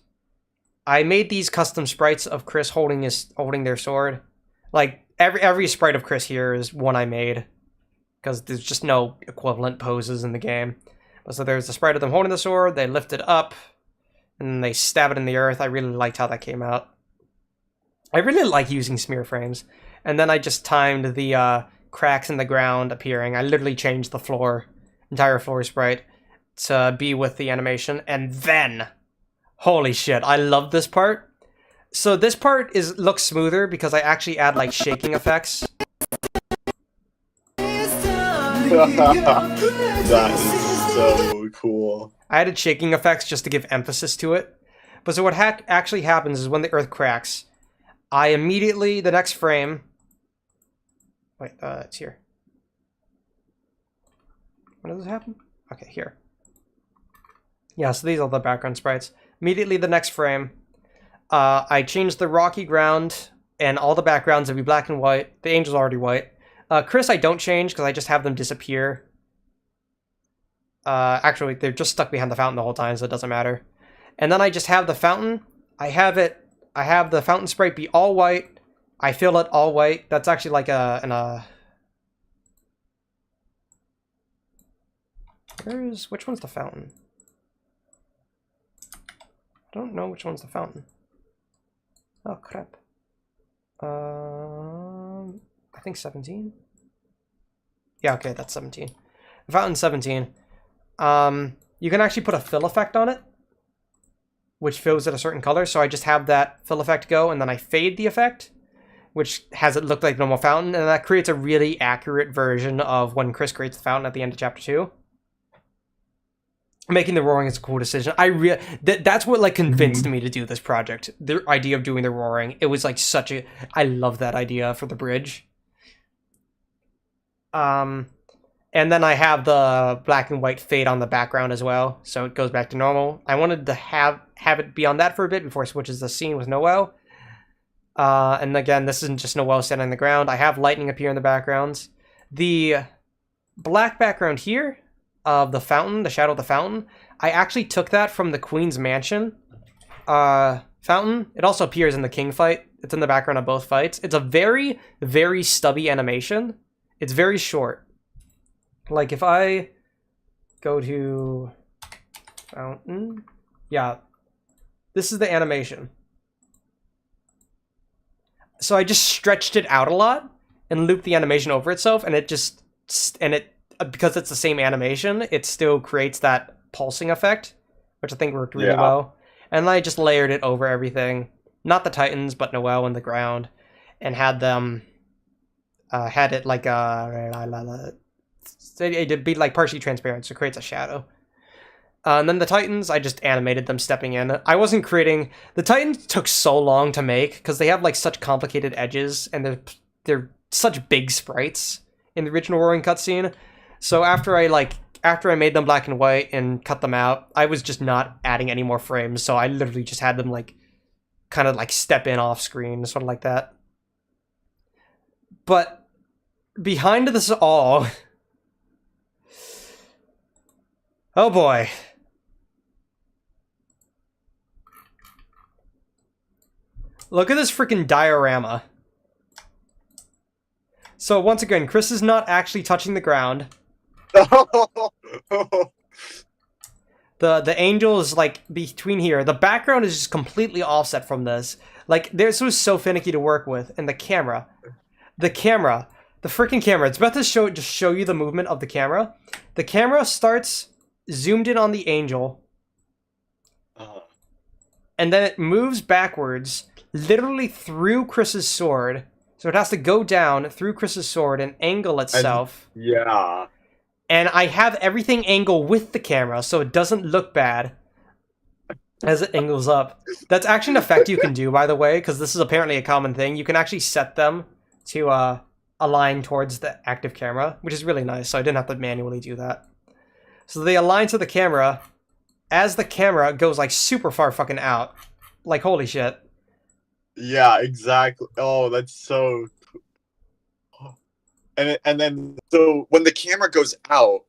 I made these custom sprites of Chris holding their sword. Like every sprite of Chris here is one I made, because there's just no equivalent poses in the game. So there's the sprite of them holding the sword. They lift it up, and they stab it in the earth. I really liked how that came out. I really like using smear frames. And then I just timed the cracks in the ground appearing. I literally changed the entire floor sprite to be with the animation. And then, holy shit, I love this part. So this part looks smoother because I actually add like shaking effects. That is so cool. I added shaking effects just to give emphasis to it. But so what actually happens is when the Earth cracks, I immediately, the next frame... Wait, it's here. When does this happen? Okay, here. Yeah, so these are the background sprites. Immediately the next frame, I change the rocky ground, and all the backgrounds will be black and white. The angel's already white. Chris I don't change, because I just have them disappear. Actually, they're just stuck behind the fountain the whole time, so it doesn't matter. And then I just have the fountain. I have the fountain sprite be all white. I fill it all white. That's actually like which one's the fountain? I don't know which one's the fountain. Oh, crap. I think 17? Yeah, okay, that's 17. The fountain's 17. You can actually put a fill effect on it, which fills it a certain color, so I just have that fill effect go, and then I fade the effect, which has it look like a normal fountain, and that creates a really accurate version of when Chris creates the fountain at the end of Chapter 2. Making the roaring is a cool decision. That's what like convinced me to do this project. The idea of doing the roaring. It was like I love that idea for the bridge. And then I have the black and white fade on the background as well, so it goes back to normal. I wanted to have it be on that for a bit before it switches the scene with Noel. And again, this isn't just Noel standing on the ground. I have lightning appear in the backgrounds. The black background here of the fountain, the shadow of the fountain, I actually took that from the Queen's Mansion fountain. It also appears in the King fight. It's in the background of both fights. It's a very, very stubby animation. It's very short. Like if I go to fountain, yeah, this is the animation. So I just stretched it out a lot and looped the animation over itself, and because it's the same animation, it still creates that pulsing effect, which I think worked really well. And I just layered it over everything, not the Titans, but Noel and the ground, and had them, had it like it'd be like partially transparent, so it creates a shadow. And then the Titans, I just animated them stepping in. I wasn't creating... The Titans took so long to make, because they have like such complicated edges, and they're such big sprites in the original Roaring cutscene. So after I made them black and white and cut them out, I was just not adding any more frames, so I literally just had them like kind of like step in off screen, sort of like that. But behind this all... Oh boy. Look at this freaking diorama. So once again, Chris is not actually touching the ground. The angel is like between here. The background is just completely offset from this. Like this was so finicky to work with, and the freaking camera. It's about to show you the movement of the camera. The camera starts zoomed in on the angel, and then it moves backwards, literally through Chris's sword. So it has to go down through Chris's sword and angle itself. Yeah. And I have everything angle with the camera, so it doesn't look bad as it angles up. That's actually an effect you can do, by the way, because this is apparently a common thing. You can actually set them to align towards the active camera, which is really nice, so I didn't have to manually do that. So they align to the camera as the camera goes like super far fucking out. Like, holy shit. Yeah, exactly. Oh, that's so cool. And then so when the camera goes out,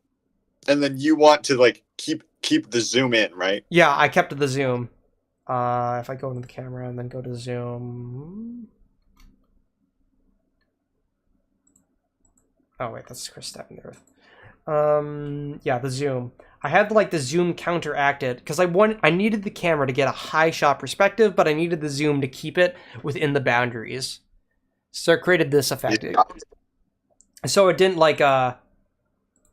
and then you want to like keep the zoom in, right? Yeah, I kept the zoom. If I go into the camera and then go to zoom. Oh wait, that's Chris stabbing the earth. Yeah, the zoom. I had like the zoom counteracted because I needed the camera to get a high shot perspective, but I needed the zoom to keep it within the boundaries. So it created this effect. Yeah. So it didn't like so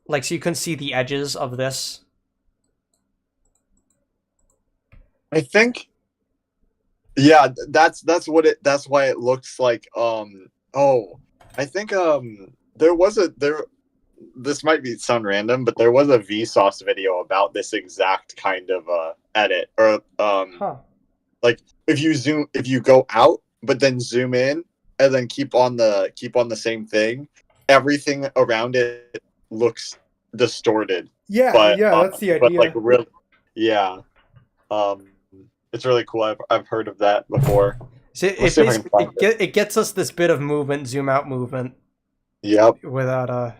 you couldn't see the edges of this. I think yeah, that's why it looks like I think there this might sound random, but there was a Vsauce video about this exact kind of edit, or like if you go out but then zoom in and then keep on the same thing, everything around it looks distorted. Yeah, but, that's the idea. But like really, yeah, it's really cool. I've heard of that before. So it gets us this bit of movement, zoom out movement. Yep. Without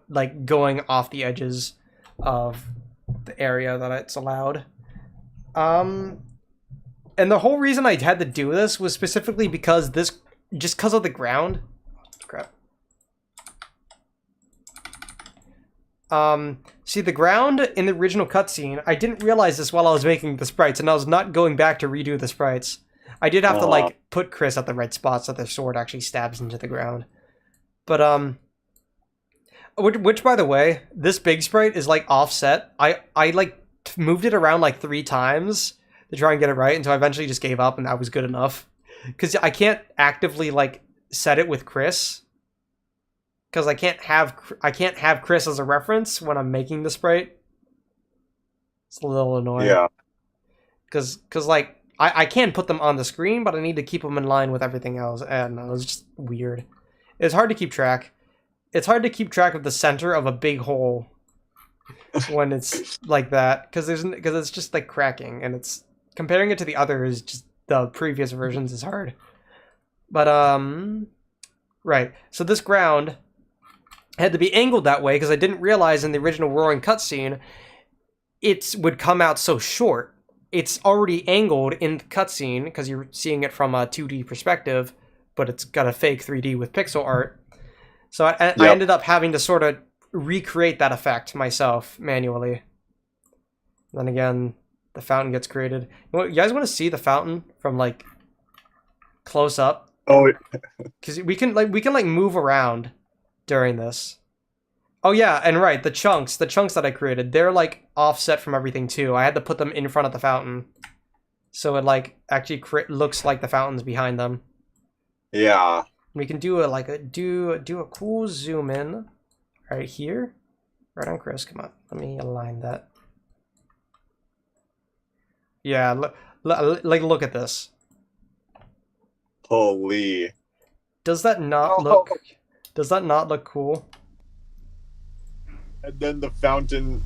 like going off the edges of the area that it's allowed. And the whole reason I had to do this was specifically because because of the ground. Crap. See, the ground in the original cutscene, I didn't realize this while I was making the sprites, and I was not going back to redo the sprites. I did have to like put Chris at the right spot so their sword actually stabs into the ground. But which by the way, this big sprite is like offset. I like moved it around like 3 times to try and get it right until I eventually just gave up, and that was good enough. Because I can't actively like set it with Chris. Because I can't have Chris as a reference when I'm making the sprite. It's a little annoying. Yeah. Because like I can put them on the screen, but I need to keep them in line with everything else, and it was just weird. It's hard to keep track. It's hard to keep track of the center of a big hole when it's like that, because it's just like cracking, and it's comparing it to the others, just the previous versions is hard. But right. So this ground had to be angled that way because I didn't realize in the original Roaring cutscene it would come out so short. It's already angled in the cutscene because you're seeing it from a 2D perspective, but it's got a fake 3D with pixel art. So I ended up having to sort of recreate that effect myself manually. Then again, the fountain gets created. You guys want to see the fountain from like close up? Oh, because we can move around during this. Oh yeah, and right, the chunks that I created, they're like offset from everything too. I had to put them in front of the fountain, so it like actually looks like the fountain's behind them. Yeah. We can do a cool zoom in right here, right on Chris. Come on, let me align that. Yeah, look at this. Holy. Does that not look cool? And then the fountain.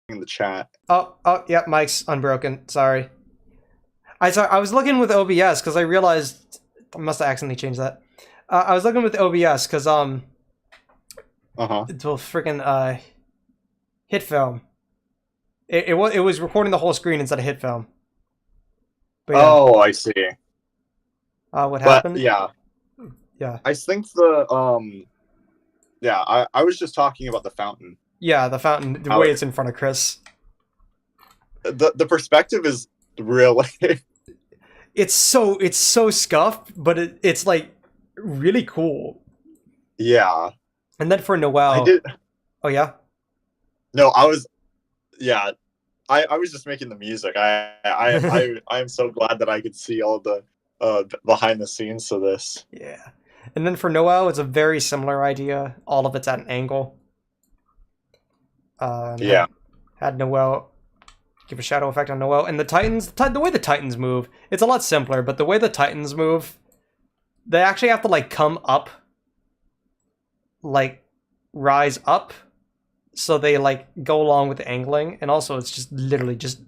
in the chat. Oh, yeah, mic's unbroken. Sorry. I was looking with OBS because I realized I must have accidentally changed that. I was looking with OBS because Uh-huh. it will freaking hit film. It was recording the whole screen instead of hit film. But yeah, Oh, I see. what But happened? yeah, Yeah, I think yeah, I was just talking about the fountain. yeah, the fountain, the How way it- it's in front of Chris. The perspective is really It's so scuffed, but it's like really cool. yeah. And then for Noel, I did oh yeah, no, yeah. I was just making the music. I'm so glad that I could see all the behind the scenes to this. yeah. And then for Noel, it's a very similar idea. All of it's at an angle. And Yeah. had Noel give a shadow effect on Noel, and the Titans. The way the Titans move, it's a lot simpler. But the way the Titans move, they actually have to like come up, like rise up, so they like go along with the angling, and also it's just literally just,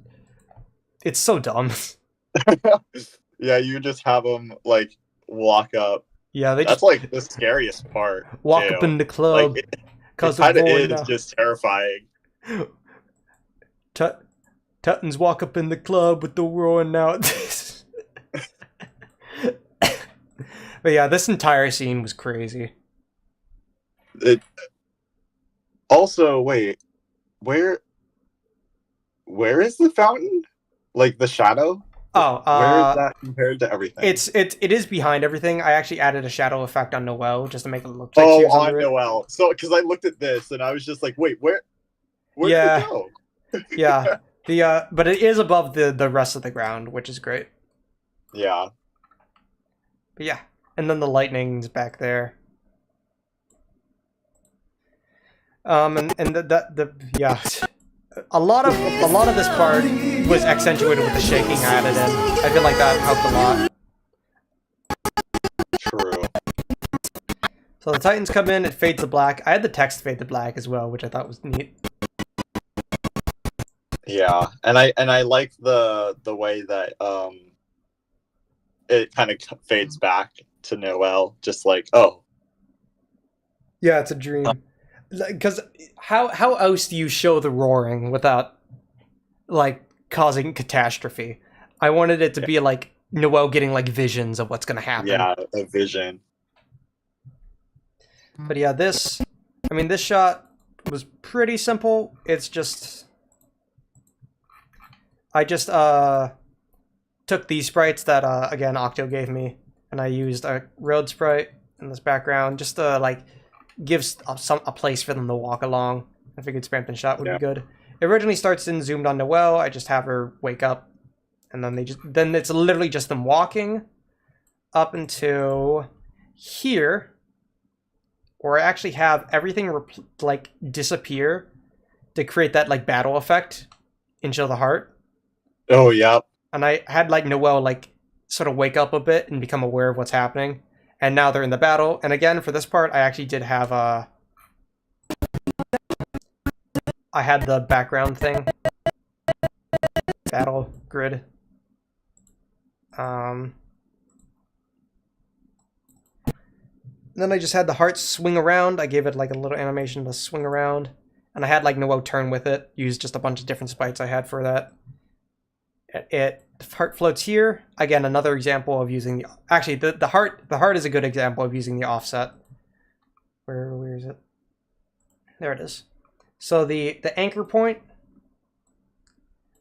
it's so dumb. Yeah, you just have them like walk up. Yeah, they That's just like the scariest part. walk too. up in the club Like, it because kind of of war is now. just terrifying. Titans walk up in the club with the roaring now. But yeah, this entire scene was crazy. It also wait, where is the fountain? Like the shadow? Oh, Where is that compared to everything? it is behind everything. I actually added a shadow effect on Noel just to make it look like she oh was on under it. Noel. So because I looked at this and I was just like, wait, where Yeah. did it go? Yeah. But it is above the rest of the ground, which is great. Yeah. But yeah. And then the lightning's back there. And yeah. A lot of this part was accentuated with the shaking I added in. I feel like that helped a lot. True. So the Titans come in, it fades to black. I had the text fade to black as well, which I thought was neat. Yeah. And I like the way that it kind of fades back to Noel, just like, oh. Yeah, it's a dream. Because how else do you show the roaring without like causing catastrophe? I wanted it to be like Noel getting like visions of what's gonna happen. Yeah, a vision. But yeah, this shot was pretty simple. It's just I just took these sprites that again Octo gave me, and I used a road sprite in this background just to like gives a place for them to walk along. I figured Spamton shot would be good. It originally starts in zoomed on Noel. I just have her wake up, and then it's literally just them walking up until here, where I actually have everything like disappear to create that like battle effect into the heart. Oh yeah. And I had like Noel like sort of wake up a bit and become aware of what's happening. And now they're in the battle. And again, for this part, I actually did have I had the background thing. Battle grid. Then I just had the heart swing around. I gave it like a little animation to swing around. And I had like Noel turn with it. Used just a bunch of different sprites I had for that. The heart floats here. Again, another example of using the... Actually, the heart is a good example of using the offset. Where is it? There it is. So the anchor point,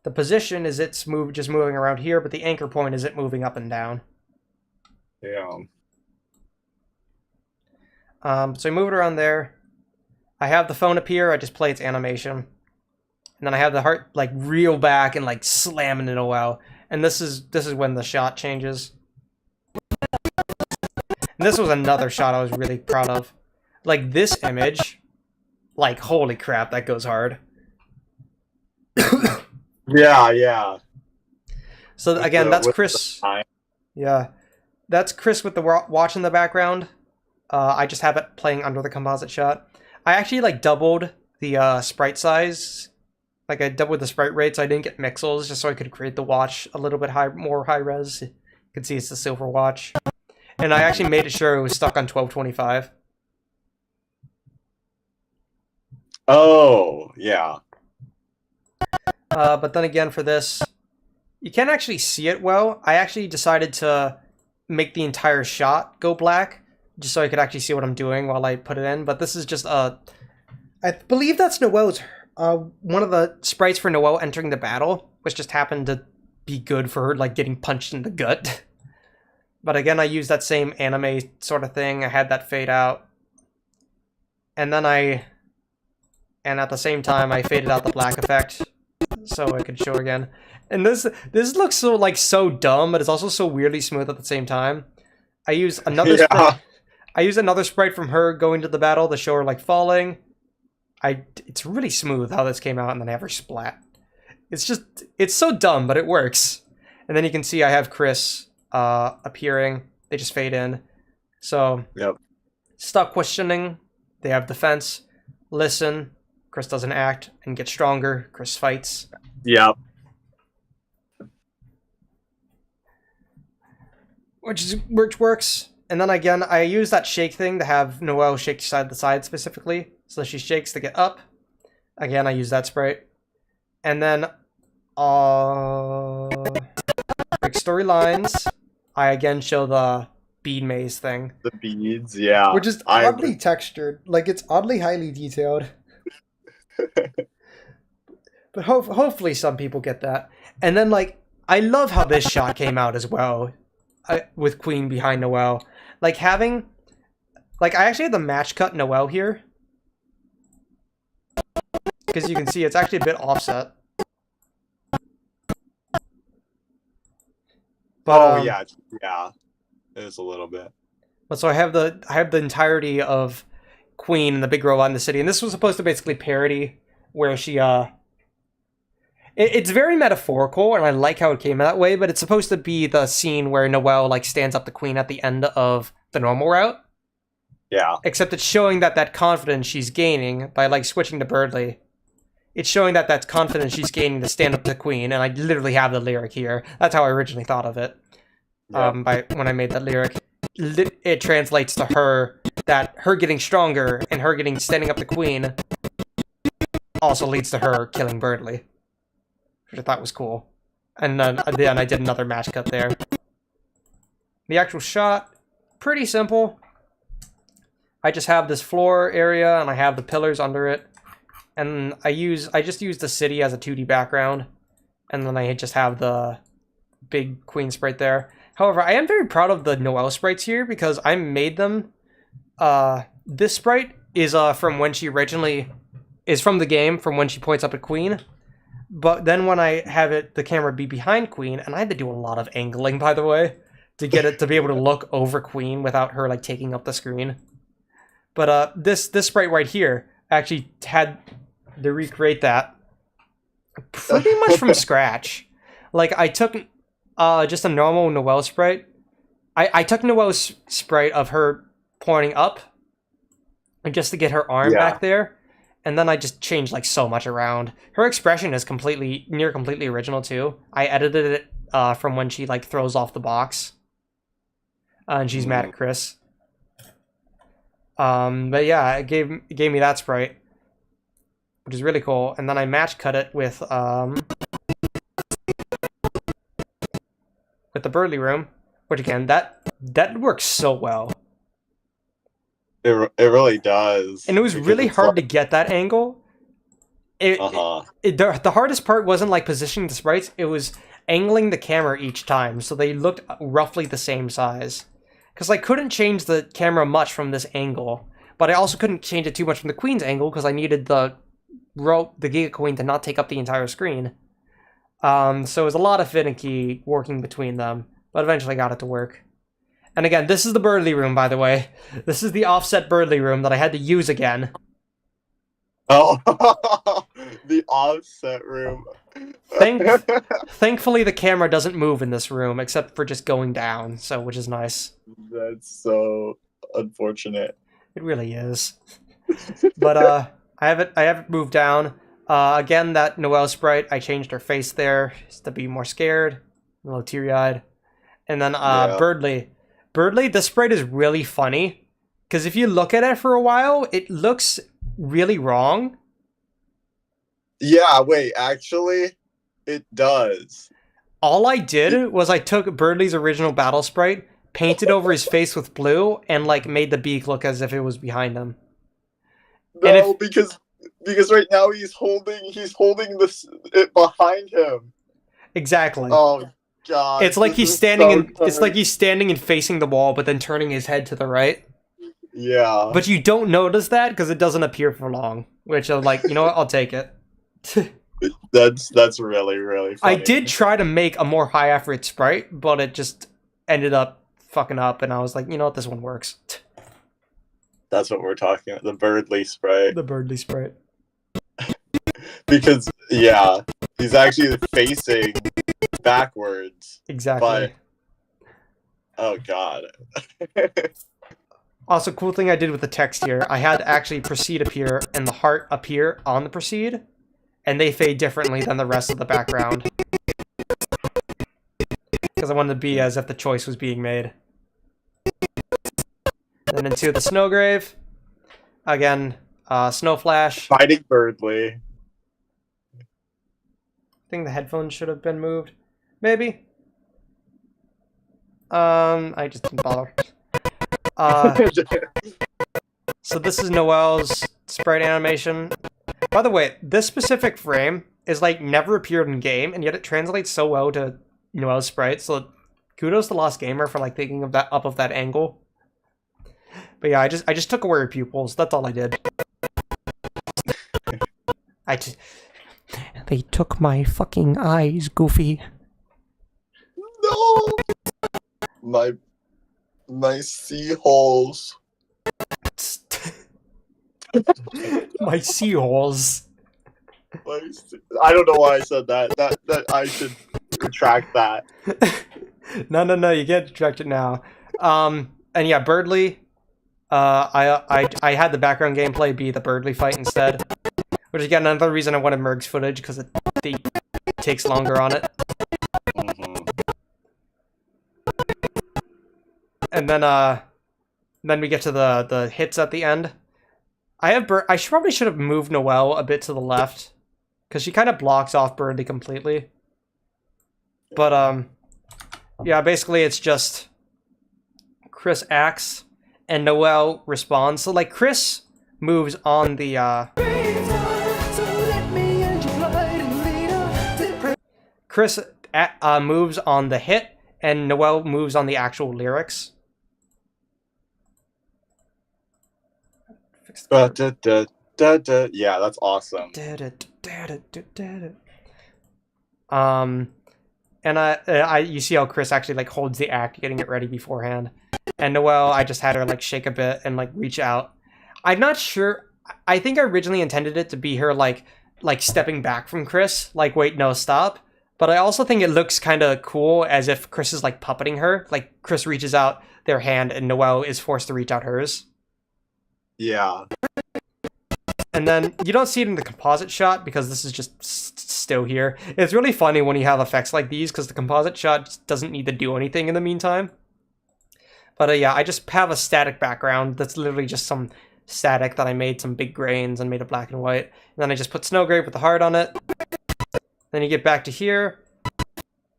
the position is it's just moving around here, but the anchor point is it moving up and down. Yeah. So I move it around there. I have the phone appear. I just play its animation. And then I have the heart like reel back and like slamming it a while. And this is when the shot changes. And this was another shot I was really proud of. Like this image, like holy crap, that goes hard. Yeah. So again, that's Chris. Yeah, that's Chris with the watch in the background. I just have it playing under the composite shot. I actually like doubled the sprite size Like I doubled the sprite rates. I didn't get mixels just so I could create the watch a little bit more high res. You can see it's the silver watch. And I actually made it sure it was stuck on 1225. Oh, yeah. But then again for this, you can't actually see it well. I actually decided to make the entire shot go black just so I could actually see what I'm doing while I put it in. But this is just I believe that's Noelle's one of the sprites for Noelle entering the battle, which just happened to be good for her, like getting punched in the gut. But again, I used that same anime sort of thing. I had that fade out. And then and at the same time, I faded out the black effect so I could show again. And this looks so dumb, but it's also so weirdly smooth at the same time. I use another sprite. I use another sprite from her going to the battle to show her like falling. It's really smooth how this came out, and then I have her splat. It's so dumb, but it works. And then you can see I have Chris appearing. They just fade in. So Yep. Stop questioning. They have defense. Listen. Chris doesn't act and get stronger. Chris fights. Yep. Which works. And then again, I use that shake thing to have Noelle shake side to side specifically. So she shakes to get up. Again, I use that sprite. And then, break storylines. I again show the bead maze thing. The beads, yeah. Which is oddly textured. Like, it's oddly highly detailed. But hopefully some people get that. And then, like, I love how this shot came out as well. With Queen behind Noelle. Like, having... Like, I actually had the match cut Noelle here. Because you can see it's actually a bit offset. But, yeah. It is a little bit. But so I have the entirety of Queen and the big robot in the city, and this was supposed to basically parody where she it's very metaphorical, and I like how it came that way, but it's supposed to be the scene where Noelle like stands up to Queen at the end of the normal route. Yeah. Except it's showing that confidence she's gaining by like switching to Birdly. It's showing that confidence she's gaining to stand up to Queen, and I literally have the lyric here. That's how I originally thought of it. Yeah. When I made that lyric, it translates to her that her getting stronger and her standing up to Queen also leads to her killing Birdly, which I thought was cool. And then I did another match cut there. The actual shot, pretty simple. I just have this floor area and I have the pillars under it. And I just use the city as a 2D background. And then I just have the big Queen sprite there. However, I am very proud of the Noelle sprites here because I made them. This sprite is from when she originally is from the game, from when she points up at Queen. But then when I have the camera be behind Queen, and I had to do a lot of angling, by the way, to get it to be able to look over Queen without her like taking up the screen. But this sprite right here actually had to recreate that pretty much from scratch. Like I took just a normal Noelle sprite. I took Noelle's sprite of her pointing up, and just to get her arm back there. And then I just changed like so much around. Her expression is near completely original too. I edited it from when she like throws off the box, and she's mad at Chris. But yeah, it gave me that sprite, which is really cool. And then I match cut it with the Birdly room, which again that works so well. It really does. And it was really hard to get that angle. The hardest part wasn't like positioning the sprites, it was angling the camera each time so they looked roughly the same size. Because I couldn't change the camera much from this angle, but I also couldn't change it too much from the Queen's angle because I needed the Giga Queen to not take up the entire screen. So it was a lot of finicky working between them, but eventually got it to work. And again, this is the Birdly room, by the way. This is the offset Birdly room that I had to use again. Oh, the offset room. Thankfully, the camera doesn't move in this room, except for just going down, which is nice. That's so unfortunate. It really is. But I have it moved down. Again, that Noelle sprite, I changed her face there just to be more scared, a little teary-eyed. And then Birdly. Birdly, this sprite is really funny, because if you look at it for a while, it looks really wrong. Yeah, wait, actually, it does. All I did was I took Birdly's original battle sprite, painted over his face with blue, and like made the beak look as if it was behind him. No, because right now he's holding it behind him. Exactly. Oh god. It's like he's standing it's like he's standing and facing the wall, but then turning his head to the right. Yeah. But you don't notice that because it doesn't appear for long. Which I'm like, you know what? I'll take it. That's really, really funny. I did try to make a more high effort sprite, but it just ended up fucking up, and I was like, you know what? This one works. That's what we're talking about. The Birdly sprite. The Birdly sprite. Because yeah, he's actually facing backwards. Exactly. But oh god. Also, cool thing I did with the text here, I had actually proceed appear and the heart appear on the proceed, and they fade differently than the rest of the background. Because I wanted to be as if the choice was being made. Then into the Snowgrave. Again, Snow Flash. Fighting Birdly. I think the headphones should have been moved. Maybe. I just didn't bother. So this is Noelle's sprite animation. By the way, this specific frame is like never appeared in game, and yet it translates so well to Noelle's sprite. So kudos to Lost Gamer for like thinking of that up of that angle. But yeah, I just took away her pupils. That's all I did. They took my fucking eyes, Goofy. No. My seaholes. My seahorse. I don't know why I said that. That I should retract that. No, you can't retract it now. And yeah, Birdly. I had the background gameplay be the Birdly fight instead, which is again another reason I wanted Merg's footage because it takes longer on it. And then we get to the hits at the end. I probably should have moved Noelle a bit to the left because she kind of blocks off Birdly completely. But yeah, basically it's just Chris acts and Noelle responds. So like Chris moves on the Chris moves on the hit, and Noelle moves on the actual lyrics. Yeah, that's awesome. And I you see how Chris actually like holds the act, getting it ready beforehand. And Noelle, I just had her like shake a bit and like reach out. I'm not sure. I think I originally intended it to be her like stepping back from Chris, like wait, no, stop. But I also think it looks kind of cool as if Chris is like puppeting her. Like Chris reaches out their hand and Noelle is forced to reach out hers. Yeah. And then you don't see it in the composite shot because this is just still here. It's really funny when you have effects like these because the composite shot just doesn't need to do anything in the meantime. But yeah, I just have a static background that's literally just some static that I made some big grains and made it black and white. And then I just put Snowgrave with the heart on it. Then you get back to here.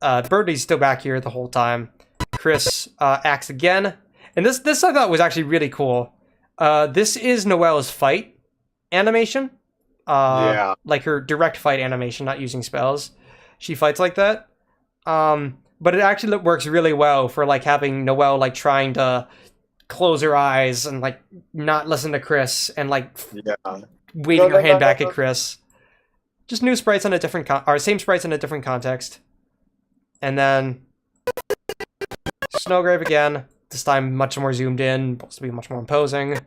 Birdie's still back here the whole time. Chris acts again. And this I thought was actually really cool. This is Noelle's fight animation. Yeah. Like her direct fight animation, not using spells. She fights like that. But it actually works really well for like having Noelle like trying to close her eyes and like not listen to Chris and like waving her hand back at Chris. Just new sprites in a different same sprites in a different context. And then Snowgrave again. This time much more zoomed in, supposed to be much more imposing.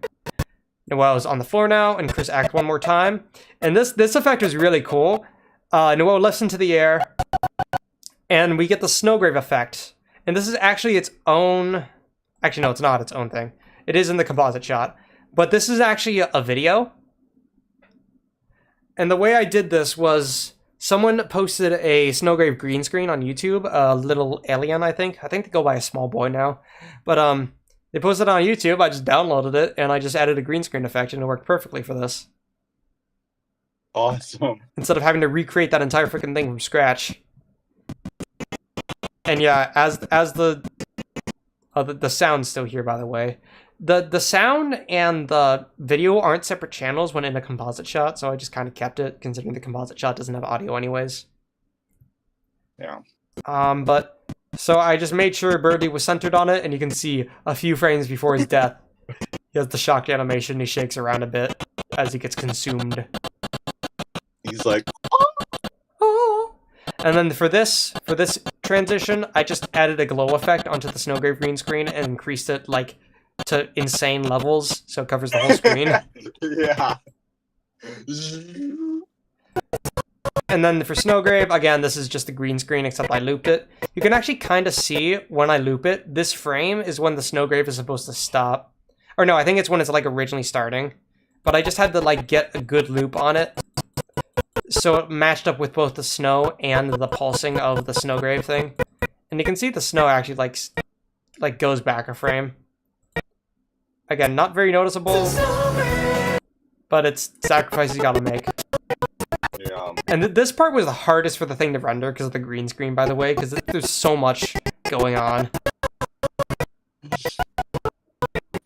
Noelle is on the floor now, and Chris act one more time. And this effect is really cool. Noelle lifts into the air, and we get the Snowgrave effect. And this is actually its own... Actually, no, it's not its own thing. It is in the composite shot. But this is actually a video. And the way I did this was someone posted a Snowgrave green screen on YouTube, a little alien, I think. I think they go by a small boy now. But they posted it on YouTube, I just downloaded it, and I just added a green screen effect, and it worked perfectly for this. Awesome. Instead of having to recreate that entire freaking thing from scratch. And yeah, as the sound's still here, by the way. The sound and the video aren't separate channels when in a composite shot, so I just kind of kept it, considering the composite shot doesn't have audio anyways. Yeah. But so I just made sure Birdie was centered on it, and you can see a few frames before his death, he has the shocked animation. He shakes around a bit as he gets consumed. He's like, Oh. And then for this transition, I just added a glow effect onto the Snowgrave green screen and increased it like to insane levels, so it covers the whole screen. yeah. And then for Snowgrave, again, this is just the green screen, except I looped it. You can actually kind of see when I loop it, this frame is when the Snowgrave is supposed to stop. Or no, I think it's when it's like originally starting. But I just had to like get a good loop on it, so it matched up with both the snow and the pulsing of the Snowgrave thing. And you can see the snow actually like goes back a frame. Again, not very noticeable, but it's sacrifices you gotta make. Yeah. And this part was the hardest for the thing to render because of the green screen, by the way, because there's so much going on.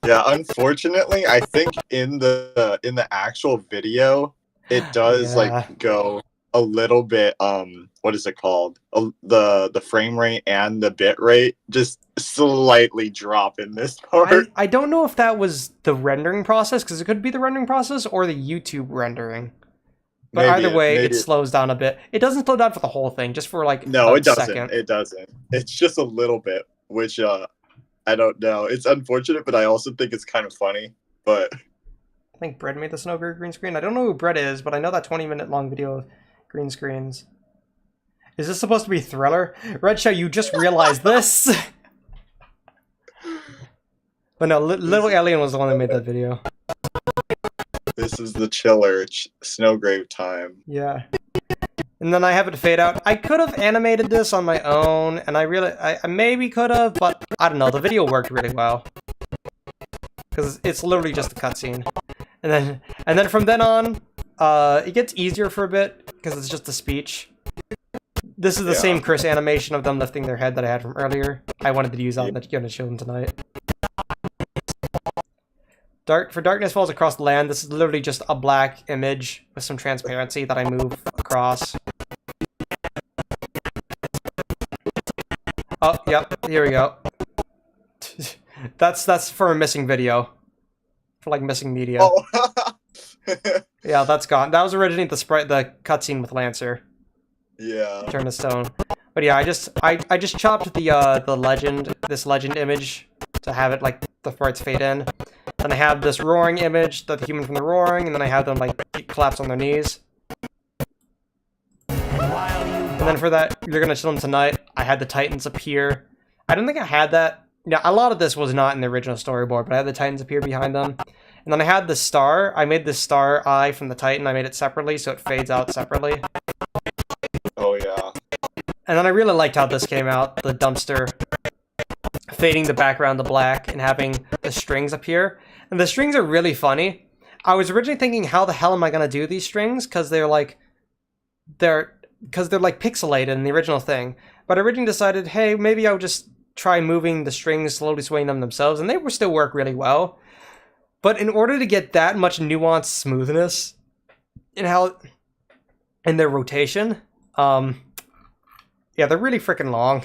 Yeah, unfortunately, I think in the actual video, it does like go a little bit what is it called? The frame rate and the bit rate just slightly drop in this part. I don't know if that was the rendering process, because it could be the rendering process or the YouTube rendering. But either way, it slows down a bit. It doesn't slow down for the whole thing, just for like it doesn't. second. It doesn't. It's just a little bit, which I don't know. It's unfortunate, but I also think it's kind of funny. But I think Brett made the Snowgrave green screen. I don't know who Brett is, but I know that 20-minute long video of green screens. Is this supposed to be Thriller? Red Show, you just realized this? But no, Little Alien was the one that made that video. This is the chiller Snowgrave time. Yeah. And then I have it fade out. I could have animated this on my own, and I maybe could have, but I don't know. The video worked really well. Because it's literally just a cutscene. And then from then on, it gets easier for a bit, because it's just a speech. This is the same Chris animation of them lifting their head that I had from earlier. I wanted to use that, and I'm going to show them tonight. For Darkness Falls Across the Land, this is literally just a black image with some transparency that I move across. Oh, yep, here we go. That's for a missing video. For like missing media. Oh. Yeah, that's gone. That was originally the cutscene with Lancer. Yeah. Turn to stone. But yeah, I just chopped this legend image to have it like the parts fade in. Then I have this roaring image, the human from the roaring, and then I have them like collapse on their knees. And then for that, you're gonna chill them tonight. I had the Titans appear. I don't think I had that. Yeah, a lot of this was not in the original storyboard, but I had the Titans appear behind them. And then I had the star. I made the star eye from the Titan. I made it separately, so it fades out separately. Oh, yeah. And then I really liked how this came out. The dumpster fading the background to black and having the strings appear. And the strings are really funny. I was originally thinking, how the hell am I going to do these strings? Because they're pixelated in the original thing. But I originally decided, hey, maybe I'll just try moving the strings, slowly swaying them themselves, and they will still work really well. But in order to get that much nuanced smoothness in their rotation, yeah, they're really freaking long.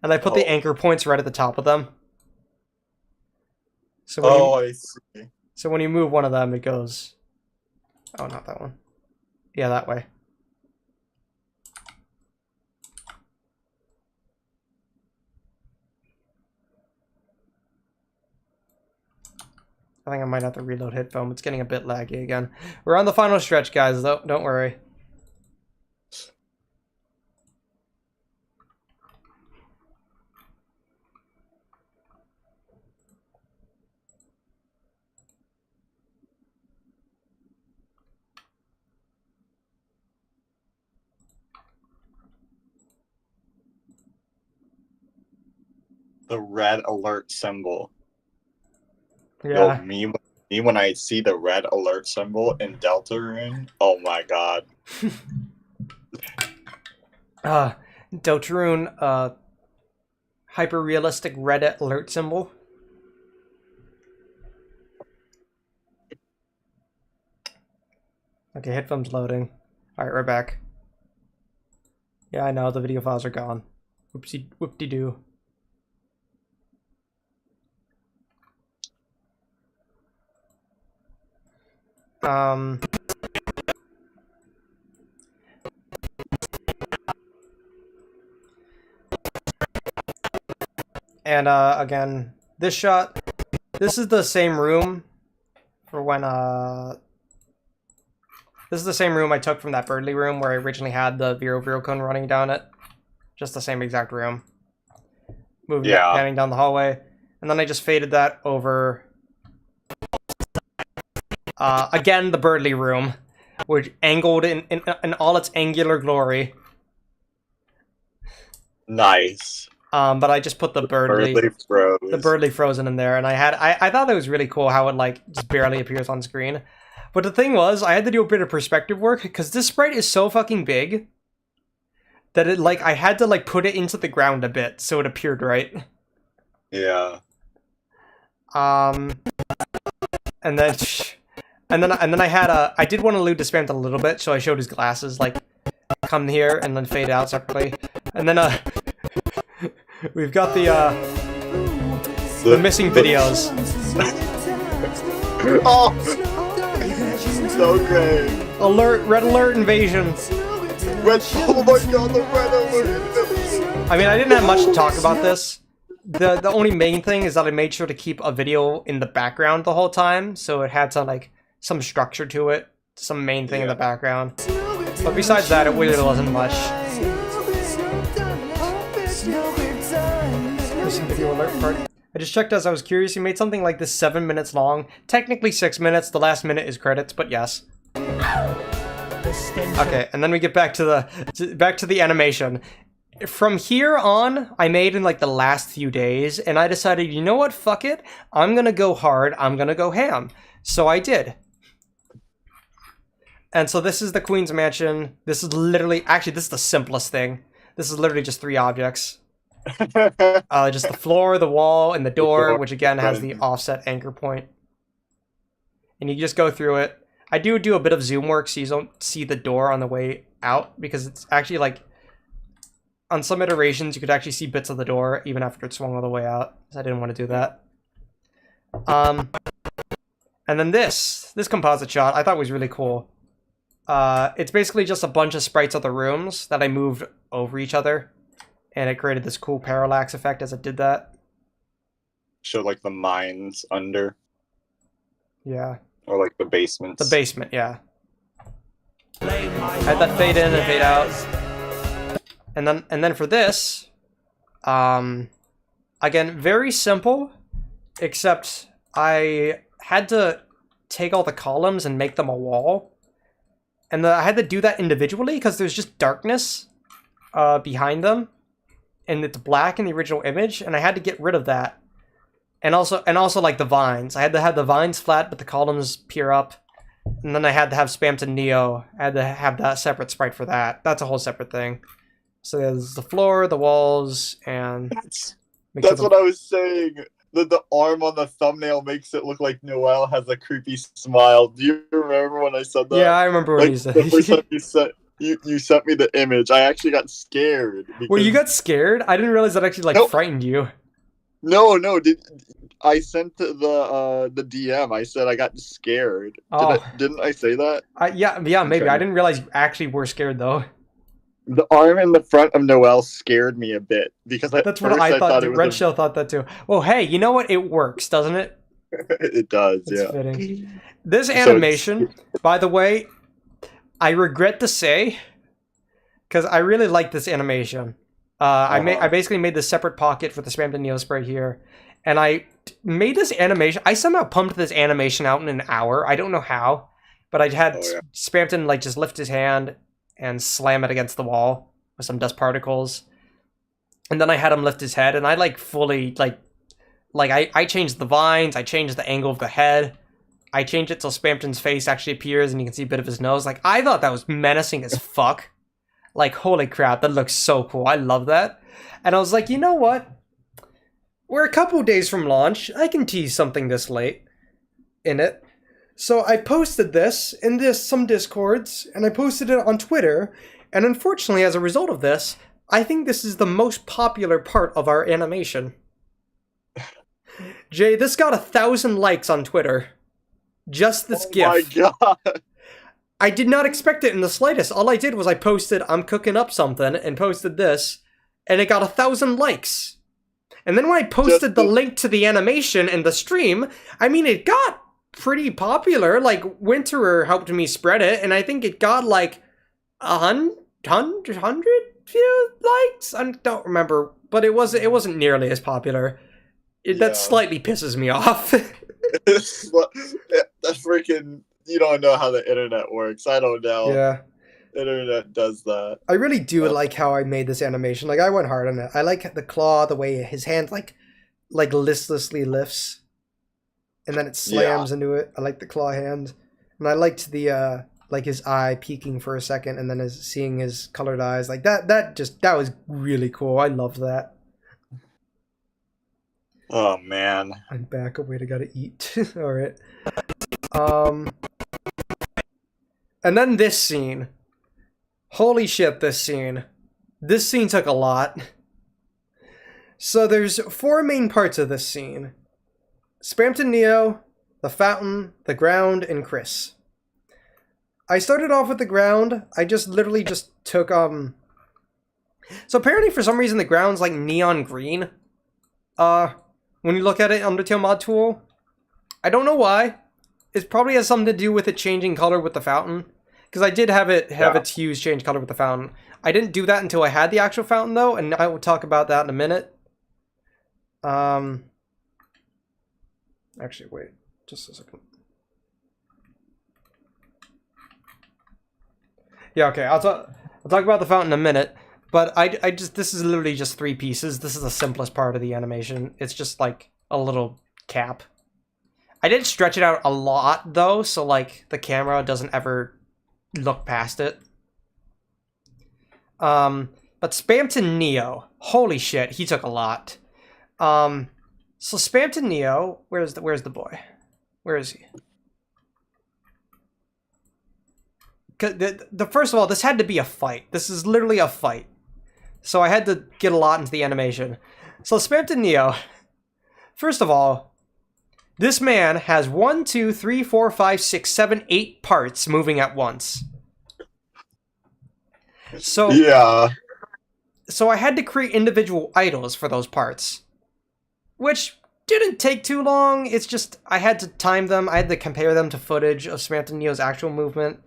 And I put the anchor points right at the top of them. So I see. So when you move one of them, it goes... Oh, not that one. Yeah, that way. I think I might have to reload HitFilm. It's getting a bit laggy again. We're on the final stretch, guys, though. Don't worry. the red alert symbol. Yeah. Yo, me when I see the red alert symbol in Deltarune, oh my god. Deltarune, hyper realistic red alert symbol. Okay, headphones loading. Alright, we're back. Yeah, I know, the video files are gone. Whoopsie, whoop-de-doo. And, again, this shot, this is the same room for when, this is the same room I took from that Birdly room where I originally had the Vero cone running down it. Just the same exact room. Moving, panning down the hallway. And then I just faded that over, again, the Birdly room, which angled in all its angular glory. Nice. But I just put the Birdly Frozen in there, and I thought that was really cool how it like just barely appears on screen. But the thing was, I had to do a bit of perspective work because this sprite is so fucking big that it like I had to like put it into the ground a bit so it appeared right. Yeah. And then I did want to Lewd to spam it a little bit, so I showed his glasses like come here and then fade out separately, and then we've got the missing videos. Oh, so great! Red alert invasion. Oh my god, the red alert invasion! I mean, I didn't have much to talk about this. The only main thing is that I made sure to keep a video in the background the whole time, so it had some structure to it, some main thing in the background. But besides that, it really wasn't much. Missing video alert part. I just checked as I was curious. You made something like this 7 minutes long. Technically 6 minutes. The last minute is credits, but yes. Okay, and then we get back to the animation. From here on, I made in like the last few days, and I decided, you know what, fuck it. I'm gonna go hard. I'm gonna go ham. So I did. And so this is the Queen's Mansion. This is literally, actually, this is the simplest thing. This is literally just 3 objects. Just the floor, the wall, and the door, which again has the offset anchor point. And you just go through it. I do a bit of zoom work so you don't see the door on the way out, because it's actually like, on some iterations, you could actually see bits of the door even after it swung all the way out. So I didn't want to do that. And then this composite shot I thought was really cool. It's basically just a bunch of sprites of the rooms that I moved over each other. And it created this cool parallax effect as it did that. Show like the mines under. Yeah. Or like the basements. The basement, yeah. I had that fade in and fade out. And then for this, again, very simple, except I had to take all the columns and make them a wall. And I had to do that individually because there's just darkness behind them. And it's black in the original image, and I had to get rid of that. And also like the vines. I had to have the vines flat, but the columns peer up. And then I had to have Spamton Neo. I had to have that separate sprite for that. That's a whole separate thing. So there's the floor, the walls, and... That's what I was saying. The arm on the thumbnail makes it look like Noelle has a creepy smile. Do you remember when I said that? Yeah, I remember what like, you said. The first time you sent me the image, I actually got scared. Well, you got scared? I didn't realize that actually frightened you. No. I sent the DM. I said I got scared. Didn't I say that? Yeah, maybe. I didn't realize you actually were scared though. The arm in the front of Noelle scared me a bit because that's what I thought. Red Shell thought that too. Well, hey, you know what? It works, doesn't it? It does. It's yeah. Fitting. This animation, by the way, I regret to say, because I really like this animation. I basically made this separate pocket for the Spamton Neo spray here, and I made this animation. I somehow pumped this animation out in an hour. I don't know how, but I had Spamton like just lift his hand and slam it against the wall with some dust particles. And then I had him lift his head, and I like fully I changed the vines, I changed the angle of the head, I changed it till Spamton's face actually appears and you can see a bit of his nose. Like, I thought that was menacing as fuck. Like, holy crap, that looks so cool. I love that. And I was like, you know what? We're a couple days from launch. I can tease something this late in it. So I posted this in some Discords, and I posted it on Twitter. And unfortunately, as a result of this, I think this is the most popular part of our animation. Jay, this got 1,000 likes on Twitter. Just this GIF. Oh my god. I did not expect it in the slightest. All I did was I posted, I'm cooking up something, and posted this, and it got 1,000 likes. And then when I posted the link to the animation and the stream, I mean, it got pretty popular. Like, Winterer helped me spread it, and I think it got like 100 few likes? I don't remember, but it wasn't nearly as popular. That slightly pisses me off. That's freaking... You don't know how the internet works. I don't know. Yeah. The internet does that. I really do like how I made this animation. Like, I went hard on it. I like the claw, the way his hand like listlessly lifts. And then it slams into it. I like the claw hand. And I liked the like his eye peeking for a second and then seeing his colored eyes. Like that was really cool. I loved that. Oh man. I'm back. Oh wait, I gotta eat. Alright. And then this scene. Holy shit, this scene. This scene took a lot. So there's 4 main parts of this scene. Spamton Neo, the fountain, the ground, and Chris. I started off with the ground. I literally just took, So apparently for some reason the ground's like neon green. When you look at it, Undertale mod tool. I don't know why. It probably has something to do with it changing color with the fountain. Because I did have its hues change color with the fountain. I didn't do that until I had the actual fountain, though, and I will talk about that in a minute. Actually, wait. Just a second. Yeah, okay, I'll talk about the fountain in a minute. But this is literally just 3 pieces. This is the simplest part of the animation. It's just, like, a little cap. I did stretch it out a lot, though, so, like, the camera doesn't ever look past it. But Spamton Neo, holy shit, he took a lot. So Spamton Neo, where's the boy? Where is he? First of all, this had to be a fight. This is literally a fight. So I had to get a lot into the animation. So Spamton Neo, first of all, this man has 1, 2, 3, 4, 5, 6, 7, 8 parts moving at once. So yeah. So I had to create individual idols for those parts, which didn't take too long. It's just I had to time them. I had to compare them to footage of Spamton Neo's actual movement.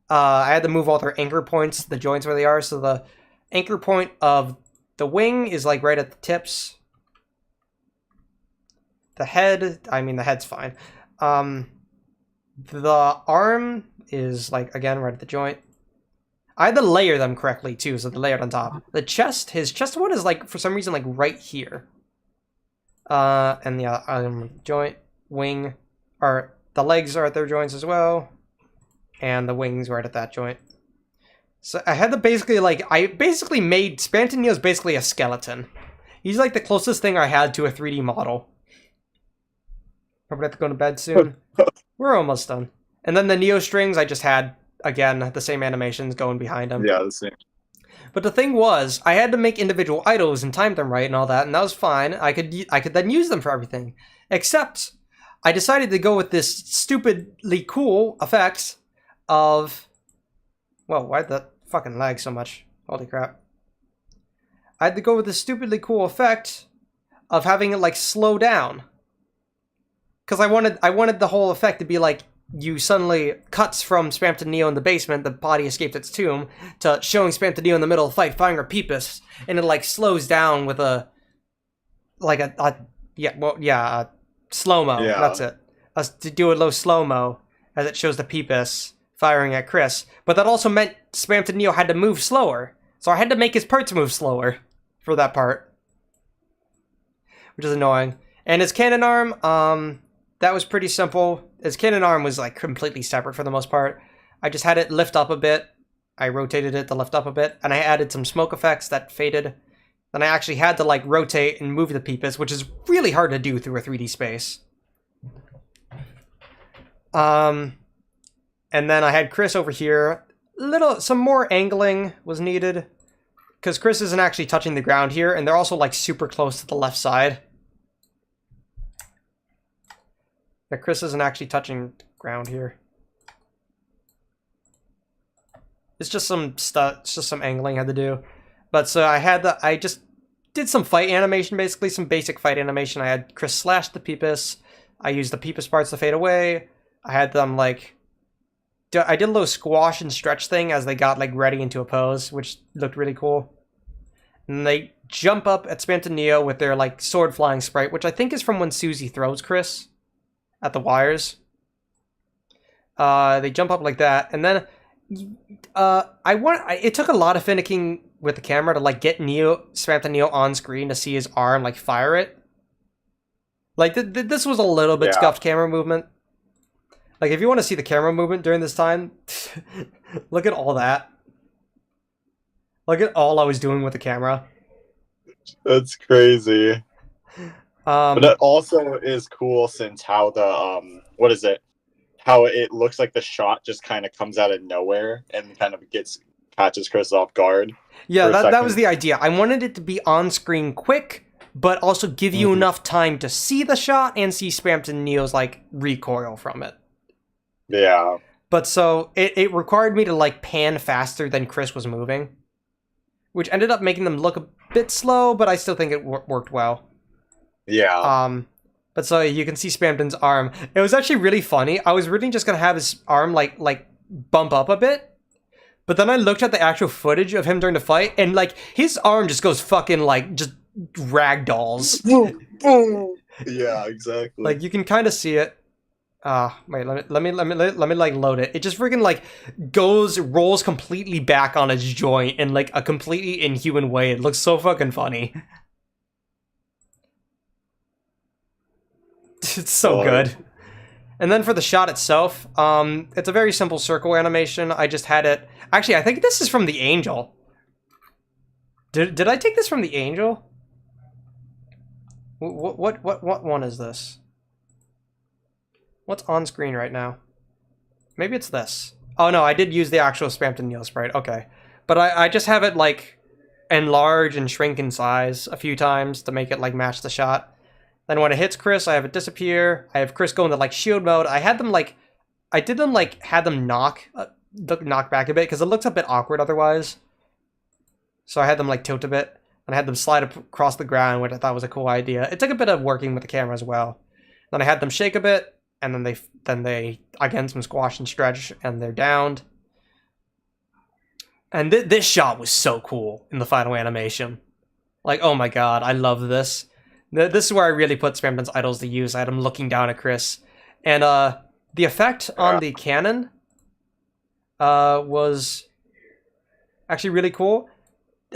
I had to move all their anchor points, the joints where they are. So the anchor point of the wing is like right at the tips. The head, I mean, the head's fine. The arm is, like, again, right at the joint. I had to layer them correctly, too, so they're layered on top. The chest, his chest one is, like, for some reason, like, right here. And the joint, wing, or the legs are at their joints as well. And the wings right at that joint. So I had to basically, like, I basically made, Spamton Neo's basically a skeleton. He's, like, the closest thing I had to a 3D model. Probably have to go to bed soon. We're almost done. And then the Neo strings, I just had, again, the same animations going behind them. Yeah, the same. But the thing was, I had to make individual idols and time them right and all that, and that was fine. I could then use them for everything. Except, I decided to go with this stupidly cool effects of... Whoa, why'd that fucking lag so much? Holy crap. I had to go with this stupidly cool effect of having it, like, slow down. Because I wanted the whole effect to be like, you suddenly cuts from Spamton Neo in the basement, the body escaped its tomb, to showing Spamton Neo in the middle of the fight, firing a Peepus, and it like slows down with a slow-mo, Yeah. that's it. To do a low slow-mo, as it shows the Peepus firing at Chris. But that also meant Spamton Neo had to move slower, so I had to make his parts move slower for that part. which is annoying. And his cannon arm, that was pretty simple. His cannon arm was like completely separate for the most part. I just had it lift up a bit. I rotated it to lift up a bit, and I added some smoke effects that faded. Then I actually had to like rotate and move the Peepus, which is really hard to do through a 3D space. And then I had Chris over here. Some more angling was needed, because Chris isn't actually touching the ground here, and they're also like super close to the left side. Yeah, Chris isn't actually touching the ground here. It's just some stuff. It's just some angling I had to do. But so I just did some fight animation, basically some basic fight animation. I had Chris slash the Peepus. I used the Peepus parts to fade away. I had them like, I did a little squash and stretch thing as they got like ready into a pose, which looked really cool. And they jump up at Spamton Neo with their like sword flying sprite, which I think is from when Susie throws Chris at the wires. They jump up like that, and then it took a lot of finicking with the camera to like get Spamton Neo on screen to see his arm like fire it. Like this was a little bit scuffed camera movement. Like if you want to see the camera movement during this time, look at all that. Look at all I was doing with the camera. That's crazy. But it also is cool since how the what is it? How it looks like the shot just kind of comes out of nowhere and kind of catches Chris off guard. Yeah, that was the idea. I wanted it to be on screen quick, but also give you enough time to see the shot and see Spamton Neo's like recoil from it. Yeah. But so it required me to like pan faster than Chris was moving, which ended up making them look a bit slow, but I still think it worked well. Yeah. But so you can see Spamton's arm. It was actually really funny. I was really just gonna have his arm like bump up a bit, but then I looked at the actual footage of him during the fight, and like his arm just goes fucking like just ragdolls. Yeah, exactly. Like you can kind of see it. Wait, let me like load it. It just freaking like rolls completely back on its joint in like a completely inhuman way. It looks so fucking funny. It's so good. And then for the shot itself, it's a very simple circle animation. I just had it. Actually, I think this is from the Angel. Did I take this from the Angel? What one is this? What's on screen right now? Maybe it's this. Oh no, I did use the actual Spamton Neo sprite. Okay, but I just have it like enlarge and shrink in size a few times to make it like match the shot. Then when it hits Chris, I have it disappear. I have Chris go into like shield mode. I had them like, had them knock back a bit because it looks a bit awkward otherwise. So I had them like tilt a bit, and I had them slide across the ground, which I thought was a cool idea. It took a bit of working with the camera as well. Then I had them shake a bit, and then they again some squash and stretch, and they're downed. And this shot was so cool in the final animation. Like, oh my god, I love this. This is where I really put Spamton's idols to use. I had him looking down at Chris. And the effect on the cannon was actually really cool.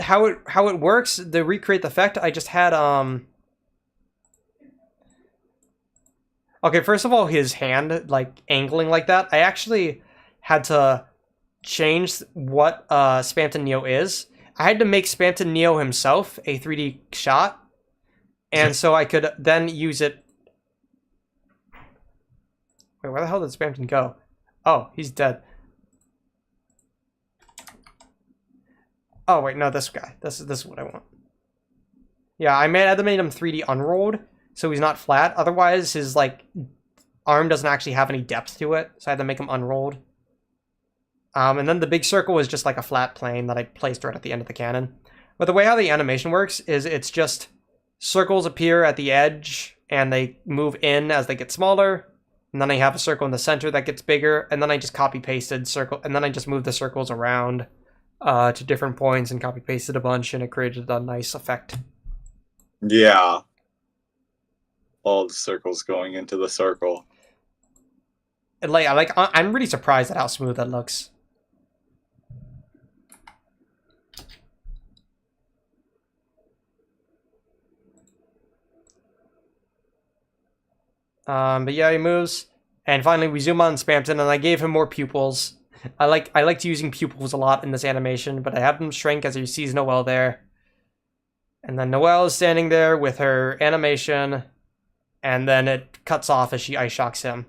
How it works, to recreate the effect, I just had... Okay, first of all, his hand, like, angling like that, I actually had to change what Spamton Neo is. I had to make Spamton Neo himself a 3D shot. And so I could then use it... Wait, where the hell did Spamton go? Oh, he's dead. Oh, wait, no, this guy. This is what I want. Yeah, I had to make him 3D unrolled, so he's not flat. Otherwise, his, like, arm doesn't actually have any depth to it, so I had to make him unrolled. And then the big circle was just like a flat plane that I placed right at the end of the cannon. But the way how the animation works is it's just... circles appear at the edge, and they move in as they get smaller. And then I have a circle in the center that gets bigger, and then I just copy-pasted circle, and then I just moved the circles around to different points and copy-pasted a bunch, and it created a nice effect. Yeah. All the circles going into the circle. And I'm really surprised at how smooth that looks. But yeah, he moves. And finally, we zoom on Spampton, and I gave him more pupils. I liked using pupils a lot in this animation, but I have them shrink as he sees Noelle there. And then Noelle is standing there with her animation, and then it cuts off as she ice shocks him.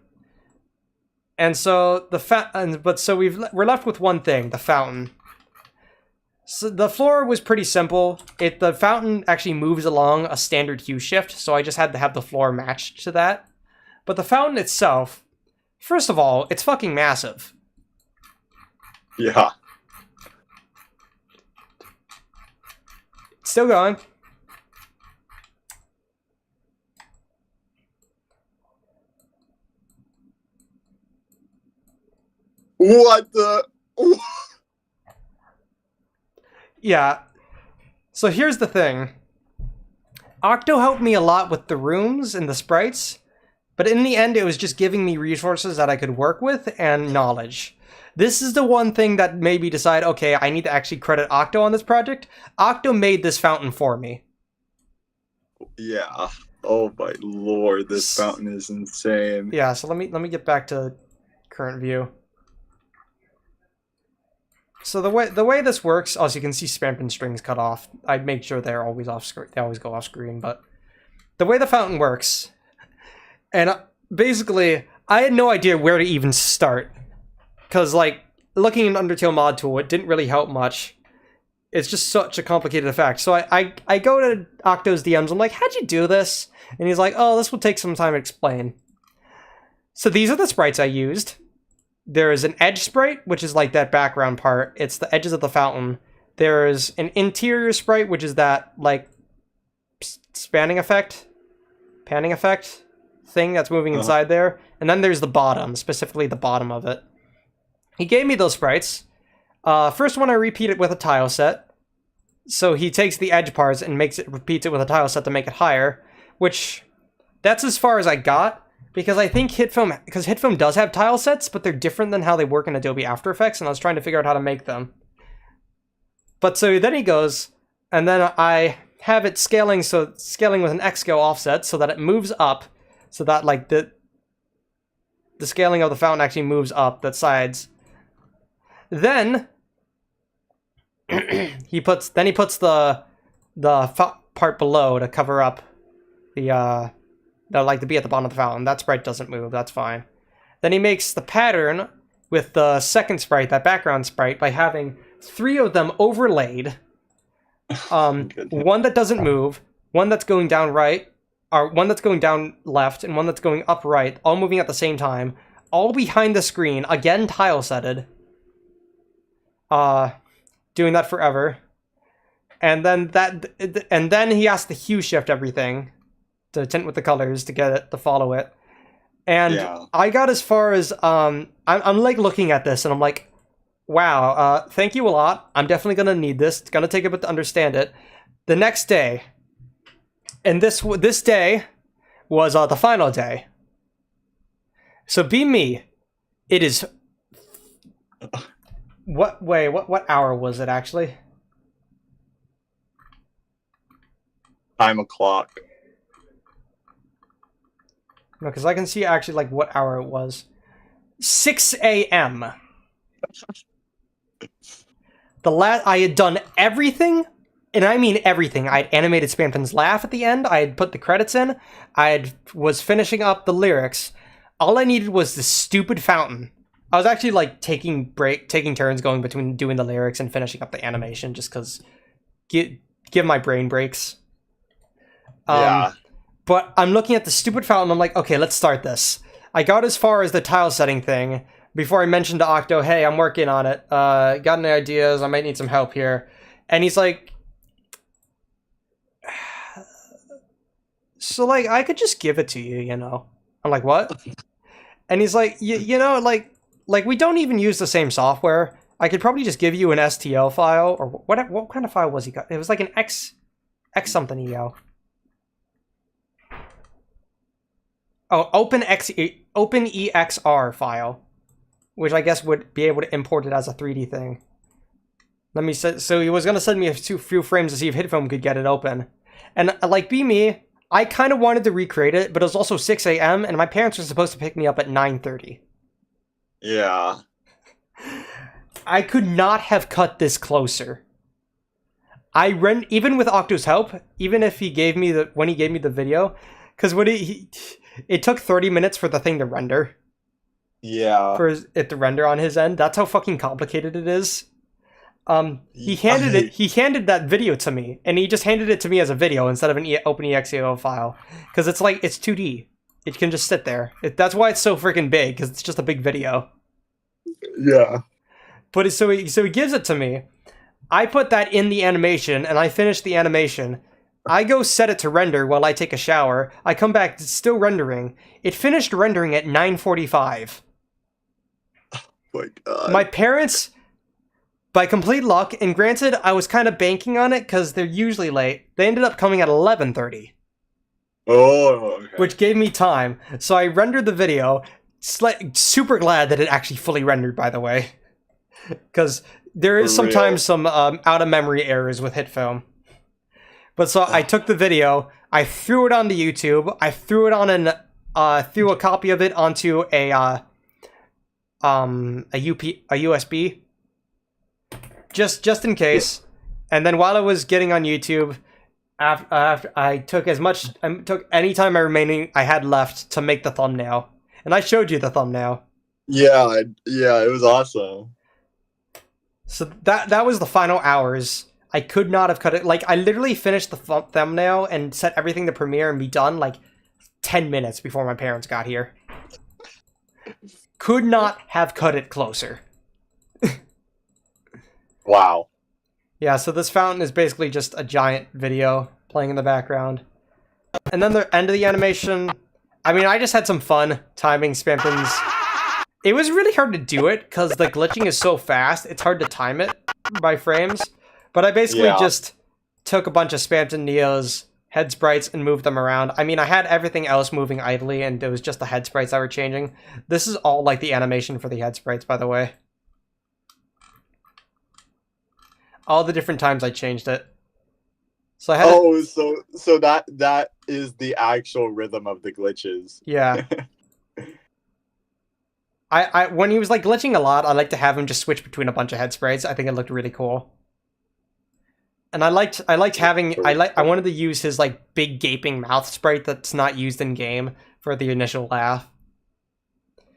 And so we're left with one thing: the fountain. So the floor was pretty simple. The fountain actually moves along a standard hue shift, so I just had to have the floor matched to that. But the fountain itself, first of all, it's fucking massive. Yeah. Still going. What the? Yeah. So here's the thing. Octo helped me a lot with the rooms and the sprites, but in the end it was just giving me resources that I could work with and knowledge. This is the one thing that made me decide, okay, I need to actually credit Octo on this project. Octo made this fountain for me. Yeah. Oh my lord, this fountain is insane. Yeah, so let me get back to current view. So the way this works, as you can see, Spampin strings cut off. I'd make sure they're always off screen. They always go off screen, but the way the fountain works, and basically, I had no idea where to even start, because like looking in Undertale mod tool, it didn't really help much. It's just such a complicated effect. So I go to Octo's DMs. I'm like, how'd you do this? And he's like, oh, this will take some time to explain. So these are the sprites I used. There is an edge sprite, which is like that background part. It's the edges of the fountain. There's an interior sprite, which is that like panning effect thing that's moving inside there. And then there's the bottom, specifically the bottom of it. He gave me those sprites. First one I repeated with a tile set. So he takes the edge parts and repeats it with a tile set to make it higher, which that's as far as I got. Because I think Hitfilm does have tile sets, but they're different than how they work in Adobe After Effects, and I was trying to figure out how to make them. But so then he goes, and then I have it scaling with an X scale offset so that it moves up, so that like the scaling of the fountain actually moves up the sides. Then he puts the part below to cover up the like to be at the bottom of the fountain. That sprite doesn't move, that's fine. Then he makes the pattern with the second sprite, that background sprite, by having 3 of them overlaid. One that doesn't move, one that's going down right, or one that's going down left, and one that's going up right, all moving at the same time, all behind the screen, again tile setted. Doing that forever. And then he has to hue shift everything to tint with the colors to get it to follow it. And yeah. I got as far as I'm like looking at this and I'm like, wow, thank you a lot. I'm definitely gonna need this. It's gonna take a bit to understand it. The next day, and this day was the final day. So be me. It is what hour was it actually? Time o'clock. No, because I can see actually like what hour it was. 6 a.m. I had done everything, and I mean everything. I had animated Spampin's laugh at the end. I had put the credits in. Was finishing up the lyrics. All I needed was the stupid fountain. I was actually like taking turns going between doing the lyrics and finishing up the animation, just because give my brain breaks. Yeah. But I'm looking at the stupid fountain. I'm like, okay, let's start this. I got as far as the tile setting thing before I mentioned to Octo, hey, I'm working on it. Got any ideas? I might need some help here. And he's like, so like, I could just give it to you, you know? I'm like, what? And he's like, you know, like we don't even use the same software. I could probably just give you an STL file, or what kind of file was he got? It was like an X something EL. Oh, OpenEXR file, which I guess would be able to import it as a 3D thing. So he was going to send me a few frames to see if Hitfilm could get it open. And like, be me, I kind of wanted to recreate it, but it was also 6 a.m. and my parents were supposed to pick me up at 9:30. Yeah. I could not have cut this closer. Even with Octo's help, even if he gave me when he gave me the video, because it took 30 minutes for the thing to render. Yeah. For it to render on his end. That's how fucking complicated it is. He handed that video to me, and he just handed it to me as a video instead of an OpenEXE file, because it's 2D. It can just sit there. That's why it's so freaking big, because it's just a big video. Yeah. But so he gives it to me. I put that in the animation, and I finish the animation. I go set it to render while I take a shower. I come back, it's still rendering. It finished rendering at 9:45. My God. My parents, by complete luck, and granted, I was kind of banking on it because they're usually late, they ended up coming at 11:30. Oh, okay. Which gave me time. So I rendered the video. Super glad that it actually fully rendered, by the way. Because there is sometimes some out-of-memory errors with HitFilm. But so I took the video, I threw it onto YouTube, I threw it on threw a copy of it onto a USB, just in case. And then while I was getting on YouTube, after I took any time I had left to make the thumbnail, and I showed you the thumbnail. Yeah, it was awesome. So that was the final hours. I could not have cut it. I literally finished the thumbnail and set everything to Premiere and be done 10 minutes before my parents got here. Could not have cut it closer. Wow. Yeah, so this fountain is basically just a giant video playing in the background. And then the end of the animation, I mean, I just had some fun timing Spampins. It was really hard to do it because the glitching is so fast, it's hard to time it by frames. But I basically just took a bunch of Spampton Neos, head sprites, and moved them around. I mean, I had everything else moving idly, and it was just the head sprites that were changing. This is all the animation for the head sprites, by the way. All the different times I changed it. So I had so that is the actual rhythm of the glitches. Yeah. I when he was glitching a lot, I like to have him just switch between a bunch of head sprites. I think it looked really cool. And I wanted to use his big gaping mouth sprite that's not used in game for the initial laugh.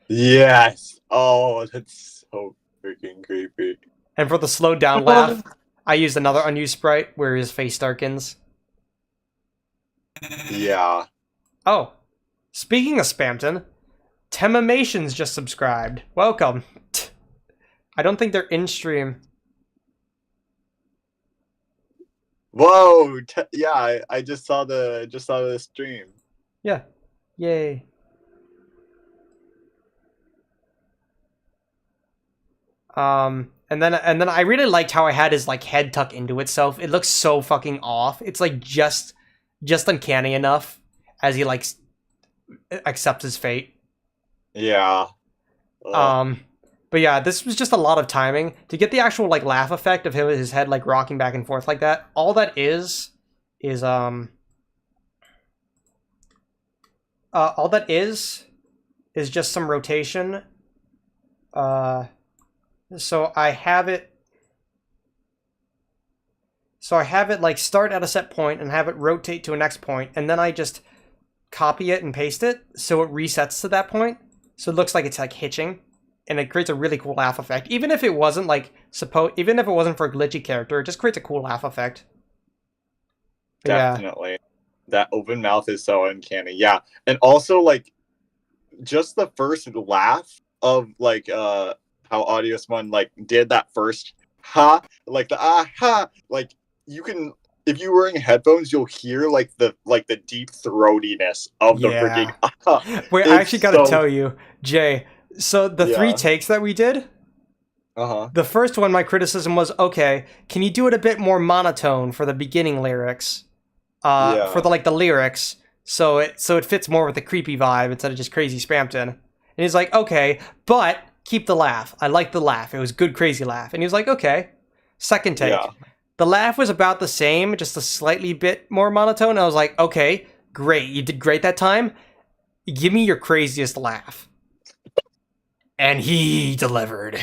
Yes. Oh, that's so freaking creepy. And for the slowed down laugh, I used another unused sprite where his face darkens. Yeah. Oh, speaking of Spampton, Temimations just subscribed. Welcome. I don't think they're in stream. Whoa! Yeah, I just saw the stream. Yeah. Yay. And then I really liked how I had his head tuck into itself. It looks so fucking off. It's just uncanny enough as he accepts his fate. Yeah. But yeah, this was just a lot of timing to get the actual laugh effect of his head rocking back and forth like that. All that is just some rotation. So I have it start at a set point and have it rotate to a next point, and then I just copy it and paste it so it resets to that point. So it looks like it's hitching, and it creates a really cool laugh effect. Even if it wasn't even if it wasn't for a glitchy character, it just creates a cool laugh effect. Definitely. Yeah. That open mouth is so uncanny. Yeah. And also just the first laugh of how Audios One did that first ha, the ha, you can, if you're wearing headphones, you'll hear the deep throatiness of the freaking ah. Wait, I actually gotta tell you, Jay, so the 3 takes that we did, the first one, my criticism was, okay, can you do it a bit more monotone for the beginning lyrics? For the lyrics, so it fits more with the creepy vibe instead of just crazy Spampton. And he's like, okay, but keep the laugh. I like the laugh. It was good crazy laugh. And he was like, okay. Second take. Yeah. The laugh was about the same, just a slightly bit more monotone. I was like, okay, great. You did great that time. Give me your craziest laugh. And he delivered.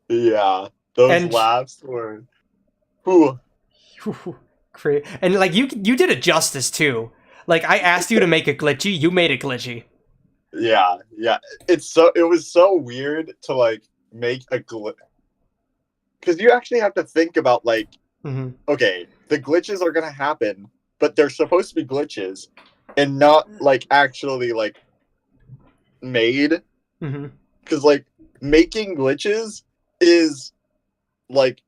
Yeah, those And- laughs were. Whew. And like you did it justice too. Like I asked you to make it glitchy, you made it glitchy. Yeah. It was so weird to like make a glitch, because you actually have to think about like, okay, the glitches are gonna happen, but they're supposed to be glitches, and not like actually like made. Because like making glitches is like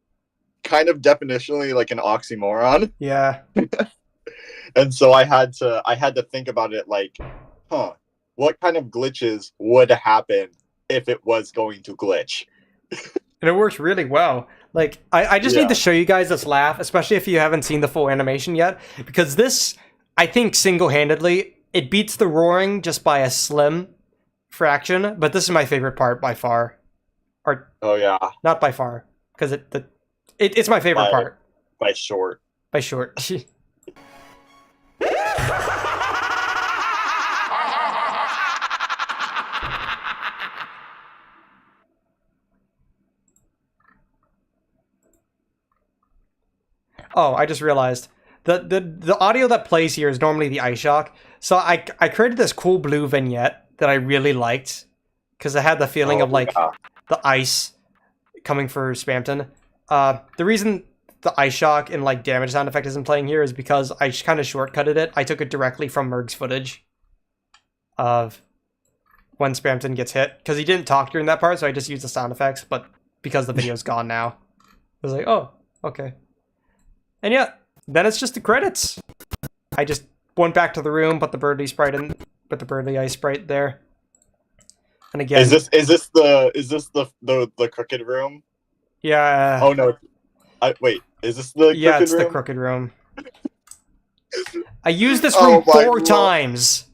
kind of definitionally like an oxymoron. Yeah. And so I had to think about it like, what kind of glitches would happen if it was going to glitch? And it works really well. Like, I just need to show you guys this laugh, especially if you haven't seen the full animation yet, because this, I think, single-handedly, it beats the roaring just by a slim fraction, but this is my favorite part by far. Or, oh yeah, not by far, because it's my favorite part. By short. By short. Oh, I just realized the audio that plays here is normally the ice shock. So I created this cool blue vignette that I really liked because I had the feeling of like the ice coming for Spamton. The reason the ice shock and like damage sound effect isn't playing here is because I kind of shortcutted it. I took it directly from Merg's footage of when Spamton gets hit because he didn't talk during that part, so I just used the sound effects. But because the video's gone now, I was like, oh, okay. And yeah, then it's just the credits. I just went back to the room, put the Birdly sprite in, put the Birdly ice sprite there. And again, is this the crooked room? Yeah. Oh no. Wait, is this the yeah, crooked it's room? the crooked room. I used this room 4 times.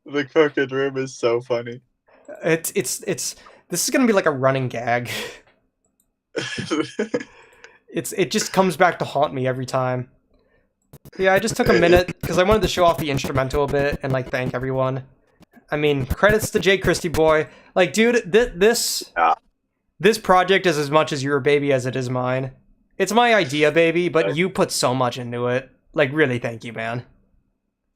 The crooked room is so funny. It's this is gonna be like a running gag. It just comes back to haunt me every time. Yeah, I just took a minute because I wanted to show off the instrumental a bit and like thank everyone. I mean, credits to Jay Christie boy. Like, dude, this project is as much as your baby as it is mine. It's my idea, baby, but you put so much into it. Like, really, thank you, man.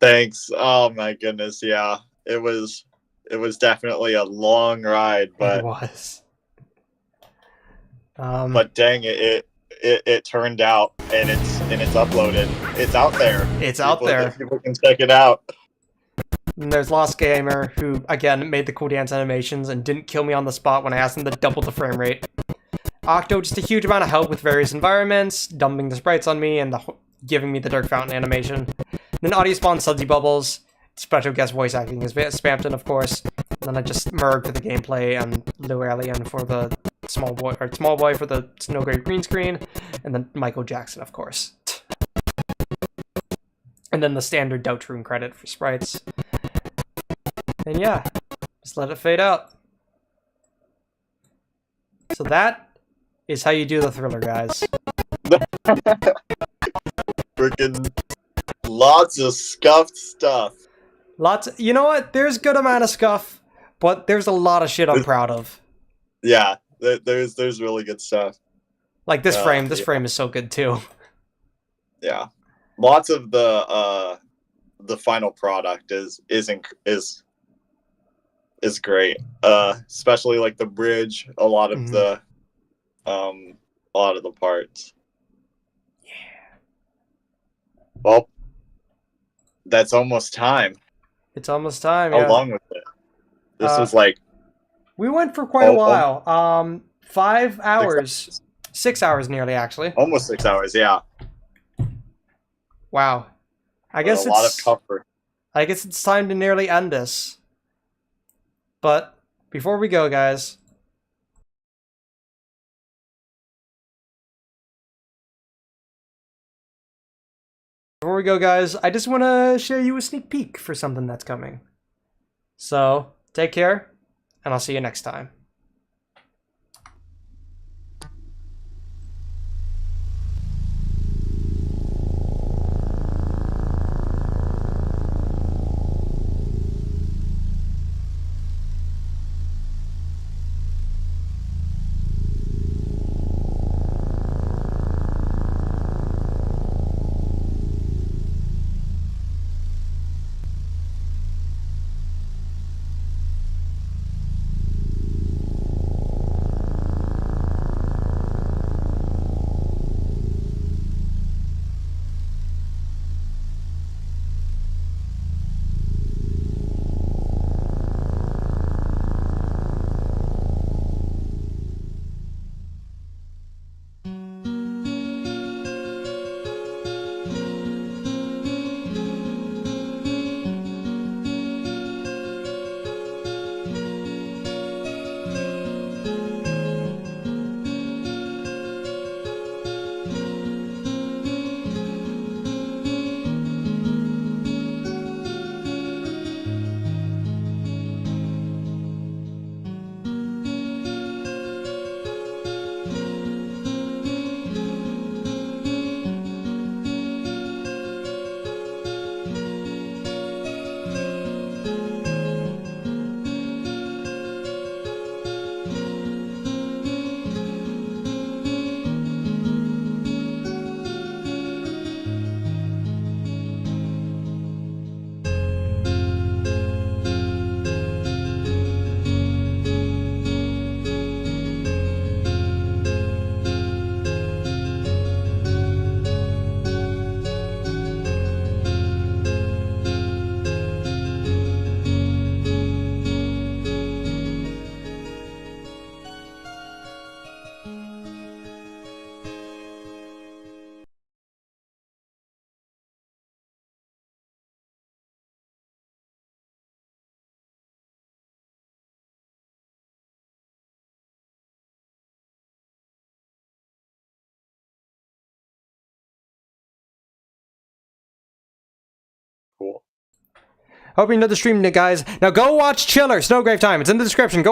Thanks. Oh my goodness, yeah. It was definitely a long ride, but it was. But dang it turned out, and it's uploaded. It's out there. It's out there. People can check it out. And there's Lost Gamer, who again made the cool dance animations and didn't kill me on the spot when I asked him to double the frame rate. Octo, just a huge amount of help with various environments, dumping the sprites on me and giving me the Dark Fountain animation. Then Audio Spawn, Sudsy Bubbles, special guest voice acting is Spamton, of course. And then I just Merg for the gameplay and Lou Alien for the small boy for the Snow Great green screen, and then Michael Jackson, of course. And then the standard Doutroon credit for sprites. And yeah, just let it fade out. So that is how you do the Thriller, guys. Freaking lots of scuffed stuff. You know what? There's a good amount of scuff, but there's a lot of shit I'm proud of. Yeah, there's really good stuff. Like this frame. This frame is so good too. Yeah, lots of the final product is great. Especially like the bridge. A lot of the parts. Yeah. Well, that's almost time. It's almost time. How Yeah. long was it? This was like. We went for quite a while. 5 hours. 6 hours nearly, actually. Almost 6 hours, yeah. Wow. I guess a lot of comfort. I guess it's time to nearly end this. But before we go, guys. I just want to show you a sneak peek for something that's coming. So, take care, and I'll see you next time. Hope you enjoyed the stream, guys. Now go watch Chiller, Snowgrave Time. It's in the description. Go